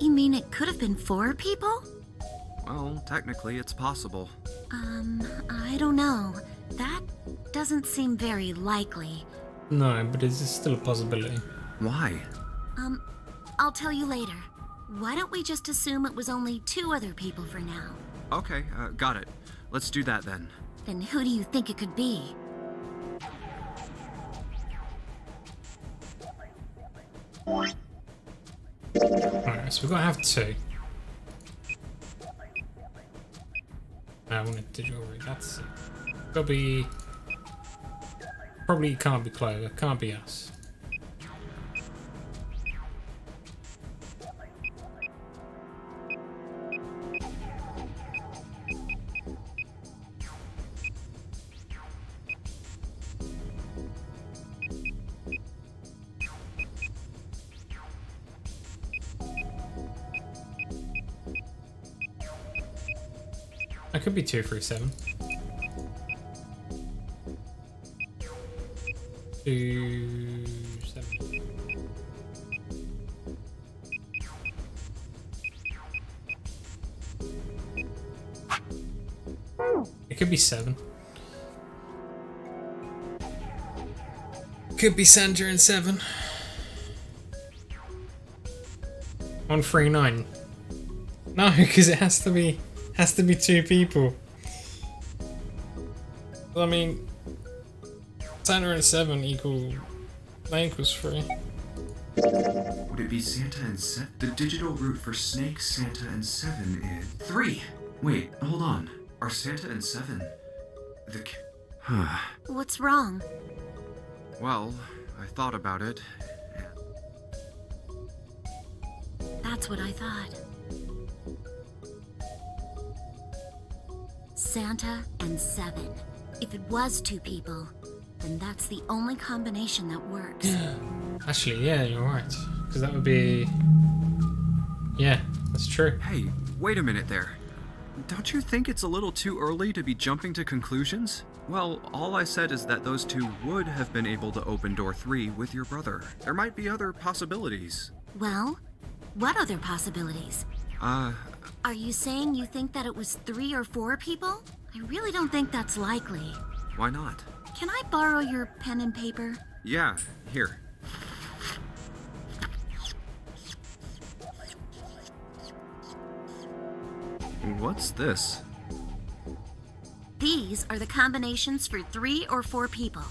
You mean it could have been 4 people? Well, technically it's possible. I don't know. That doesn't seem very likely. No, but it's still a possibility. Why? I'll tell you later. Why don't we just assume it was only 2 other people for now? Okay, got it. Let's do that then. Then who do you think it could be? Alright, so we've got to have 2. I wanted to jewelry, that's it. Gotta be... Probably can't be Clover, can't be us. That could be 237. 270. It could be 7. Could be Santa and 7. 139. No, because it has to be 2 people. Well, I mean, Santa and 7 equals 3. Would it be Santa and 7? The digital root for Snake, Santa, and 7 is 3. Wait, hold on. Are Santa and 7 the? What's wrong? Well, I thought about it. That's what I thought. Santa and 7. If it was 2 people, then that's the only combination that works. Actually, yeah, you're right. Because that would be... Yeah, that's true. Hey, wait a minute there. Don't you think it's a little too early to be jumping to conclusions? Well, all I said is that those 2 would have been able to open door 3 with your brother. There might be other possibilities. Well, what other possibilities? Are you saying you think that it was 3 or 4 people? I really don't think that's likely. Why not? Can I borrow your pen and paper? Yeah, here. What's this? These are the combinations for 3 or 4 people.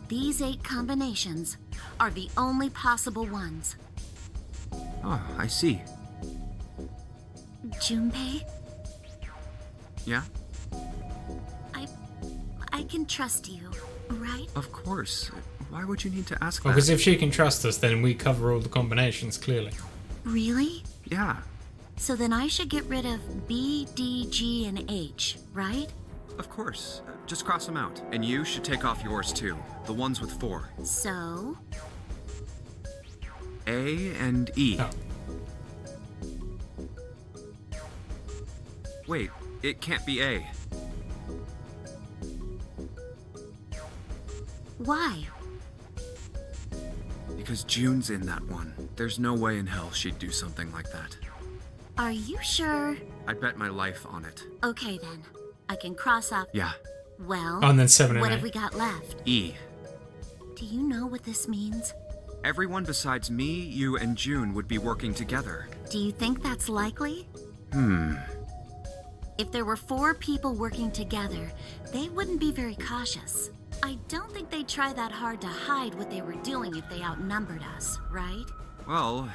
These 8 combinations are the only possible ones. Oh, I see. Junpei, Yeah? I can trust you, right? Of course. Why would you need to ask Well, that? because if she can trust us, then we cover all the combinations, clearly. Really? Yeah, So then I should get rid of B, D, G, and H, right? of course. Just cross them out. And you should take off yours too. The ones with 4. So, A and E. Oh. Wait, it can't be A. why? Because June's in that one. There's no way in hell she'd do something like that. Are you sure? I'd bet my life on it. Okay then. I can cross off. Yeah, Well, Oh, and then 7 and what 8. have we got left? E. Do you know what this means? Everyone besides me, you, and June would be working together. Do you think that's likely? If there were 4 people working together, they wouldn't be very cautious. I don't think they'd try that hard to hide what they were doing if they outnumbered us, right? Well,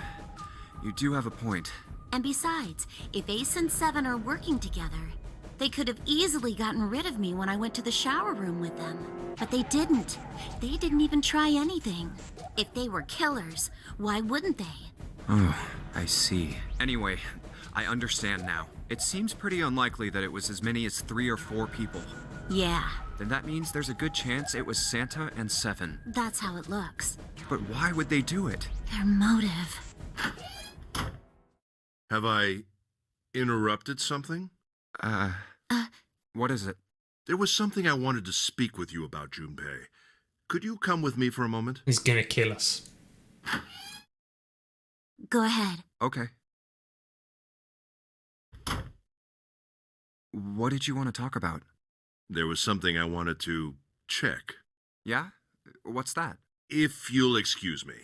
you do have a point. And besides, if Ace and 7 are working together, they could have easily gotten rid of me when I went to the shower room with them. But they didn't. They didn't even try anything. If they were killers, why wouldn't they? Oh, I see. Anyway, I understand now. It seems pretty unlikely that it was as many as 3 or 4 people. Yeah, Then that means there's a good chance it was Santa and 7. that's how it looks. But why would they do it? Their motive. Have I interrupted something? What is it? There was something I wanted to speak with you about, Junpei. Could you come with me for a moment? He's gonna kill us. Go ahead. Okay. What did you want to talk about? There was something I wanted to check. Yeah? What's that? If you'll excuse me.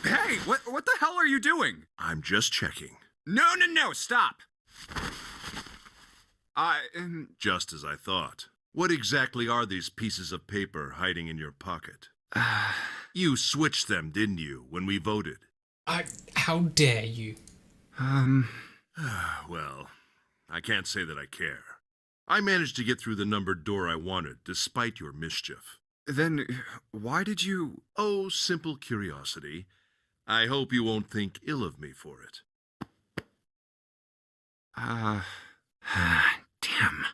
Hey, what the hell are you doing? I'm just checking. No, stop! Just as I thought. What exactly are these pieces of paper hiding in your pocket? You switched them, didn't you, when we voted? How dare you? Well, I can't say that I care. I managed to get through the numbered door I wanted, despite your mischief. Then, why did you... Oh, simple curiosity. I hope you won't think ill of me for it. Damn.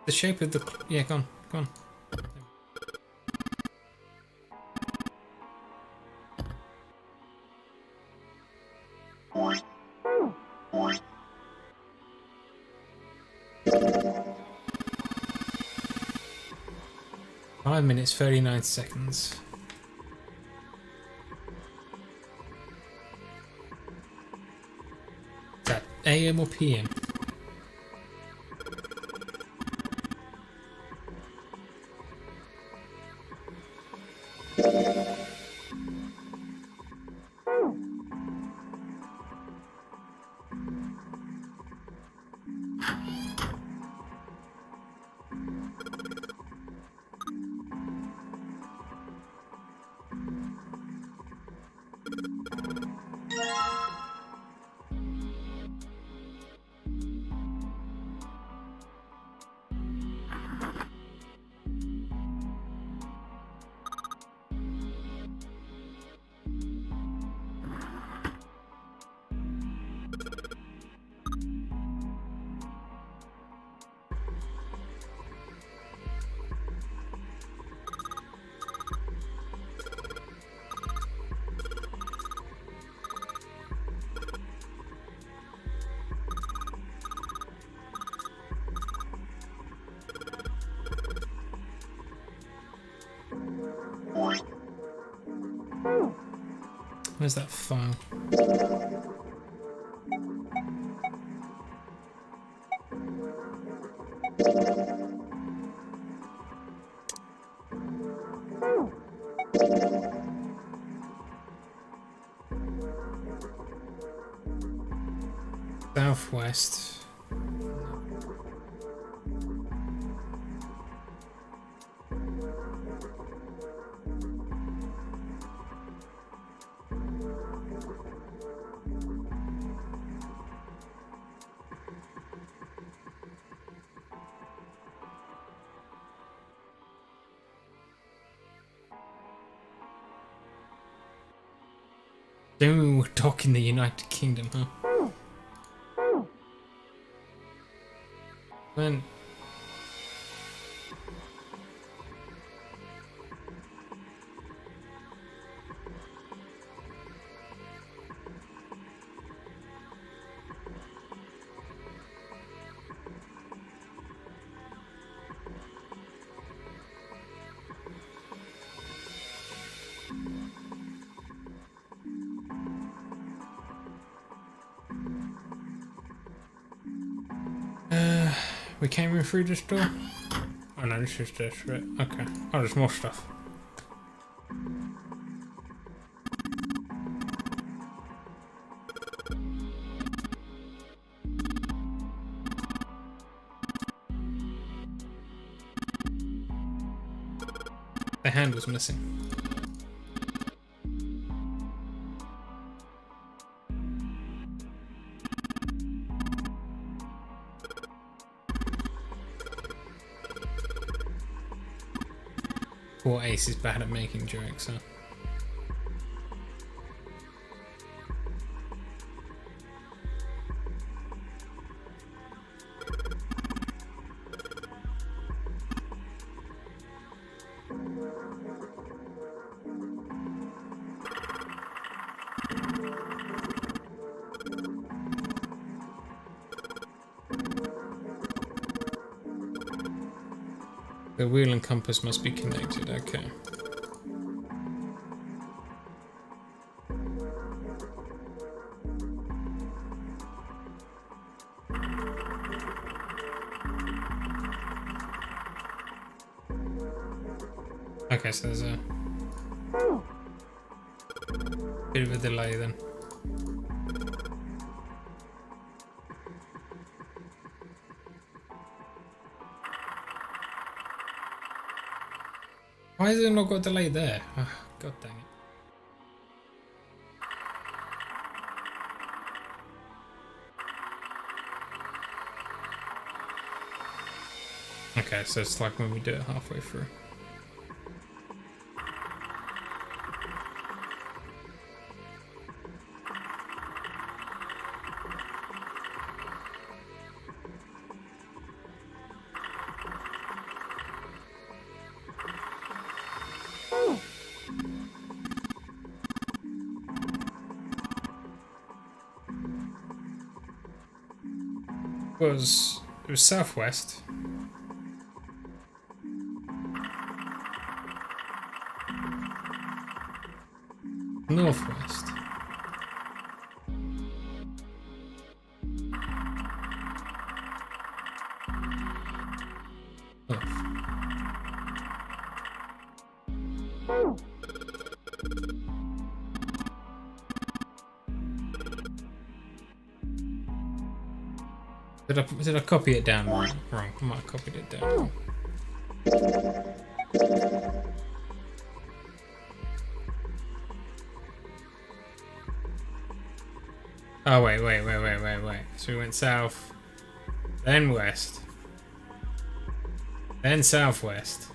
The shape of the... Yeah, go on, go on. Five minutes, 39 seconds. Is that AM or PM? Where's that file? Southwest. Then we were talking the United Kingdom, huh? When... we came in through this door? Oh no, this is this, right? Okay. Oh, there's more stuff. The hand was missing. Poor Ace is bad at making jokes, huh? The wheel and compass must be connected, okay. Okay, so there's a bit of a delay then. Why has it not got a delay there? Oh, God dang it. Okay, so it's like when we do it halfway through. was southwest. Northwest. North. Did I copy it down wrong? I might have copied it down wrong. Oh wait. So we went south, then west, then southwest,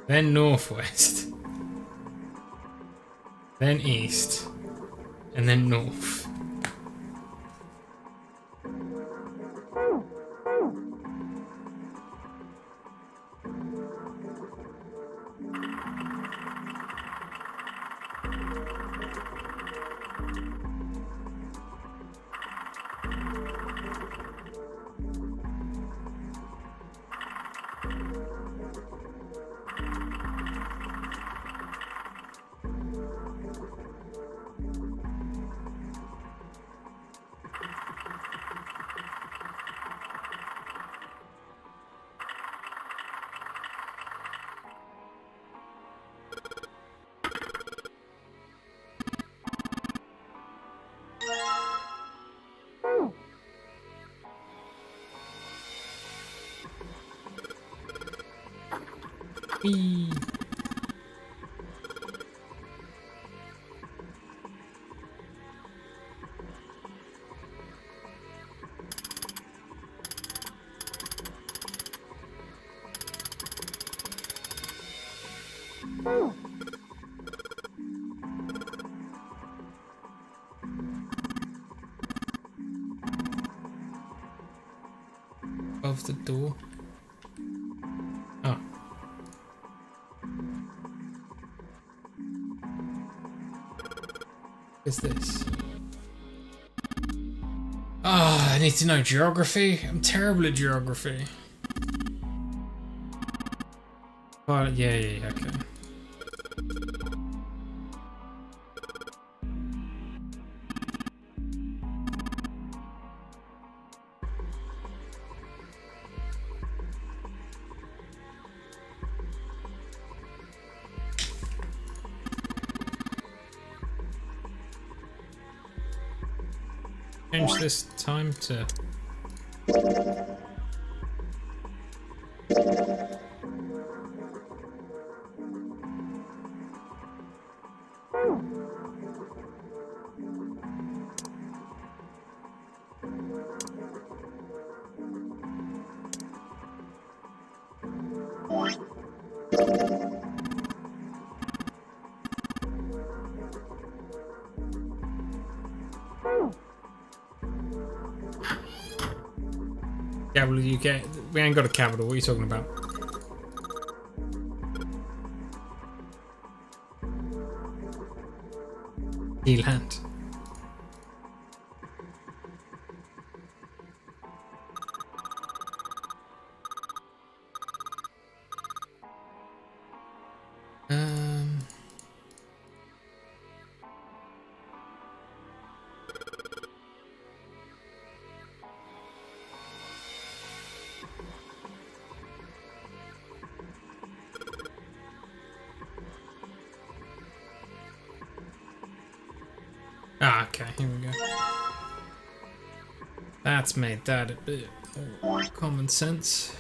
then northwest, then east, and then north. Whee. Above the door. Oh. What's this? Oh, I need to know geography. I'm terrible at geography. Oh, yeah, okay. Change this time to... Capital UK. We ain't got a capital. What are you talking about? Eland. Okay, here we go. That's made that a bit more common sense.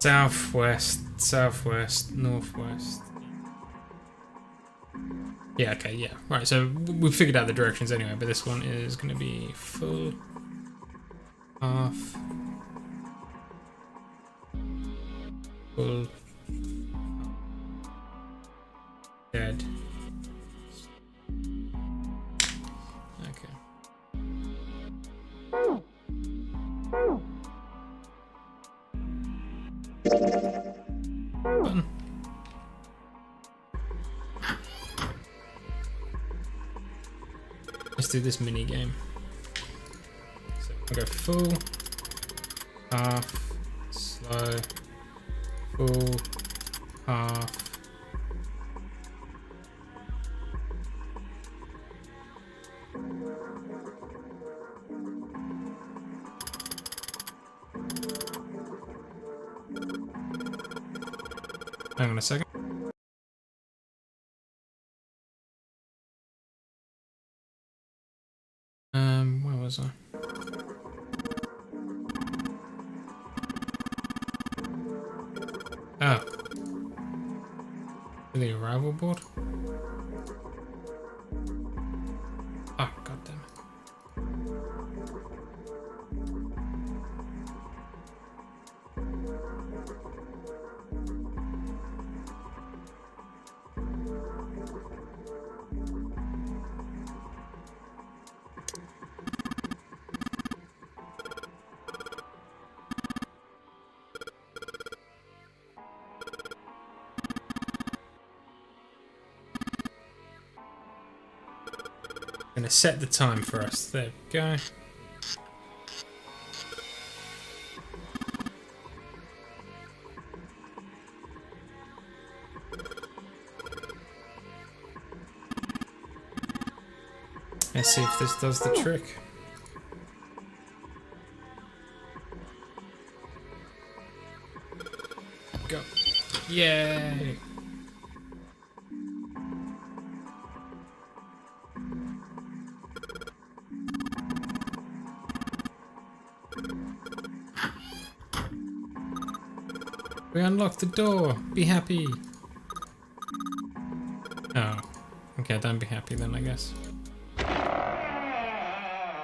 Southwest, southwest, northwest. Yeah, okay, yeah. Right, so we figured out the directions anyway, but this one is going to be full, half, full, dead. Okay. Button. Let's do this mini game. So I'll go full, half, slow, full, half. Hang on a second. Where was I? Oh. The arrival board? Oh, god damn it. Gonna set the time for us. There we go. Let's see if this does the trick. Go. Yay! We unlocked the door. Be happy. Oh. Okay, don't be happy then, I guess.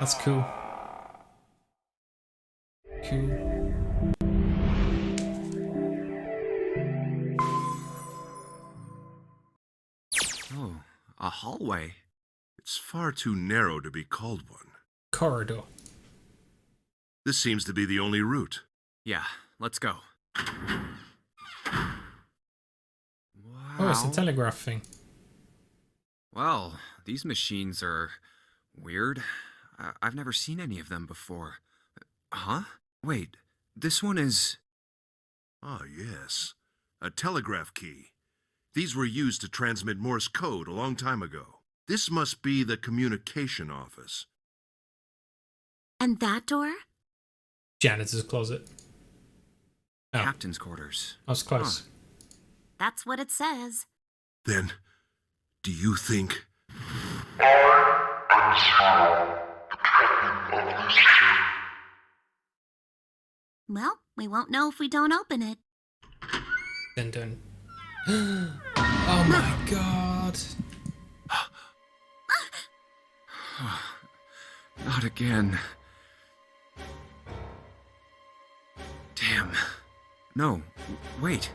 That's cool. Cool. Oh, a hallway. It's far too narrow to be called one. Corridor. This seems to be the only route. Yeah, let's go. Oh, it's a Wow. telegraph thing. Well, these machines are weird. I've never seen any of them before. Huh? Wait, this one is... Ah, yes. A telegraph key. These were used to transmit Morse code a long time ago. This must be the communication office. And that door? Janitor's closet. Oh, captain's quarters. I was close. That's what it says. Then, do you think... I'm Zero, the captain of this ship. Well, we won't know if we don't open it. Then don't. Oh my god. Not again. Damn. No, wait.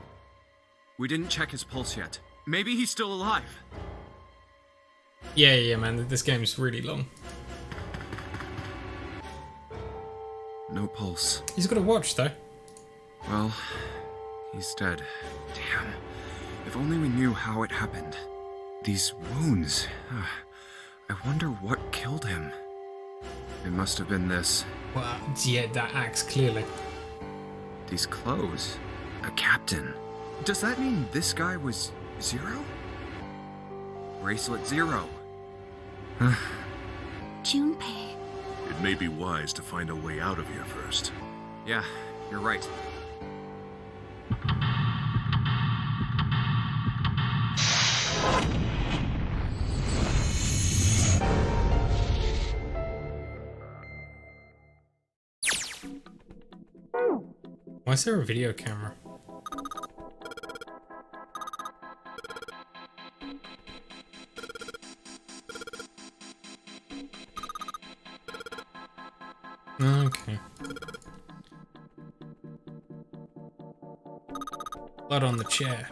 We didn't check his pulse yet. Maybe he's still alive. Yeah, man. This game's really long. No pulse. He's got a watch though. Well, he's dead. Damn. If only we knew how it happened. These wounds. I wonder what killed him. It must have been this. Well, yeah, that axe clearly. These clothes. A captain. Does that mean this guy was Zero? Bracelet Zero. Junpei. It may be wise to find a way out of here first. Yeah, you're right. Why is there a video camera? Okay. Blood on the chair.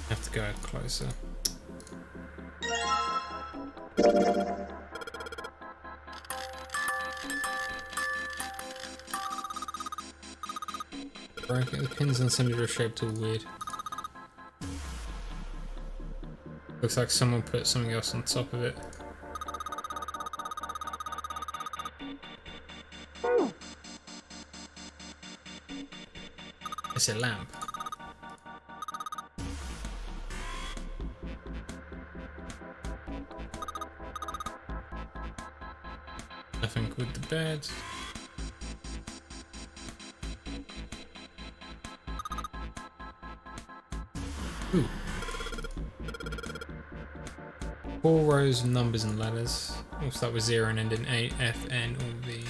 Have to go closer. Broken. The pins and cylinder are shaped all weird. Looks like someone put something else on top of it. It's a lamp. Nothing with the bed. Ooh. 4 rows of numbers and letters. We'll start with 0 and end in A, F, N, or V.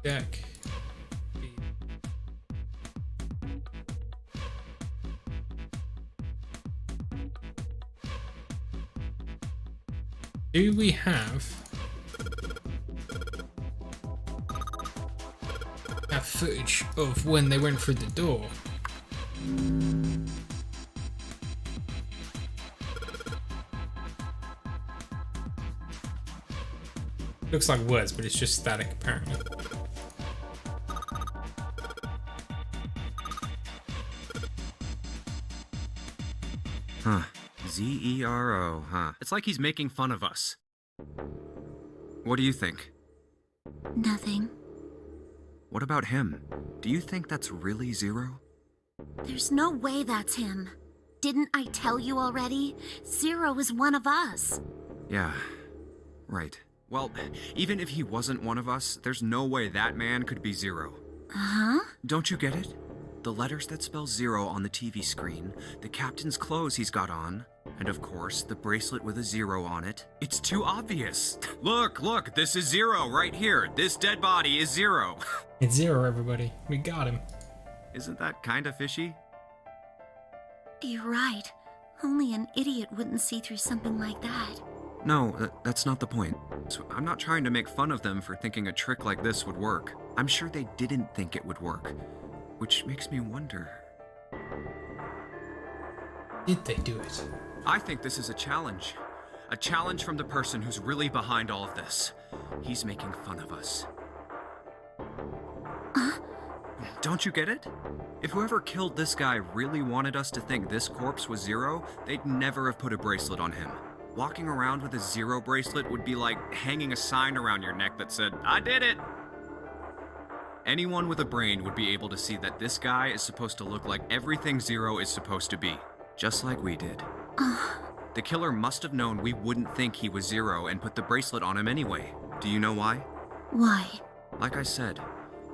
Jack. B. Do we have footage of when they went through the door? Looks like words, but it's just static apparently. Huh. Z-E-R-O, huh? It's like he's making fun of us. What do you think? Nothing. What about him? Do you think that's really Zero? There's no way that's him. Didn't I tell you already? Zero is one of us. Yeah, right. Well, even if he wasn't one of us, there's no way that man could be Zero. Huh? Don't you get it? The letters that spell Zero on the TV screen, the captain's clothes he's got on, and of course, the bracelet with a 0 on it. It's too obvious. Look, this is Zero right here. This dead body is Zero. It's 0, everybody. We got him. Isn't that kind of fishy? You're right. Only an idiot wouldn't see through something like that. No, that's not the point. So I'm not trying to make fun of them for thinking a trick like this would work. I'm sure they didn't think it would work. Which makes me wonder. Did they do it? I think this is a challenge. A challenge from the person who's really behind all of this. He's making fun of us. Don't you get it? If whoever killed this guy really wanted us to think this corpse was Zero, they'd never have put a bracelet on him. Walking around with a 0 bracelet would be like hanging a sign around your neck that said, "I did it!" Anyone with a brain would be able to see that this guy is supposed to look like everything Zero is supposed to be. Just like we did. The killer must have known we wouldn't think he was Zero and put the bracelet on him anyway. Do you know why? Why? Like I said,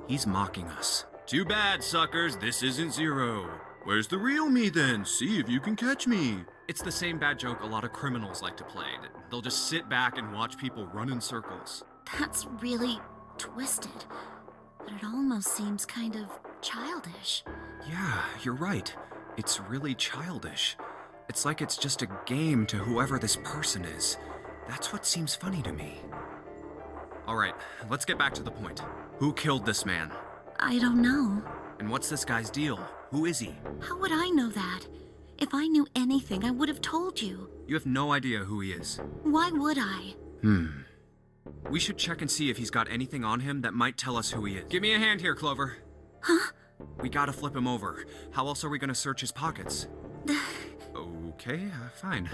he's mocking us. Too bad, suckers, this isn't Zero. Where's the real me then? See if you can catch me. It's the same bad joke a lot of criminals like to play. They'll just sit back and watch people run in circles. That's really twisted. But it almost seems kind of childish. Yeah, you're right. It's really childish. It's like it's just a game to whoever this person is. That's what seems funny to me. Alright, let's get back to the point. Who killed this man? I don't know. And what's this guy's deal? Who is he? How would I know that? If I knew anything, I would have told you. You have no idea who he is. Why would I? We should check and see if he's got anything on him that might tell us who he is. Give me a hand here, Clover. Huh? We gotta flip him over. How else are we gonna search his pockets? Okay, fine.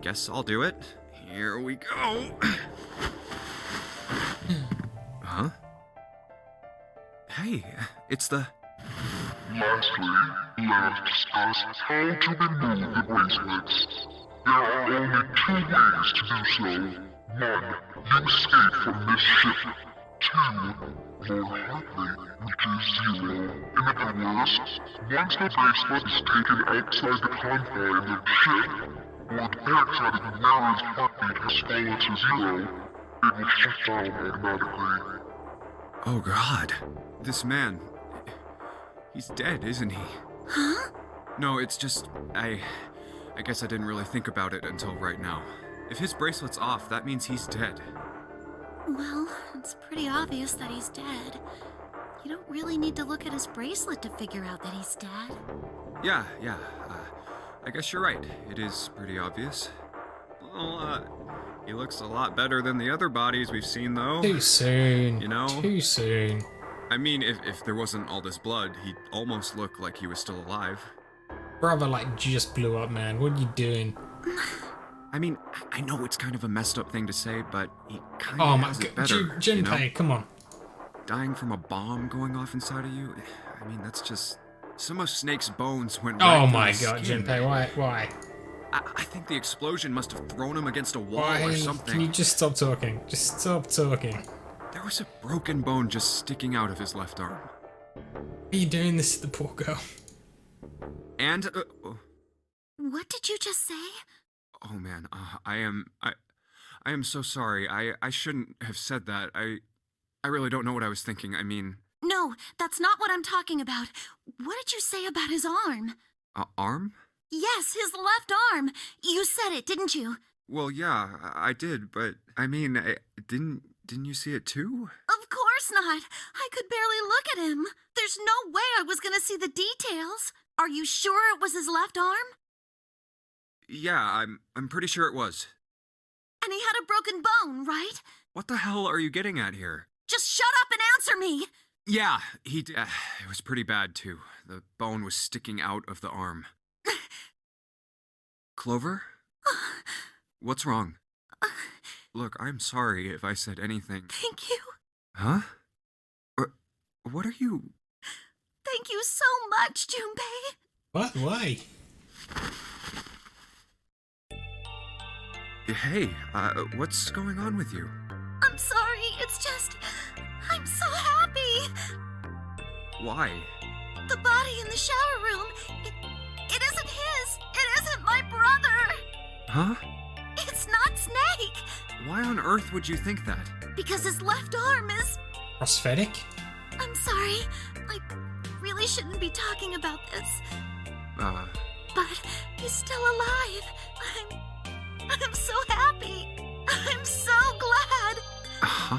Guess I'll do it. Here we go. Huh? Hey, it's the... Lastly, let us discuss how to remove the bracelets. There are only 2 ways to do so. 1. You escape from this ship. 2. Lord Hartley reaches 0. In other words, once the bracelet is taken outside the confine of the ship, or the backside of the mirror's heartbeat has fallen to 0, it will shut down automatically. Oh God. This man... He's dead, isn't he? Huh? No, it's just... I guess I didn't really think about it until right now. If his bracelet's off, that means he's dead. Well, it's pretty obvious that he's dead. You don't really need to look at his bracelet to figure out that he's dead. Yeah. I guess you're right. It is pretty obvious. Well, he looks a lot better than the other bodies we've seen, though. Too soon. You know? Too soon. I mean, if there wasn't all this blood, he'd almost look like he was still alive. Brother, like, just blew up, man. What are you doing? I mean, I know it's kind of a messed up thing to say, but he kind Oh of my has it god. better, you know? Junpei, come on. Dying from a bomb going off inside of you? I mean, that's just... Some of Snake's bones went Oh right through my his god, skin. Junpei, why? I think the explosion must have thrown him against a wall Why? or something. Can you just stop talking? Just stop talking. There was a broken bone just sticking out of his left arm. Are you doing this to the poor girl? And... What did you just say? oh man, I am so sorry. I shouldn't have said that. I really don't know what I was thinking. I mean... No, that's not what I'm talking about. What did you say about his arm? Arm? Yes, his left arm. You said it, didn't you? Well, yeah, I did, but I mean, didn't you see it too? Of course not. I could barely look at him. There's no way I was gonna see the details. Are you sure it was his left arm? Yeah, I'm pretty sure it was. And he had a broken bone, right? What the hell are you getting at here? Just shut up and answer me! Yeah, he did. It was pretty bad too. The bone was sticking out of the arm. Clover? What's wrong? Look, I'm sorry if I said anything. Thank you. Huh? What are you... Thank you so much, Junpei. What? Why? Hey, what's going on with you? I'm sorry, it's just... I'm so happy. Why? The body in the shower room, it isn't his. It isn't my brother. Huh? It's not Snake. Why on earth would you think that? Because his left arm is... Prosthetic? I'm sorry. I really shouldn't be talking about this. But he's still alive. I'm so happy. I'm so glad. Huh?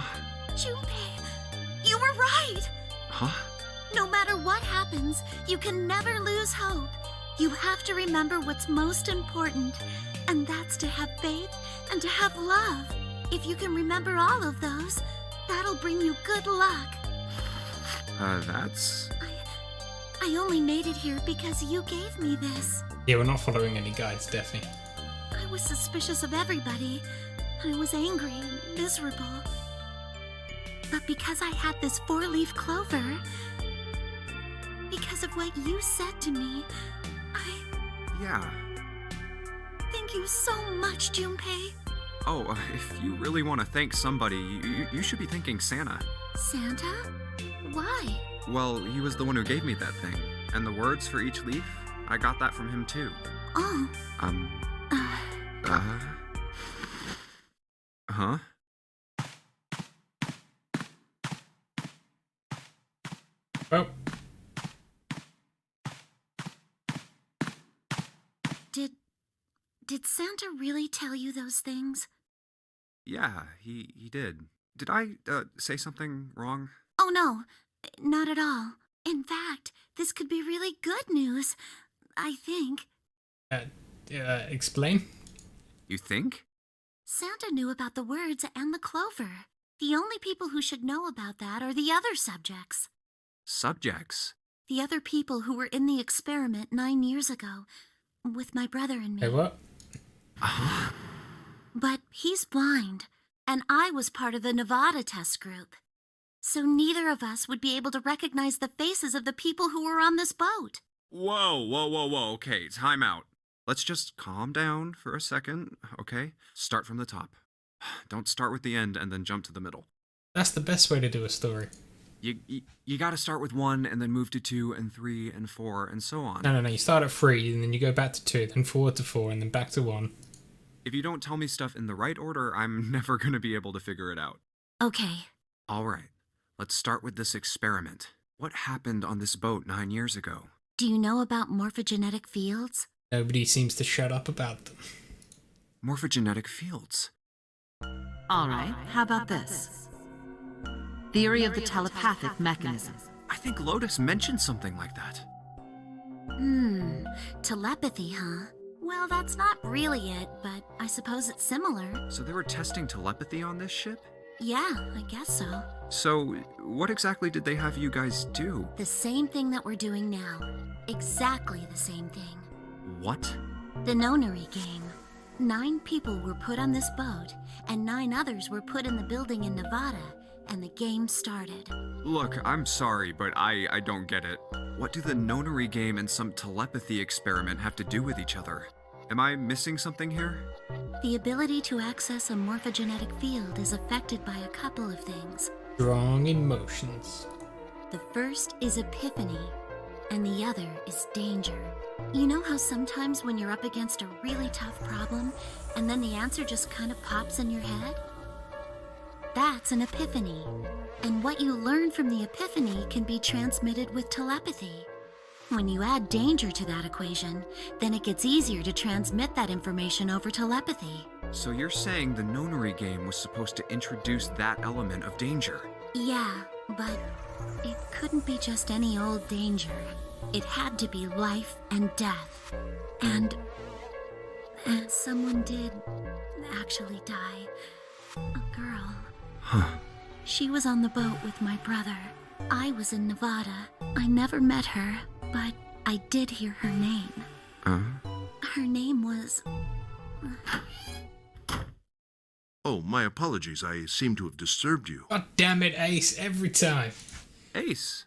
Junpei, you were right. Huh? No matter what happens, you can never lose hope. You have to remember what's most important, and that's to have faith and to have love. If you can remember all of those, that'll bring you good luck. That's... I only made it here because you gave me this. Yeah, we're not following any guides, definitely. I was suspicious of everybody. I was angry and miserable. But because I had this 4-leaf clover, because of what you said to me, Yeah. Thank you so much, Junpei. Oh, if you really want to thank somebody, you should be thanking Santa. Santa? Why? Well, he was the one who gave me that thing. And the words for each leaf, I got that from him too. Oh. Huh? Oh. Did Santa really tell you those things? Yeah, he did. Did I, say something wrong? Oh no, not at all. In fact, this could be really good news, I think. Explain? You think? Santa knew about the words and the clover. The only people who should know about that are the other subjects. Subjects? The other people who were in the experiment 9 years ago, with my brother and me. Hey, what? But he's blind, and I was part of the Nevada test group. So neither of us would be able to recognize the faces of the people who were on this boat. Whoa. Okay, time out. Let's just calm down for a second, okay? Start from the top. Don't start with the end and then jump to the middle. That's the best way to do a story. You gotta start with 1 and then move to 2 and 3 and 4 and so on. No. You start at 3, and then you go back to 2, then forward to 4, and then back to 1. If you don't tell me stuff in the right order, I'm never gonna be able to figure it out. Okay. All right, let's start with this experiment. What happened on this boat 9 years ago? Do you know about morphogenetic fields? Nobody seems to shut up about them. Morphogenetic fields. All right, how about this? Theory of the telepathic mechanism. I think Lotus mentioned something like that. Telepathy, huh? Well, that's not really it, but I suppose it's similar. So they were testing telepathy on this ship? Yeah, I guess so. So, what exactly did they have you guys do? The same thing that we're doing now. Exactly the same thing. What? The Nonary game. 9 people were put on this boat, and 9 others were put in the building in Nevada, and the game started. Look, I'm sorry, but I don't get it. What do the Nonary game and some telepathy experiment have to do with each other? Am I missing something here? The ability to access a morphogenetic field is affected by a couple of things. Strong emotions. The first is epiphany, and the other is danger. You know how sometimes when you're up against a really tough problem, and then the answer just kind of pops in your head? That's an epiphany. And what you learn from the epiphany can be transmitted with telepathy. When you add danger to that equation, then it gets easier to transmit that information over telepathy. So you're saying the Nonary game was supposed to introduce that element of danger? Yeah, but it couldn't be just any old danger. It had to be life and death. And someone did actually die. A girl. Huh. She was on the boat with my brother. I was in Nevada. I never met her, but I did hear her name. Her name was... Oh, my apologies. I seem to have disturbed you. God damn it, Ace, every time. Ace?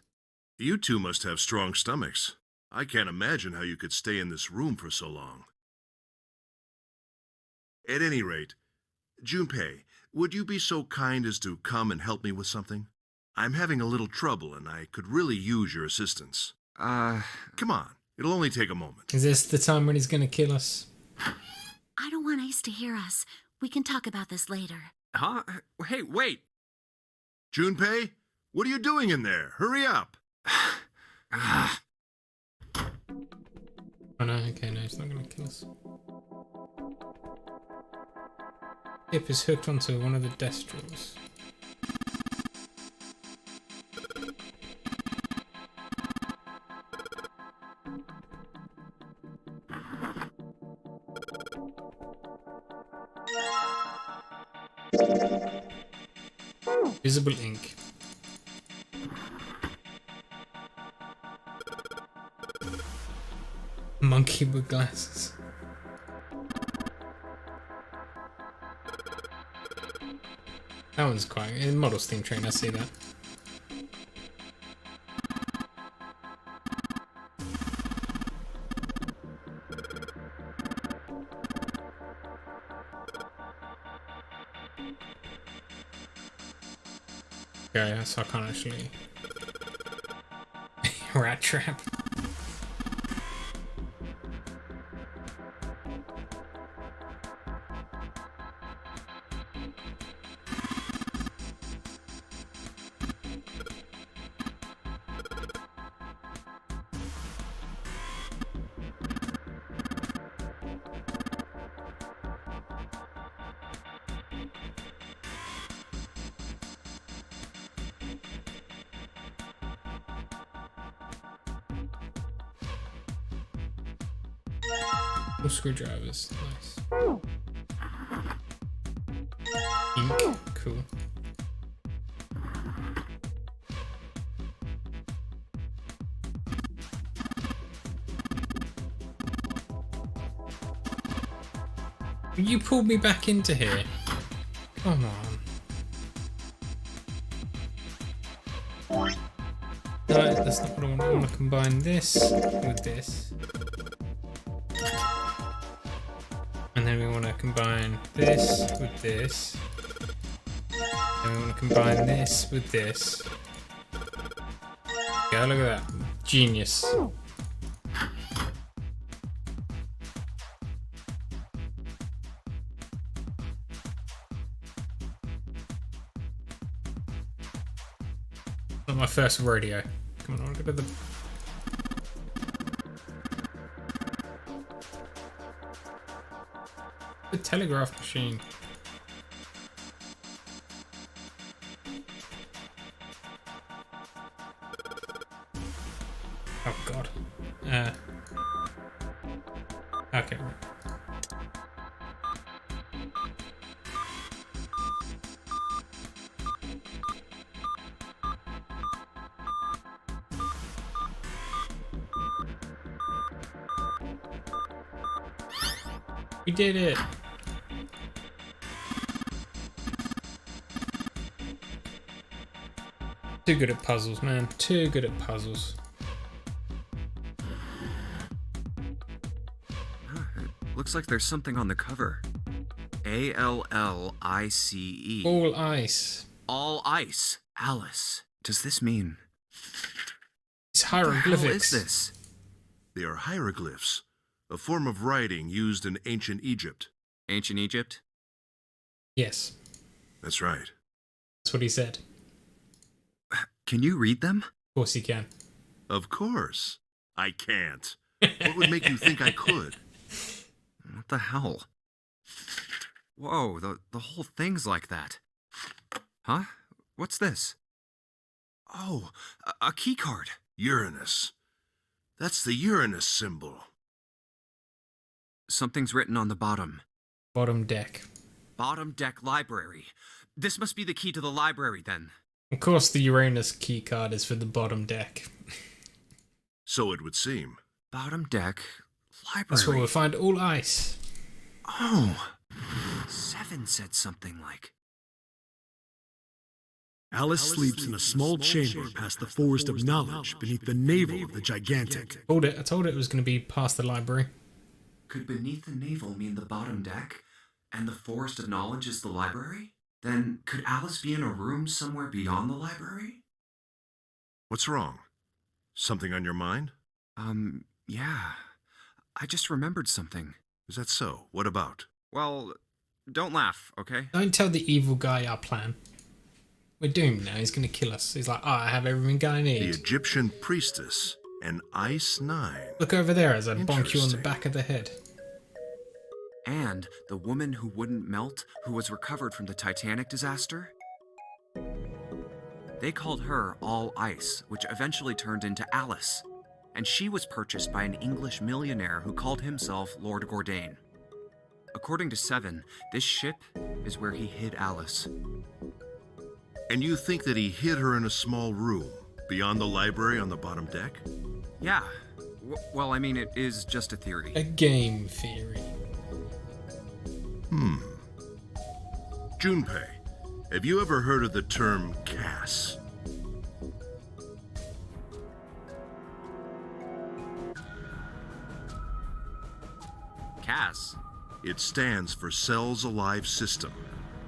You two must have strong stomachs. I can't imagine how you could stay in this room for so long. At any rate, Junpei, would you be so kind as to come and help me with something? I'm having a little trouble and I could really use your assistance. Come on. It'll only take a moment. Is this the time when he's gonna kill us? I don't want Ace to hear us. We can talk about this later. Huh? Hey, wait! Junpei, what are you doing in there? Hurry up! Oh no, okay, no, he's not gonna kill us. Hip is hooked onto one of the destrals. Visible ink. Monkey with glasses. That one's quite... in Model Steam Train, I see that. Yeah, so I can't actually... Rat trap. Oh, screwdrivers, nice. Ink, cool. You pulled me back into here. Come on. No, that's not what I want. I want to combine this with this. And then we want to combine this with this. And we want to combine this with this. Yeah, look at that. Genius. Not my first rodeo. Come on, I'll go to the... The telegraph machine. Oh god. Okay. We did it. Too good at puzzles, man. Too good at puzzles. Looks like there's something on the cover. ALLICE. All ice. All ice. Alice. Does this mean... It's What the hell hieroglyphics. is this? They are hieroglyphs, a form of writing used in ancient Egypt. Ancient Egypt? Yes, That's right. that's what he said. Can you read them? Of course he can. Of course. I can't. What would make you think I could? What the hell? Whoa, the whole thing's like that. Huh? What's this? Oh, a key card. Uranus. That's the Uranus symbol. Something's written on the bottom. Bottom deck. Bottom deck library. This must be the key to the library then. Of course the Uranus key card is for the bottom deck. So it would seem. Bottom deck library. That's where we'll find all ice. Oh. 7 said something like... Alice sleeps in a small chamber past the Forest of Knowledge beneath the navel of the Gigantic. I told it was going to be past the library. Could beneath the navel mean the bottom deck? And the Forest of Knowledge is the library? Then could Alice be in a room somewhere beyond the library? What's wrong? Something on your mind? Yeah. I just remembered something. Is that so? What about? Well, don't laugh, okay? Don't tell the evil guy our plan. We're doomed now. He's going to kill us. He's like, I have everything I The need. Egyptian priestess and Ice 9. Look over there as I bonk you on the Interesting. back of the head. And the woman who wouldn't melt, who was recovered from the Titanic disaster? They called her All Ice, which eventually turned into Alice. And she was purchased by an English millionaire who called himself Lord Gordain. According to Seven, this ship is where he hid Alice. And you think that he hid her in a small room, beyond the library on the bottom deck? Yeah. Well, I mean, it is just a theory. A game theory. Junpei, have you ever heard of the term CAS? Cass. It stands for Cells Alive System.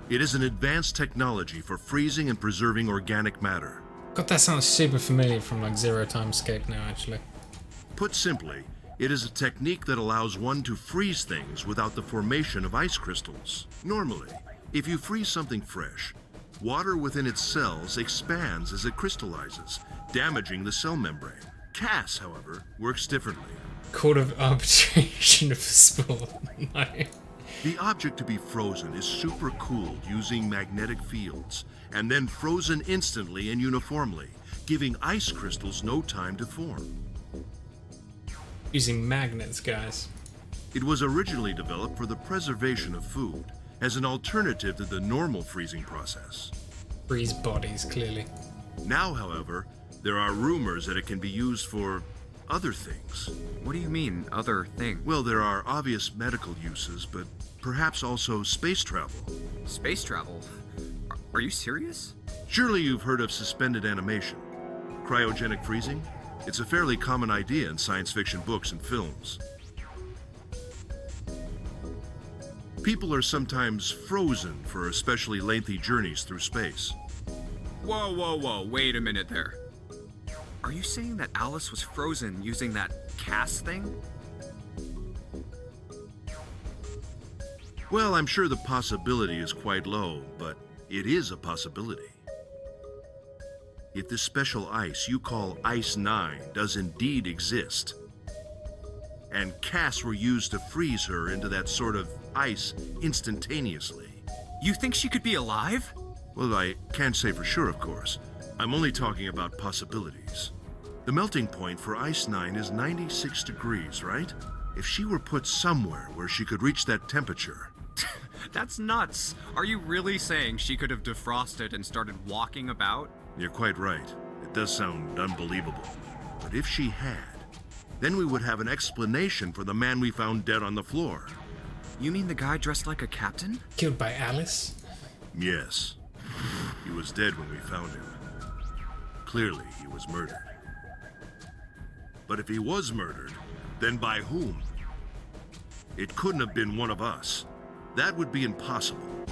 It is an advanced technology for freezing and preserving organic matter. God, that sounds super familiar from like Zero Time Escape now, actually. Put simply, it is a technique that allows one to freeze things without the formation of ice crystals. Normally, if you freeze something fresh, water within its cells expands as it crystallizes, damaging the cell membrane. CAS, however, works differently. Court of Arbitration of Sport. No. The object to be frozen is supercooled using magnetic fields, and then frozen instantly and uniformly, giving ice crystals no time to form. Using magnets, guys. It was originally developed for the preservation of food, as an alternative to the normal freezing process. Freeze bodies, clearly. Now, however, there are rumors that it can be used for other things. What do you mean, other thing? Well, there are obvious medical uses, but perhaps also space travel. Space travel? Are you serious? Surely you've heard of suspended animation. Cryogenic freezing? It's a fairly common idea in science fiction books and films. People are sometimes frozen for especially lengthy journeys through space. Whoa, wait a minute there. Are you saying that Alice was frozen using that CAS thing? Well, I'm sure the possibility is quite low, but it is a possibility. If this special ice you call Ice 9 does indeed exist, and CAS were used to freeze her into that sort of ice instantaneously. You think she could be alive? Well, I can't say for sure, of course. I'm only talking about possibilities. The melting point for Ice 9 is 96 degrees, right? If she were put somewhere where she could reach that temperature... That's nuts. Are you really saying she could have defrosted and started walking about? You're quite right. It does sound unbelievable. But if she had, then we would have an explanation for the man we found dead on the floor. You mean the guy dressed like a captain? Killed by Alice? Yes. He was dead when we found him. Clearly, he was murdered. But if he was murdered, then by whom? It couldn't have been one of us. That would be impossible.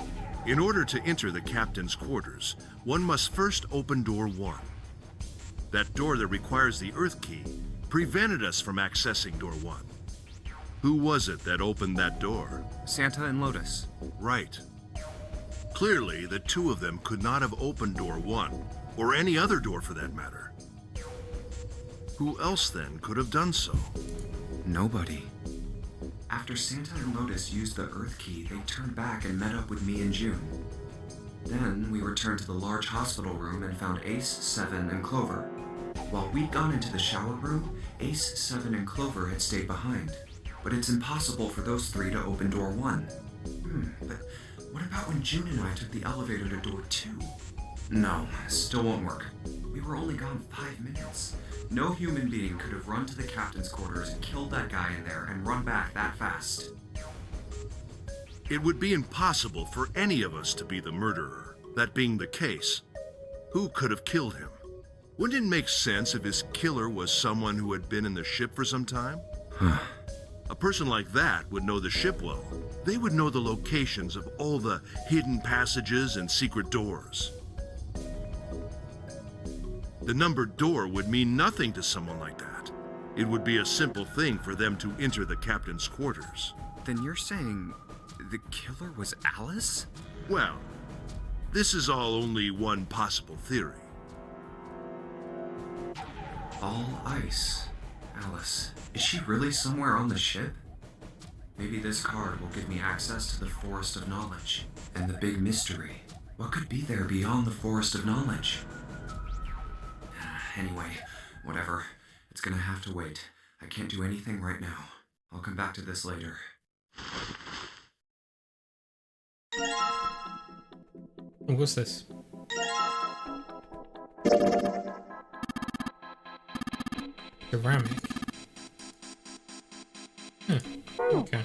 In order to enter the captain's quarters, one must first open door 1. That door that requires the Earth key prevented us from accessing door 1. Who was it that opened that door? Santa and Lotus. Right. Clearly, the two of them could not have opened door 1, or any other door for that matter. Who else then could have done so? Nobody. After Santa and Lotus used the Earth key, they turned back and met up with me and June. Then we returned to the large hospital room and found Ace, Seven, and Clover. While we'd gone into the shower room, Ace, Seven, and Clover had stayed behind. But it's impossible for those 3 to open door 1. But what about when June and I took the elevator to door 2? No, still won't work. We were only gone 5 minutes. No human being could have run to the captain's quarters and killed that guy in there and run back that fast. It would be impossible for any of us to be the murderer. That being the case, who could have killed him? Wouldn't it make sense if his killer was someone who had been in the ship for some time? A person like that would know the ship well. They would know the locations of all the hidden passages and secret doors. The numbered door would mean nothing to someone like that. It would be a simple thing for them to enter the captain's quarters. Then you're saying the killer was Alice? Well, this is all only one possible theory. All ice. Alice. Is she really somewhere on the ship? Maybe this card will give me access to the Forest of Knowledge. And the big mystery. What could be there beyond the Forest of Knowledge? Anyway, whatever. It's gonna have to wait. I can't do anything right now. I'll come back to this later. What's this? Ceramic. Okay.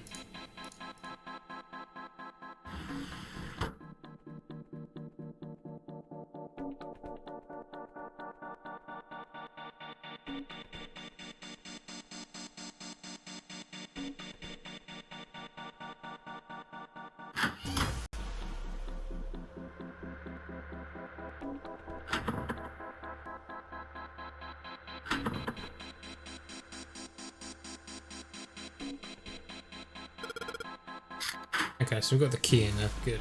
Okay, so we've got the key in there. Good.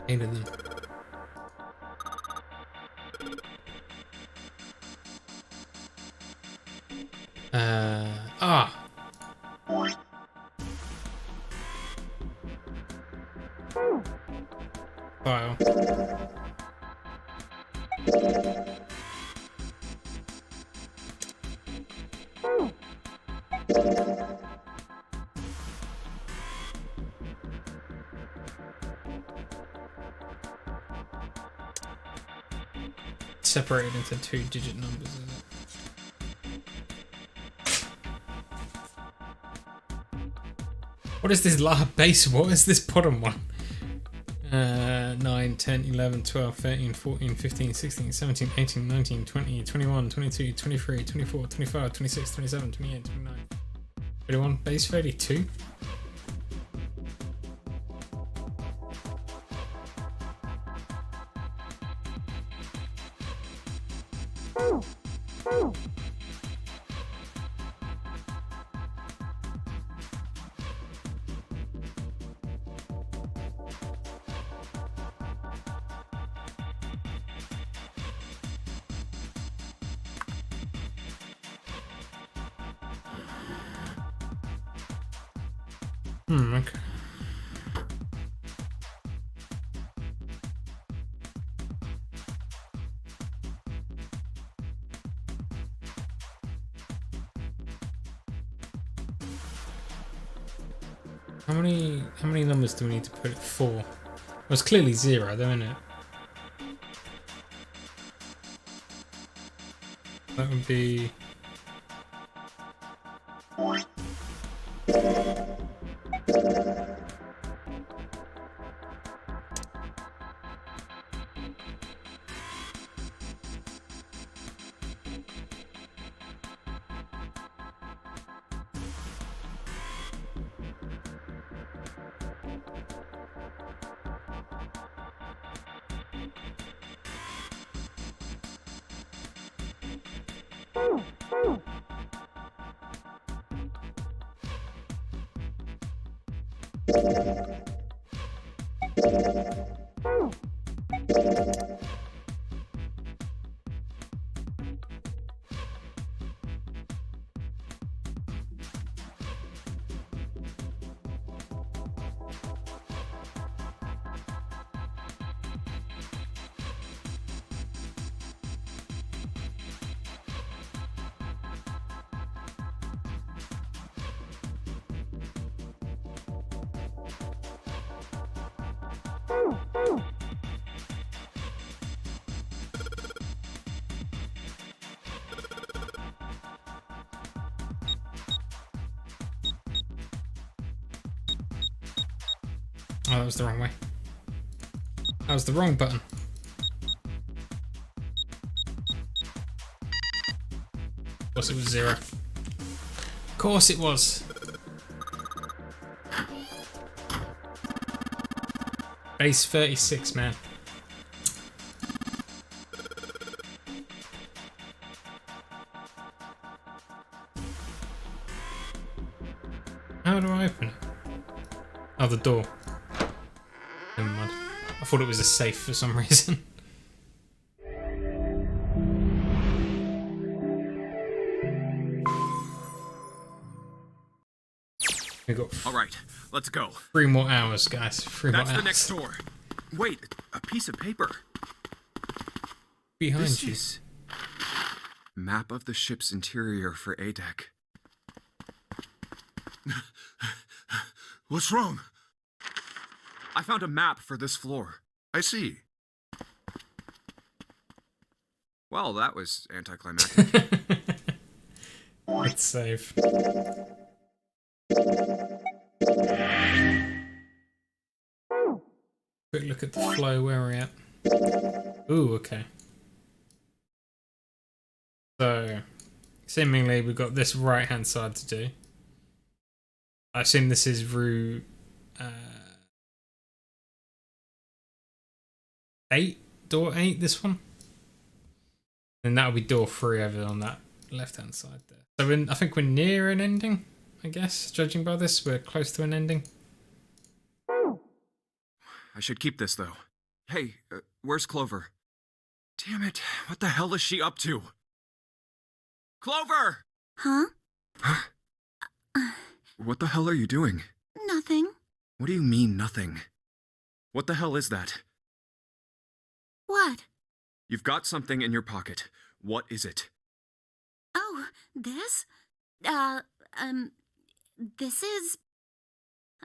8 of them. File. Separated into 2-digit numbers, isn't it? What is this base? What is this bottom one? 9, 10, 11, 12, 13, 14, 15, 16, 17, 18, 19, 20, 21, 22, 23, 24, 25, 26, 27, 28, 29, 31. Base 32? Okay. How many numbers do we need to put it? 4. Well, it's clearly 0 though, isn't it? That would be Oh, that was the wrong way. That was the wrong button. Of course it was 0. Of course it was. Base 36, man. How do I open it? Oh, the door. Never mind. I thought it was a safe for some reason. We got All right, let's go. 3 more hours, guys. 3 more That's hours. the next door. Wait, a piece of paper. Behind This you. is map of the ship's interior for ADEC. What's wrong? I found a map for this floor. I see. Well, that was anticlimactic. Let's save. Quick look at the flow. Where are we at? Ooh, okay. So, seemingly we've got this right hand side to do. I assume this is route 8, door 8, this one. And that'll be door 3 over on that left hand side there. So I think we're near an ending, I guess, judging by this. We're close to an ending. I should keep this, though. Hey, where's Clover? Damn it, what the hell is she up to? Clover! Huh? What the hell are you doing? Nothing. What do you mean, nothing? What the hell is that? What? You've got something in your pocket. What is it? Oh, this? This is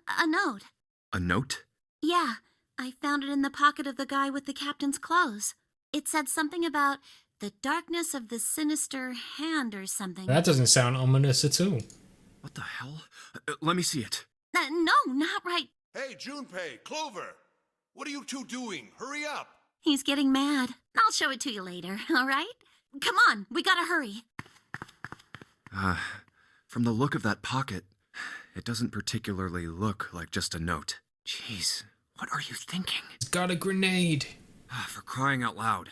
a note. A note? Yeah, I found it in the pocket of the guy with the captain's clothes. It said something about the darkness of the sinister hand or something. That doesn't sound ominous at all. What the hell? Let me see it. No, not right. Hey, Junpei, Clover! What are you two doing? Hurry up! He's getting mad. I'll show it to you later, all right? Come on, we gotta hurry. From the look of that pocket, it doesn't particularly look like just a note. Jeez, what are you thinking? It's got a grenade. For crying out loud.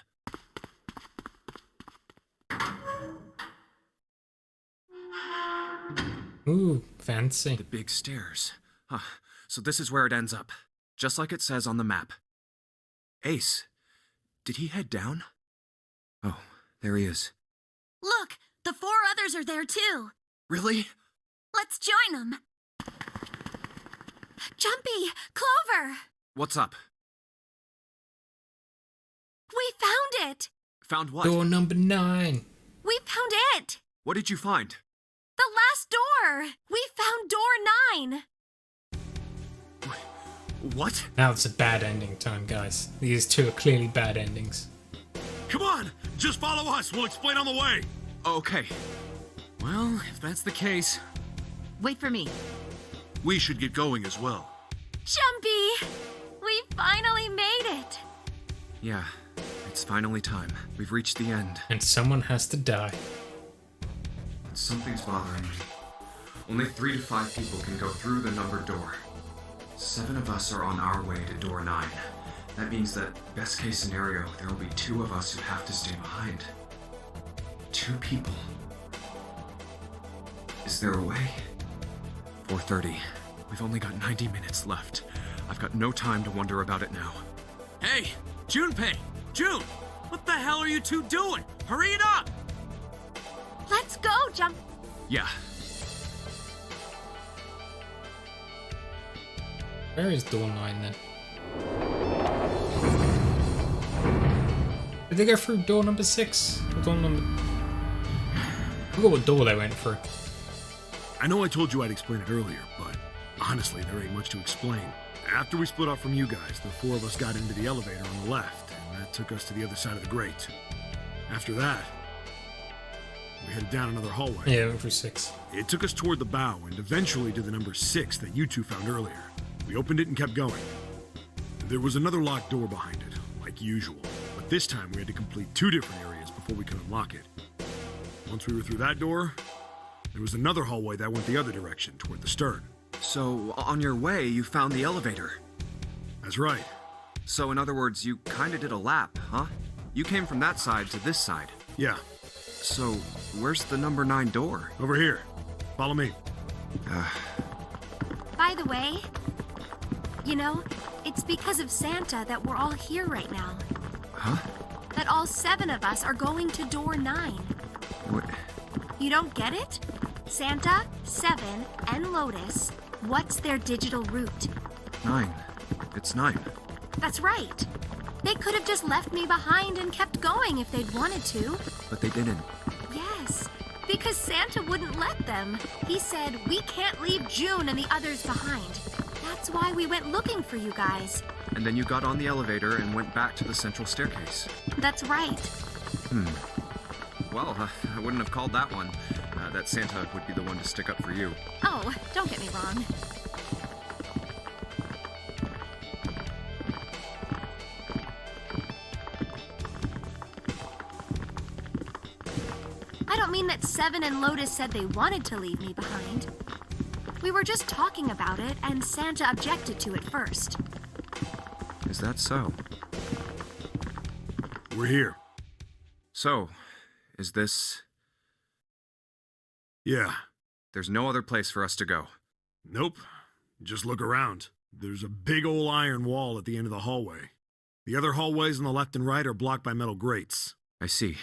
Ooh, fancy. The big stairs. So this is where it ends up. Just like it says on the map. Ace, did he head down? Oh, there he is. Look, the 4 others are there too. Really? Let's join them. Jumpy, Clover, What's up? we found it. Found what? Door number 9. We found it. What did you find? The last door. We found door 9. What? Now it's a bad ending time, guys. These 2 are clearly bad endings. Come on, just follow us. We'll explain on the way. Okay. Well, if that's the case... Wait for me. We should get going as well. Jumpy! We finally made it! Yeah, it's finally time. We've reached the end. And someone has to die. Something's bothering me. Only 3 to 5 people can go through the numbered door. 7 of us are on our way to door 9. That means that, best case scenario, there will be 2 of us who have to stay behind. 2 people. Is there a way? 4:30. We've only got 90 minutes left. I've got no time to wonder about it now. Hey, Junpei! June! What the hell are you two doing? Hurry it up! Let's go, Jump. Yeah, Where is door 9 then? Did they go through door number 6? Or door number... I forgot what door they went through. I know I told you I'd explain it earlier, but honestly, there ain't much to explain. After we split off from you guys, the 4 of us got into the elevator on the left, and that took us to the other side of the grate. After that, we headed down another hallway. Yeah, went through 6. It took us toward the bow and eventually to the number 6 that you two found earlier. We opened it and kept going. There was another locked door behind it, like usual, but this time we had to complete 2 different areas before we could unlock it. Once we were through that door, there was another hallway that went the other direction, toward the stern. so on your way, you found the elevator. That's right. So in other words, you kinda did a lap, huh? You came from that side to this side. Yeah, So, where's the number 9 door? over here. Follow me. By the way, you know, it's because of Santa that we're all here right now. Huh? That all 7 of us are going to door 9. What? You don't get it? Santa, 7, and Lotus, what's their digital route? 9. It's 9. That's right. They could have just left me behind and kept going if they'd wanted to. But they didn't. Yes, because Santa wouldn't let them. He said, we can't leave June and the others behind. That's why we went looking for you guys. And then you got on the elevator and went back to the central staircase. That's right. Well, I wouldn't have called that one. That Santa would be the one to stick up for you. Oh, don't get me wrong. I don't mean that 7 and Lotus said they wanted to leave me behind. We were just talking about it, and Santa objected to it first. Is that so? We're here. So, is this... Yeah. There's no other place for us to go. Nope. Just look around. There's a big old iron wall at the end of the hallway. The other hallways on the left and right are blocked by metal grates. I see.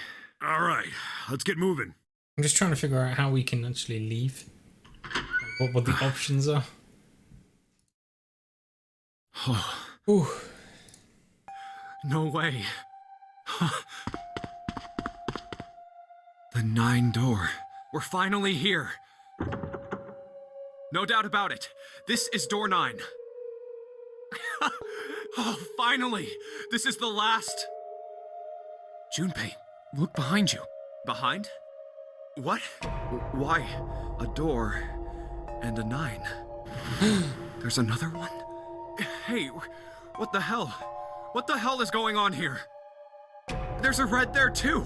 All right, let's get moving. I'm just trying to figure out how we can actually leave. Like, what the options are. Ooh. No way. The 9 door. We're finally here. No doubt about it. This is door 9. Oh, finally! This is the last. Junpei, look behind you. Behind? What? Why? A door and a 9. There's another one? Hey, what the hell? What the hell is going on here? There's a red there too.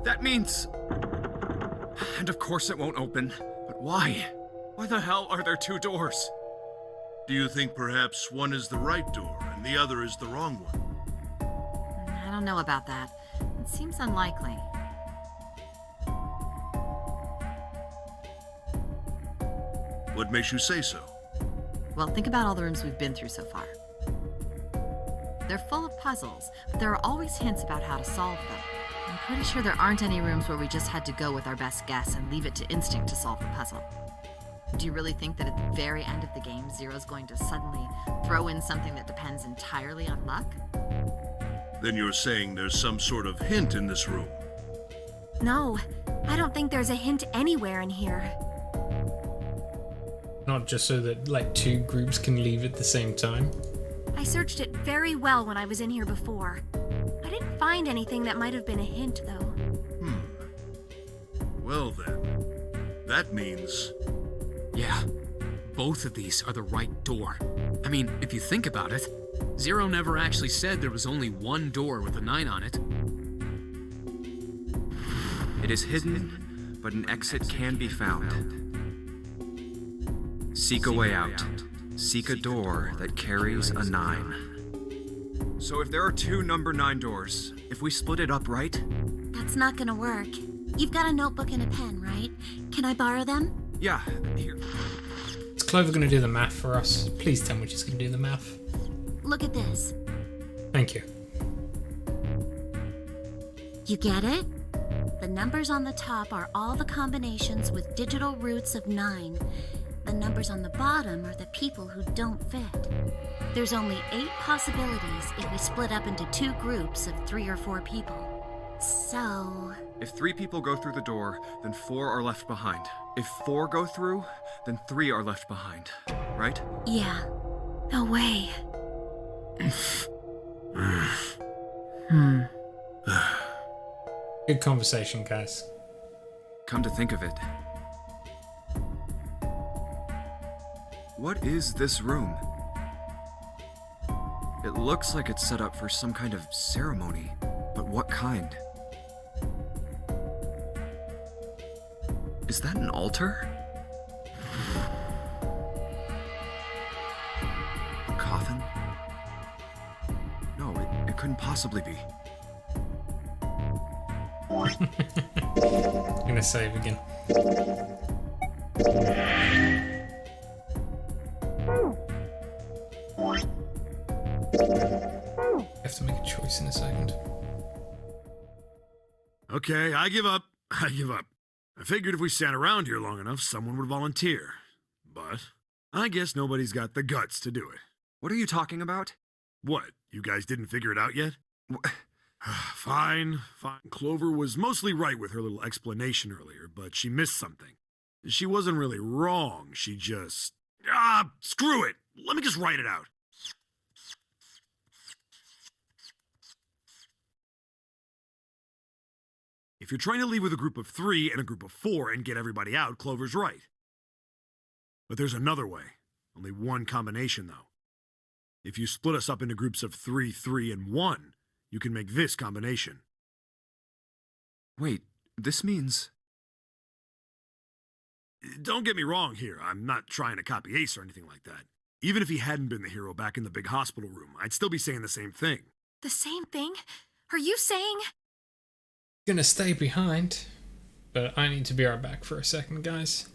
That means... And of course it won't open. But why? Why the hell are there 2 doors? Do you think perhaps one is the right door and the other is the wrong one? I don't know about that. It seems unlikely. What makes you say so? Well, think about all the rooms we've been through so far. They're full of puzzles, but there are always hints about how to solve them. I'm pretty sure there aren't any rooms where we just had to go with our best guess and leave it to instinct to solve the puzzle. Do you really think that at the very end of the game, Zero's going to suddenly throw in something that depends entirely on luck? Then you're saying there's some sort of hint in this room. No, I don't think there's a hint anywhere in here. Not just so that, like, 2 groups can leave at the same time. I searched it very well when I was in here before. I didn't find anything that might have been a hint, though. Well then, that means... Yeah, both of these are the right door. I mean, if you think about it, Zero never actually said there was only one door with a 9 on it. It is hidden, but an exit can be found. Seek a way out. Seek a door that carries a 9. So if there are 2 number 9 doors, if we split it up, right? That's not gonna work. You've got a notebook and a pen, right? Can I borrow them? Yeah, here. Is Clover going to do the math for us? Please tell me she's going to do the math. Look at this. Thank you. You get it? The numbers on the top are all the combinations with digital roots of 9. The numbers on the bottom are the people who don't fit. There's only 8 possibilities if we split up into 2 groups of 3 or 4 people. So... If 3 people go through the door, then 4 are left behind. If 4 go through, then 3 are left behind. Right? yeah. No way. Good conversation, guys. Come to think of it. What is this room? It looks like it's set up for some kind of ceremony, but what kind? Is that an altar? A coffin? No, it couldn't possibly be. I'm gonna save again. I have to make a choice in a second. Okay, I give up. I give up. I figured if we sat around here long enough, someone would volunteer. But I guess nobody's got the guts to do it. What are you talking about? What, you guys didn't figure it out yet? Fine. Clover was mostly right with her little explanation earlier, but she missed something. She wasn't really wrong, she just... screw it! Let me just write it out. If you're trying to leave with a group of 3 and a group of 4 and get everybody out, Clover's right. But there's another way. Only one combination, though. If you split us up into groups of 3, 3, and 1, you can make this combination. Wait, this means... Don't get me wrong here. I'm not trying to copy Ace or anything like that. Even if he hadn't been the hero back in the big hospital room, I'd still be saying the same thing. The same thing? Are you saying... Gonna stay behind, but I need to be right back for a second, guys.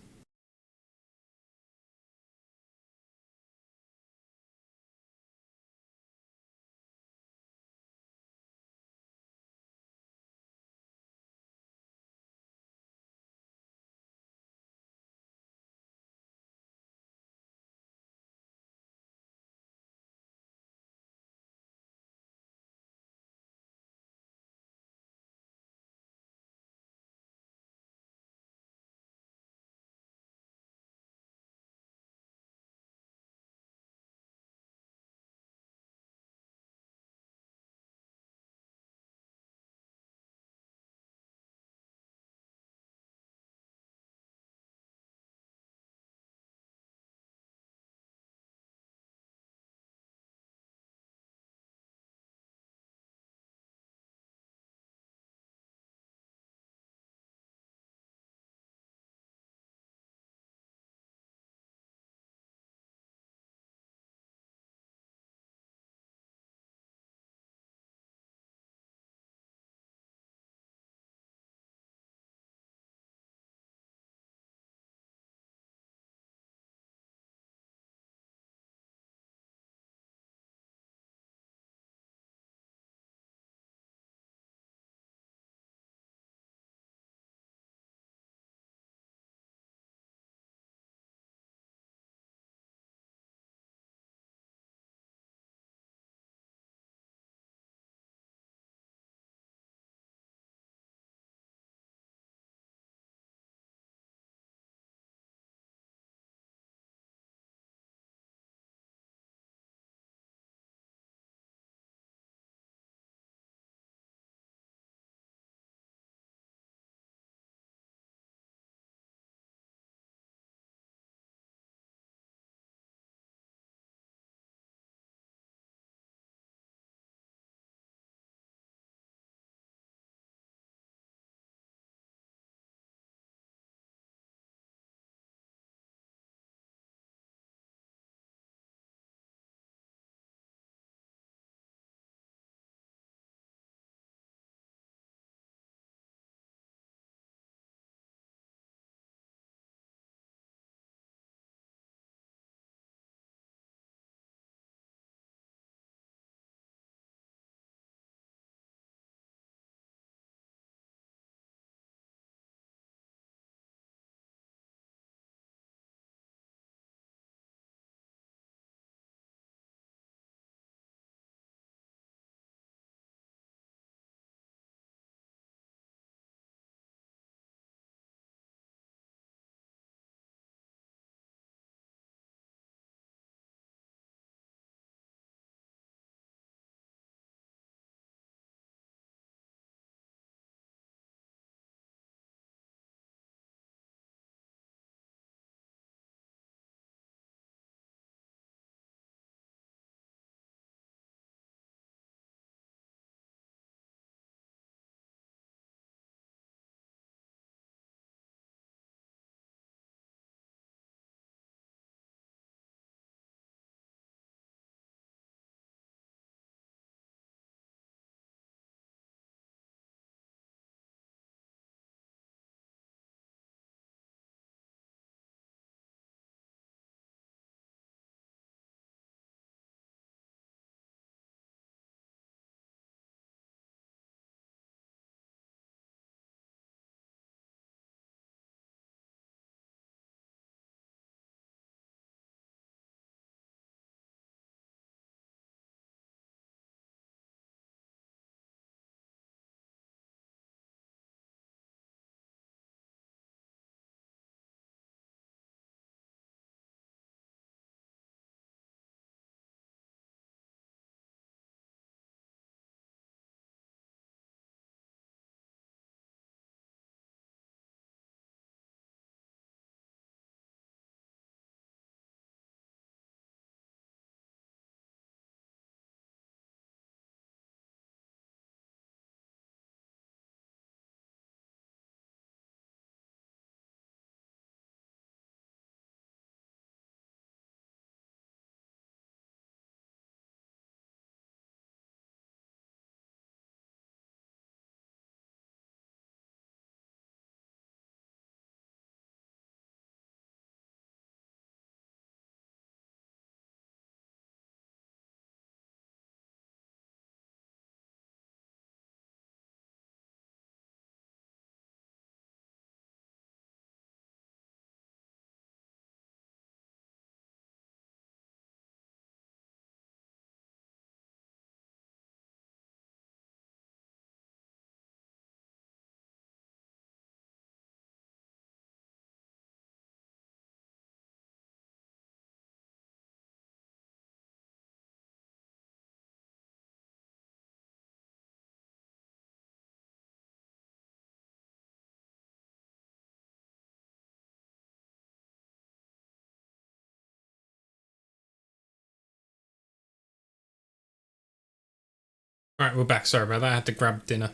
Alright, we're back. Sorry about that. I had to grab dinner.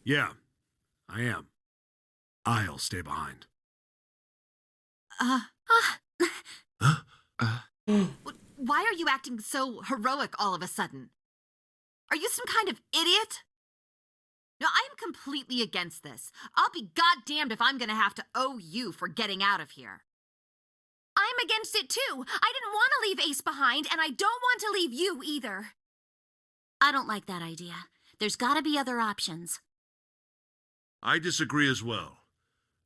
Yeah, I am. I'll stay behind. Why are you acting so heroic all of a sudden? Are you some kind of idiot? No, I'm completely against this. I'll be goddamned if I'm gonna have to owe you for getting out of here. I'm against it too. I didn't want to leave Ace behind, and I don't want to leave you either. I don't like that idea. There's gotta be other options. I disagree as well.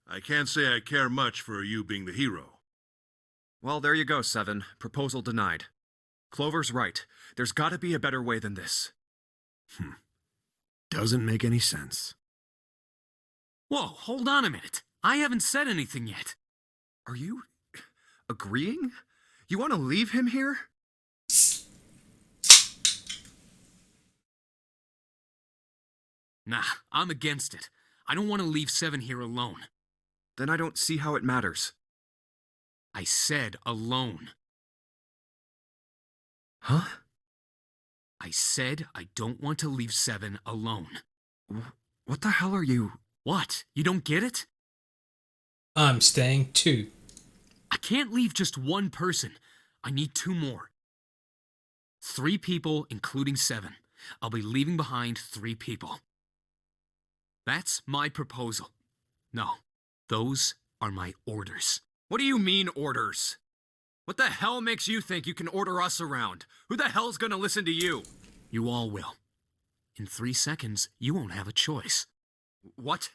I can't say I care much for you being the hero. Well, there you go, Seven. Proposal denied. Clover's right. There's gotta be a better way than this. Doesn't make any sense. Whoa, hold on a minute. I haven't said anything yet. Are you agreeing? You want to leave him here? Nah, I'm against it. I don't want to leave Seven here alone. Then I don't see how it matters. I said alone. Huh? I said I don't want to leave Seven alone. What the hell are you? What? You don't get it? I'm staying too. I can't leave just one person. I need 2 more. 3 people, including Seven. I'll be leaving behind 3 people. That's my proposal. No, those are my orders. What do you mean, orders? What the hell makes you think you can order us around? Who the hell's gonna listen to you? You all will. In 3 seconds, you won't have a choice. What?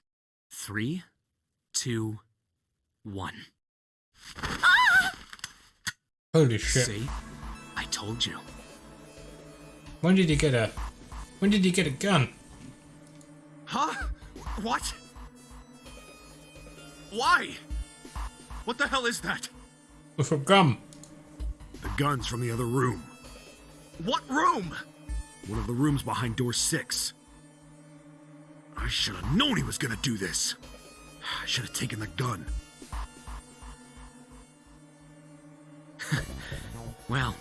3, 2, 1. Holy shit. See? I told you. When did he get a gun? Huh? What? Why? What the hell is that? With a gun. The gun's from the other room. What room? One of the rooms behind door 6. I should have known he was gonna do this. I should have taken the gun. Well,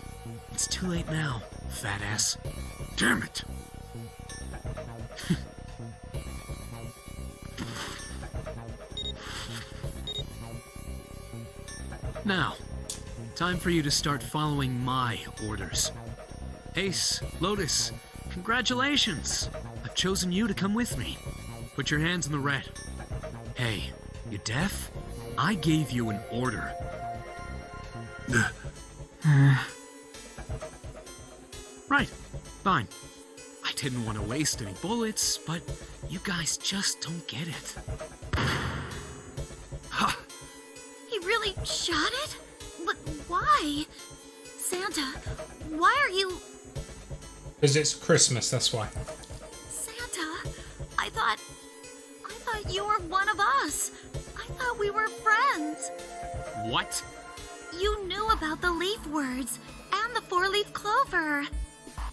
it's too late now, fat ass. Damn it! Now, time for you to start following my orders. Ace, Lotus, congratulations! I've chosen you to come with me. Put your hands in the red. Hey, you deaf? I gave you an order. Right, fine. I didn't want to waste any bullets, but you guys just don't get it. He really shot it? But why? Santa, why are you... Because it's Christmas, that's why. Santa, I thought you were one of us. I thought we were friends. What? You knew about the leaf words and the 4-leaf clover.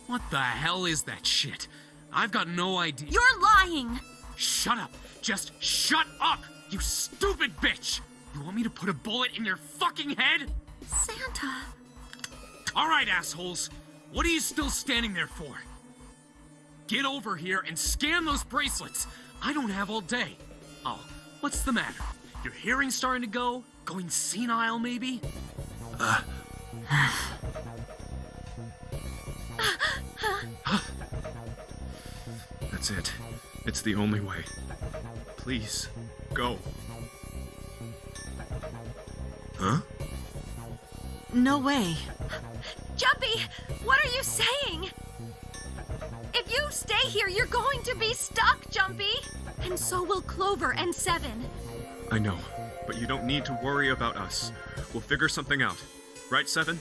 What the hell is that shit? I've got no idea. You're lying. Shut up! Just shut up! You stupid bitch! You want me to put a bullet in your fucking head? Santa. Alright, assholes. What are you still standing there for? Get over here and scan those bracelets. I don't have all day. Oh, what's the matter? Your hearing's starting to go? Going senile, maybe? That's it. It's the only way. Please, go. Huh? No way. Jumpy, what are you saying? If you stay here, you're going to be stuck, Jumpy. And so will Clover and Seven. I know, but you don't need to worry about us. We'll figure something out. Right, Seven?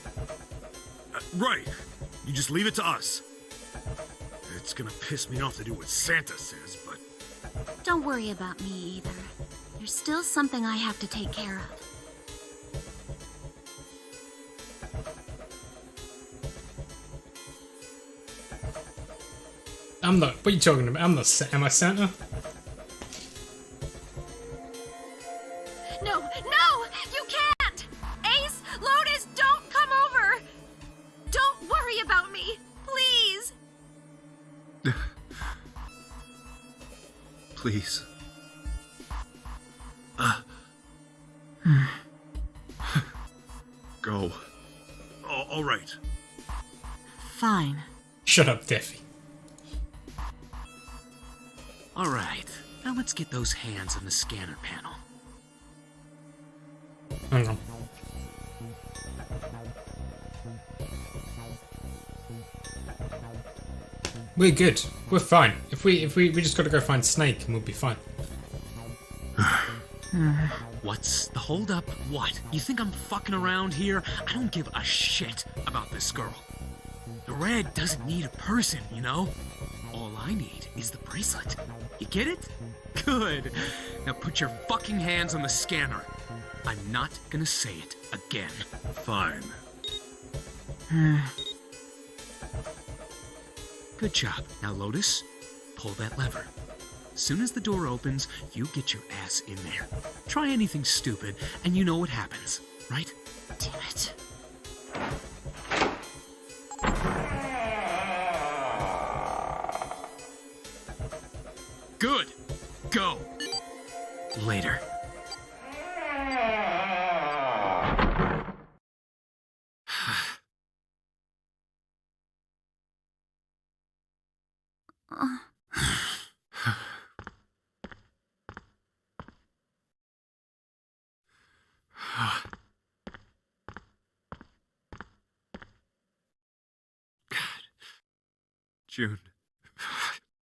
Right. You just leave it to us. It's gonna piss me off to do what Santa says, but... Don't worry about me either. There's still something I have to take care of. I'm not. What are you talking about? I'm not. Am I Santa? No, you can't! Ace, Lotus, don't come over! Don't worry about me, please! Please. Go. All right. Fine. Shut up, Deafy. All right, now let's get those hands on the scanner panel. Hang on. We're good. We're fine. If we just gotta go find Snake and we'll be fine. What's the holdup? What? You think I'm fucking around here? I don't give a shit about this girl. The red doesn't need a person, you know? All I need is the bracelet. You get it? Good. Now put your fucking hands on the scanner. I'm not gonna say it again. Fine. Good job. Now, Lotus, pull that lever. Soon as the door opens, you get your ass in there. Try anything stupid, and you know what happens, right? Damn it. Good. Go. Later. June.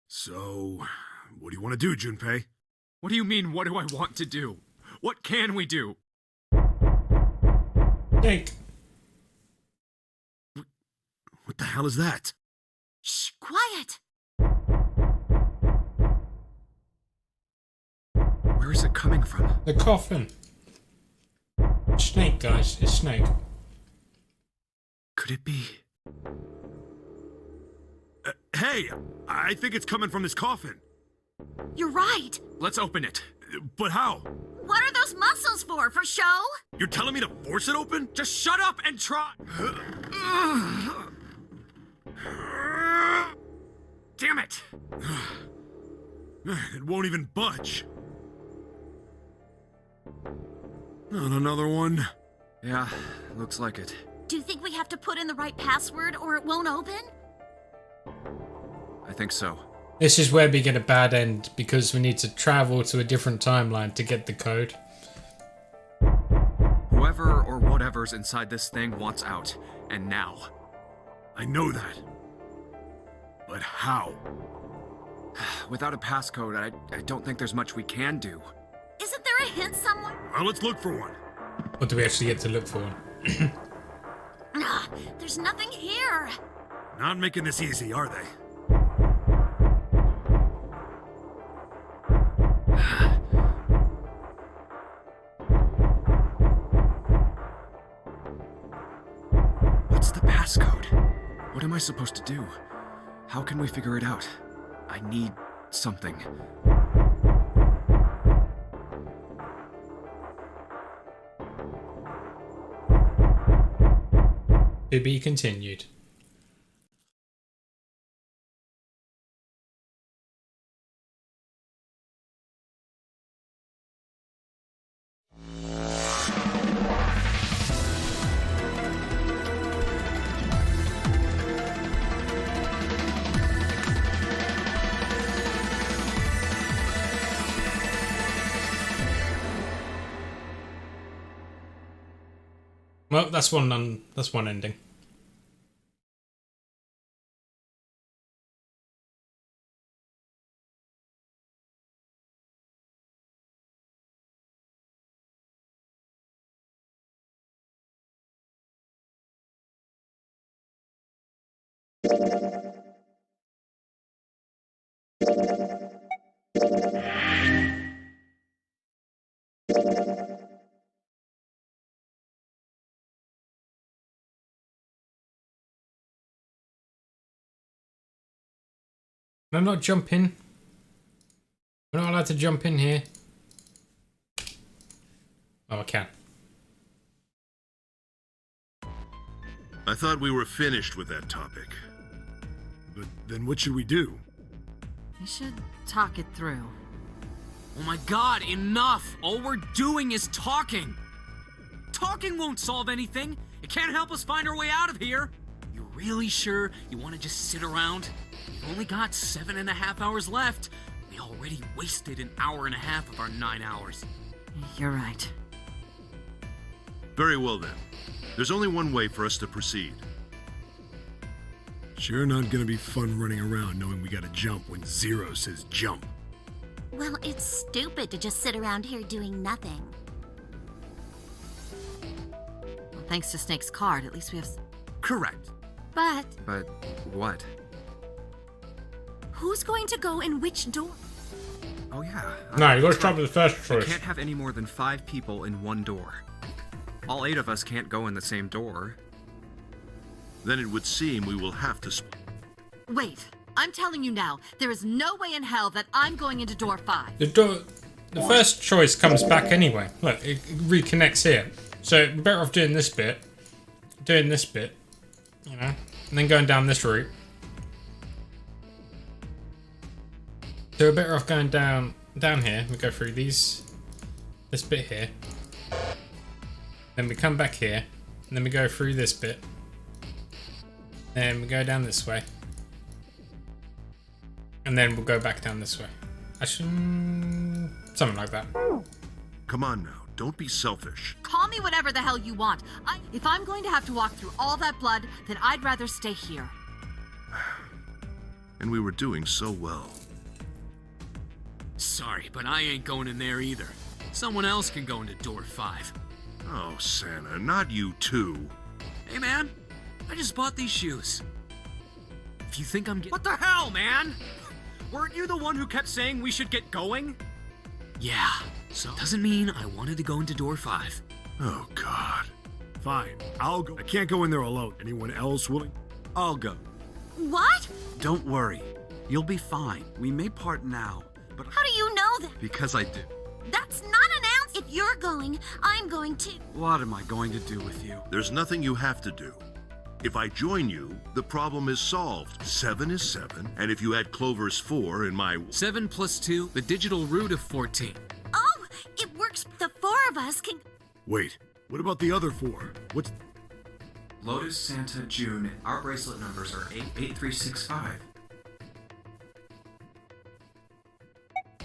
So, what do you want to do, Junpei? What do you mean, what do I want to do? What can we do? Snake. What the hell is that? Shh, quiet. Where is it coming from? The coffin. Snake, guys. It's Snake. Could it be? Hey, I think it's coming from this coffin. You're right. Let's open it. But how? What are those muscles for? For show? You're telling me to force it open? Just shut up and try. Damn it. It won't even budge. Not another one. Yeah, looks like it. Do you think we have to put in the right password or it won't open? I think so. This is where we get a bad end because we need to travel to a different timeline to get the code. Whoever or whatever's inside this thing wants out, and now. I know that. But how? Without a passcode, I don't think there's much we can do. Isn't there a hint somewhere? Well, let's look for one. Or do we actually get to look for one? Ah, there's nothing here. Not making this easy, are they? What's the passcode? What am I supposed to do? How can we figure it out? I need something. To be continued. Well, that's one ending. Can I not jump in? We're not allowed to jump in here. Oh, I can. I thought we were finished with that topic. But then what should we do? We should talk it through. Oh my god, enough! All we're doing is talking! Talking won't solve anything! It can't help us find our way out of here! You really sure you want to just sit around? We've only got 7.5 hours left. We already wasted an hour and a half of our 9 hours. You're right. Very well then. There's only one way for us to proceed. Sure not gonna be fun running around knowing we gotta jump when Zero says jump. Well, it's stupid to just sit around here doing nothing. Well, thanks to Snake's card, at least we have... Correct. But But what? who's going to go in which door? Oh yeah. No, you gotta start with the first We choice. can't have any more than 5 people in one door. All 8 of us can't go in the same door. Then it would seem we will have to split. Wait, I'm telling you now, there is no way in hell that I'm going into door 5. The first choice comes back anyway. Look, it reconnects here. So we're better off doing this bit, you know, and then going down this route. So we're better off going down here. We go through this bit here. Then we come back here, and then we go through this bit. Then we go down this way. And then we'll go back down this way. Something like that. Come on now, don't be selfish. Call me whatever the hell you want. If I'm going to have to walk through all that blood, then I'd rather stay here. And we were doing so well. Sorry, but I ain't going in there either. Someone else can go into door 5. Oh, Santa, not you too. Hey man, I just bought these shoes. If you think I'm getting... What the hell, man? Weren't you the one who kept saying we should get going? Yeah, so doesn't mean I wanted to go into door 5. Oh, God. Fine, I'll go. I can't go in there alone. Anyone else willing? I'll go. What? Don't worry. You'll be fine. We may part now, but How do you know that? because I do. That's not an ounce. If you're going, I'm going too. What am I going to do with you? There's nothing you have to do. If I join you, the problem is solved. 7 is 7, and if you add Clover's 4 in my... 7 plus 2, the digital root of 14. Oh, it works. The 4 of us can. Wait, what about the other 4? What's... Lotus, Santa, June, our bracelet numbers are 88365.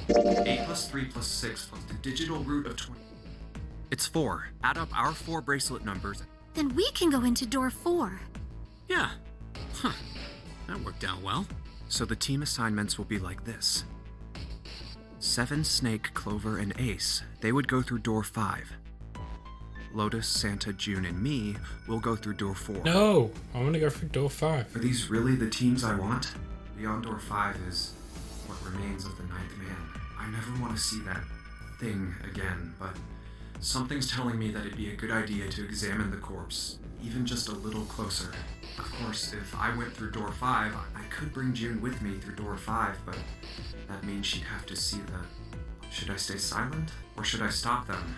8 plus 3 plus 6 plus the digital root of 20. It's 4. Add up our 4 bracelet numbers. Then we can go into door 4. Yeah. Huh. That worked out well. So the team assignments will be like this. 7, Snake, Clover, and Ace. They would go through door 5. Lotus, Santa, June, and me will go through door 4. No, I want to go through door 5. Are these really the teams I want? Beyond door 5 is what remains of the ninth man. I never want to see that thing again, but something's telling me that it'd be a good idea to examine the corpse, even just a little closer. Of course, if I went through door 5, I could bring June with me through door 5, but that means she'd have to see the... Should I stay silent, or should I stop them?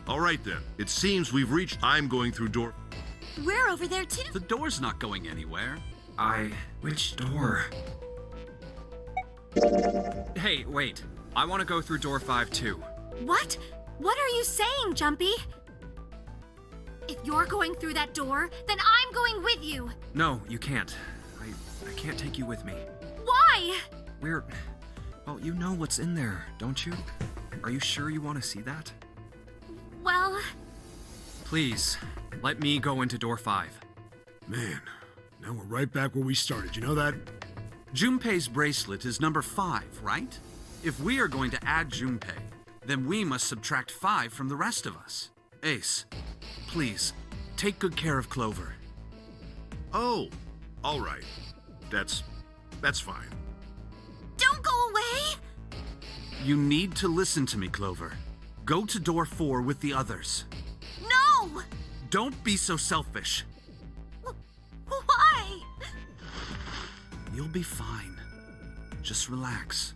All right then. It seems we've reached... I'm going through door... We're over there too. The door's not going anywhere. Which door? Hey, wait. I want to go through door 5 too. What? What are you saying, Jumpy? If you're going through that door, then I'm going with you. No, you can't. I can't take you with me. Why? Well, you know what's in there, don't you? Are you sure you want to see that? Well, Please, let me go into door 5. Man, now we're right back where we started, you know that? Junpei's bracelet is number 5, right? If we are going to add Junpei, then we must subtract 5 from the rest of us. Ace, please, take good care of Clover. Oh, all right. That's fine. Don't go away. You need to listen to me, Clover. Go to door 4 with the others. No. Don't be so selfish. Why? You'll be fine. Just relax.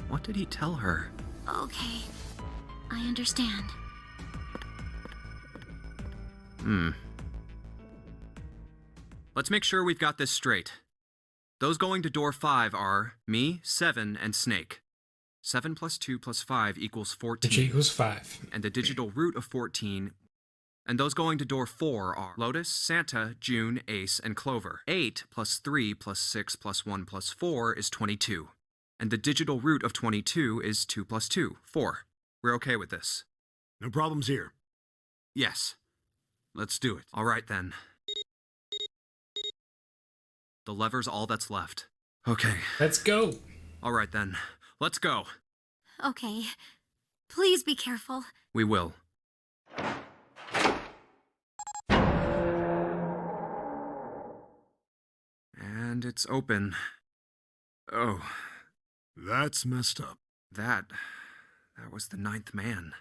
What did he tell her? okay. I understand. Let's make sure we've got this straight. Those going to door 5 are me, 7, and Snake. 7 plus 2 plus 5 equals 14. Which equals 5. And the digital root of 14. And those going to door 4 are Lotus, Santa, June, Ace, and Clover. 8 plus 3 plus 6 plus 1 plus 4 is 22. And the digital root of 22 is 2 plus 2, 4. We're okay with this. No problems here. Yes. Let's do it. All right, then. The lever's all that's left. Okay. Let's go. All right, then. Let's go. Okay. Please be careful. We will. And it's open. Oh. That's messed up. That was the 9th man.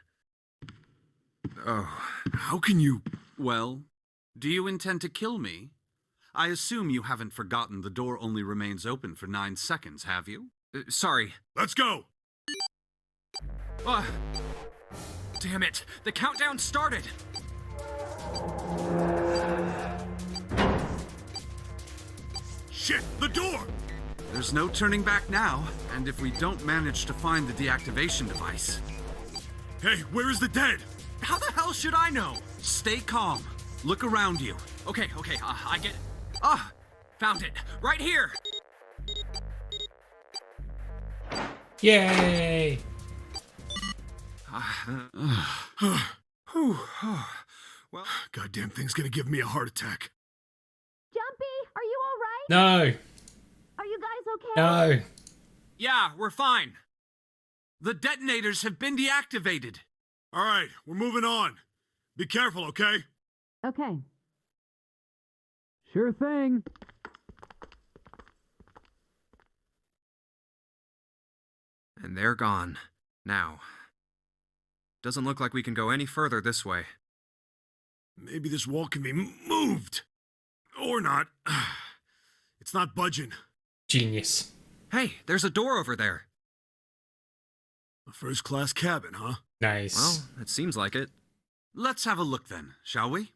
Oh. How can you... Well, do you intend to kill me? I assume you haven't forgotten the door only remains open for 9 seconds, have you? Sorry. Let's go! Damn it! The countdown started! Shit! The door! There's no turning back now, and if we don't manage to find the deactivation device... Hey, where is the dead? How the hell should I know? Stay calm. Look around you. Okay, I get... found it. Right here! Yay! Well, Goddamn thing's gonna give me a heart attack. Jumpy, are you all right? No! Are you guys okay? No! Yeah, we're fine. The detonators have been deactivated. All right, we're moving on. Be careful, okay? Okay. sure thing. And they're gone. Now. Doesn't look like we can go any further this way. Maybe this wall can be moved. Or not. It's not budging. Genius. Hey, there's a door over there. A first-class cabin, huh? Nice. Well, it seems like it. Let's have a look then, shall we?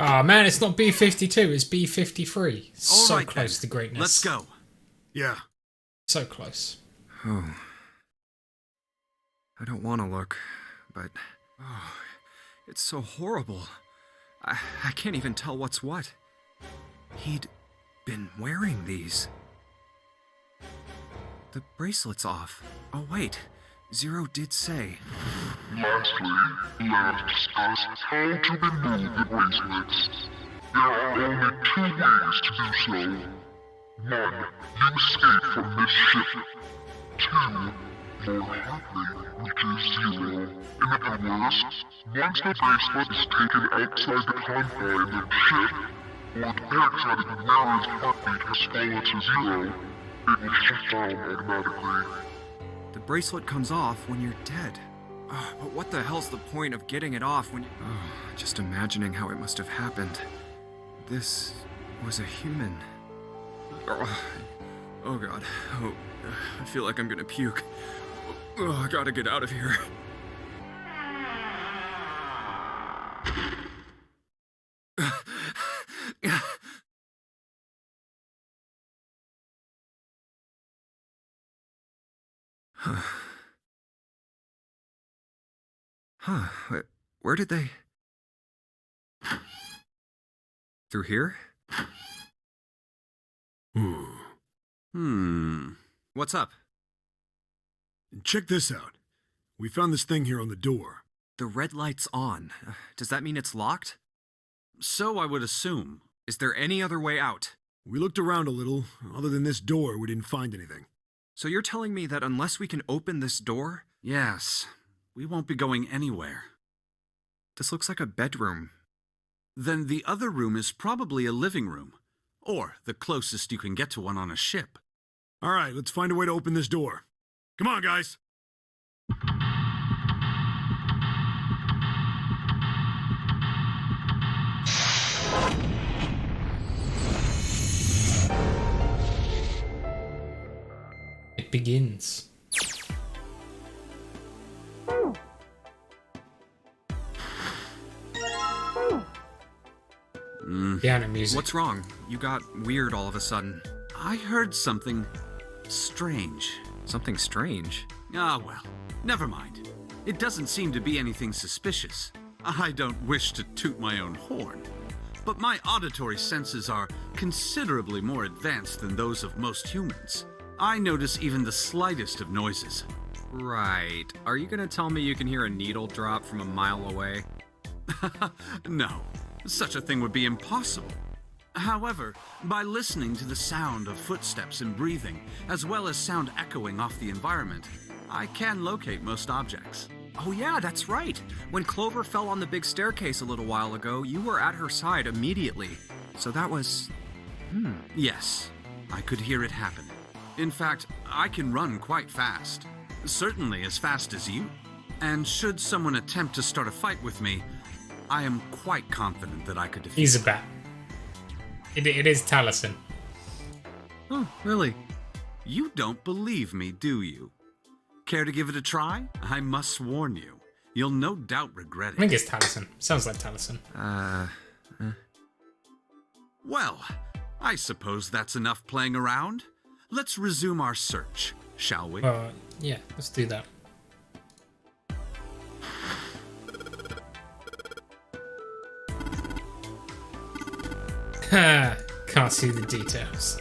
Oh man, it's not B-52, it's B-53. So right, close then. to greatness. Let's go. Yeah. So close. Oh. I don't want to look, but... it's so horrible. I can't even tell what's what. He'd been wearing these. The bracelet's off. Oh wait, Zero did say... Lastly, let us discuss how to remove the bracelets. There are only 2 ways to do so. 1. You escape from this ship. 2. Lord Hartley reaches Zero. In other words, once the bracelet is taken outside the confines of the ship, or the paraxatic wearer's heartbeat has fallen to 0, it will shut down automatically. The bracelet comes off when you're dead. But what the hell's the point of getting it off when you... just imagining how it must have happened. This was a human. Oh god. Oh, I feel like I'm gonna puke. I gotta get out of here. Where did they... Through here? What's up? Check this out. We found this thing here on the door. The red light's on. Does that mean it's locked? So I would assume. Is there any other way out? We looked around a little. Other than this door, we didn't find anything. So you're telling me that unless we can open this door... Yes. We won't be going anywhere. This looks like a bedroom. Then the other room is probably a living room. Or the closest you can get to one on a ship. All right, let's find a way to open this door. Come on, guys. It begins. Piano music. What's wrong? You got weird all of a sudden. I heard something strange. Something strange. Ah, well, never mind. It doesn't seem to be anything suspicious. I don't wish to toot my own horn, but my auditory senses are considerably more advanced than those of most humans. I notice even the slightest of noises. Right. Are you gonna tell me you can hear a needle drop from a mile away? No, such a thing would be impossible. However, by listening to the sound of footsteps and breathing, as well as sound echoing off the environment, I can locate most objects. Oh yeah, that's right. When Clover fell on the big staircase a little while ago, you were at her side immediately. So that was... Yes, I could hear it happen. In fact, I can run quite fast. Certainly as fast as you. And should someone attempt to start a fight with me, I am quite confident that I could defeat He's a bat. It is Taliesin. Oh, really? You don't believe me, do you? Care to give it a try? I must warn you, you'll no doubt regret I think it. it's Taliesin. Sounds like Taliesin. Well, I suppose that's enough playing around. Let's resume our search, shall we? Yeah, let's do that. Ha! Can't see the details.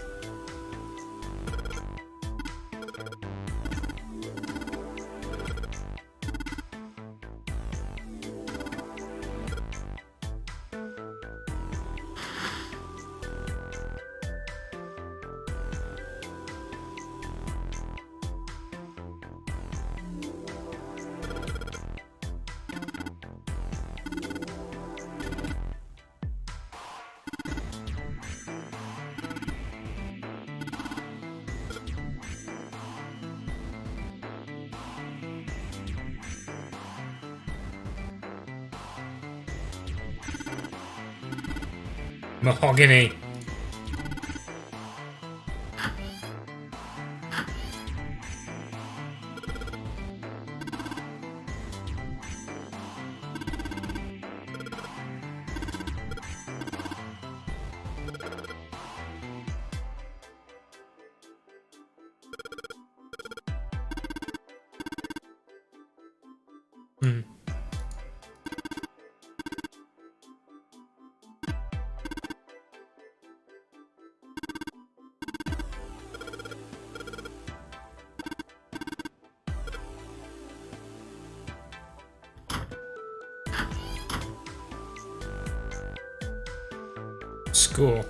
Mahogany. School.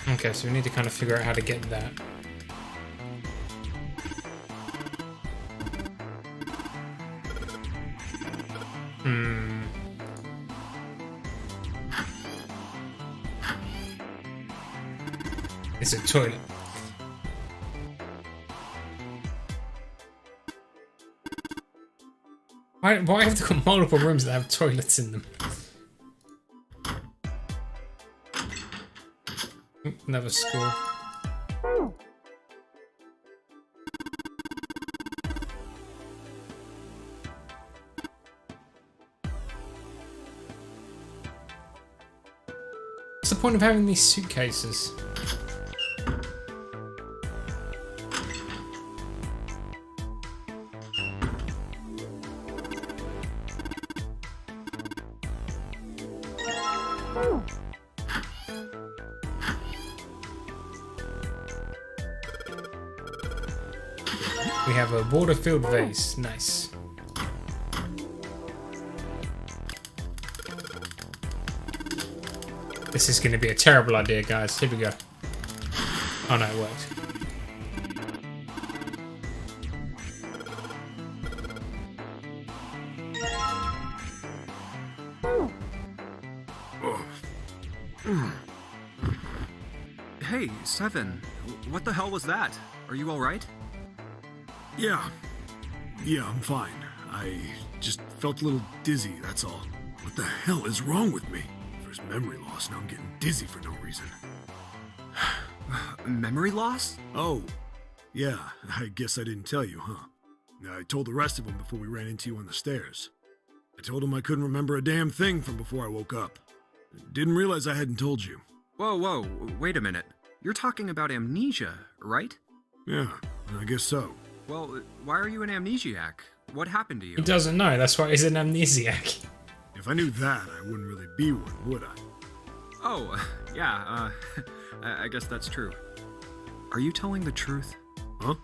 Okay, so we need to kind of figure out how to get that. It's a toilet. Why have they got multiple rooms that have toilets in them? Another school. What's the point of having these suitcases? We have a water-filled vase. Nice. This is going to be a terrible idea, guys. Here we go. Oh no, it worked. Hey, Seven. What the hell was that? Are you alright? Yeah. Yeah, I'm fine. I just felt a little dizzy, that's all. What the hell is wrong with me? First memory loss, now I'm getting dizzy for no reason. Memory loss? Oh, yeah, I guess I didn't tell you, huh? I told the rest of them before we ran into you on the stairs. I told them I couldn't remember a damn thing from before I woke up. Didn't realize I hadn't told you. Whoa, wait a minute. You're talking about amnesia, right? Yeah, I guess so. Well, why are you an amnesiac? What happened to you? He doesn't know, that's why he's an amnesiac. If I knew that, I wouldn't really be one, would I? Oh, yeah, I guess that's true. Are you telling the truth? Huh?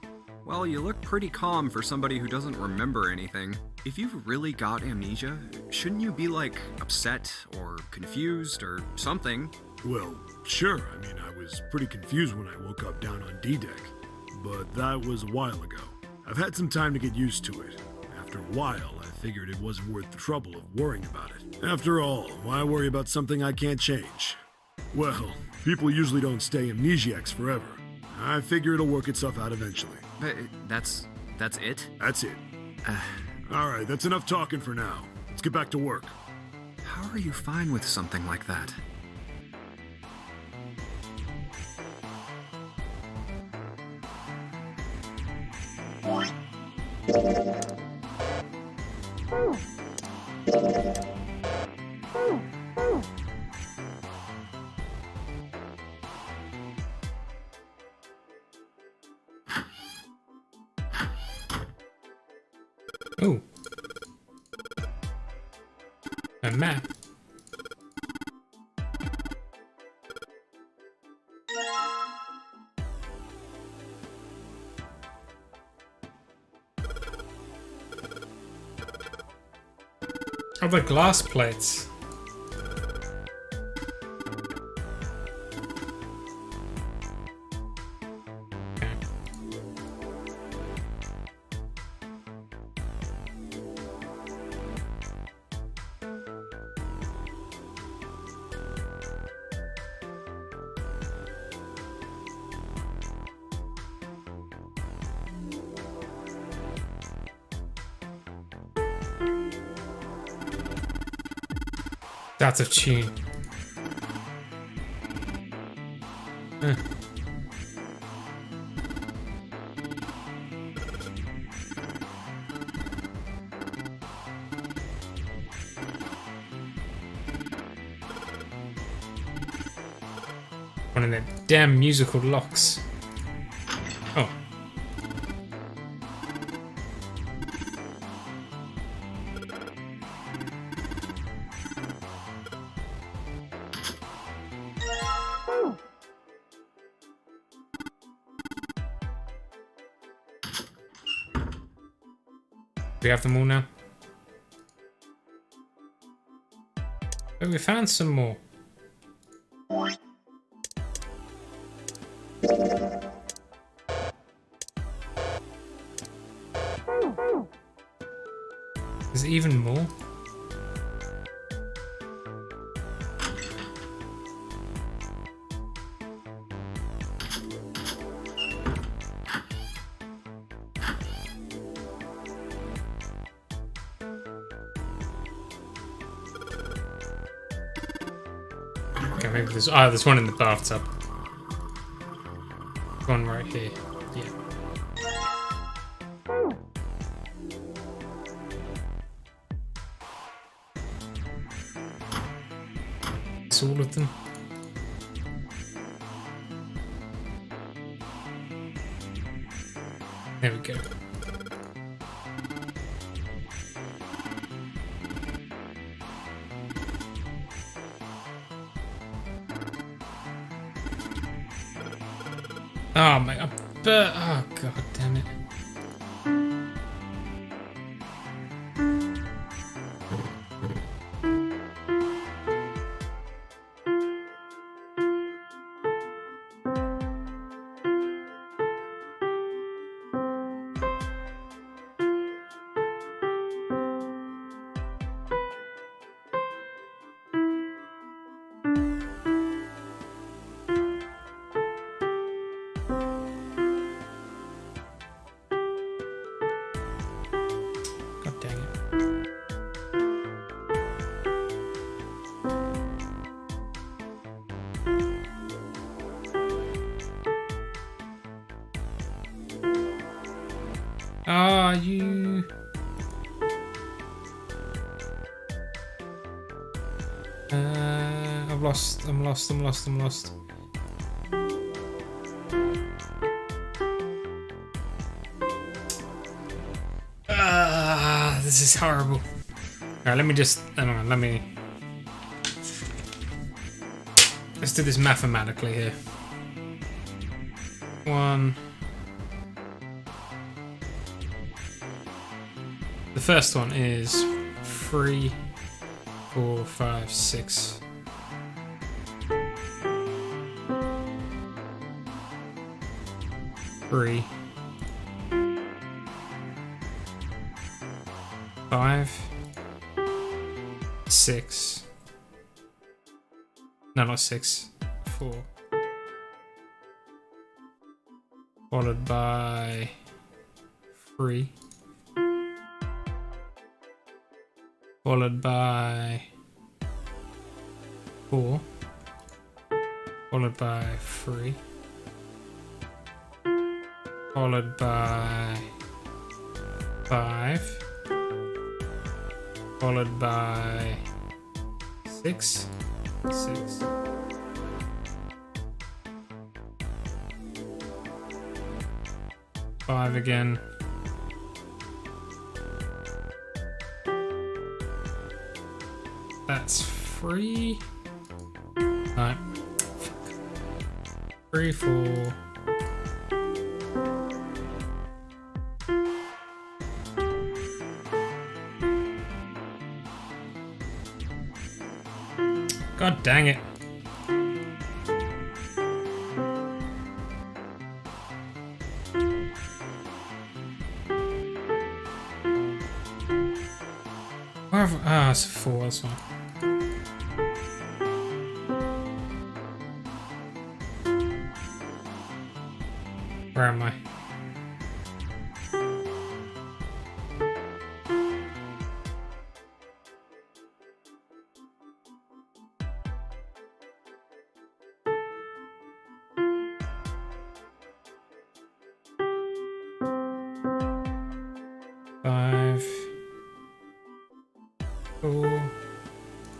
Well, you look pretty calm for somebody who doesn't remember anything. If you've really got amnesia, shouldn't you be, like, upset or confused or something? Well, sure. I mean, I was pretty confused when I woke up down on D-Deck. But that was a while ago. I've had some time to get used to it. After a while, I figured it wasn't worth the trouble of worrying about it. After all, why worry about something I can't change? Well, people usually don't stay amnesiacs forever. I figure it'll work itself out eventually. But that's it? That's it. Alright, that's enough talking for now. Let's get back to work. How are you fine with something like that? Ooh. A map. Oh, the glass plates. That's a tune. One of them damn musical locks. Oh. We have them all now. Oh, we found some more. Is it even more? Okay, maybe there's one in the bathtub. One right here. Yeah. It's all of them. There we go. Oh my god. Oh god damn it. Ah, you... I'm lost. This is horrible. Alright, let me just... hang on, let me... let's do this mathematically here. 1... the first one is 3, 4, 5, 6. Three, 5, 6. No, not 6. 4. Followed by 3. Followed by 4. Followed by 3. Followed by 5. Followed by 6. 6. Five again. That's 3. Alright. 3, 4. God dang it. It's a 4, that's fine. Where am I? Five, 4,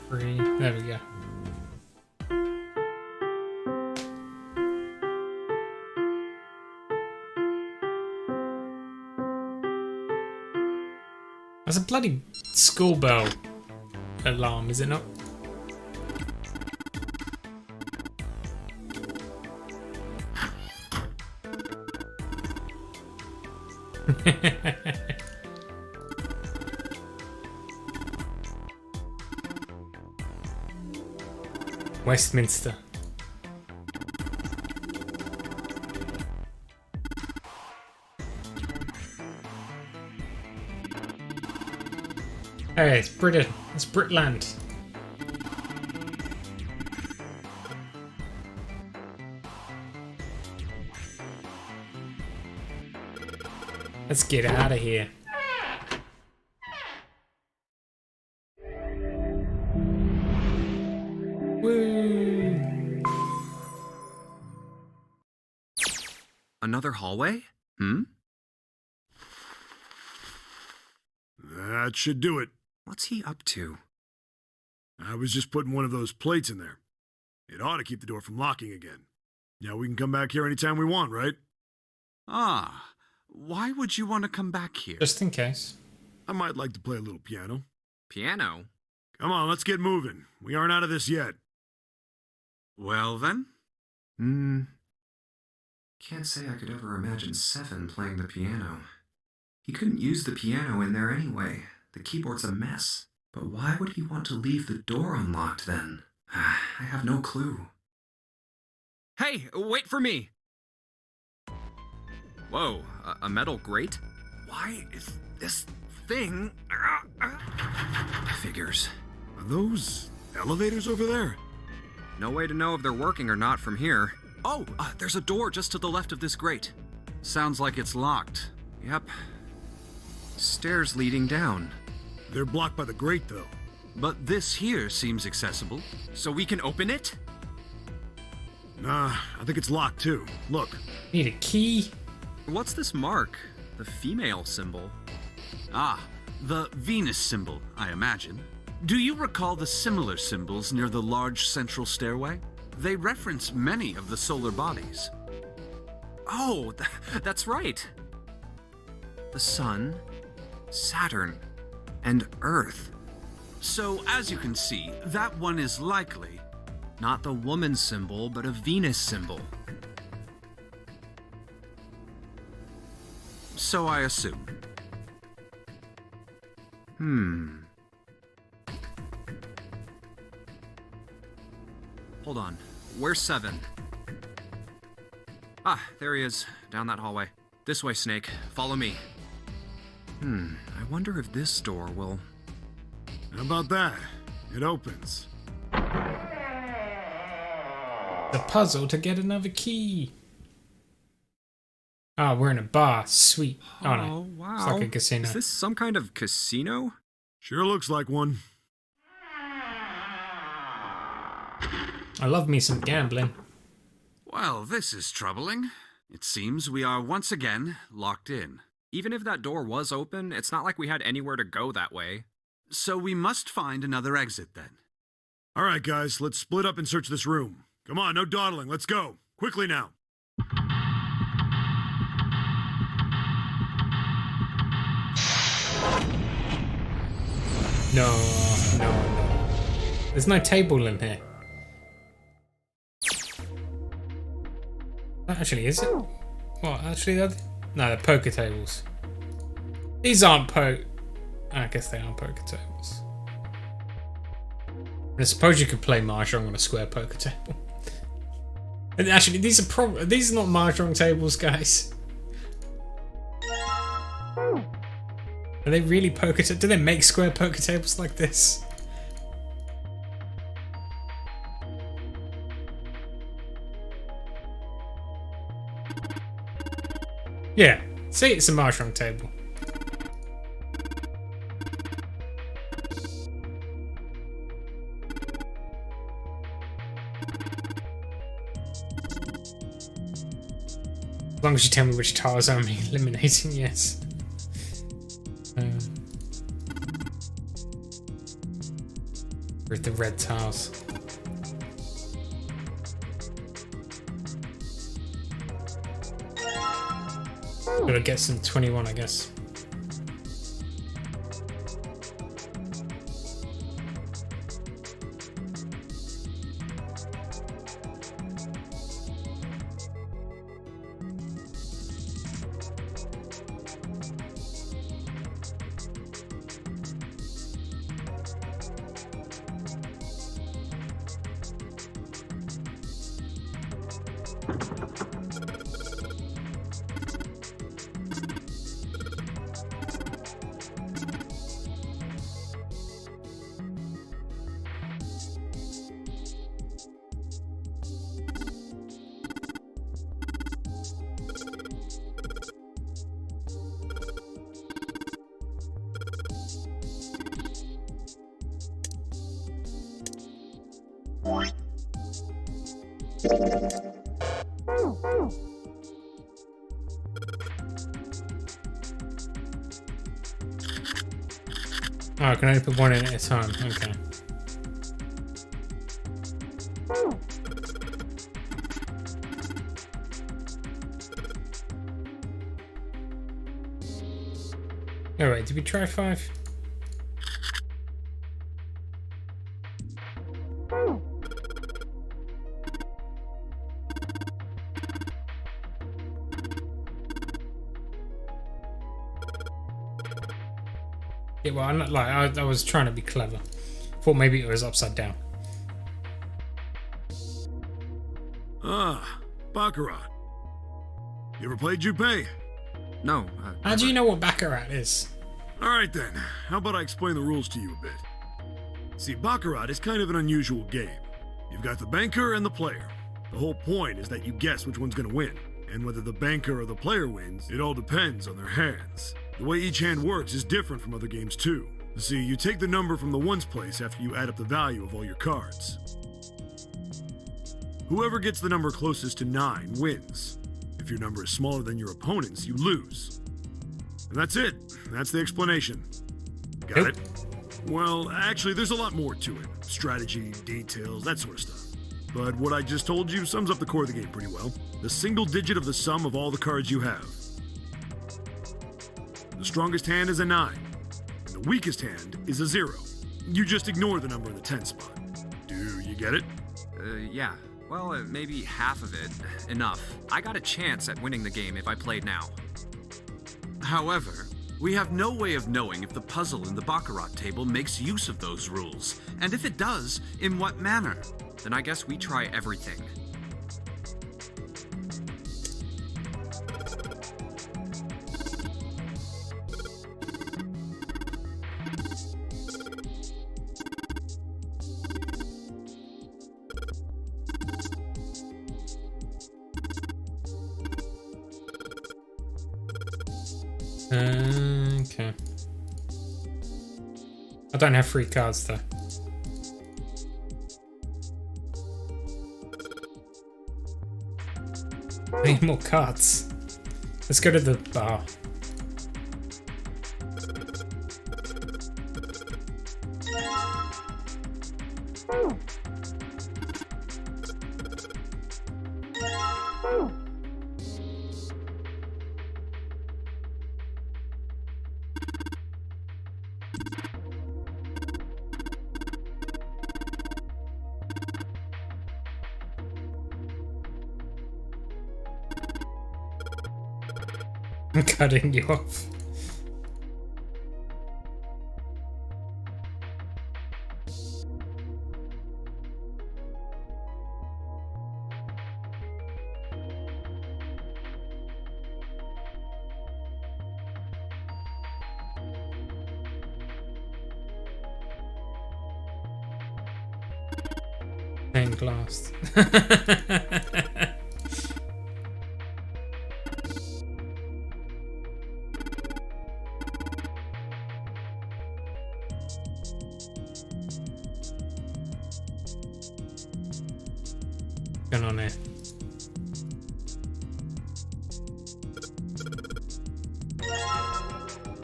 3. There we go. That's a bloody school bell alarm, is it not? Westminster. Hey, it's Britain. It's Britland. Let's get out of here. Woo! Another hallway? That should do it. What's he up to? I was just putting one of those plates in there. It ought to keep the door from locking again. Now we can come back here anytime we want, right? Ah, why would you want to come back here? Just in case. I might like to play a little piano. Piano? Come on, let's get moving. We aren't out of this yet. Well then? Can't say I could ever imagine Seven playing the piano. He couldn't use the piano in there anyway. The keyboard's a mess. But why would he want to leave the door unlocked then? I have no clue. Hey, wait for me! Whoa, a metal grate? Why is this thing... Figures. Are those elevators over there? No way to know if they're working or not from here. Oh, there's a door just to the left of this grate. Sounds like it's locked. Yep. Stairs leading down. They're blocked by the grate, though. But this here seems accessible. So we can open it? Nah, I think it's locked, too. Look. Need a key. What's this mark? the female symbol. Ah, the Venus symbol, I imagine. Do you recall the similar symbols near the large central stairway? They reference many of the solar bodies. Oh, that's right. The Sun, Saturn, and Earth. So, as you can see, that one is likely Not the woman symbol, but a Venus symbol. so I assume. Hold on. Where's 7? Ah, there he is. Down that hallway. This way, Snake. Follow me. I wonder if this door will... How about that? It opens. The puzzle to get another key. Ah, we're in a bar. Sweet. Oh no. Oh, wow. It's like a casino. Is this some kind of casino? Sure looks like one. I love me some gambling. Well, this is troubling. It seems we are once again locked in. Even if that door was open, it's not like we had anywhere to go that way. So we must find another exit then. All right, guys, let's split up and search this room. Come on, no dawdling. Let's go. Quickly now. No. There's no table in here. Actually, is it? What, actually? No, they're poker tables. These aren't I guess they are poker tables. I suppose you could play Mahjong on a square poker table. And actually, these are not Mahjong tables, guys. Are they really poker tables? Do they make square poker tables like this? Yeah, see, it's a Mahjong table. As long as you tell me which tiles I'm eliminating, yes. With the red tiles. Gotta get some 21, I guess. Oh, I can only put one in at a time. Okay. Alright, did we try 5? Yeah, well, I'm not like I was trying to be clever. Thought maybe it was upside down. Ah, Baccarat. You ever played Junpei? No. How do you know what Baccarat is? All right then, how about I explain the rules to you a bit? See, Baccarat is kind of an unusual game. You've got the banker and the player. The whole point is that you guess which one's gonna win. And whether the banker or the player wins, it all depends on their hands. The way each hand works is different from other games too. See, you take the number from the ones place after you add up the value of all your cards. Whoever gets the number closest to 9 wins. If your number is smaller than your opponent's, you lose. And that's it. That's the explanation. Got Nope. it? Well, actually, there's a lot more to it. Strategy, details, that sort of stuff. But what I just told you sums up the core of the game pretty well. The single digit of the sum of all the cards you have. The strongest hand is a 9, and the weakest hand is a 0. You just ignore the number in the 10 spot. Do you get it? Yeah. Well, maybe half of it. Enough. I got a chance at winning the game if I played now. However, we have no way of knowing if the puzzle in the Baccarat table makes use of those rules, and if it does, in what manner. Then I guess we try everything. Okay. I don't have free cards though. I need more cards. Let's go to the bar. I'm cutting you off. Stained glass. Going on here?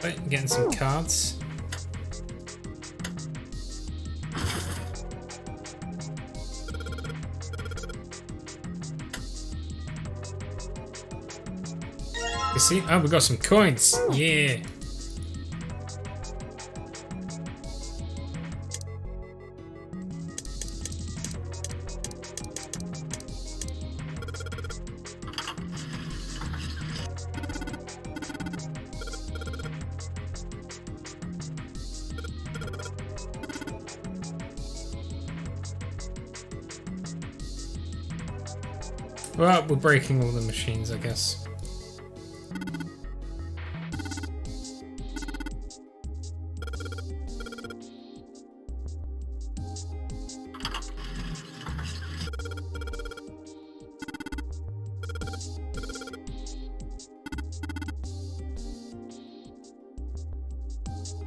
Right, getting some cards. You see? Oh, we got some coins. Yeah. Well, we're breaking all the machines, I guess.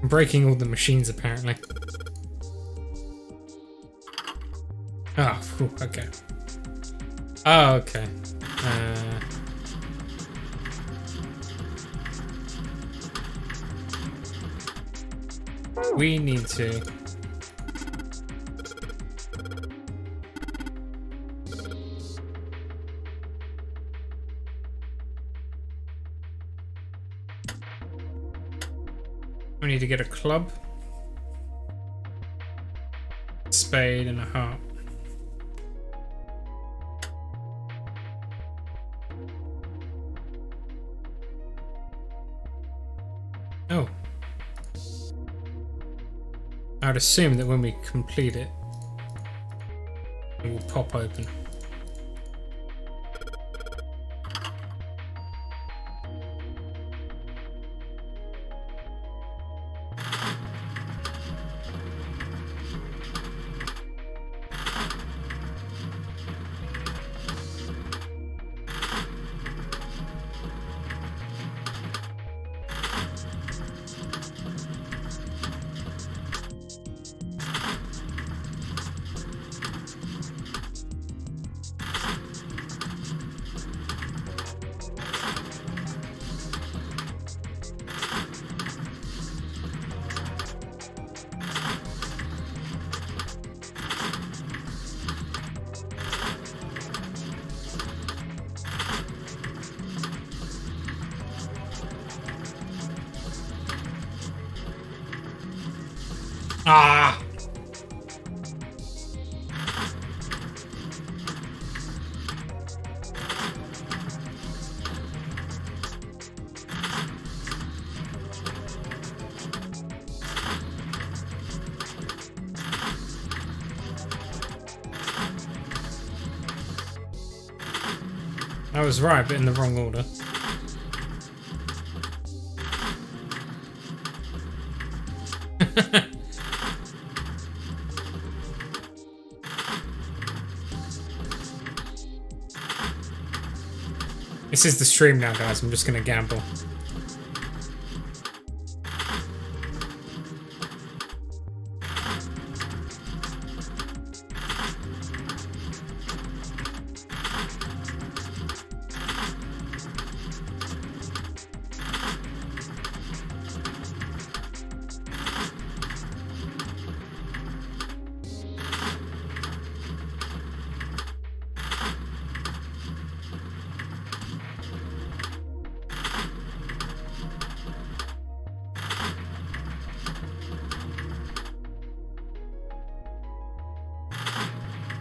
I'm breaking all the machines, apparently. Oh, whew, okay. Oh, okay. We need to... We need to get a club, spade, and a heart. Oh. I would assume that when we complete it, it will pop open. Ah! I was right, but in the wrong order. This is the stream now, guys. I'm just gonna gamble.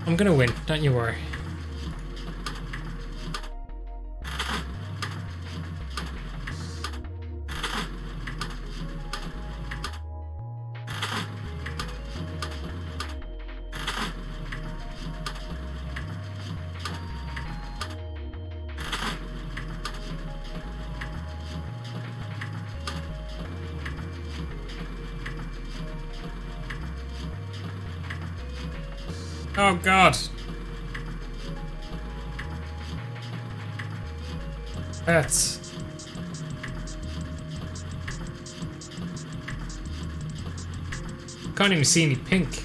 I'm gonna win, don't you worry. Oh god. Hurts. Can't even see any pink.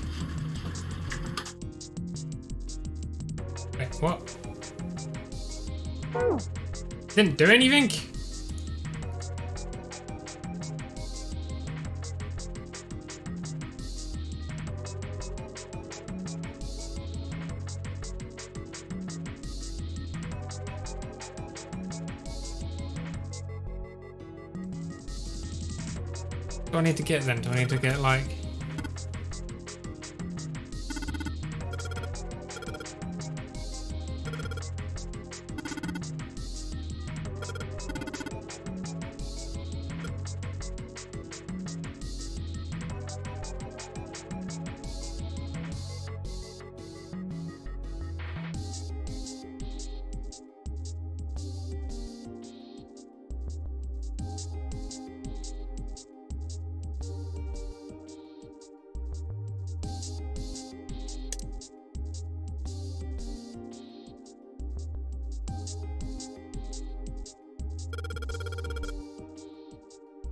Wait, what? Didn't do anything? Do I need to get them? Do I need to get like...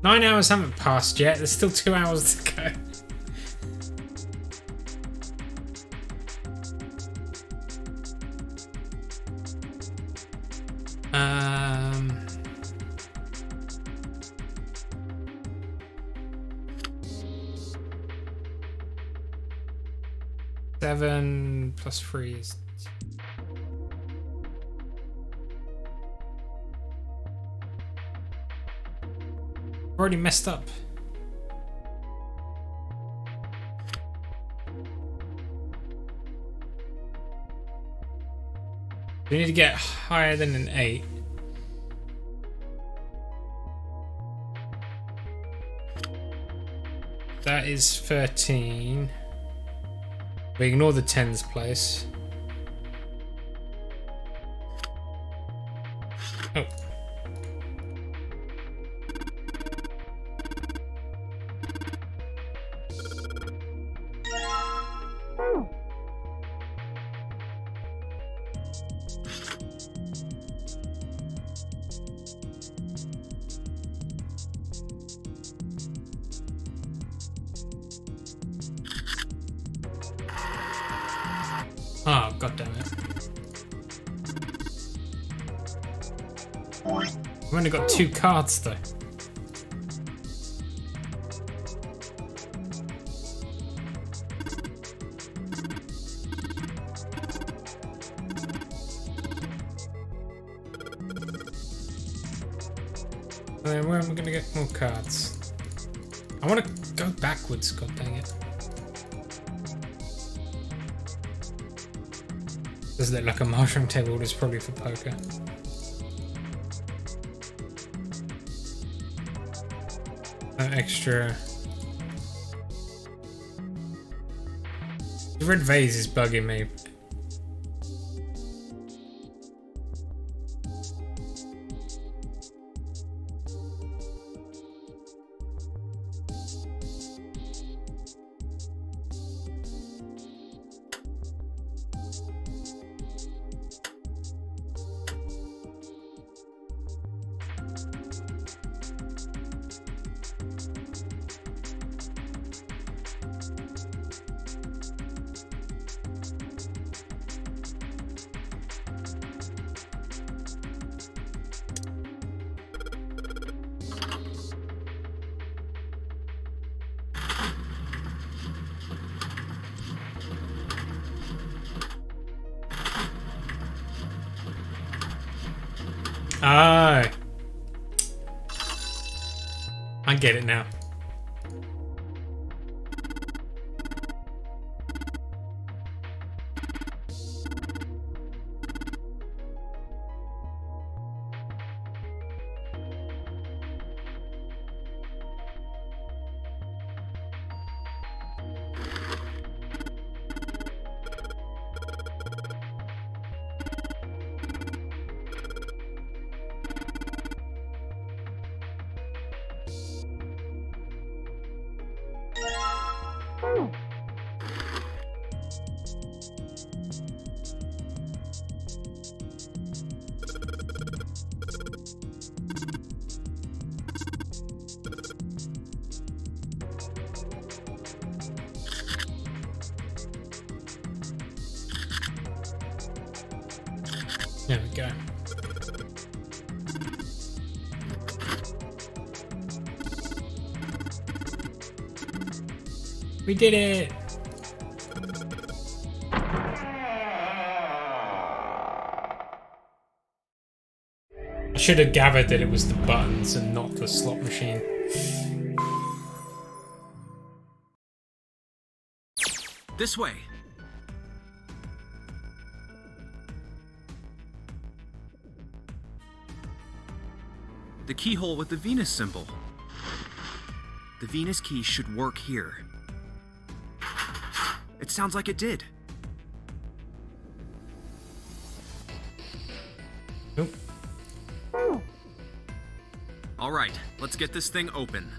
Nine hours haven't passed yet. There's still 2 hours to go. Seven plus 3 is... Already messed up. We need to get higher than an 8. That is 13. We ignore the 10's place. Oh. Oh, god damn it. I've only got 2 cards though. Where am I gonna get more cards? I wanna go backwards, god dang it. Does it look like a mushroom table is probably for poker. That extra. The red vase is bugging me. Ah, I get it now. There we go. We did it! I should have gathered that it was the buttons and not the slot machine. This way. The keyhole with the Venus symbol. The Venus key should work here. It sounds like it did. Nope. All right, let's get this thing open.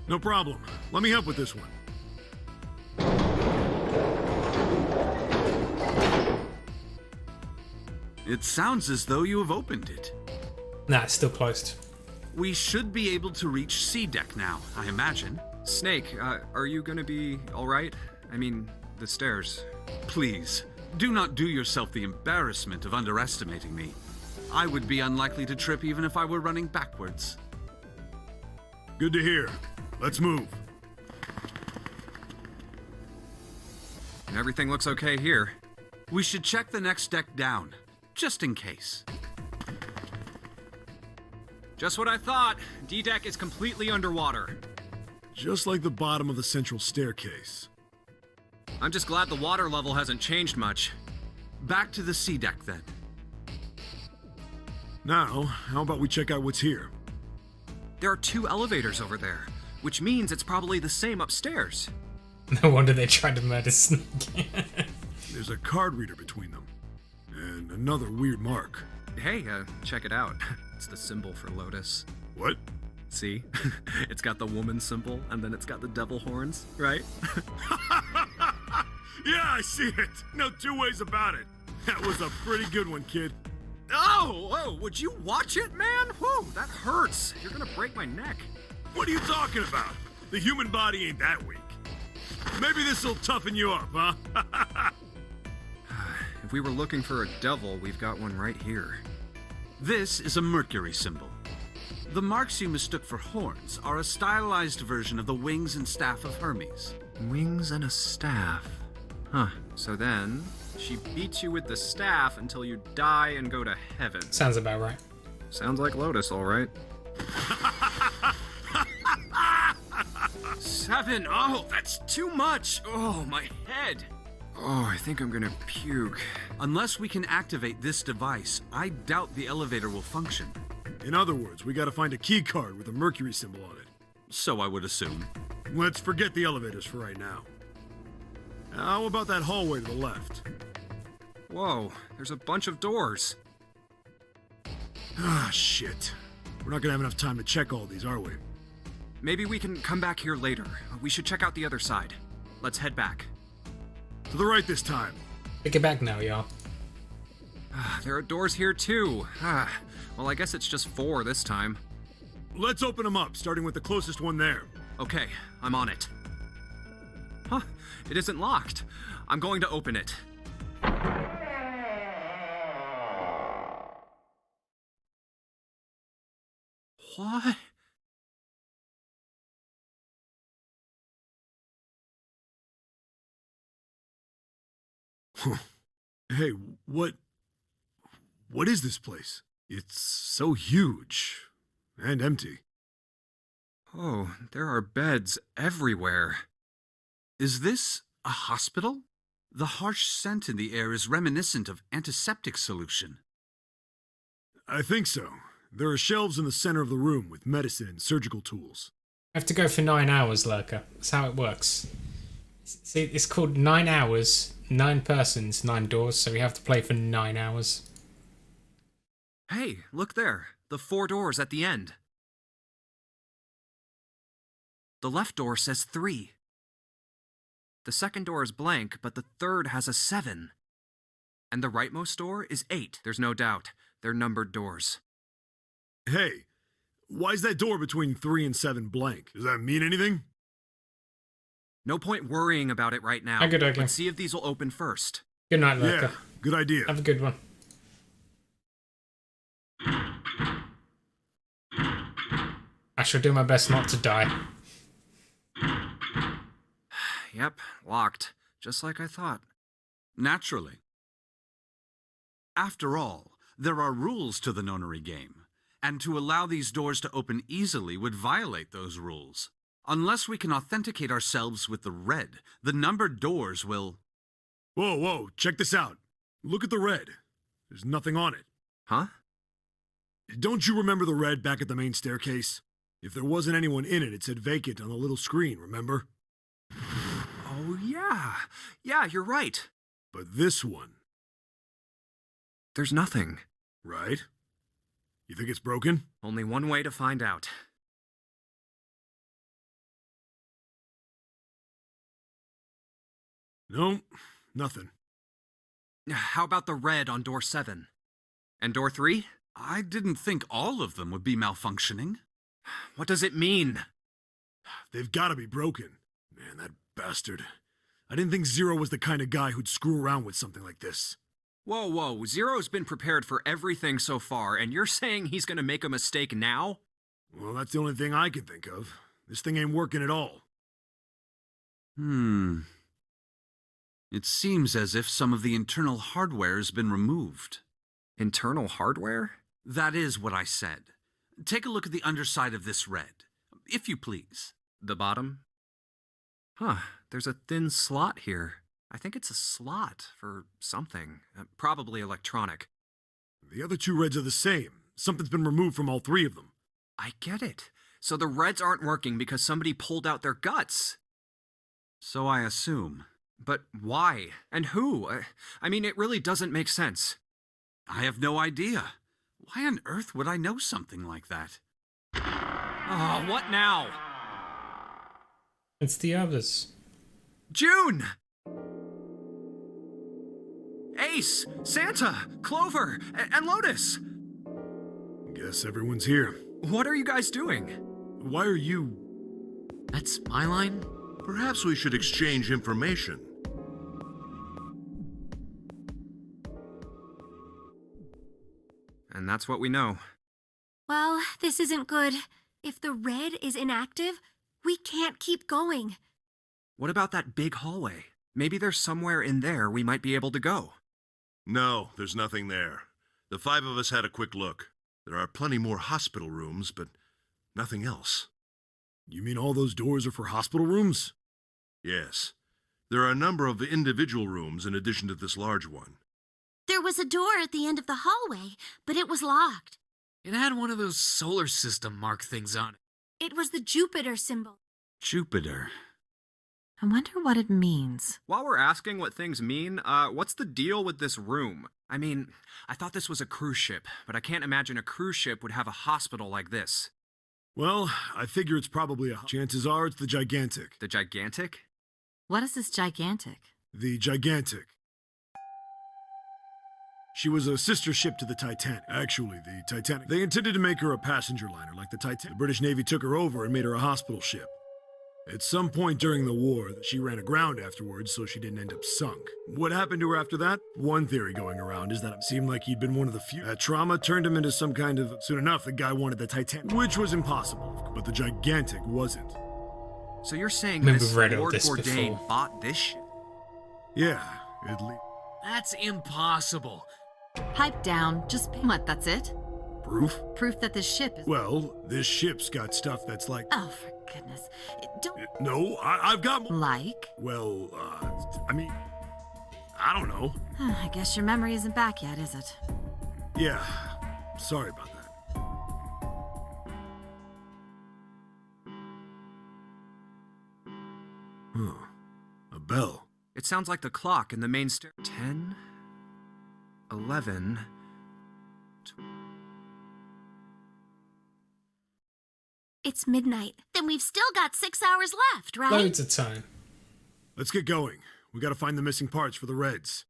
No problem. Let me help with this one. It sounds as though you have opened it. Nah, it's still closed. We should be able to reach C deck now, I imagine. Snake, are you gonna be alright? I mean, the stairs. Please, do not do yourself the embarrassment of underestimating me. I would be unlikely to trip even if I were running backwards. Good to hear. Let's move. Everything looks okay here. We should check the next deck down, just in case. Just what I thought. D-Deck is completely underwater. Just like the bottom of the central staircase. I'm just glad the water level hasn't changed much. Back to the C deck then. Now, how about we check out what's here? There are 2 elevators over there, which means it's probably the same upstairs. No wonder they tried to murder Snake. There's a card reader between them. And another weird mark. Hey, check it out. It's the symbol for Lotus. What? See? It's got the woman symbol, and then it's got the devil horns, right? Yeah, I see it. No 2 ways about it. That was a pretty good one, kid. Oh, would you watch it, man? Whew, that hurts. You're gonna break my neck. What are you talking about? The human body ain't that weak. Maybe this'll toughen you up, huh? If we were looking for a devil, we've got one right here. This is a Mercury symbol. The marks you mistook for horns are a stylized version of the wings and staff of Hermes. Wings and a staff. Huh. So then, she beats you with the staff until you die and go to heaven. Sounds about right. Sounds like Lotus, all right. 7. Oh, that's too much. Oh, my head. Oh, I think I'm gonna puke. Unless we can activate this device, I doubt the elevator will function. In other words, we gotta find a key card with a Mercury symbol on it. So I would assume. Let's forget the elevators for right now. How about that hallway to the left? Whoa, there's a bunch of doors. Ah, shit. We're not gonna have enough time to check all these, are we? Maybe we can come back here later. We should check out the other side. Let's head back. To the right this time. Pick it back now, y'all. There are doors here too. Well, I guess it's just 4 this time. Let's open them up, starting with the closest one there. Okay, I'm on it. Huh, it isn't locked. I'm going to open it. What? Hey, what is this place? It's so huge and empty. Oh, there are beds everywhere. Is this a hospital? The harsh scent in the air is reminiscent of antiseptic solution. I think so. There are shelves in the center of the room with medicine and surgical tools. I have to go for 9 hours, Lurker. That's how it works. See, it's called 9 hours, 9 persons, 9 doors, so we have to play for 9 hours. Hey, look there. The 4 doors at the end. The left door says 3. The second door is blank, but the third has a 7. And the rightmost door is 8. There's no doubt. They're numbered doors. Hey, why is that door between 3 and 7 blank? Does that mean anything? No point worrying about it right now. Okay. Let's see if these will open first. Good night, Lurker. Yeah, good idea. Have a good one. I shall do my best not to die. Yep, locked. Just like I thought. Naturally. After all, there are rules to the nonary game, and to allow these doors to open easily would violate those rules. Unless we can authenticate ourselves with the red, the numbered doors will... Whoa, check this out. Look at the red. There's nothing on it. Huh? Don't you remember the red back at the main staircase? If there wasn't anyone in it, it said vacant on the little screen, remember? Oh, yeah. Yeah, you're right. But this one... There's nothing. Right? You think it's broken? Only one way to find out. No, nothing. How about the red on door 7? And door 3? I didn't think all of them would be malfunctioning. What does it mean? They've gotta be broken. Man, that bastard. I didn't think Zero was the kind of guy who'd screw around with something like this. Whoa. Zero's been prepared for everything so far, and you're saying he's gonna make a mistake now? Well, that's the only thing I can think of. This thing ain't working at all. It seems as if some of the internal hardware has been removed. Internal hardware? That is what I said. Take a look at the underside of this red, if you please. The bottom? Huh, there's a thin slot here. I think it's a slot for something. Probably electronic. The other 2 reds are the same. Something's been removed from all 3 of them. I get it. So the reds aren't working because somebody pulled out their guts. So I assume. But why? And who? I mean, it really doesn't make sense. I have no idea. Why on earth would I know something like that? Oh, what now? It's the others. June! Ace, Santa, Clover, and Lotus! Guess everyone's here. What are you guys doing? Why are you... That's my line? Perhaps we should exchange information. And that's what we know. Well, this isn't good. If the red is inactive, we can't keep going. What about that big hallway? Maybe there's somewhere in there we might be able to go. No, there's nothing there. The 5 of us had a quick look. There are plenty more hospital rooms, but nothing else. You mean all those doors are for hospital rooms? Yes. There are a number of individual rooms in addition to this large one. There was a door at the end of the hallway, but it was locked. It had one of those solar system mark things on it. It was the Jupiter symbol. Jupiter. I wonder what it means. While we're asking what things mean, what's the deal with this room? I mean, I thought this was a cruise ship, but I can't imagine a cruise ship would have a hospital like this. Well, I figure it's probably chances are it's the Gigantic. The Gigantic? What is this gigantic? The Gigantic. She was a sister ship to the Titanic. Actually, the Titanic. They intended to make her a passenger liner like the Titanic. The British Navy took her over and made her a hospital ship. At some point during the war, she ran aground afterwards, so she didn't end up sunk. What happened to her after that? One theory going around is that it seemed like he'd been one of the few. That trauma turned him into some kind of... Soon enough, the guy wanted the Titanic, which was impossible, but the Gigantic wasn't. So you're saying Remember this we've read all Lord this Bourdain before. bought this ship? Yeah, at least. That's impossible. Pipe down. Just what? That's it? Proof? Proof that this ship is. Well, this ship's got stuff that's like... Oh, for goodness! Don't No, I've got... like. Well, I mean... I don't know. I guess your memory isn't back yet, is it? Yeah, sorry about that. Huh. A bell. It sounds like the clock in the main stair. 10, 11... It's midnight. Then we've still got 6 hours left, right? Loads of time. Let's get going. We gotta find the missing parts for the Reds.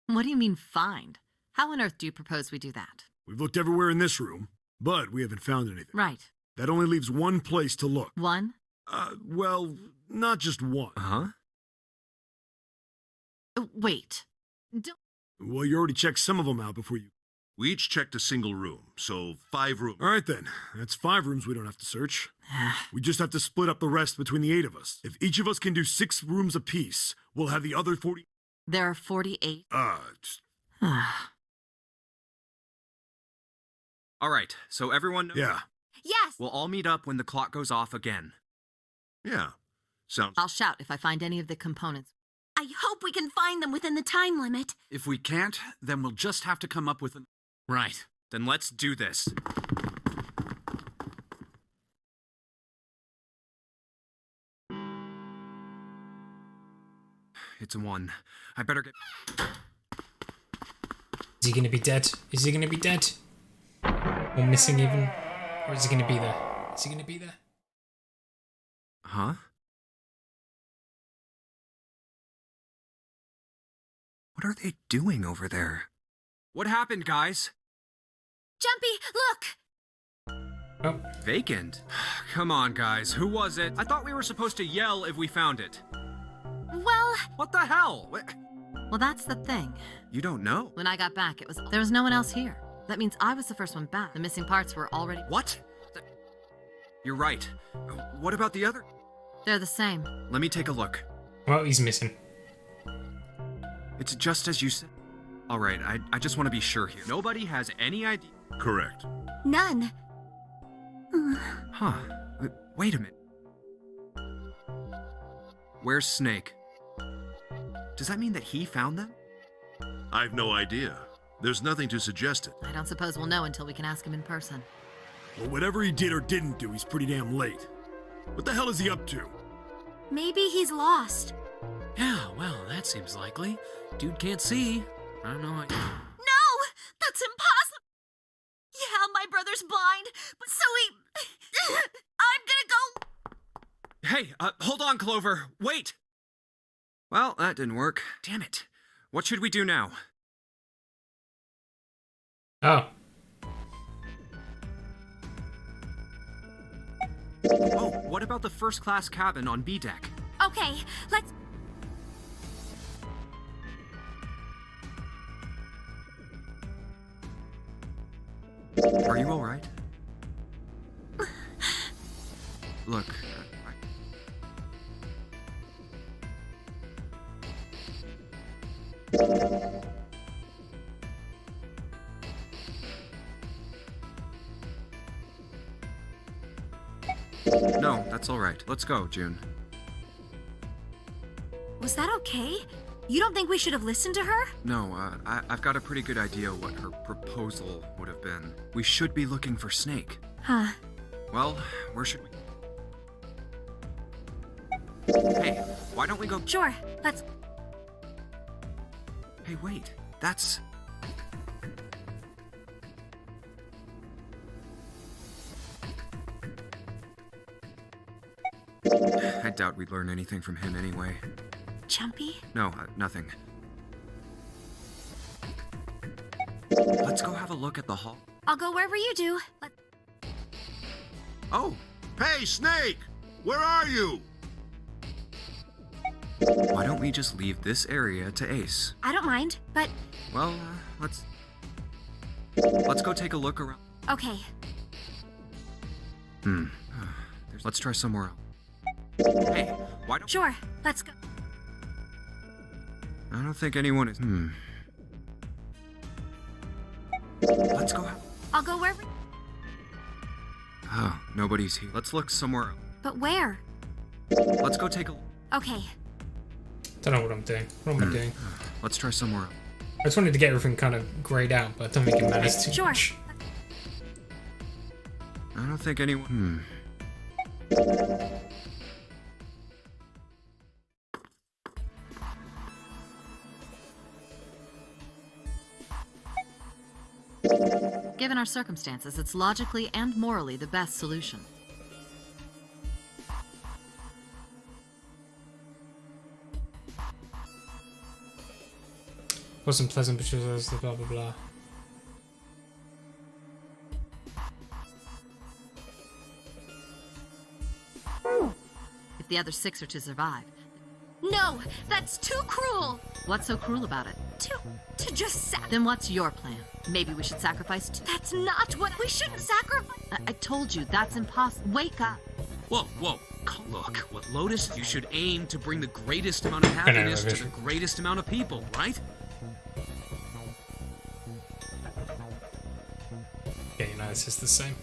What do you mean find? How on earth do you propose we do that? We've looked everywhere in this room, but we haven't found anything. Right. That only leaves one place to look. One? Well, not just one. Huh? Wait. Don't. Well, you already checked some of them out before you... We each checked a single room, so 5 rooms. All right, then. That's 5 rooms we don't have to search. We just have to split up the rest between the 8 of us. If each of us can do 6 rooms apiece, we'll have the other 40... There are 48. Just... All right, so everyone knows... Yeah. Yes! We'll all meet up when the clock goes off again. Yeah, sounds... I'll shout if I find any of the components. I hope we can find them within the time limit. If we can't, then we'll just have to come up with an... Right, then let's do this. It's a 1. I better get... Is he gonna be dead? Is he gonna be dead? Or missing even? Or is he gonna be there? Is he gonna be there? Huh? What are they doing over there? What happened, guys? Jumpy, look! Oh, Vacant? Come on, guys. Who was it? I thought we were supposed to yell if we found it. Well, What the hell? Well, that's the thing. You don't know? When I got back, there was no one else here. That means I was the first one back. The missing parts were already... What? You're right. What about the other? They're the same. Let me take a look. well, he's missing. It's just as you said. All right, I just want to be sure here. Nobody has any idea. Correct. none. Huh. Wait a minute. Where's Snake? Does that mean that he found them? I've no idea. There's nothing to suggest it. I don't suppose we'll know until we can ask him in person. Well, whatever he did or didn't do, he's pretty damn late. What the hell is he up to? Maybe he's lost. Yeah, well, that seems likely. Dude can't see. I don't know. No! That's impossible! Yeah, my brother's blind, but so he... I'm gonna go... Hey, hold on, Clover. Wait! Well, that didn't work. Damn it. What should we do now? Oh, Oh, what about the first class cabin on B deck? Okay, let's... Are you alright? Look, No, that's alright. Let's go, June. Was that okay? You don't think we should have listened to her? No, I've got a pretty good idea what her proposal would have been. We should be looking for Snake. Huh. Well, where should we... Hey, why don't we go... Sure, let's... Hey, wait. That's... I doubt we'd learn anything from him anyway. Jumpy? No, nothing. Let's go have a look at the hall. I'll go wherever you do. Oh, Hey, Snake! Where are you? why don't we just leave this area to Ace? I don't mind, but... Well, let's go take a look around. Okay. Let's try somewhere else. Hey, why don't... Sure, let's go. I don't think anyone is... Let's go have... I'll go wherever... Oh, nobody's here. Let's look somewhere else. But where? Let's go take a... Okay. Don't know what I'm doing. What am I doing? Let's try somewhere else. I just wanted to get everything kind of grayed out, but I don't think it matters too Sure. much. I don't think anyone... Given our circumstances, it's logically and morally the best solution. Wasn't pleasant, but she was the blah blah blah. If the other 6 are to survive. No, that's too cruel. What's so cruel about it? To just Then what's your plan? Maybe we should sacrifice That's not what we shouldn't sacrifice. I told you, that's impossible. Wake up. Whoa, whoa. Look, what Lotus, you should aim to bring the greatest amount of happiness to the greatest amount of people, right? Yeah, you know, it's just the same.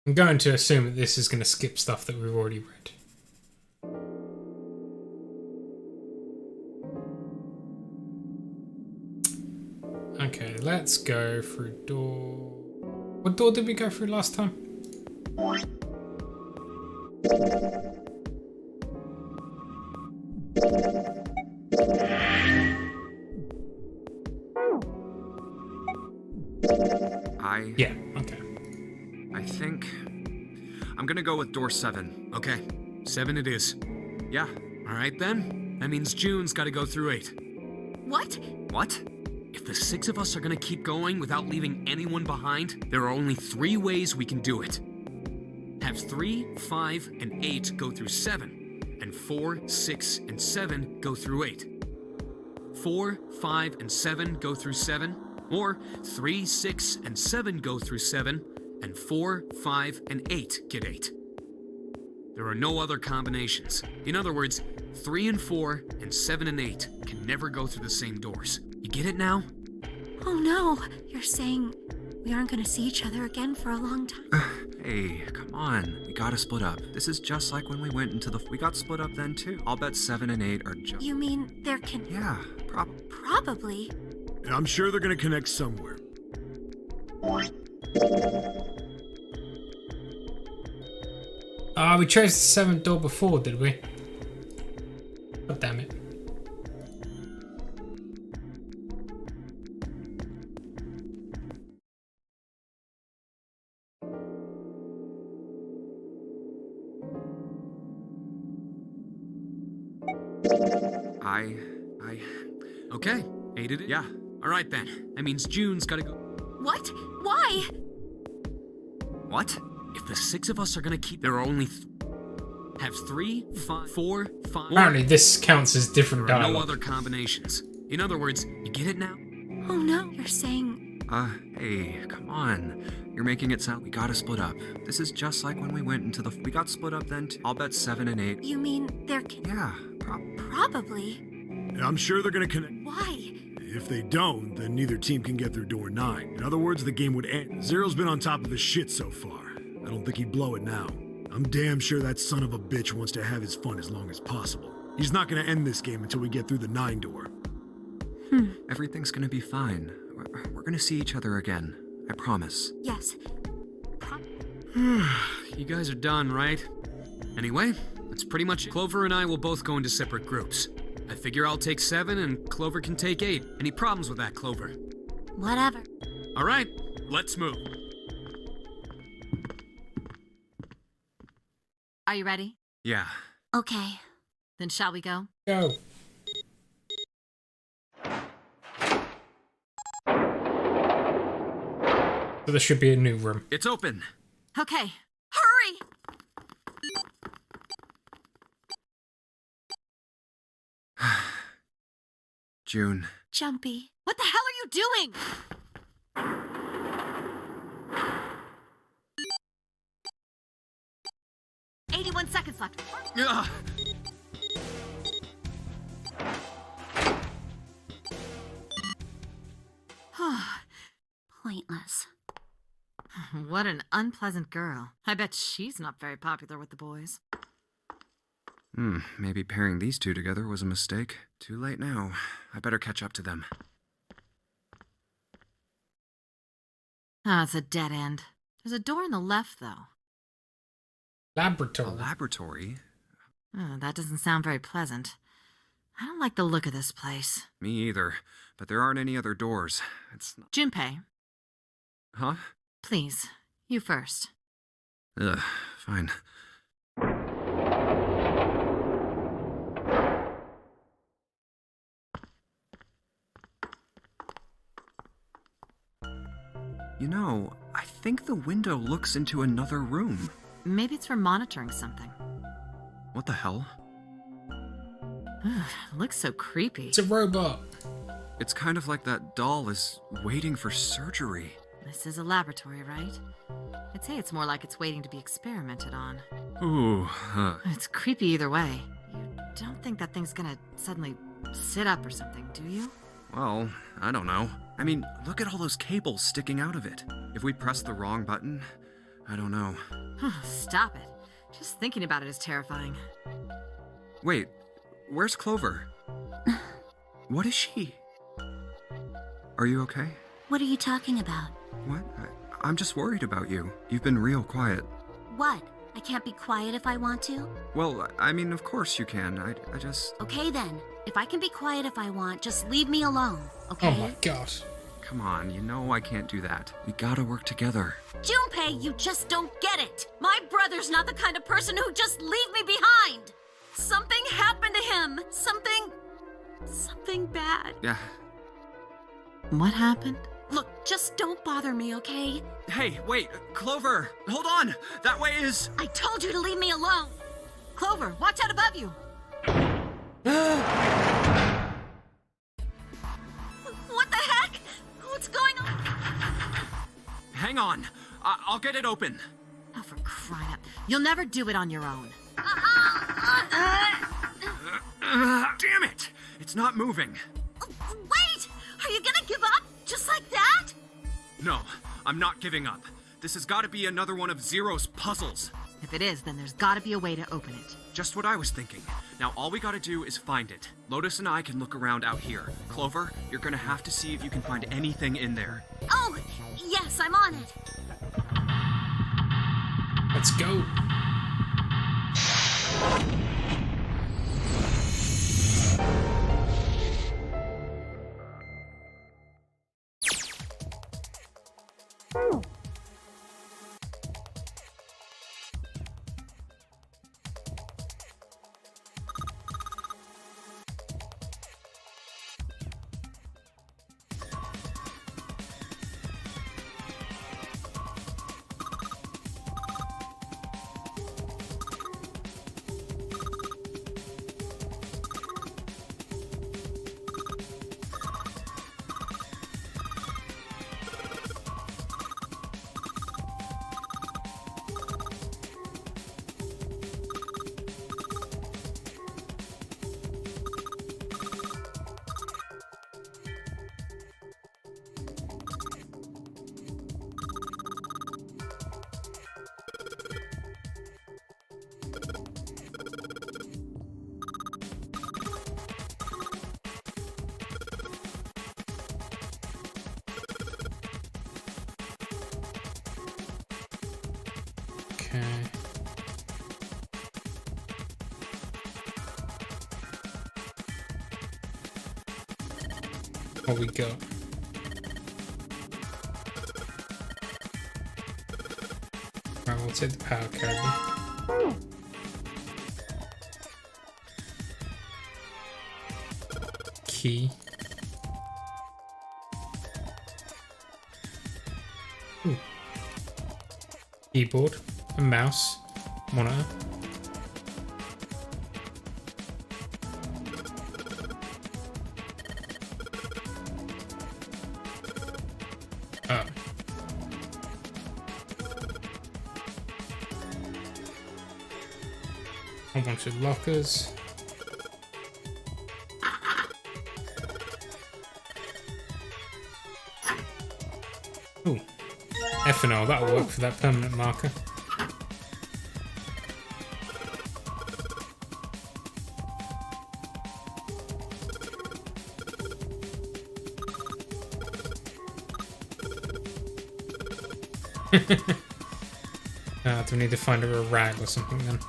I'm going to assume that this is going to skip stuff that we've already read. Okay, let's go through door... What door did we go through last time? Yeah, okay. I think... I'm gonna go with door 7. Okay, 7 it is. Yeah. Alright then. That means June's gotta go through 8. What? What? If the 6 of us are gonna keep going without leaving anyone behind, there are only 3 ways we can do it. Have 3, 5, and 8 go through 7, and 4, 6, and 7 go through 8. 4, 5, and 7 go through 7, or 3, 6, and 7 go through 7, and 4, 5, and 8 get 8. There are no other combinations. In other words, 3 and 4 and 7 and 8 can never go through the same doors. You get it now? Oh no, you're saying we aren't gonna see each other again for a long time. Hey, come on. We gotta split up. This is just like when we went into the... We got split up then too. I'll bet 7 and 8 are just... You mean there can... Yeah, probably. Probably. And I'm sure they're gonna connect somewhere. We chose the 7th door before, did we? God damn it. Okay, 8 it is. Yeah. Alright then. That means June's gotta go. What? Why? What? If the 6 of us are gonna keep... There are only... Have 3, 5, 4, 5... Apparently this counts as different There are no dialogue. other combinations. In other words, you get it now? Oh no, you're saying... Hey, come on. You're making it sound we gotta split up. This is just like when we went into the... We got split up then, too. I'll bet 7 and 8. You mean there can... Yeah, Probably. I'm sure they're gonna connect. Why? If they don't, then neither team can get through door 9. In other words, the game would end. Zero's been on top of his shit so far. I don't think he'd blow it now. I'm damn sure that son of a bitch wants to have his fun as long as possible. He's not gonna end this game until we get through the 9 door. Everything's gonna be fine. We're gonna see each other again. I promise. Yes. You guys are done, right? Anyway, that's pretty much it. Clover and I will both go into separate groups. I figure I'll take 7 and Clover can take 8. Any problems with that, Clover? Whatever. All right, let's move. Are you ready? Yeah. Okay. Then shall we go? Go. So there should be a new room. It's open. Okay. Hurry! June. Jumpy. What the hell are you doing? "81 seconds left. Ugh. Pointless. What an unpleasant girl. I bet she's not very popular with the boys. Maybe pairing these two together was a mistake. Too late now. I better catch up to them. Ah, it's a dead end. There's a door on the left, though. Laboratory. A laboratory? Oh, that doesn't sound very pleasant. I don't like the look of this place. Me either. But there aren't any other doors. It's not... Junpei, Huh? please, you first. Ugh, fine. You know, I think the window looks into another room. Maybe it's for monitoring something. What the hell? It looks so creepy. It's a robot. It's kind of like that doll is waiting for surgery. This is a laboratory, right? I'd say it's more like it's waiting to be experimented on. Ooh, It's creepy either way. You don't think that thing's gonna suddenly sit up or something, do you? Well, I don't know. I mean, look at all those cables sticking out of it. If we press the wrong button, I don't know. Stop it. Just thinking about it is terrifying. Wait, where's Clover? What is she? Are you okay? What are you talking about? What? I'm just worried about you. You've been real quiet. What? I can't be quiet if I want to? Well, I mean, of course you can. I just... Okay then. If I can be quiet if I want, just leave me alone, okay? Oh my god. Come on, you know I can't do that. We gotta work together. Junpei, you just don't get it. My brother's not the kind of person who just leave me behind. Something happened to him. Something bad. Yeah. What happened? Look, just don't bother me, okay? Hey, wait, Clover! Hold on! That way is... I told you to leave me alone. Clover, watch out above you! What the heck? What's going on? Hang on. I'll get it open. Oh, for crying out. You'll never do it on your own. Damn it! It's not moving. Wait! Are you gonna give up? Just like that? No, I'm not giving up. This has got to be another one of Zero's puzzles. If it is, then there's gotta be a way to open it. Just what I was thinking. Now all we gotta do is find it. Lotus and I can look around out here. Clover, you're gonna have to see if you can find anything in there. Oh, yes, I'm on it. Let's go. Okay. What we got? Right, we'll take the power cable. Key. Ooh. Keyboard, a mouse, monitor. Oh. A bunch of lockers. Ooh. F&O, that'll work for that permanent marker. Do we need to find her a rag or something then?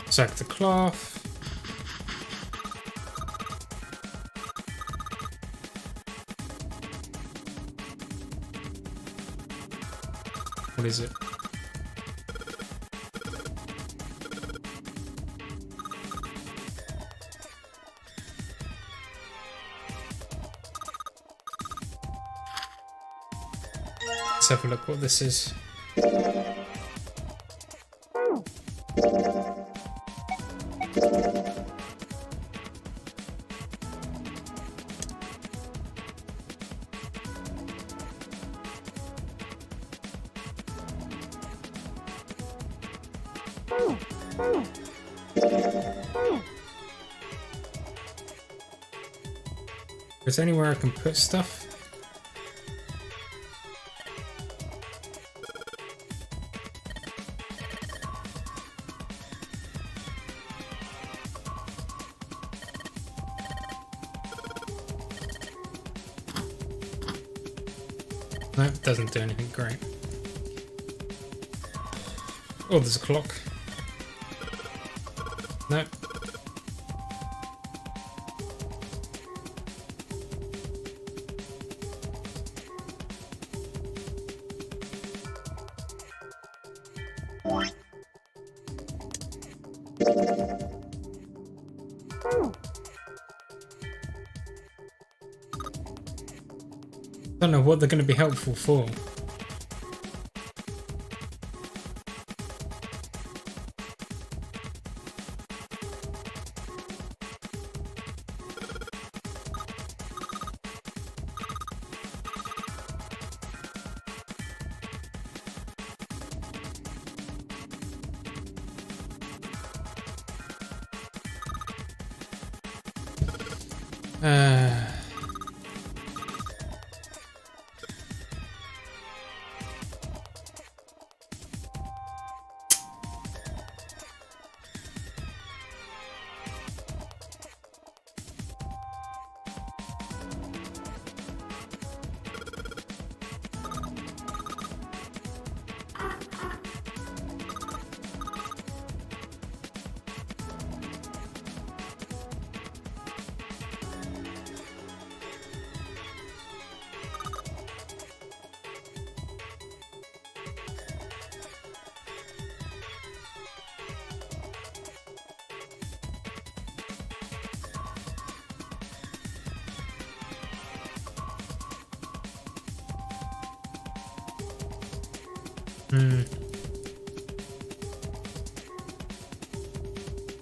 Sack the cloth. What is it? Let's have a look what this is. Is there anywhere I can put stuff? Nope, doesn't do anything great. Oh, there's a clock. Nope. Don't know what they're going to be helpful for.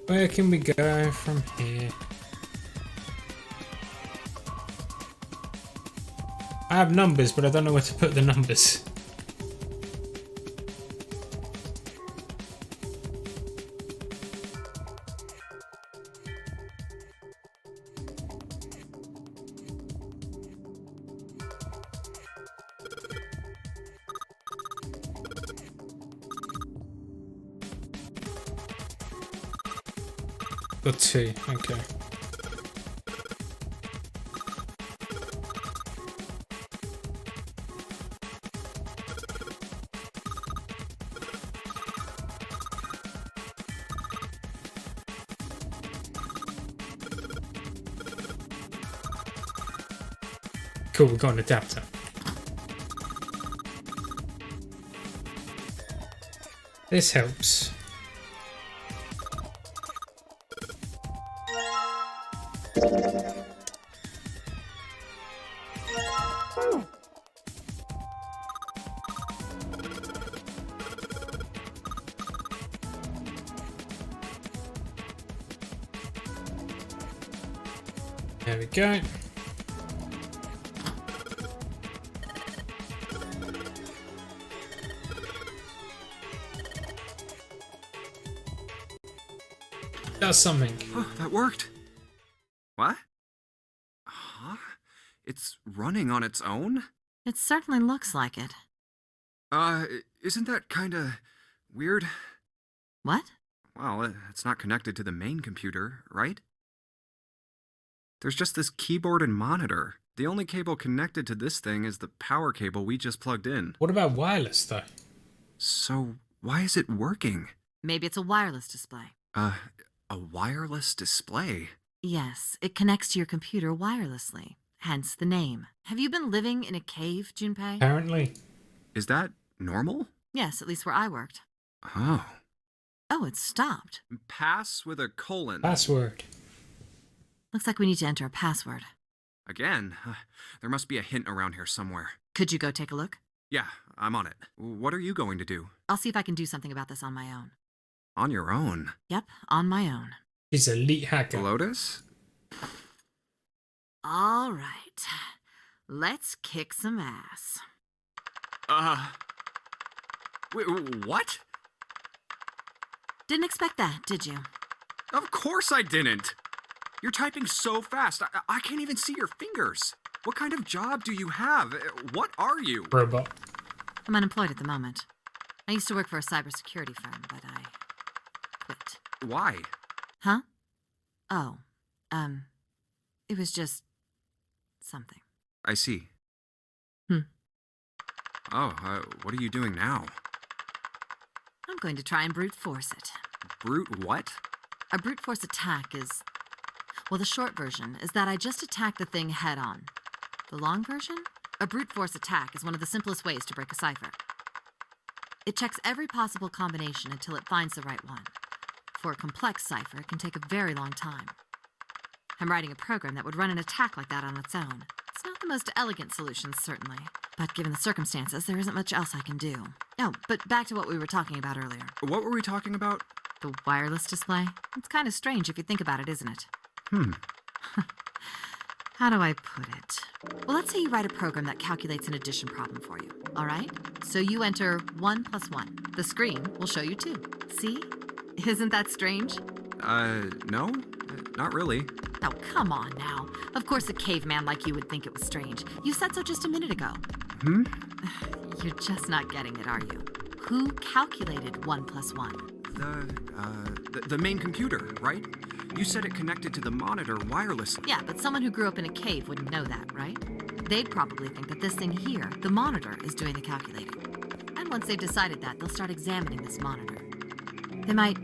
Where can we go from here? I have numbers, but I don't know where to put the numbers. Got 2, okay. Cool, we got an adapter. This helps. There we go. Does something. Oh, that worked. What? Huh? It's running on its own? It certainly looks like it. Isn't that kinda weird? What? Well, it's not connected to the main computer, right? There's just this keyboard and monitor. The only cable connected to this thing is the power cable we just plugged in. What about wireless, though? So, why is it working? Maybe it's a wireless display. A wireless display? Yes, it connects to your computer wirelessly, hence the name. Have you been living in a cave, Junpei? Apparently. Is that normal? Yes, at least where I worked. Oh. Oh, it stopped. Pass with a colon. Password. Looks like we need to enter a password. Again? There must be a hint around here somewhere. Could you go take a look? Yeah, I'm on it. What are you going to do? I'll see if I can do something about this on my own. On your own? Yep, on my own. He's an elite hacker. Lotus? All right. Let's kick some ass. Wait, what? Didn't expect that, did you? Of course I didn't. You're typing so fast. I can't even see your fingers. What kind of job do you have? What are you? Robot. I'm unemployed at the moment. I used to work for a cybersecurity firm, but I quit. Why? Huh? Oh, it was just something. I see. Oh, what are you doing now? I'm going to try and brute force it. Brute what? A brute force attack is... Well, the short version is that I just attack the thing head on. The long version? A brute force attack is one of the simplest ways to break a cipher. It checks every possible combination until it finds the right one. For a complex cipher, it can take a very long time. I'm writing a program that would run an attack like that on its own. It's not the most elegant solution, certainly. But given the circumstances, there isn't much else I can do. Oh, but back to what we were talking about earlier. What were we talking about? The wireless display. It's kind of strange if you think about it, isn't it? How do I put it? Well, let's say you write a program that calculates an addition problem for you, all right? So you enter 1 + 1. The screen will show you 2. See? Isn't that strange? No. Not really. Oh, come on now. Of course a caveman like you would think it was strange. You said so just a minute ago. You're just not getting it, are you? Who calculated 1 + 1? The main computer, right? You said it connected to the monitor wirelessly. Yeah, but someone who grew up in a cave wouldn't know that, right? They'd probably think that this thing here, the monitor, is doing the calculating. And once they've decided that, they'll start examining this monitor. They might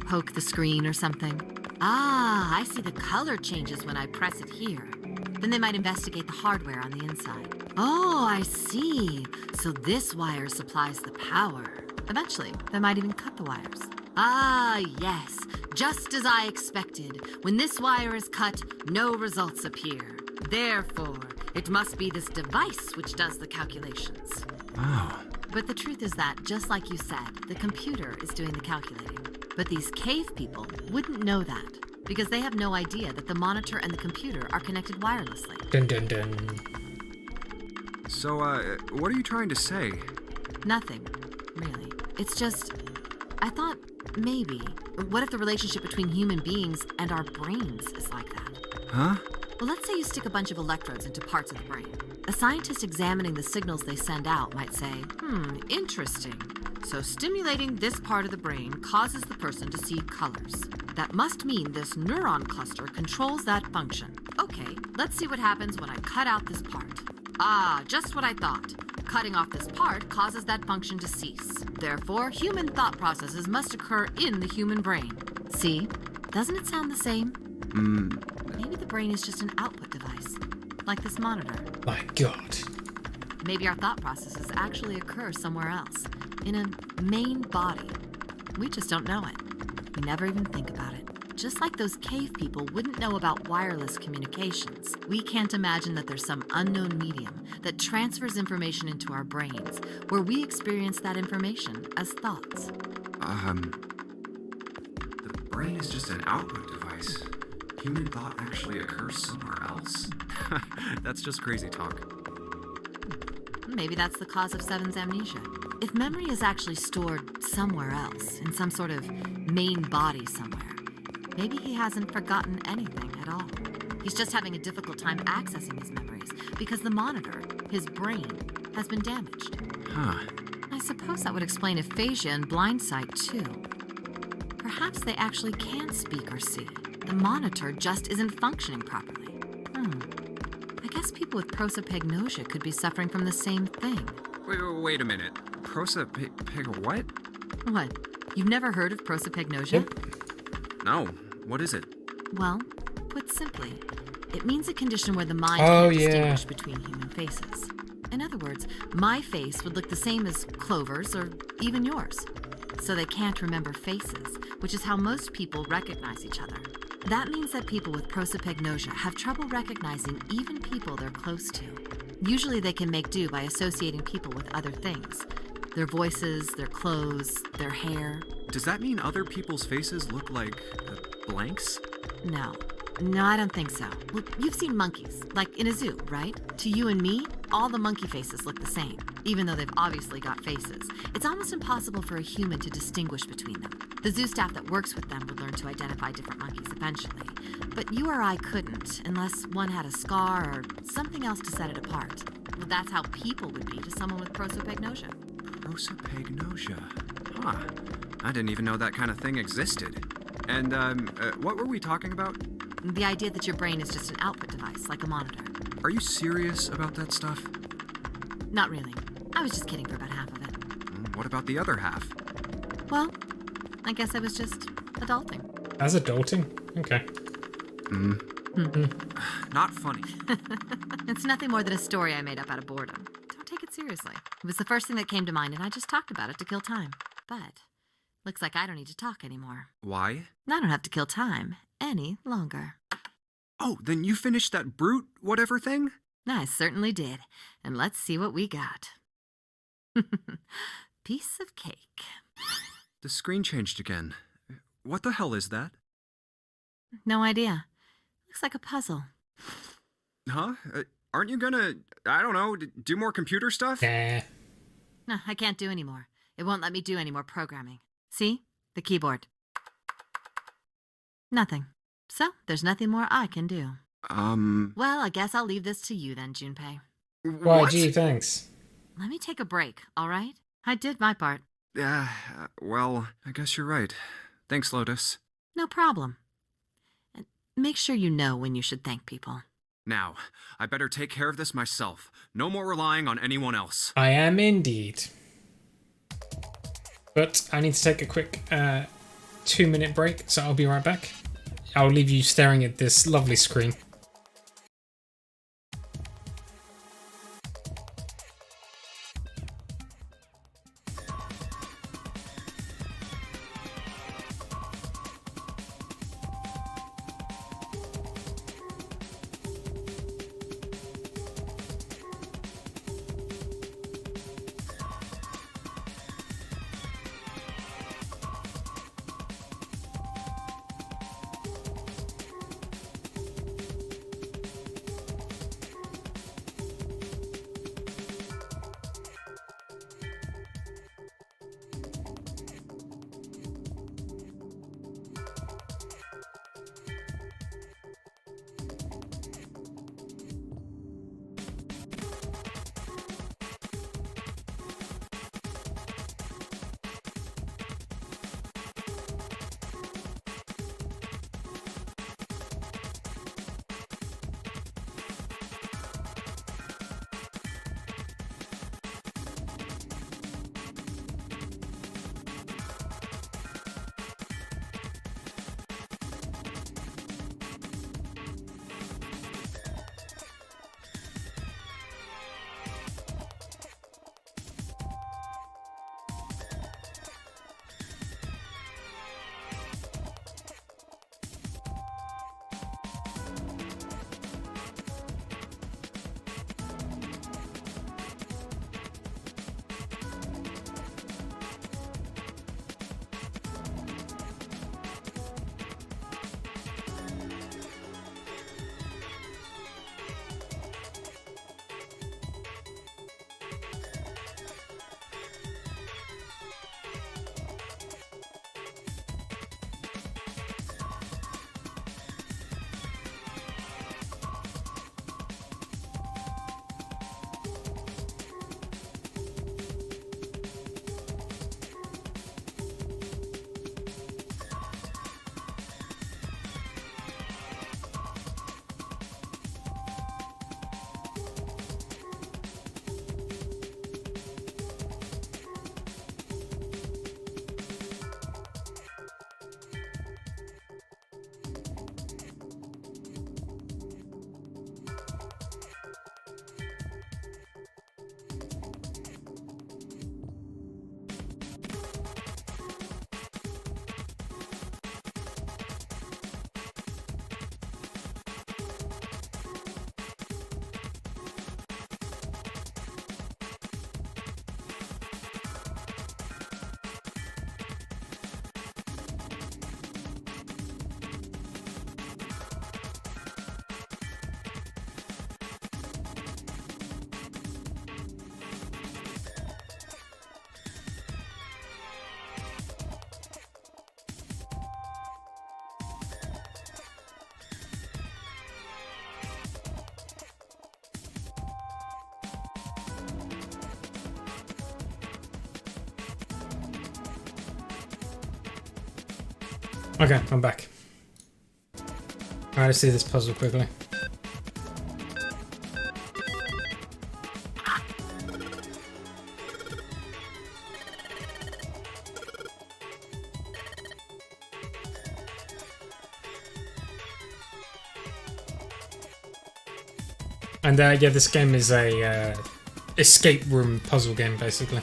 poke the screen or something. Ah, I see the color changes when I press it here. Then they might investigate the hardware on the inside. Oh, I see. So this wire supplies the power. Eventually, they might even cut the wires. Ah, yes. Just as I expected. When this wire is cut, no results appear. Therefore, it must be this device which does the calculations. Oh. But the truth is that, just like you said, the computer is doing the calculating. But these cave people wouldn't know that, because they have no idea that the monitor and the computer are connected wirelessly. Dun dun dun. So, what are you trying to say? Nothing, really. It's just, I thought maybe, what if the relationship between human beings and our brains is like that? Huh? Well, let's say you stick a bunch of electrodes into parts of the brain. A scientist examining the signals they send out might say, interesting. So stimulating this part of the brain causes the person to see colors. That must mean this neuron cluster controls that function. Okay, let's see what happens when I cut out this part. Ah, just what I thought. Cutting off this part causes that function to cease. Therefore, human thought processes must occur in the human brain. See? Doesn't it sound the same? Maybe the brain is just an output device, like this monitor. My God. Maybe our thought processes actually occur somewhere else, in a main body. We just don't know it. We never even think about it. Just like those cave people wouldn't know about wireless communications, we can't imagine that there's some unknown medium that transfers information into our brains, where we experience that information as thoughts. The brain is just an output device. Human thought actually occurs somewhere else. That's just crazy talk. Maybe that's the cause of Seven's amnesia. If memory is actually stored somewhere else, in some sort of main body somewhere, maybe he hasn't forgotten anything at all. He's just having a difficult time accessing his memories because the monitor, his brain, has been damaged. Huh. I suppose that would explain aphasia and blind sight, too. Perhaps they actually can speak or see. The monitor just isn't functioning properly. I guess people with prosopagnosia could be suffering from the same thing. Wait a minute. What? What? You've never heard of prosopagnosia? No. What is it? Well, put simply, it means a condition where the mind Oh, can't yeah. distinguish between human faces. In other words, my face would look the same as Clover's or even yours. So they can't remember faces, which is how most people recognize each other. That means that people with prosopagnosia have trouble recognizing even people they're close to. Usually they can make do by associating people with other things. Their voices, their clothes, their hair. Does that mean other people's faces look like blanks? No, I don't think so. Well, you've seen monkeys, like in a zoo, right? To you and me, all the monkey faces look the same, even though they've obviously got faces. It's almost impossible for a human to distinguish between them. The zoo staff that works with them would learn to identify different monkeys eventually. But you or I couldn't, unless one had a scar or something else to set it apart. Well, that's how people would be to someone with prosopagnosia. Prosopagnosia. Huh. I didn't even know that kind of thing existed. And, what were we talking about? The idea that your brain is just an output device, like a monitor. Are you serious about that stuff? Not really. I was just kidding for about half of it. What about the other half? Well, I guess I was just adulting. As adulting? Okay. Not funny. It's nothing more than a story I made up out of boredom. Don't take it seriously. It was the first thing that came to mind, and I just talked about it to kill time. But looks like I don't need to talk anymore. Why? I don't have to kill time any longer. Oh, then you finished that brute whatever thing? I certainly did. And let's see what we got. Piece of cake. The screen changed again. What the hell is that? No idea. Looks like a puzzle. Huh? Aren't you gonna, I don't know, do more computer stuff? Nah. No, I can't do any more. It won't let me do any more programming. See? The keyboard. Nothing. So, there's nothing more I can do. Well, I guess I'll leave this to you then, Junpei. Why, gee, thanks. Let me take a break, all right? I did my part. Well, I guess you're right. Thanks, Lotus. No problem. And make sure you know when you should thank people. Now, I better take care of this myself. No more relying on anyone else. I am indeed. But I need to take a quick 2-minute break, so I'll be right back. I'll leave you staring at this lovely screen. Okay, I'm back. Alright, let's see this puzzle quickly. And yeah, this game is a escape room puzzle game, basically.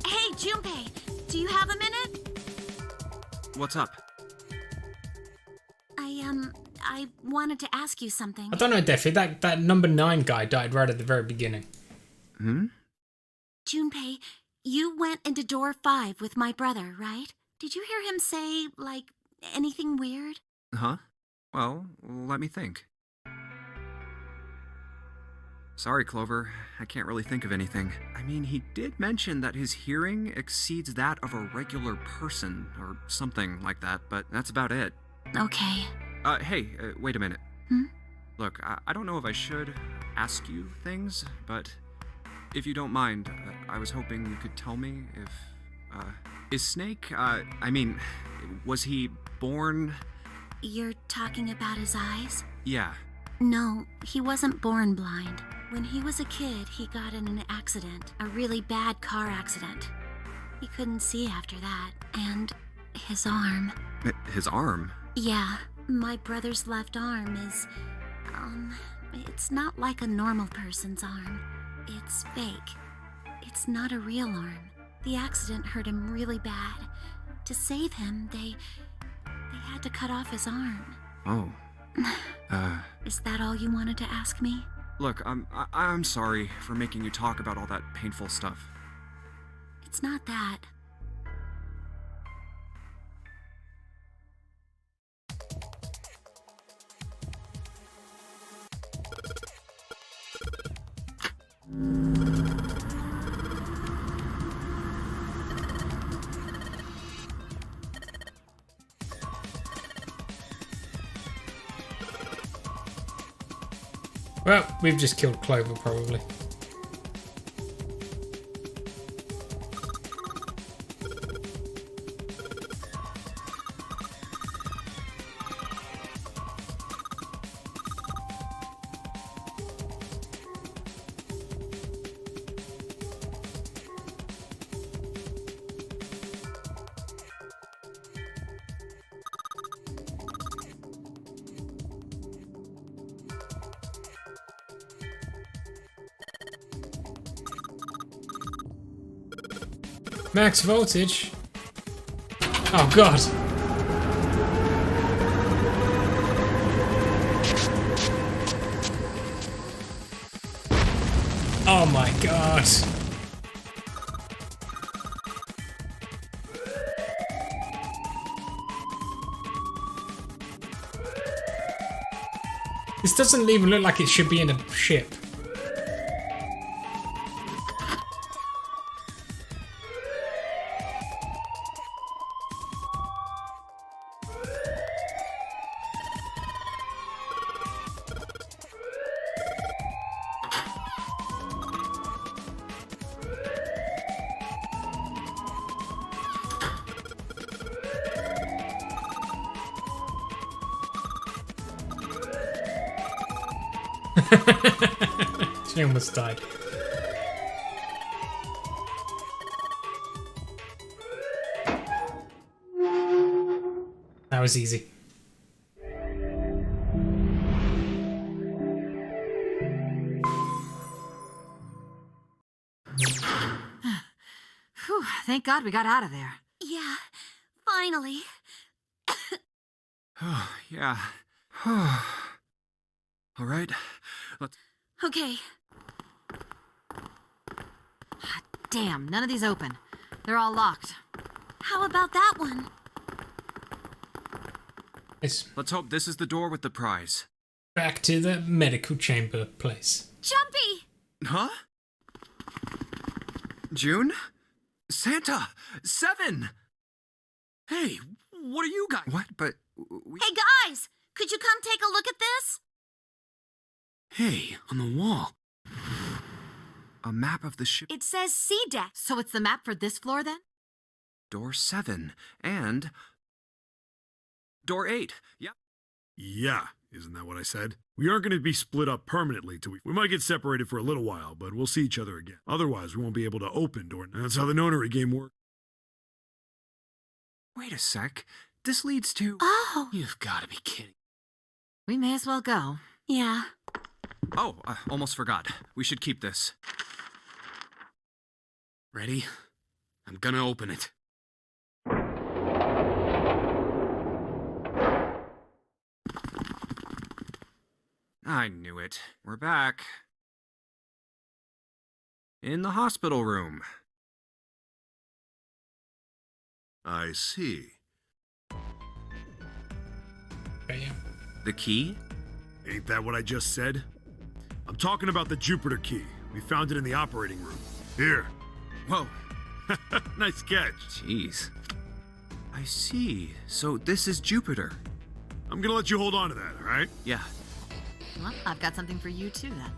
Hey, Junpei, do you have a minute? What's up? I wanted to ask you something. I don't know, Defi, that number 9 guy died right at the very beginning. Junpei, you went into door 5 with my brother, right? Did you hear him say, like, anything weird? Huh? Well, let me think. Sorry, Clover. I can't really think of anything. I mean, he did mention that his hearing exceeds that of a regular person, or something like that, but that's about it. Okay. Hey, wait a minute. Look, I don't know if I should ask you things, but if you don't mind, I was hoping you could tell me if, is Snake, I mean, was he born... You're talking about his eyes? Yeah. No, he wasn't born blind. When he was a kid, he got in an accident, a really bad car accident. He couldn't see after that, and his arm. His arm? Yeah, my brother's left arm is, it's not like a normal person's arm. It's fake. It's not a real arm. The accident hurt him really bad. To save him, they had to cut off his arm. Oh. Is that all you wanted to ask me? Look, I'm sorry for making you talk about all that painful stuff. It's not that. Well, we've just killed Clover, probably. Max voltage. Oh god. Oh my god. This doesn't even look like it should be in a ship. She almost died. That was easy. Whew, thank God we got out of there. Yeah, finally. Yeah. All right. Let's... Okay. Damn, none of these open. They're all locked. How about that one? Let's hope this is the door with the prize. Back to the medical chamber place. Jumpy! Huh? June? Santa! Seven! Hey, what are you guys? What? But Hey guys, could you come take a look at this? Hey, on the wall. a map of the ship. It says C deck. So it's the map for this floor then? Door 7 and door 8. Yep. Yeah, isn't that what I said? We aren't going to be split up permanently till we might get separated for a little while, but we'll see each other again. Otherwise, we won't be able to open door. And that's how the nonary game works. Wait a sec. This leads to... Oh, You've got to be kidding. We may as well go. yeah. Oh, almost forgot. We should keep this. Ready? I'm gonna open it. I knew it. We're back. In the hospital room. I see. Okay, yeah. The key? Ain't that what I just said? I'm talking about the Jupiter key. We found it in the operating room. Here. Whoa. Nice catch. Jeez. I see. So this is Jupiter. I'm gonna let you hold on to that, alright? Yeah. Well, I've got something for you too then.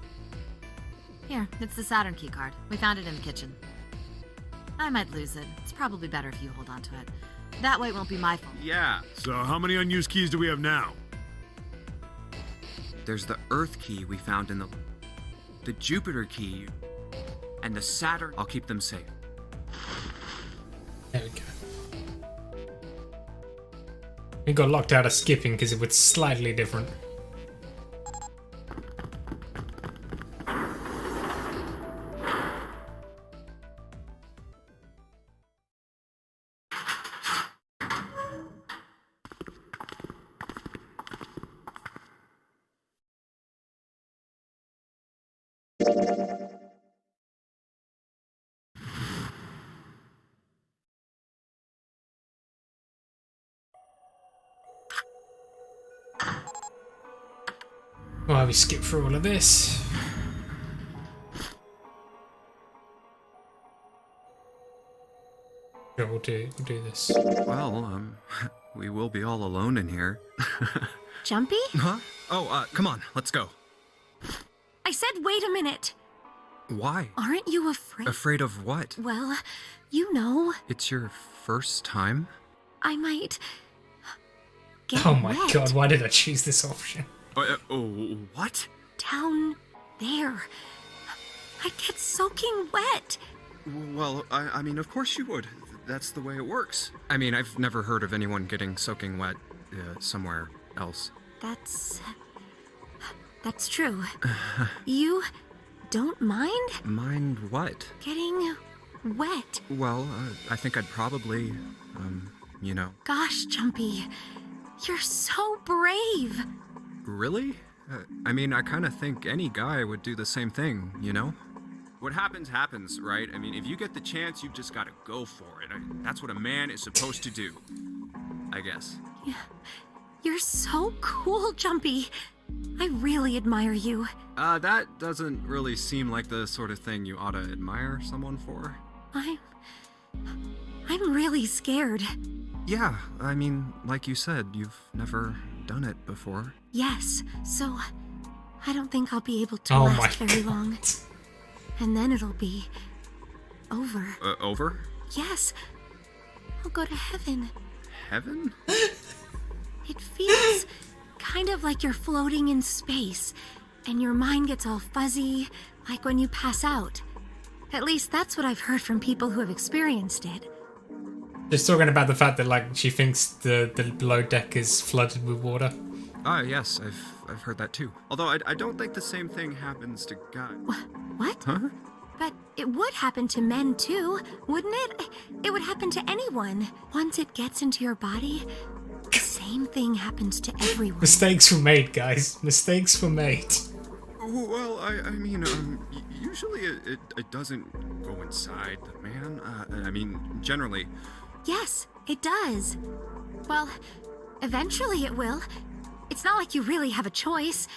Here, it's the Saturn key card. We found it in the kitchen. I might lose it. It's probably better if you hold on to it. That way it won't be my fault. Yeah. So, how many unused keys do we have now? There's the Earth key we found in the Jupiter key, and the Saturn. I'll keep them safe. There we go. We got locked out of skipping because it was slightly different. Well, we skip through all of this. Sure, we'll do this. Well, we will be all alone in here. Jumpy? Huh? Oh, come on, let's go. I said wait a minute. Why? Aren't you afraid? Afraid of what? Well, you know, It's your first time? I might get Oh my wet god, why did I choose this option? What? down there. I'd get soaking wet. Well, I mean, of course you would. That's the way it works. I mean, I've never heard of anyone getting soaking wet somewhere else. That's true. You don't mind Mind what? getting wet? Well, I think I'd probably, you know. Gosh, Jumpy, you're so brave. Really? I mean, I kind of think any guy would do the same thing, you know? What happens, happens, right? I mean, if you get the chance, you just gotta go for it. That's what a man is supposed to do. I guess. You're so cool, Jumpy. I really admire you. That doesn't really seem like the sort of thing you ought to admire someone for. I'm really scared. Yeah, I mean, like you said, you've never done it before. Yes, so I don't think I'll be able to Oh last my very God. long. And then it'll be over. Over? Yes, I'll go to heaven. Heaven? It feels kind of like you're floating in space, and your mind gets all fuzzy, like when you pass out. At least that's what I've heard from people who have experienced it. Just talking about the fact that like she thinks the below deck is flooded with water. Yes, I've heard that too. Although I don't think the same thing happens to guys. What? Huh? But it would happen to men too, wouldn't it? It would happen to anyone. Once it gets into your body, the same thing happens to everyone. Mistakes were made, guys. Mistakes were made. Well, I mean, usually it doesn't go inside the man. I mean, generally. Yes, it does. Well, eventually it will. It's not like you really have a choice.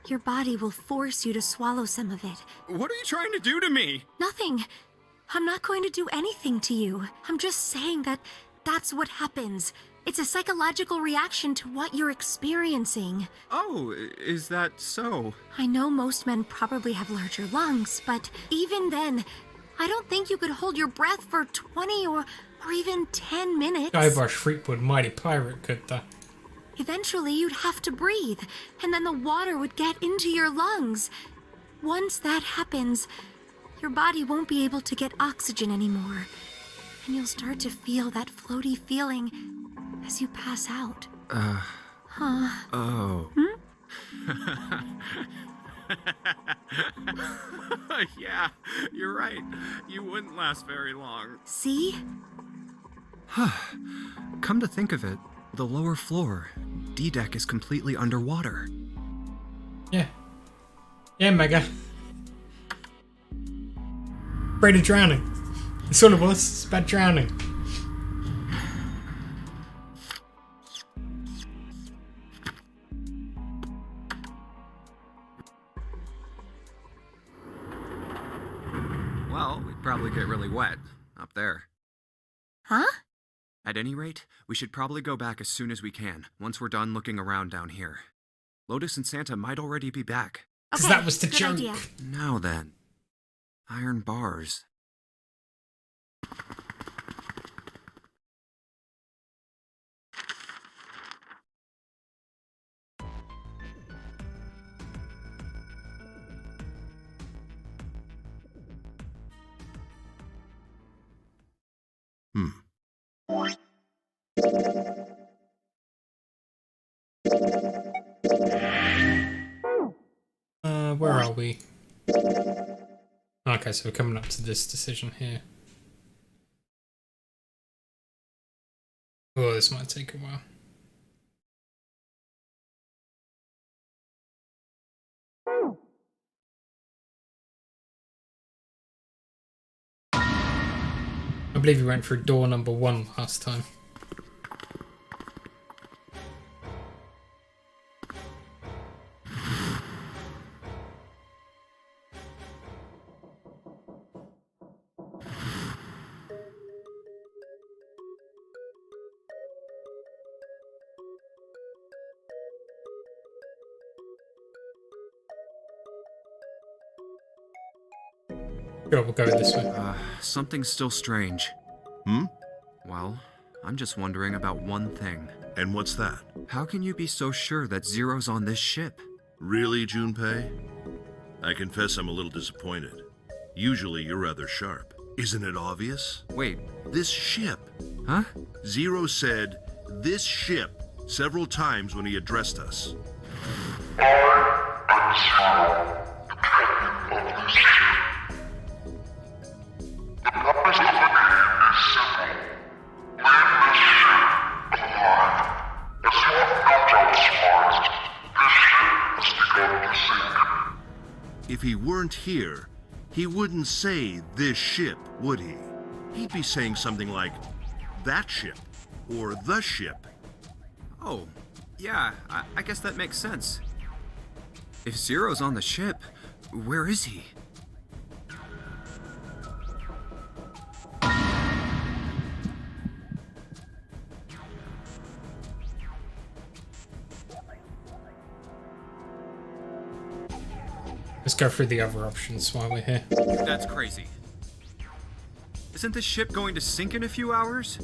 Your body will force you to swallow some of it. What are you trying to do to me? Nothing. I'm not going to do anything to you. I'm just saying that that's what happens. It's a psychological reaction to what you're experiencing. Oh, is that so? I know most men probably have larger lungs, but even then, I don't think you could hold your breath for 20 or even 10 minutes. Guybrush Threepwood, mighty pirate, could that? Eventually, you'd have to breathe, and then the water would get into your lungs. Once that happens, your body won't be able to get oxygen anymore, and you'll start to feel that floaty feeling as you pass out. Oh. Yeah, you're right. You wouldn't last very long. See? Come to think of it, the lower floor, D-deck, is completely underwater. Yeah. Yeah, Mega. Afraid of drowning. It's all of us. It's about drowning. Well, we'd probably get really wet up there. Huh? At any rate, we should probably go back as soon as we can, once we're done looking around down here. Lotus and Santa might already be back. Because Okay, that was the good joke. idea. Now then. Iron bars. Where are we? Okay, so we're coming up to this decision here. Oh, this might take a while. I believe we went through door number 1 last time. Sure, we'll go this way. Something's still strange. Hmm? Well, I'm just wondering about one thing. And what's that? How can you be so sure that Zero's on this ship? Really, Junpei? I confess I'm a little disappointed. Usually you're rather sharp. Isn't it obvious? Wait, This ship. huh? Zero said, "this ship," several times when he addressed us. If he weren't here, he wouldn't say this ship, would he? He'd be saying something like, that ship, or the ship. Oh, yeah, I guess that makes sense. If Zero's on the ship, where is he? Let's go through the other options while we're here. That's crazy. Isn't this ship going to sink in a few hours?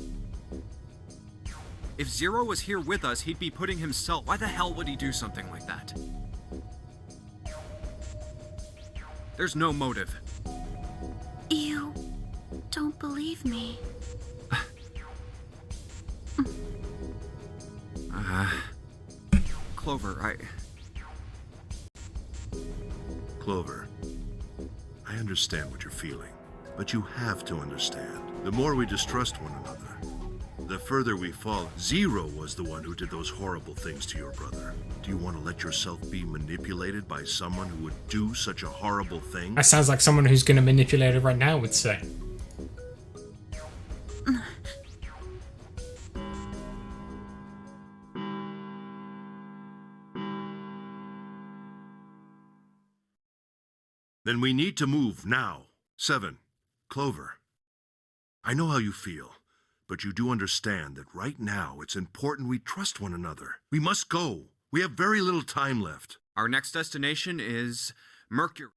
If Zero was here with us, he'd be putting himself... Why the hell would he do something like that? There's no motive. You don't believe me. Clover, Clover, I understand what you're feeling, but you have to understand. The more we distrust one another, the further we fall. Zero was the one who did those horrible things to your brother. Do you want to let yourself be manipulated by someone who would do such a horrible thing? That sounds like someone who's going to manipulate it right now would say. Then we need to move now. 7. Clover. I know how you feel, but you do understand that right now it's important we trust one another. We must go. We have very little time left. Our next destination is Mercury.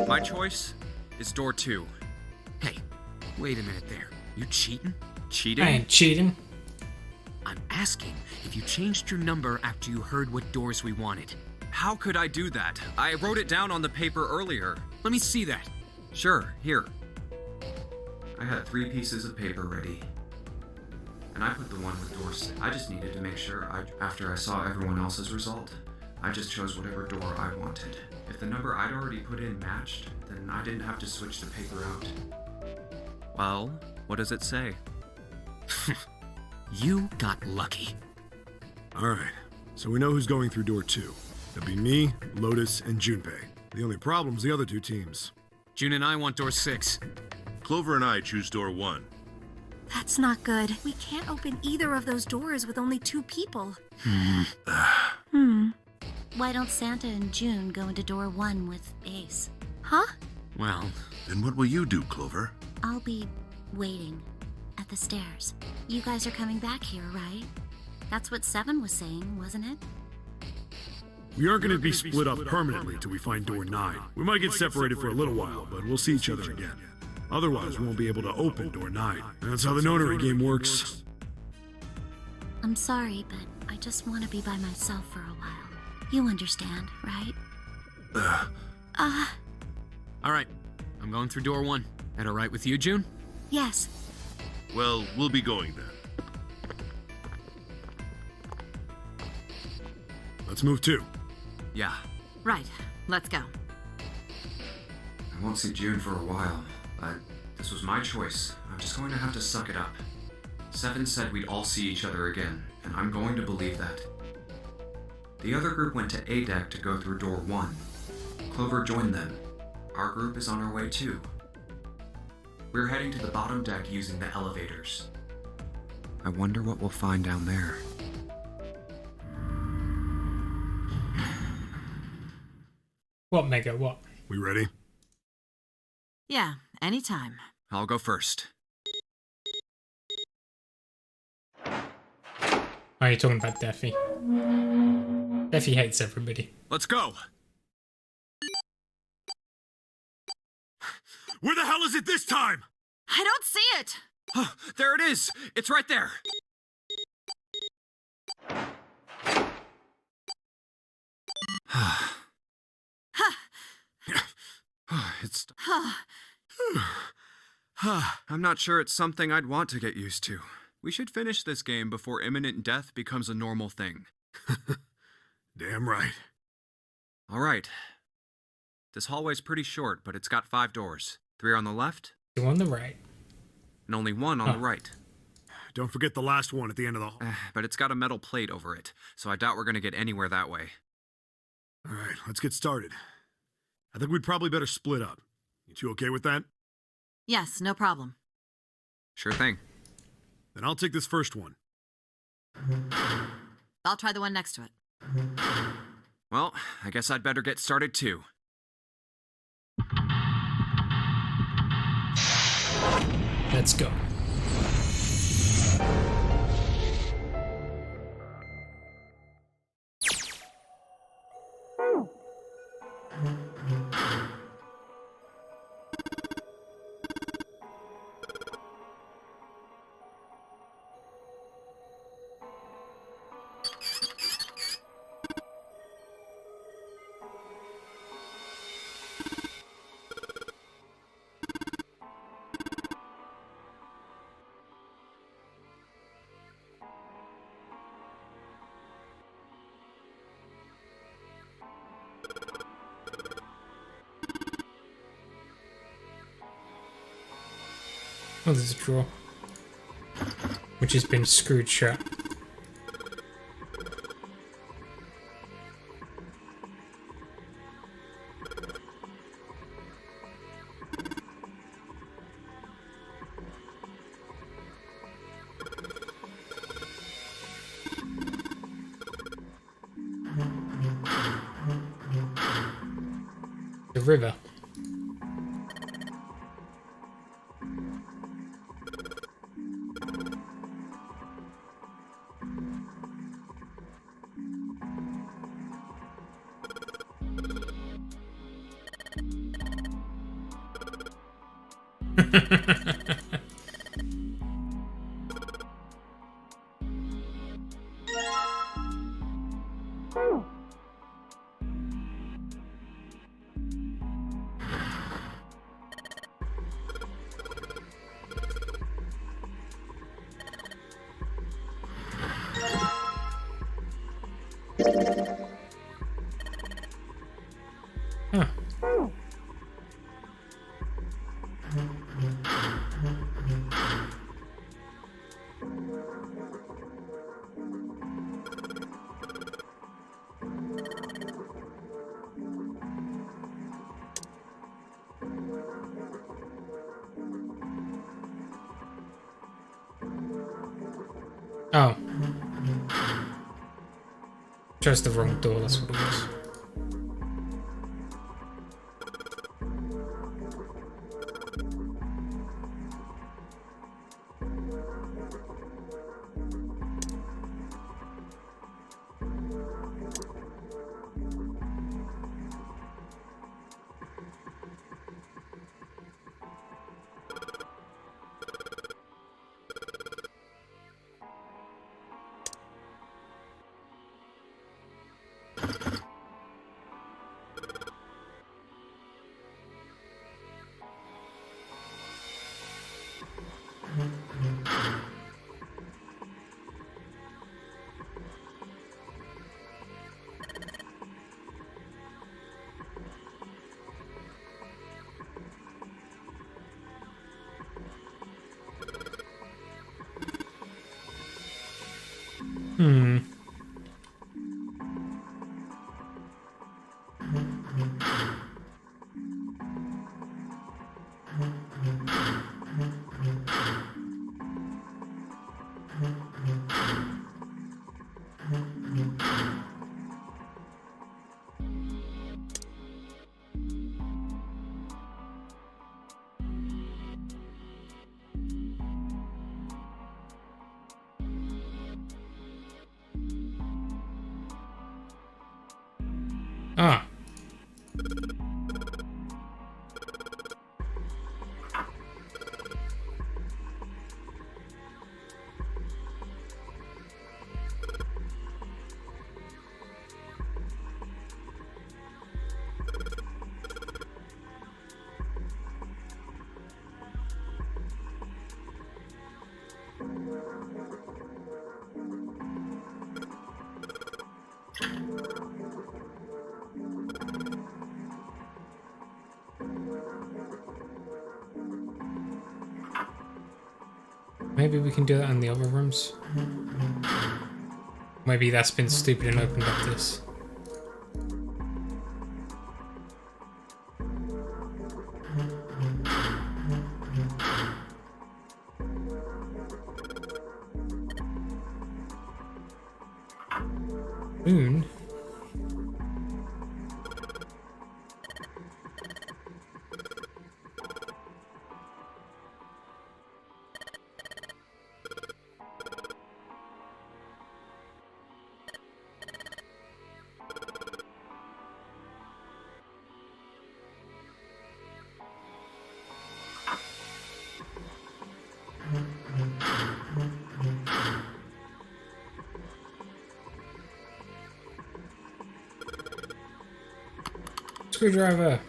My choice is door 2. Hey, wait a minute there. You cheating? Cheating? I ain't cheating. I'm asking if you changed your number after you heard what doors we wanted. How could I do that? I wrote it down on the paper earlier. Let me see that. Sure, here. I had 3 pieces of paper ready. And I put the one with door 6. I just needed to make sure after I saw everyone else's result, I just chose whatever door I wanted. If the number I'd already put in matched, then I didn't have to switch the paper out. Well, what does it say? You got lucky. Alright, so we know who's going through door 2. That'd be me, Lotus, and Junpei. The only problem's the other 2 teams. June and I want door 6. Clover and I choose door 1. That's not good. We can't open either of those doors with only 2 people. Why don't Santa and June go into door 1 with Ace? Huh? Well, Then what will you do, Clover? I'll be waiting at the stairs. You guys are coming back here, right? That's what 7 was saying, wasn't it? We aren't going to be split up permanently till we find door 9. We might get separated for a little while, but we'll see each other again. Otherwise, we won't be able to open door 9. That's how the nonary game works. I'm sorry, but I just want to be by myself for a while. You understand, right? all right. I'm going through door 1. That all right with you, June? Yes. Well, we'll be going then. Let's move 2. Yeah. Right, let's go. I won't see June for a while, but this was my choice. I'm just going to have to suck it up. 7 said we'd all see each other again, and I'm going to believe that. The other group went to A deck to go through door 1. Clover joined them. Our group is on our way too. We're heading to the bottom deck using the elevators. I wonder what we'll find down there. What, Mega? What? We ready? Yeah, anytime. I'll go first. Are you talking about Daffy? Daffy hates everybody. Let's go! Where the hell is it this time? I don't see it! There it is! It's right there! It's... I'm not sure it's something I'd want to get used to. We should finish this game before imminent death becomes a normal thing. Damn right. Alright. This hallway's pretty short, but it's got 5 doors. 3 on the left, 2 on the right. and only 1 on the right. Don't forget the last one at the end of the hall. But it's got a metal plate over it, so I doubt we're gonna get anywhere that way. Alright, let's get started. I think we'd probably better split up. You 2 okay with that? Yes, no problem. Sure thing. Then I'll take this first one. I'll try the one next to it. Well, I guess I'd better get started too. Let's go. Oh, there's a drawer. Which has been screwed shut. The river. Huh. Oh. Chose the wrong door, that's what it was. Hmm. Ah. Maybe we can do that in the other rooms. Maybe that's been stupid and opened up this. Moon? Screwdriver.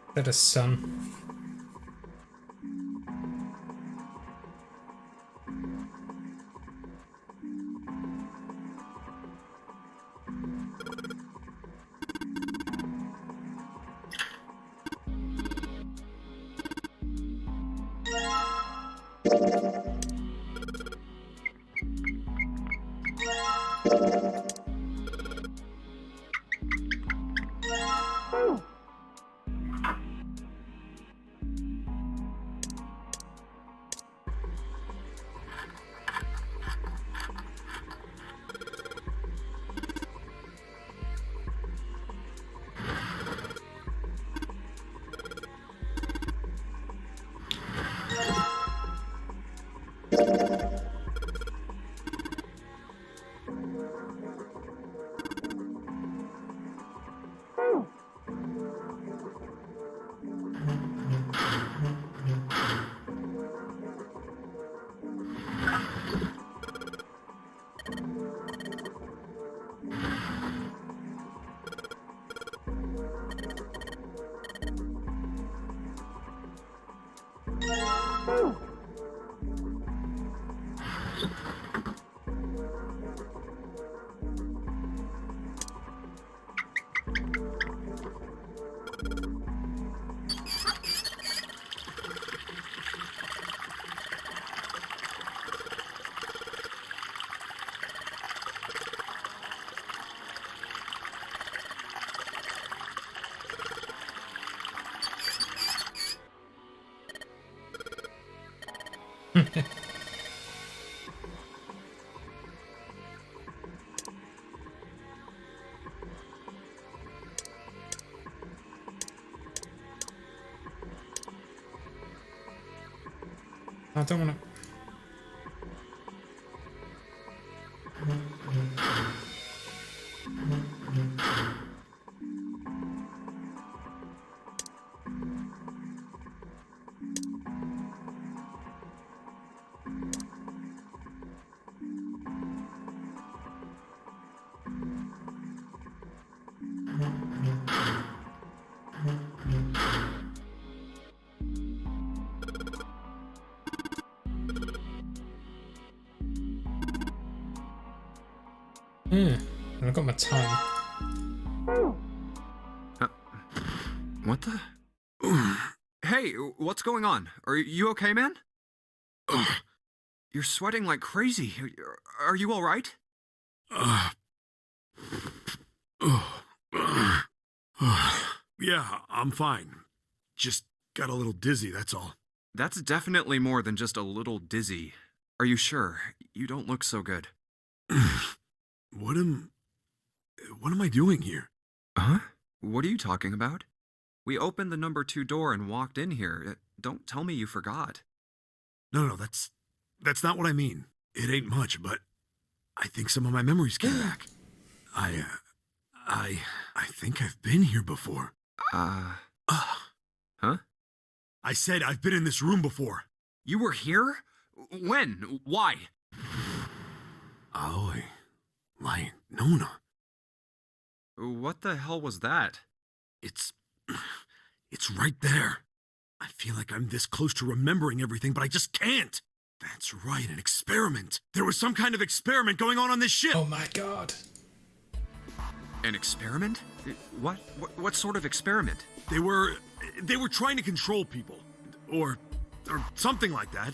Is that a sun? I don't wanna... I've got my time. What the? Hey, what's going on? Are you okay, man? You're sweating like crazy. Are you alright? Yeah, I'm fine. Just got a little dizzy, that's all. That's definitely more than just a little dizzy. Are you sure? You don't look so good. What am I doing here? Huh? What are you talking about? We opened the number 2 door and walked in here. Don't tell me you forgot. No, that's not what I mean. It ain't much, but I think some of my memories came back. I think I've been here before. Huh? I said I've been in this room before. You were here? When? Why? Aoi. Like, Nona. What the hell was that? It's right there. I feel like I'm this close to remembering everything, but I just can't. That's right, an experiment. There was some kind of experiment going on this ship. Oh my god. An experiment? What sort of experiment? They were trying to control people. Or something like that.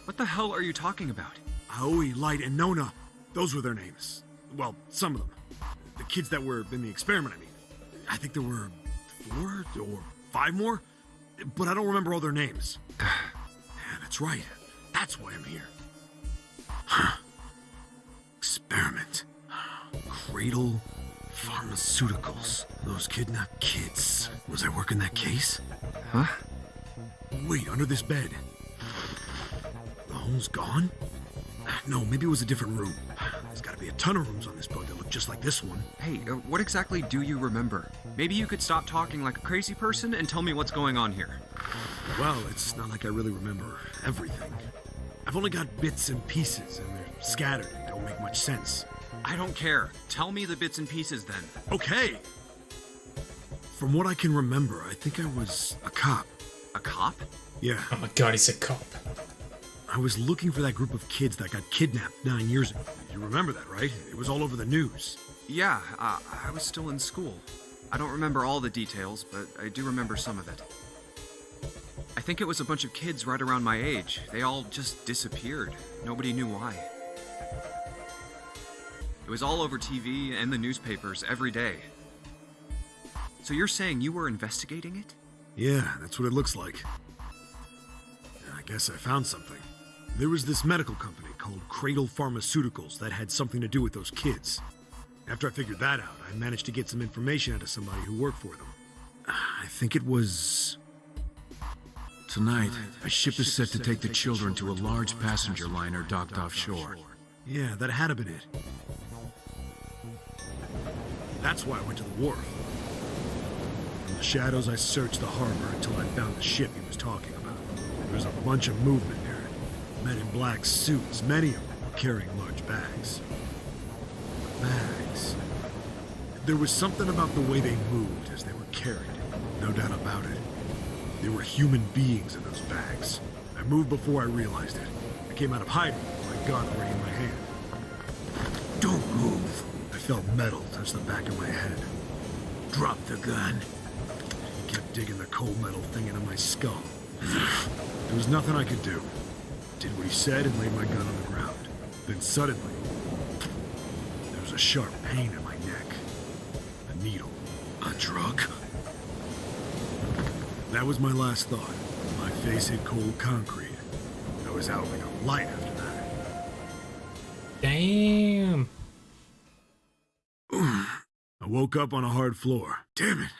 What the hell are you talking about? Aoi, Light, and Nona. Those were their names. Well, some of them. The kids that were in the experiment, I mean. I think there were 4 or 5 more, but I don't remember all their names. Yeah, that's right. That's why I'm here. Experiment. Cradle Pharmaceuticals. Those kidnapped kids. Was I working that case? Huh? Wait, under this bed. The hole's gone? No, maybe it was a different room. There's gotta be a ton of rooms on this boat that look just like this one. Hey, what exactly do you remember? Maybe you could stop talking like a crazy person and tell me what's going on here. Well, it's not like I really remember everything. I've only got bits and pieces, and they're scattered and don't make much sense. I don't care. Tell me the bits and pieces then. Okay. From what I can remember, I think I was a cop. A cop? Yeah. Oh my god, he's a cop. I was looking for that group of kids that got kidnapped 9 years ago. You remember that, right? It was all over the news. Yeah, I was still in school. I don't remember all the details, but I do remember some of it. I think it was a bunch of kids right around my age. They all just disappeared. Nobody knew why. It was all over TV and the newspapers every day. So you're saying you were investigating it? Yeah, that's what it looks like. I guess I found something. There was this medical company called Cradle Pharmaceuticals that had something to do with those kids. After I figured that out, I managed to get some information out of somebody who worked for them. I think it was... Tonight, a ship is set to take the children to a large passenger liner docked offshore. Yeah, that had to been it. That's why I went to the wharf. From the shadows, I searched the harbor until I found the ship he was talking about. There was a bunch of movement there. Men in black suits, many of them carrying large bags. Bags. There was something about the way they moved as they were carried. No doubt about it. There were human beings in those bags. I moved before I realized it. I came out of hiding with my gun already in my hand. Don't move. I felt metal touch the back of my head. Drop the gun. He kept digging the cold metal thing into my skull. There was nothing I could do. Did what he said and laid my gun on the ground. Then suddenly, there was a sharp pain in my neck. A needle. A drug. That was my last thought. My face hit cold concrete. I was out like a light after that. Damn. I woke up on a hard floor. Damn it.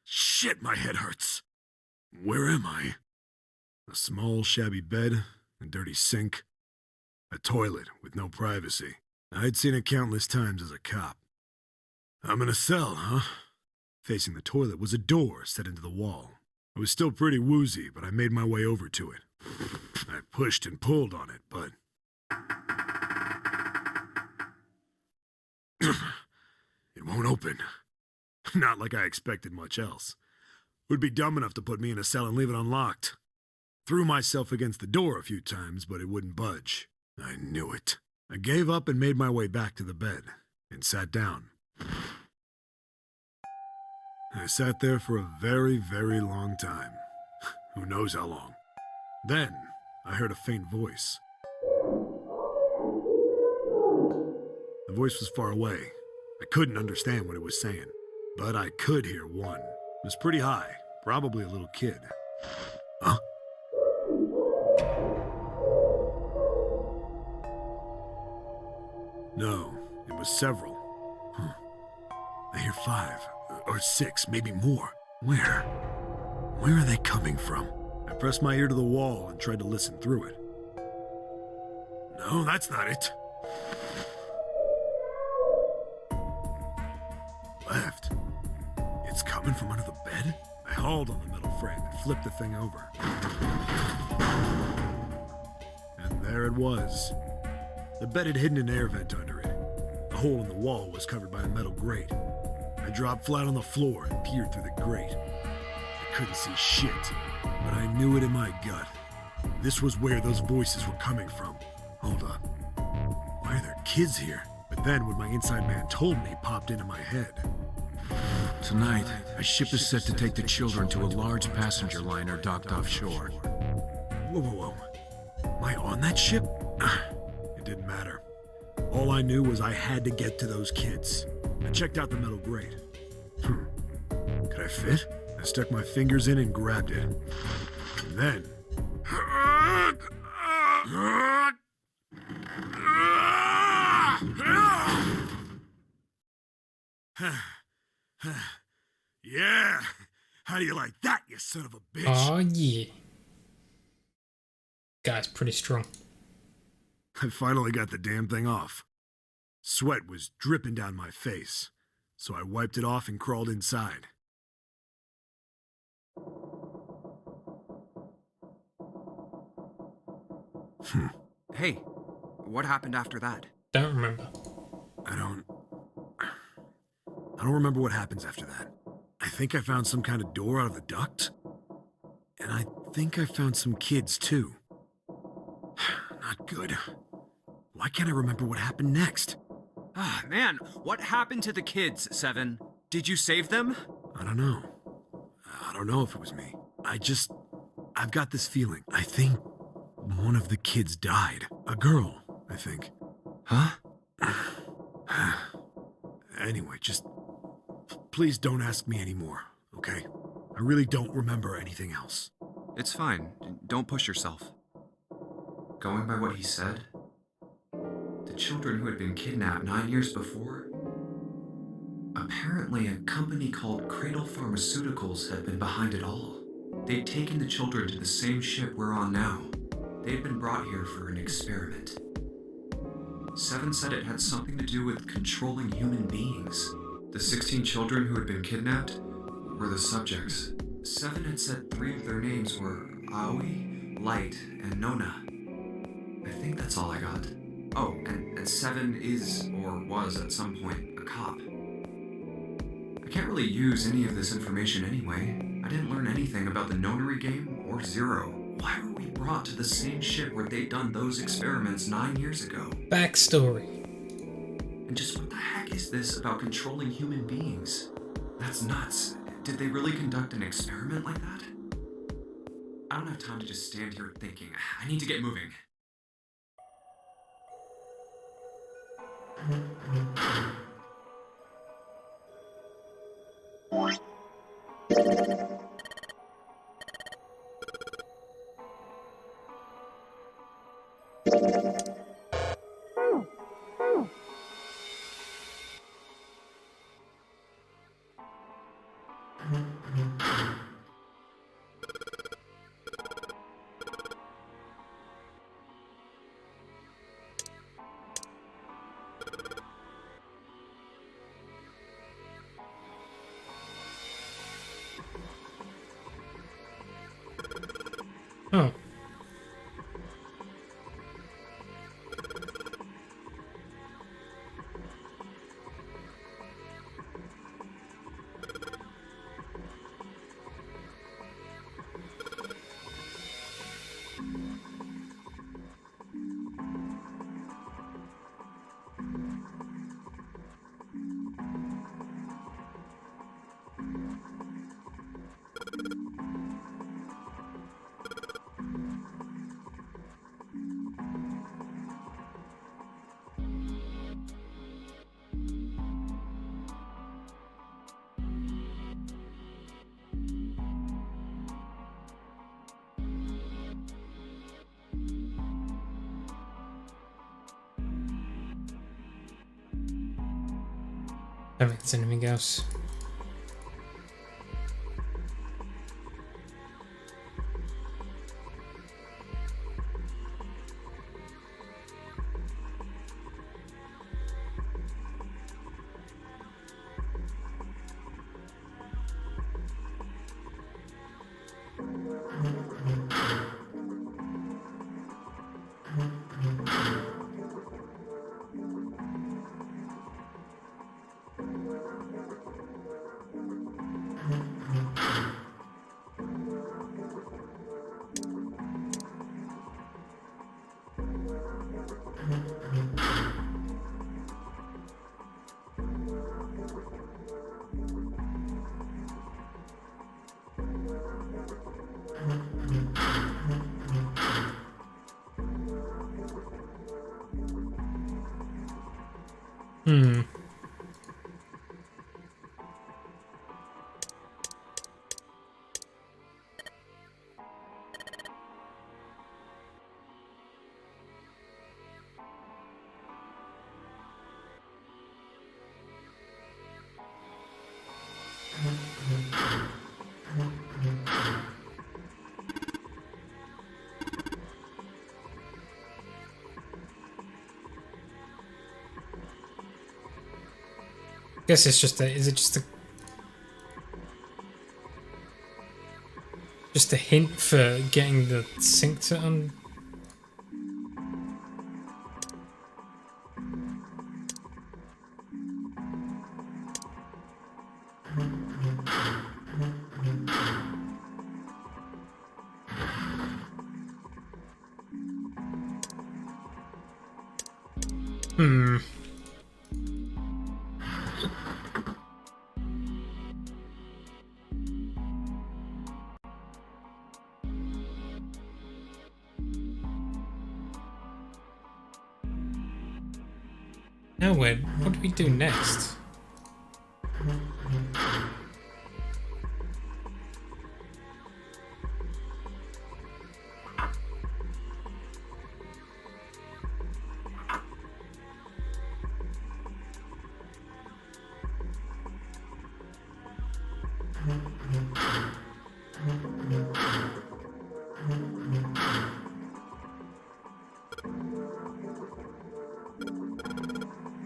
Shit, my head hurts. Where am I? A small, shabby bed, a dirty sink, a toilet with no privacy. I'd seen it countless times as a cop. I'm in a cell, huh? Facing the toilet was a door set into the wall. I was still pretty woozy, but I made my way over to it. I pushed and pulled on it, but... it won't open. Not like I expected much else. Would be dumb enough to put me in a cell and leave it unlocked. Threw myself against the door a few times, but it wouldn't budge. I knew it. I gave up and made my way back to the bed, and sat down. I sat there for a very, very long time. Who knows how long. Then, I heard a faint voice. The voice was far away. I couldn't understand what it was saying, but I could hear one. It was pretty high, probably a little kid. Huh? No, it was several. Huh. I hear 5, or 6, maybe more. Where? Where are they coming from? I pressed my ear to the wall and tried to listen through it. No, that's not it. Left. It's coming from under the bed? I hauled on the metal frame and flipped the thing over. And there it was. The bed had hidden an air vent under it. The hole in the wall was covered by a metal grate. I dropped flat on the floor and peered through the grate. I couldn't see shit, but I knew it in my gut. This was where those voices were coming from. Hold up. Why are there kids here? But then what my inside man told me popped into my head. Tonight, a ship is set to take the children to a large passenger liner docked offshore. Whoa, whoa, whoa. Am I on that ship? It didn't matter. All I knew was I had to get to those kids. I checked out the metal grate. Could I fit? I stuck my fingers in and grabbed it. And then... Yeah! How do you like that, you son of a bitch? Oh, yeah. Guy's pretty strong. I finally got the damn thing off. Sweat was dripping down my face, so I wiped it off and crawled inside. Hey, what happened after that? Don't remember. I don't remember what happens after that. I think I found some kind of door out of the duct. And I think I found some kids, too. Not good. Why can't I remember what happened next? Ah, man, what happened to the kids, Seven? Did you save them? I don't know. I don't know if it was me. I've got this feeling. I think one of the kids died. A girl, I think. Huh? Anyway, just please don't ask me anymore, okay? I really don't remember anything else. It's fine. Don't push yourself. Going by what he said, the children who had been kidnapped 9 years before, apparently a company called Cradle Pharmaceuticals had been behind it all. They'd taken the children to the same ship we're on now. They'd been brought here for an experiment. Seven said it had something to do with controlling human beings. The 16 children who had been kidnapped were the subjects. Seven had said 3 of their names were Aoi, Light, and Nona. I think that's all I got. Oh, and Seven is, or was at some point, a cop. I can't really use any of this information anyway. I didn't learn anything about the Nonary game or Zero. Why were we brought to the same ship where they'd done those experiments 9 years ago? Backstory. And just what the heck is this about controlling human beings? That's nuts. Did they really conduct an experiment like that? I don't have time to just stand here thinking. I need to get moving. Oh. I don't think there's anything else. Hmm. Guess it's just a. Is it just a hint for getting the sync to un? Hmm. Now what do we do next?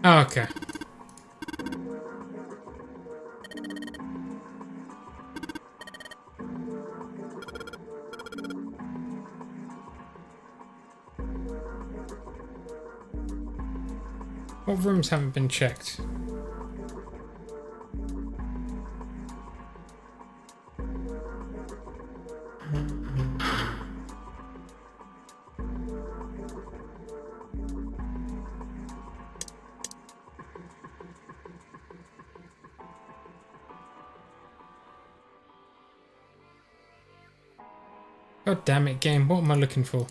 Oh, okay. What rooms haven't been checked? God damn it, game. What am I looking for?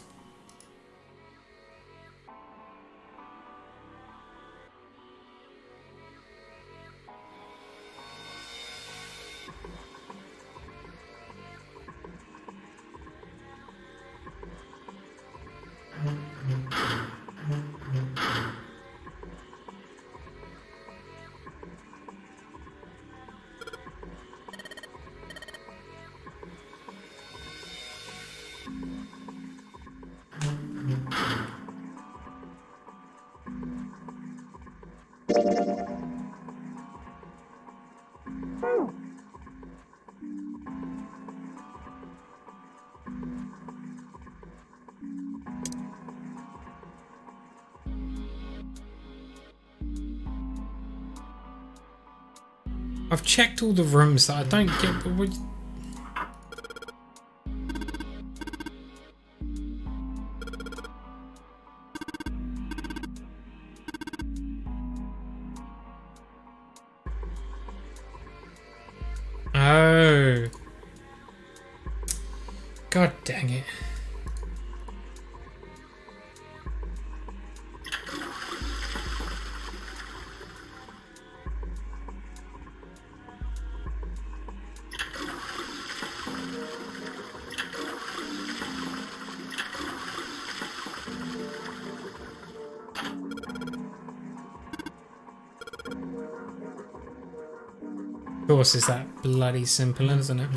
I've checked all the rooms that I don't get, but what... Oh. God dang it. Of course, it's that bloody simple, isn't it?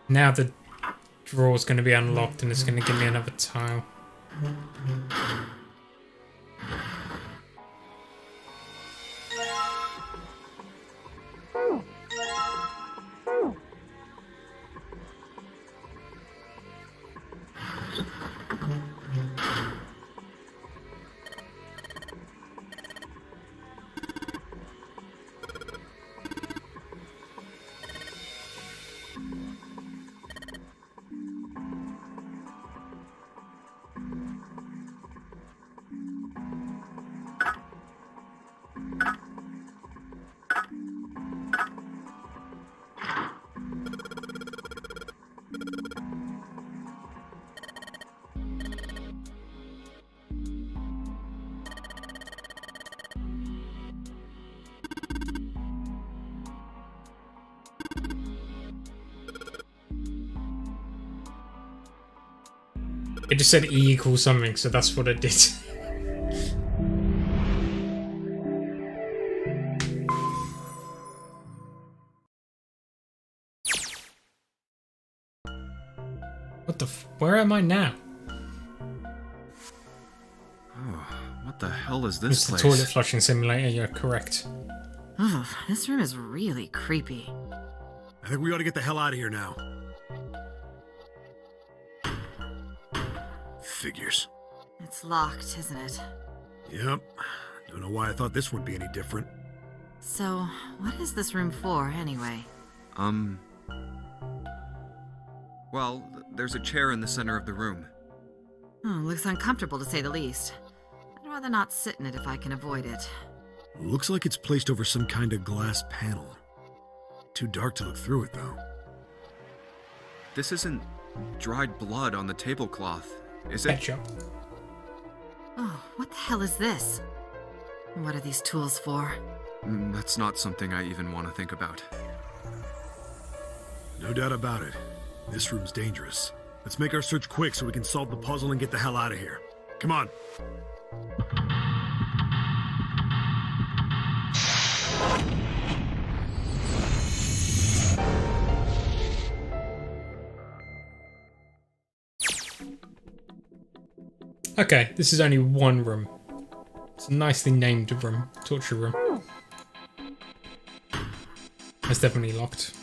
Now the drawer's going to be unlocked and it's going to give me another tile. It just said E equals something, so that's what it did. What the where am I now? Oh, what the hell is this It's the place? toilet flushing simulator, you're correct. Oh, this room is really creepy. I think we ought to get the hell out of here now. Figures. It's locked, isn't it? Yep. Don't know why I thought this would be any different. So, what is this room for, anyway? Well, there's a chair in the center of the room. Oh, looks uncomfortable to say the least. I'd rather not sit in it if I can avoid it. Looks like it's placed over some kind of glass panel. Too dark to look through it, though. This isn't dried blood on the tablecloth, is it? Ketchup. Oh, what the hell is this? What are these tools for? That's not something I even want to think about. No doubt about it. This room's dangerous. Let's make our search quick so we can solve the puzzle and get the hell out of here. Come on. Okay, this is only one room. It's a nicely named room. Torture room. It's definitely locked.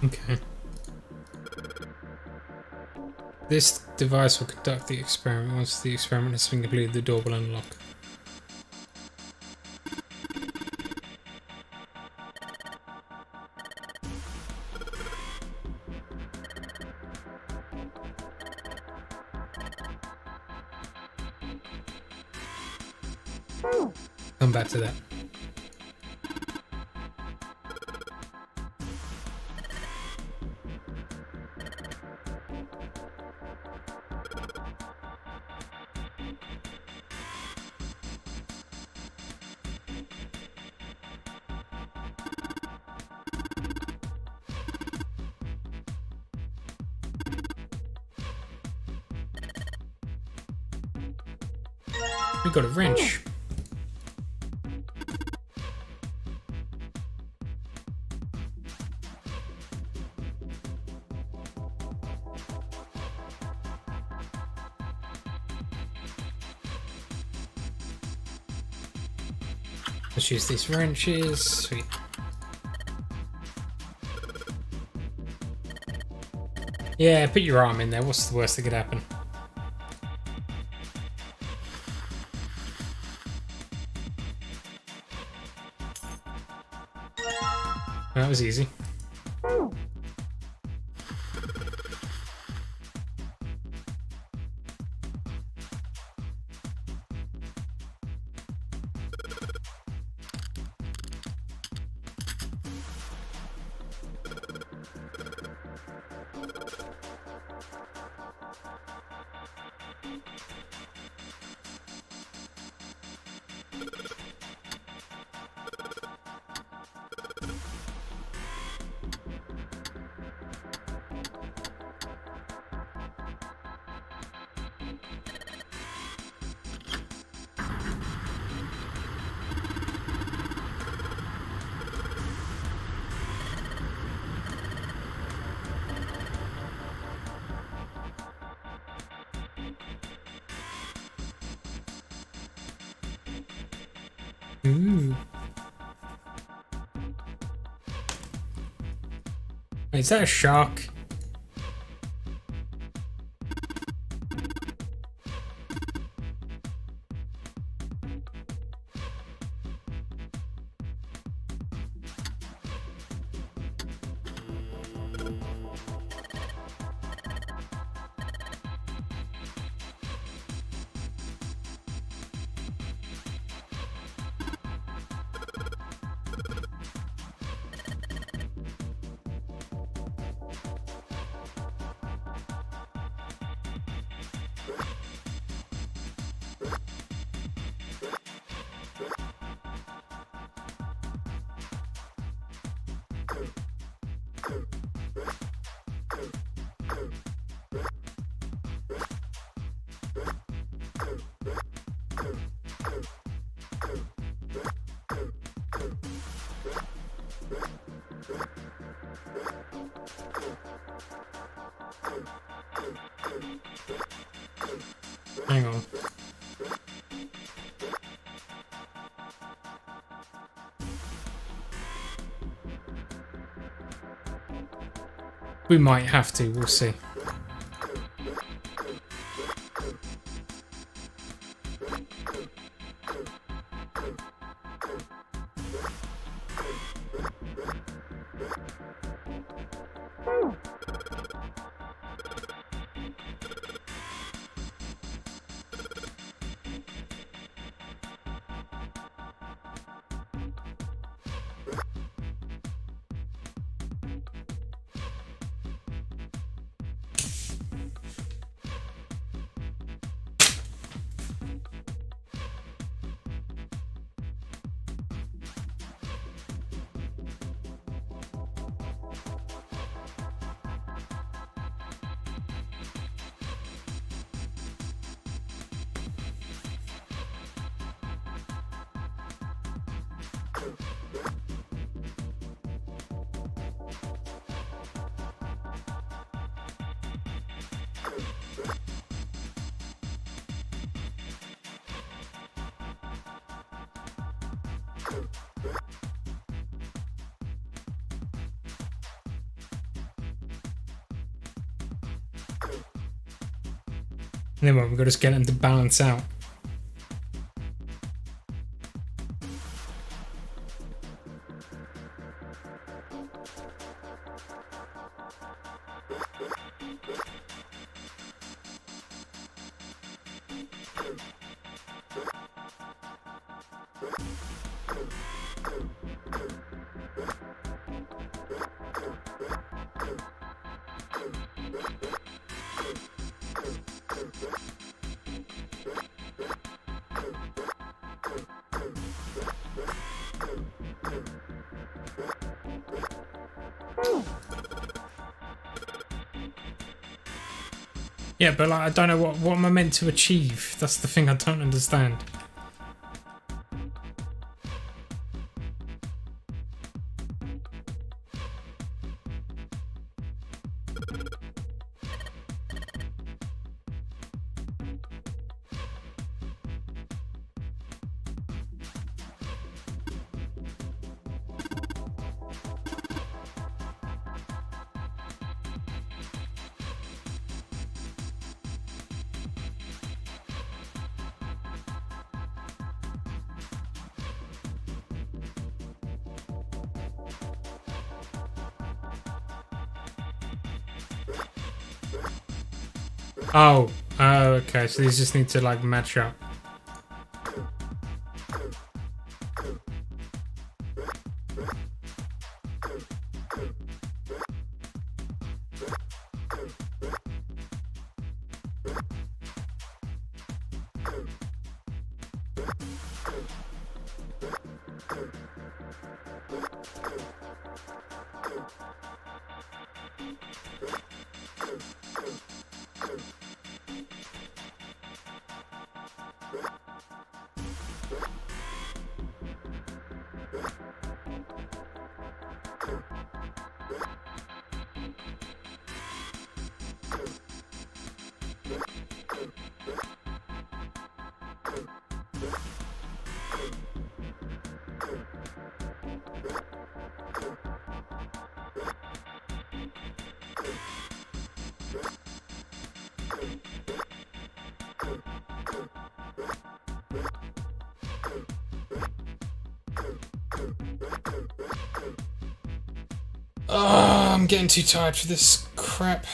Okay. This device will conduct the experiment. Once the experiment has been completed, the door will unlock. Come back to that. We got a wrench. Let's use these wrenches. Sweet. Yeah, put your arm in there. What's the worst that could happen? That was easy. Ooh. Wait, is that a shark? Hang on. We might have to, we'll see. And then what, we've got to get them to balance out. Yeah, but like, I don't know what am I meant to achieve? That's the thing I don't understand. Oh, okay, so these just need to like match up. Oh, I'm getting too tired for this crap.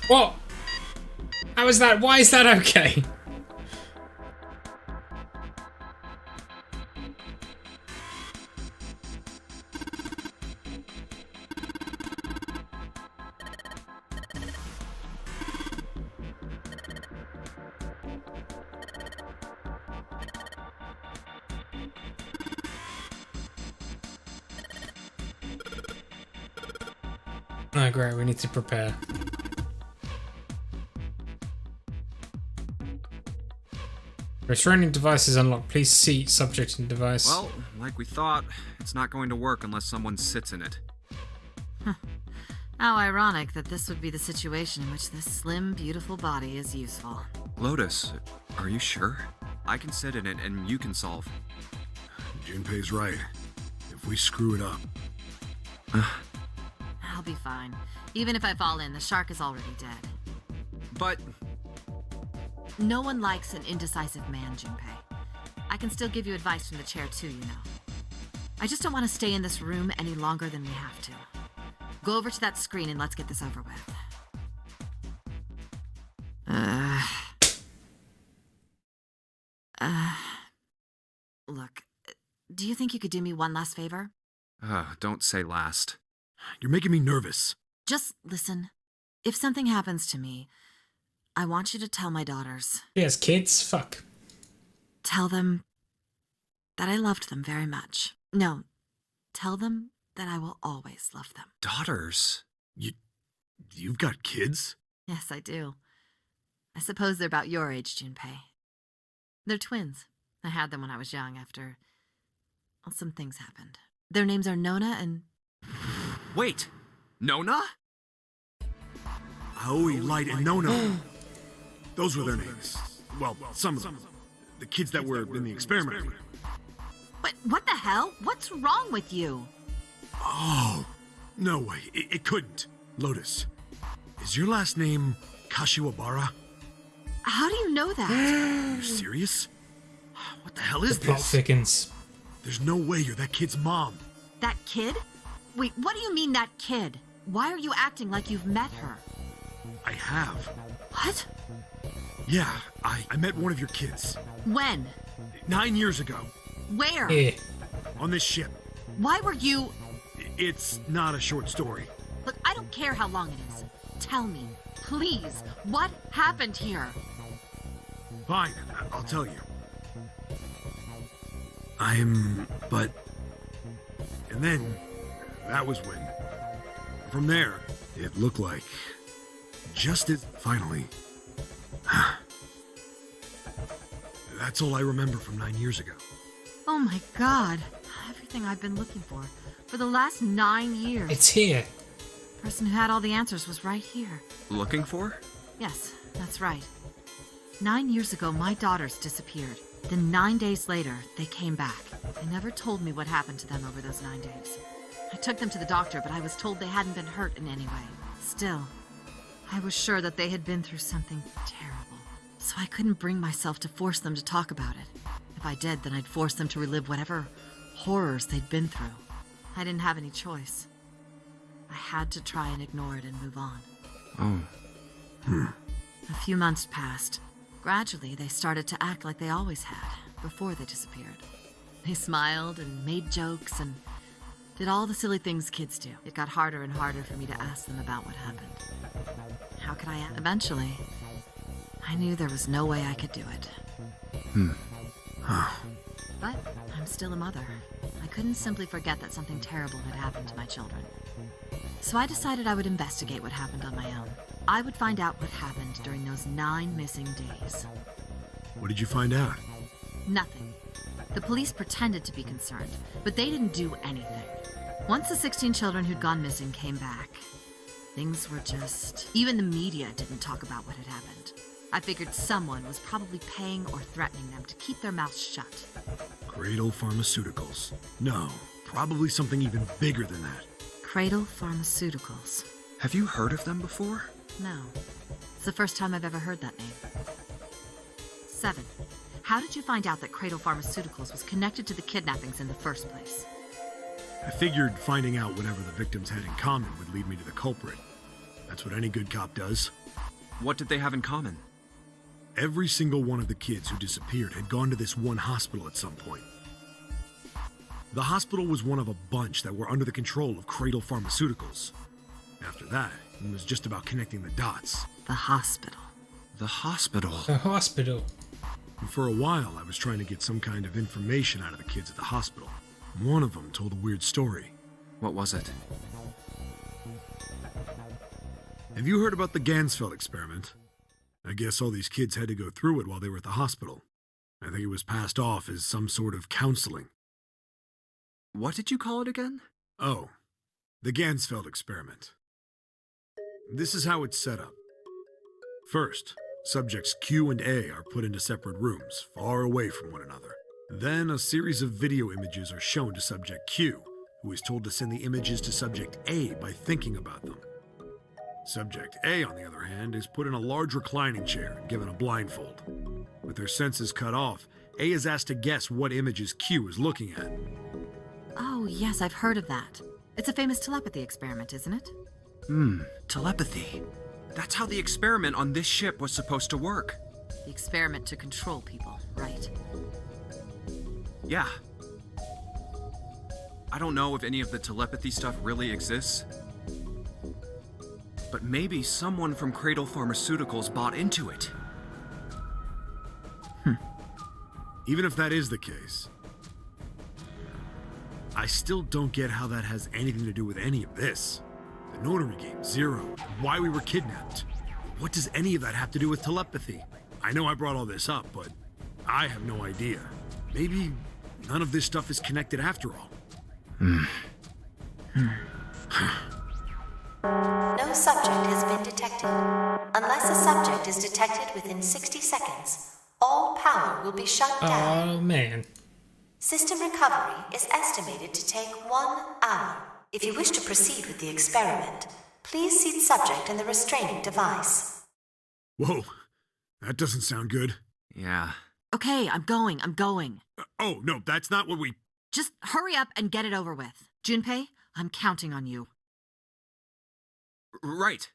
What? How is that? Why is that okay? Oh, great. We need to prepare. Restraining device is unlocked. Please see subject and device. Well, like we thought, it's not going to work unless someone sits in it. How ironic that this would be the situation in which this slim, beautiful body is useful. Lotus, are you sure? I can sit in it and you can solve. Junpei's right. If we screw it up... I'll be fine. Even if I fall in, the shark is already dead. But... No one likes an indecisive man, Junpei. I can still give you advice from the chair too, you know. I just don't want to stay in this room any longer than we have to. Go over to that screen and let's get this over with. Look, do you think you could do me one last favor? Don't say last. You're making me nervous. Just listen. If something happens to me, I want you to tell my daughters. He has kids? Fuck. Tell them that I loved them very much. No, tell them that I will always love them. Daughters? You've got kids? Yes, I do. I suppose they're about your age, Junpei. They're twins. I had them when I was young after... well, some things happened. Their names are Nona and... Wait, Nona? Aoi, Light, and Nona. Those were their names. Well, some of them. The kids that were in the experiment. But what the hell? What's wrong with you? Oh, no way. It couldn't. Lotus, is your last name Kashiwabara? How do you know that? Are you serious? What the hell is The plot this? thickens. There's no way you're that kid's mom. That kid? Wait, what do you mean that kid? Why are you acting like you've met her? I have. What? Yeah, I met one of your kids. When? 9 years ago. Where? Yeah. On this ship. Why were you... It's not a short story. Look, I don't care how long it is. Tell me, please, what happened here? Fine, I'll tell you. But... And then, that was when. From there, it looked like... Just as... Finally... That's all I remember from 9 years ago. Oh my god. Everything I've been looking for the last 9 years. It's here. The person who had all the answers was right here. Looking for? Yes, that's right. 9 years ago, my daughters disappeared. Then 9 days later, they came back. They never told me what happened to them over those 9 days. I took them to the doctor, but I was told they hadn't been hurt in any way. Still, I was sure that they had been through something terrible. So I couldn't bring myself to force them to talk about it. If I did, then I'd force them to relive whatever horrors they'd been through. I didn't have any choice. I had to try and ignore it and move on. Oh. A few months passed. Gradually, they started to act like they always had, before they disappeared. They smiled and made jokes and did all the silly things kids do. It got harder and harder for me to ask them about what happened. How could I? Eventually, I knew there was no way I could do it. But I'm still a mother. I couldn't simply forget that something terrible had happened to my children. So I decided I would investigate what happened on my own. I would find out what happened during those 9 missing days. What did you find out? Nothing. The police pretended to be concerned, but they didn't do anything. Once the 16 children who'd gone missing came back, things were just... Even the media didn't talk about what had happened. I figured someone was probably paying or threatening them to keep their mouths shut. Cradle Pharmaceuticals. No, probably something even bigger than that. Cradle Pharmaceuticals. Have you heard of them before? No. It's the first time I've ever heard that name. 7. How did you find out that Cradle Pharmaceuticals was connected to the kidnappings in the first place? I figured finding out whatever the victims had in common would lead me to the culprit. That's what any good cop does. What did they have in common? Every single one of the kids who disappeared had gone to this one hospital at some point. The hospital was one of a bunch that were under the control of Cradle Pharmaceuticals. After that, it was just about connecting the dots. The hospital. The hospital? The hospital. And for a while, I was trying to get some kind of information out of the kids at the hospital. One of them told a weird story. What was it? Have you heard about the Gansfeld experiment? I guess all these kids had to go through it while they were at the hospital. I think it was passed off as some sort of counseling. What did you call it again? Oh, the Gansfeld experiment. This is how it's set up. First, subjects Q and A are put into separate rooms, far away from one another. Then a series of video images are shown to subject Q, who is told to send the images to subject A by thinking about them. Subject A, on the other hand, is put in a large reclining chair and given a blindfold. With their senses cut off, A is asked to guess what images Q is looking at. Oh, yes, I've heard of that. It's a famous telepathy experiment, isn't it? Telepathy. That's how the experiment on this ship was supposed to work. The experiment to control people, right? Yeah. I don't know if any of the telepathy stuff really exists. But maybe someone from Cradle Pharmaceuticals bought into it. Even if that is the case, I still don't get how that has anything to do with any of this. The notary game, Zero, why we were kidnapped. What does any of that have to do with telepathy? I know I brought all this up, but I have no idea. Maybe none of this stuff is connected after all. No subject has been detected. Unless a subject is detected within 60 seconds, all power will be shut down. Oh, man. System recovery is estimated to take 1 hour. If you wish to proceed with the experiment, please seat subject in the restraining device. Whoa, that doesn't sound good. Yeah. Okay, I'm going. Oh, no, that's not what we... Just hurry up and get it over with. Junpei, I'm counting on you. Right.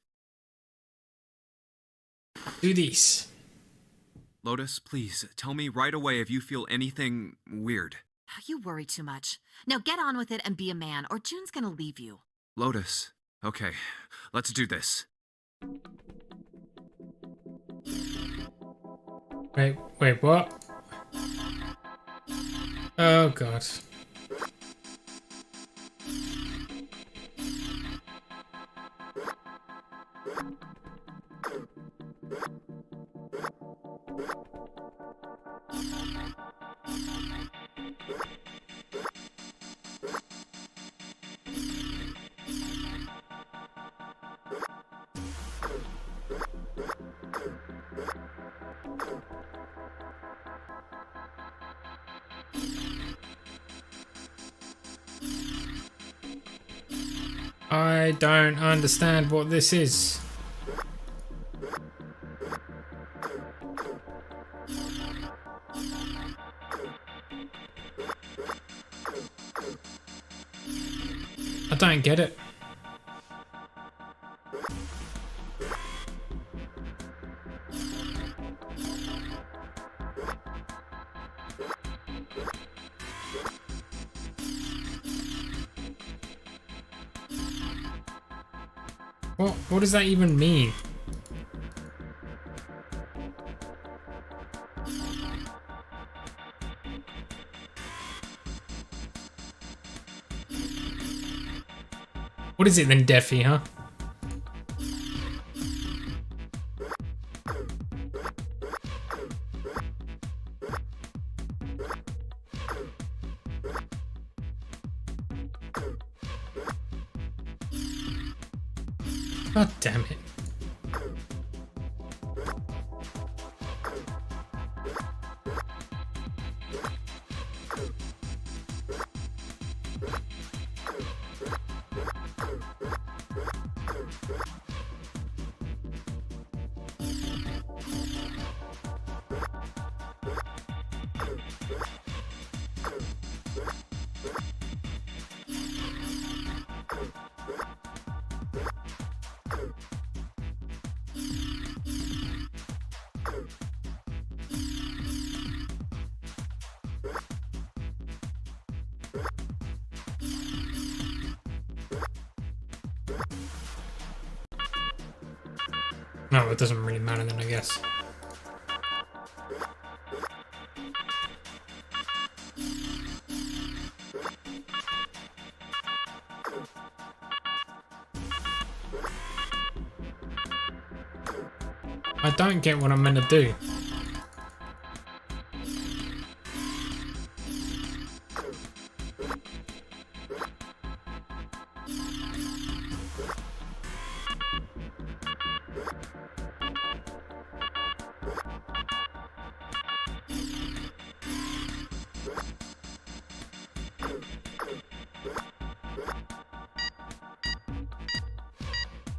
Do these. Lotus, please, tell me right away if you feel anything weird. You worry too much. Now get on with it and be a man, or June's gonna leave you. Lotus. Okay, let's do this. Wait, what? Oh, God. I don't understand what this is. I don't get it. What does that even mean? What is it then, Deafy, huh? God damn it. No, it doesn't really matter then, I guess. I don't get what I'm meant to do.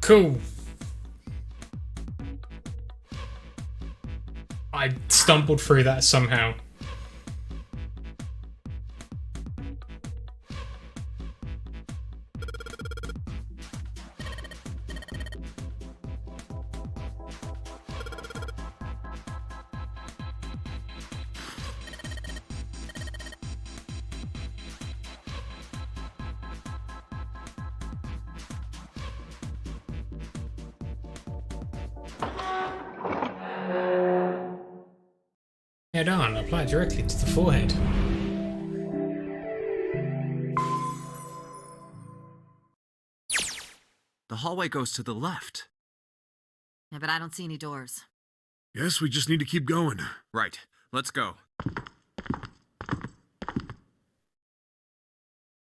Cool. I stumbled through that somehow. Head on, apply directly to the forehead. The hallway goes to the left. Yeah, but I don't see any doors. Guess we just need to keep going. Right. Let's go.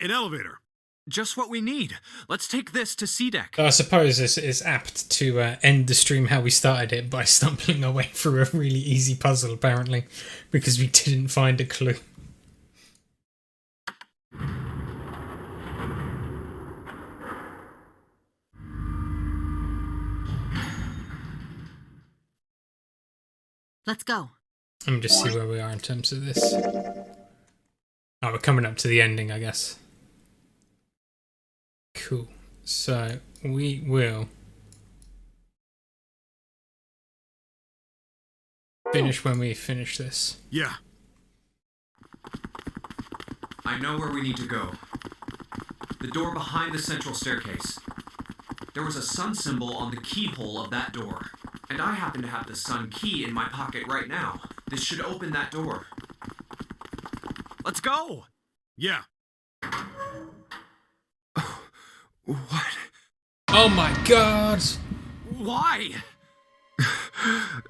An elevator. Just what we need. Let's take this to C-Deck. I suppose this is apt to end the stream how we started it, by stumbling our way through a really easy puzzle, apparently, because we didn't find a clue. Let's go. Let me just see where we are in terms of this. Oh, we're coming up to the ending, I guess. Cool. So, we will finish when we finish this. Yeah. I know where we need to go. The door behind the central staircase. There was a sun symbol on the keyhole of that door. And I happen to have the sun key in my pocket right now. This should open that door. Let's go! Yeah. What? Oh my god! Why?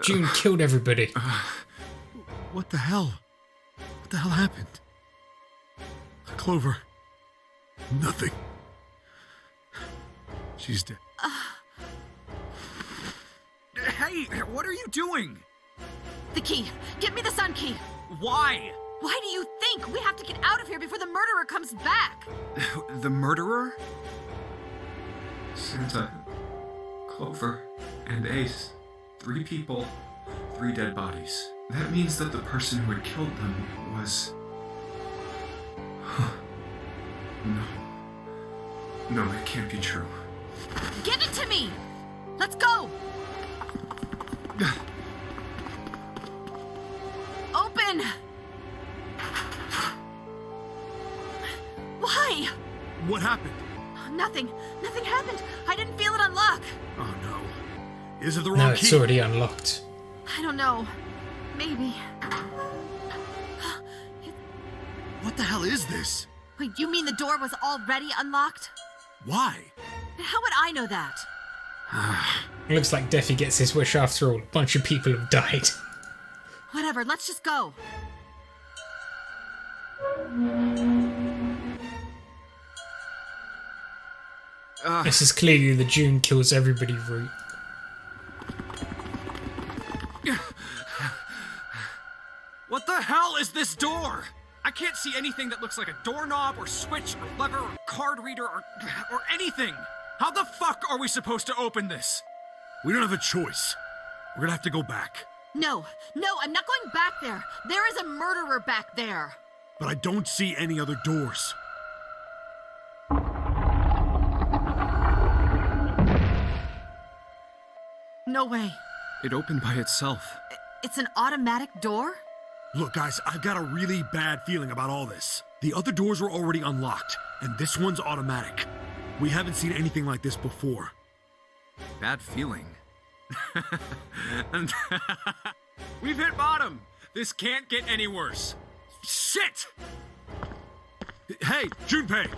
June killed everybody. What the hell? What the hell happened? Clover. Nothing. She's dead. Hey, what are you doing? The key. Get me the sun key. Why? Why do you think? We have to get out of here before the murderer comes back. The murderer? Santa, Clover, and Ace. 3 people, 3 dead bodies. That means that the person who had killed them was... No, it can't be true. Give it to me! Let's go! Open! Why? What happened? Nothing. Nothing happened. I didn't feel it unlock. Oh no. Is it the wrong No, key? it's already unlocked. I don't know. Maybe. What the hell is this? Wait, you mean the door was already unlocked? Why? How would I know that? It looks like Deafy gets his wish after all. A bunch of people have died. Whatever, let's just go. This is clearly the June kills everybody route. What the hell is this door? I can't see anything that looks like a doorknob or switch or lever or card reader or anything. How the fuck are we supposed to open this? We don't have a choice. We're gonna have to go back. No, I'm not going back there. There is a murderer back there. But I don't see any other doors. No way. It opened by itself. It's an automatic door? Look, guys, I've got a really bad feeling about all this. The other doors were already unlocked, and this one's automatic. We haven't seen anything like this before. Bad feeling. We've hit bottom. This can't get any worse. Shit! Hey, Junpei!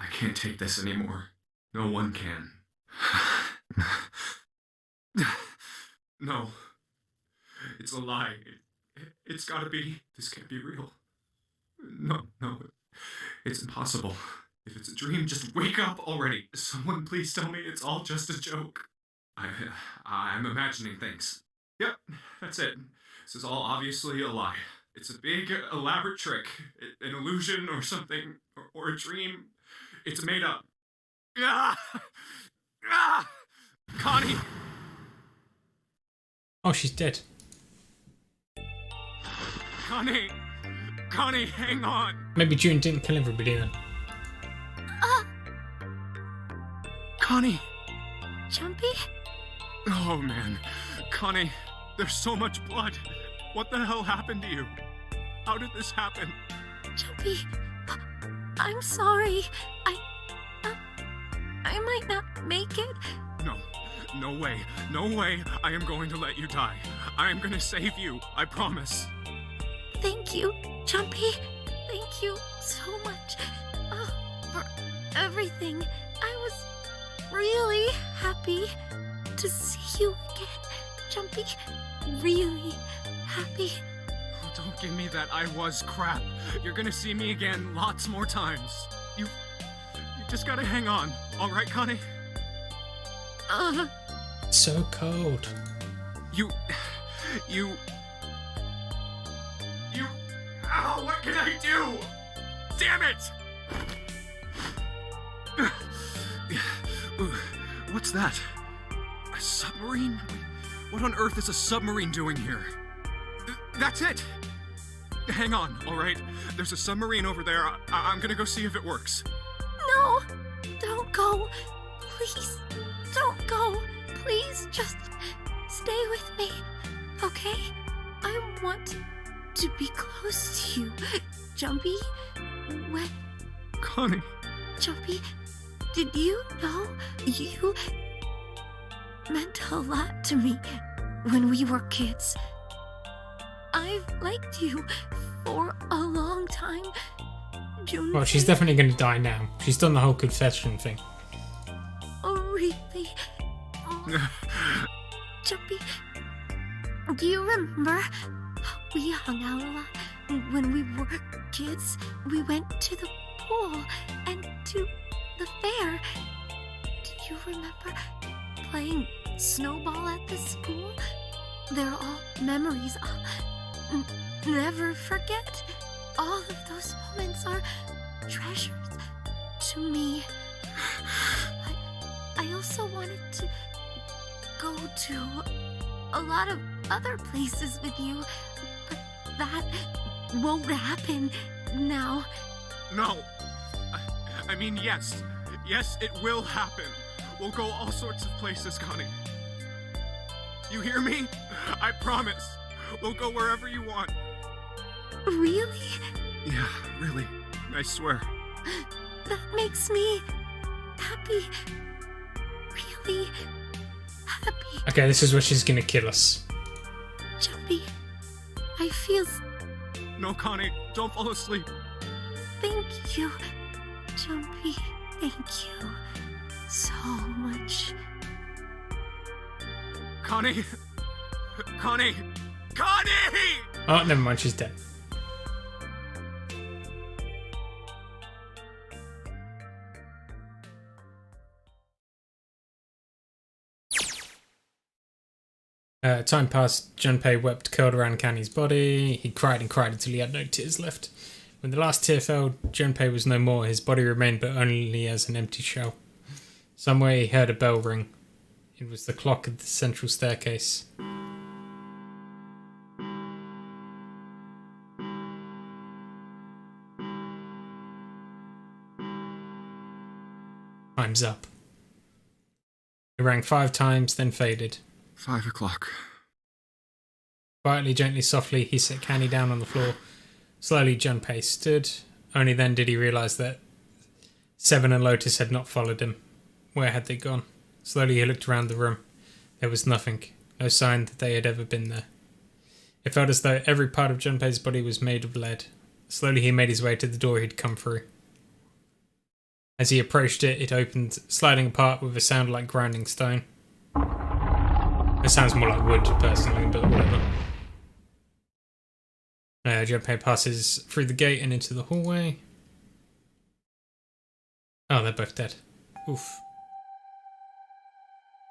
I can't take this anymore. No one can. No. It's a lie. It's gotta be. This can't be real. No. It's impossible. If it's a dream, just wake up already. Someone please tell me it's all just a joke. I'm imagining things. Yep, that's it. This is all obviously a lie. It's a big, elaborate trick. An illusion or something. Or a dream. It's made up. Connie! Oh, she's dead. Connie, hang on. Maybe June didn't kill everybody then. Connie! Jumpy? Oh man. Connie, there's so much blood. What the hell happened to you? How did this happen? Jumpy, I'm sorry. I might not make it. No way I am going to let you die. I am gonna save you, I promise. Thank you, Jumpy. Thank you so much for everything. I was really happy to see you again, Jumpy. Really happy. Oh, don't give me that I was crap. You're gonna see me again lots more times. You just gotta hang on, alright, Connie? So cold. Ow, what can I do? Damn it! What's that? A submarine? What on earth is a submarine doing here? That's it! Hang on, alright? There's a submarine over there. I'm gonna go see if it works. No! Don't go! Please, don't go! Please, just stay with me, okay? I want to be close to you, Jumpy. When... Connie. Jumpy, did you know you meant a lot to me when we were kids? I've liked you for a long time, Junpei. Well, she's definitely going to die now. She's done the whole confession thing. Oh, really? Oh. Jumpy, do you remember we hung out a lot when we were kids? We went to the pool and to the fair. Do you remember playing snowball at the school? They're all memories I'll never forget. All of those moments are treasures to me. I also wanted to go to a lot of other places with you, but that won't happen now. No. I mean, yes. Yes, it will happen. We'll go all sorts of places, Connie. You hear me? I promise. We'll go wherever you want. Really? Yeah, really. I swear. That makes me happy. Really happy. Okay, this is where she's gonna kill us. Jumpy, I feel... No, Connie, don't fall asleep. Thank you, Jumpy. Thank you so much. Connie! Connie! Connie! Oh, never mind, she's dead. Time passed. Junpei wept, curled around Kanny's body. He cried and cried until he had no tears left. When the last tear fell, Junpei was no more. His body remained, but only as an empty shell. Somewhere he heard a bell ring. It was the clock at the central staircase. Time's up. It rang 5 times, then faded. 5 o'clock. Quietly, gently, softly, he set Kanny down on the floor. Slowly, Junpei stood. Only then did he realise that Seven and Lotus had not followed him. Where had they gone? Slowly, he looked around the room. There was nothing. No sign that they had ever been there. It felt as though every part of Junpei's body was made of lead. Slowly, he made his way to the door he'd come through. As he approached it, it opened, sliding apart with a sound like grinding stone. It sounds more like wood, personally, but whatever. Junpei passes through the gate and into the hallway. Oh, they're both dead. Oof.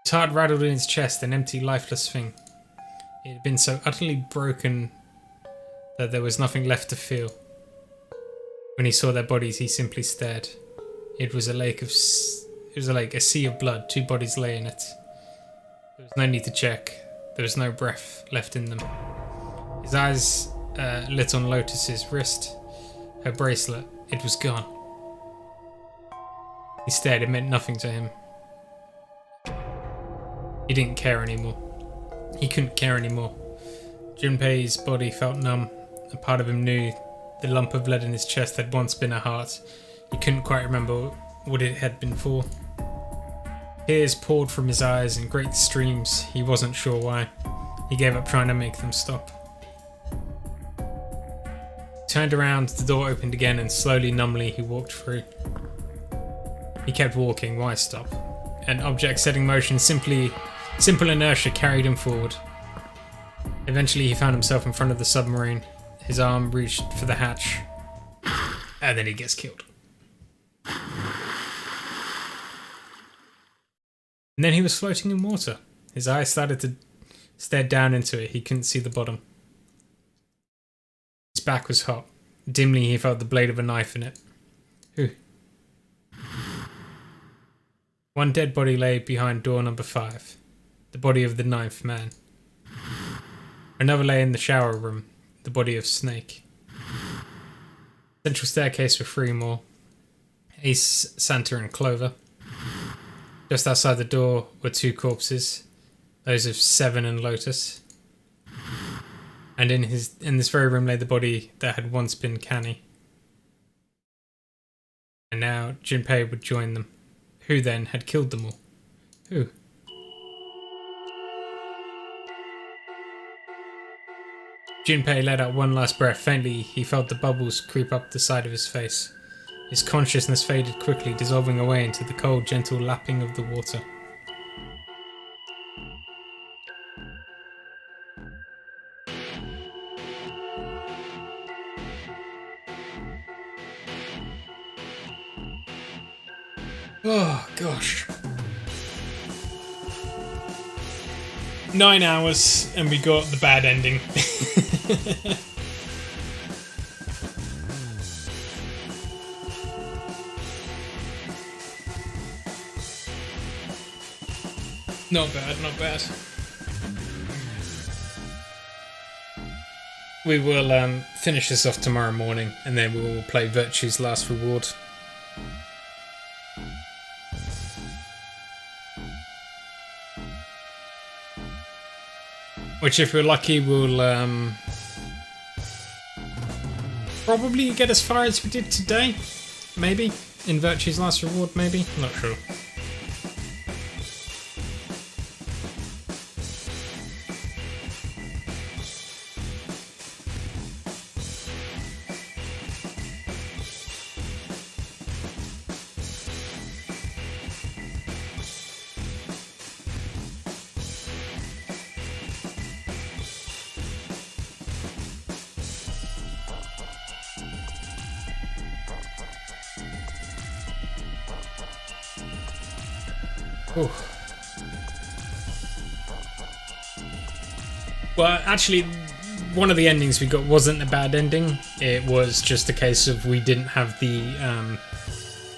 His heart rattled in his chest, an empty, lifeless thing. It had been so utterly broken that there was nothing left to feel. When he saw their bodies, he simply stared. It was a lake, a sea of blood. 2 bodies lay in it. There was no need to check. There was no breath left in them. His eyes lit on Lotus's wrist. Her bracelet. It was gone. He stared. It meant nothing to him. He didn't care anymore. He couldn't care anymore. Junpei's body felt numb. A part of him knew the lump of lead in his chest had once been a heart. He couldn't quite remember what it had been for. Tears poured from his eyes in great streams. He wasn't sure why. He gave up trying to make them stop. Turned around, the door opened again, and slowly, numbly, he walked through. He kept walking. Why stop? An object set in motion, simple inertia carried him forward. Eventually, he found himself in front of the submarine. His arm reached for the hatch, and then he gets killed. And then he was floating in water. His eyes started to stare down into it. He couldn't see the bottom. His back was hot. Dimly, he felt the blade of a knife in it. Who? One dead body lay behind door number 5. The body of the 9th man. Another lay in the shower room. The body of Snake. Central staircase for 3 more. Ace, Santa and Clover. Just outside the door were 2 corpses. Those of Seven and Lotus. And in this very room lay the body that had once been Canny. And now Junpei would join them. Who then had killed them all? Who? Junpei let out one last breath. Faintly, he felt the bubbles creep up the side of his face. His consciousness faded quickly, dissolving away into the cold, gentle lapping of the water. Oh, gosh. 9 hours, and we got the bad ending. Not bad, not bad. We will finish this off tomorrow morning, and then we will play Virtue's Last Reward. Which, if we're lucky, will probably get as far as we did today. Maybe. In Virtue's Last Reward, maybe? I'm not sure. Ooh. Well, actually, one of the endings we got wasn't a bad ending. It was just a case of we didn't have the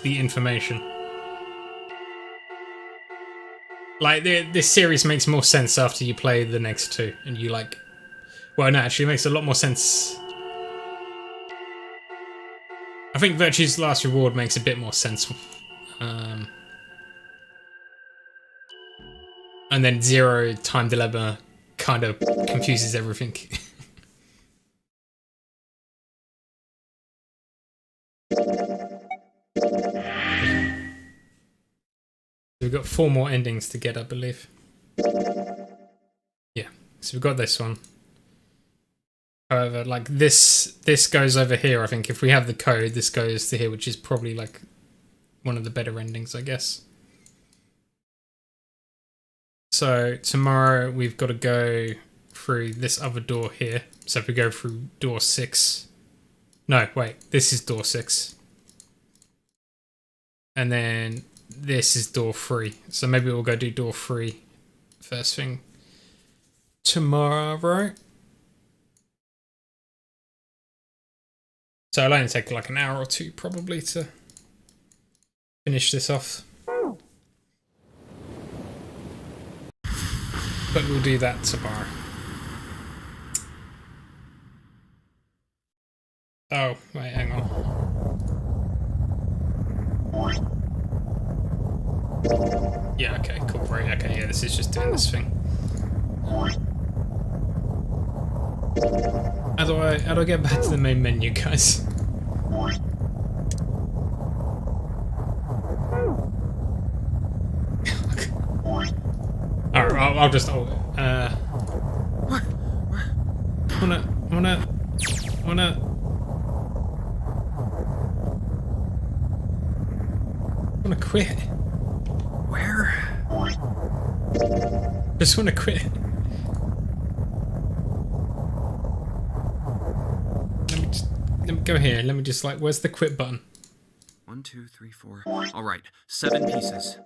information. Like, this series makes more sense after you play the next 2, and you like... Well, no, actually, it makes a lot more sense. I think Virtue's Last Reward makes a bit more sense. And then Zero Time Dilemma kind of confuses everything. We've got 4 more endings to get, I believe. Yeah, so we've got this one. However, like this goes over here, I think. If we have the code, this goes to here, which is probably like one of the better endings, I guess. So tomorrow we've got to go through this other door here. So if we go through door 6... No, wait. This is door 6. And then this is door 3. So maybe we'll go do door 3 first thing tomorrow. So it'll only take like an hour or 2 probably to finish this off. But we'll do that tomorrow. Oh, wait, hang on. Yeah, okay, cool, right, okay, yeah, this is just doing this thing. How do I get back to the main menu, guys? Alright, I'll just... wanna quit. Where? Just wanna quit. Let me go here. Let me just like, where's the quit button? 1, 2, 3, 4. All right, 7 pieces.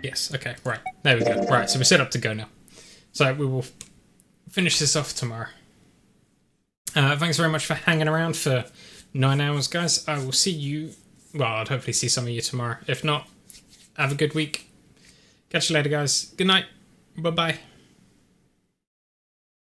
Yes, okay, right. There we go. Right, so we're set up to go now. So we will finish this off tomorrow. Thanks very much for hanging around for 9 hours, guys. I will see you... Well, I'll hopefully see some of you tomorrow. If not, have a good week. Catch you later, guys. Good night. Bye-bye.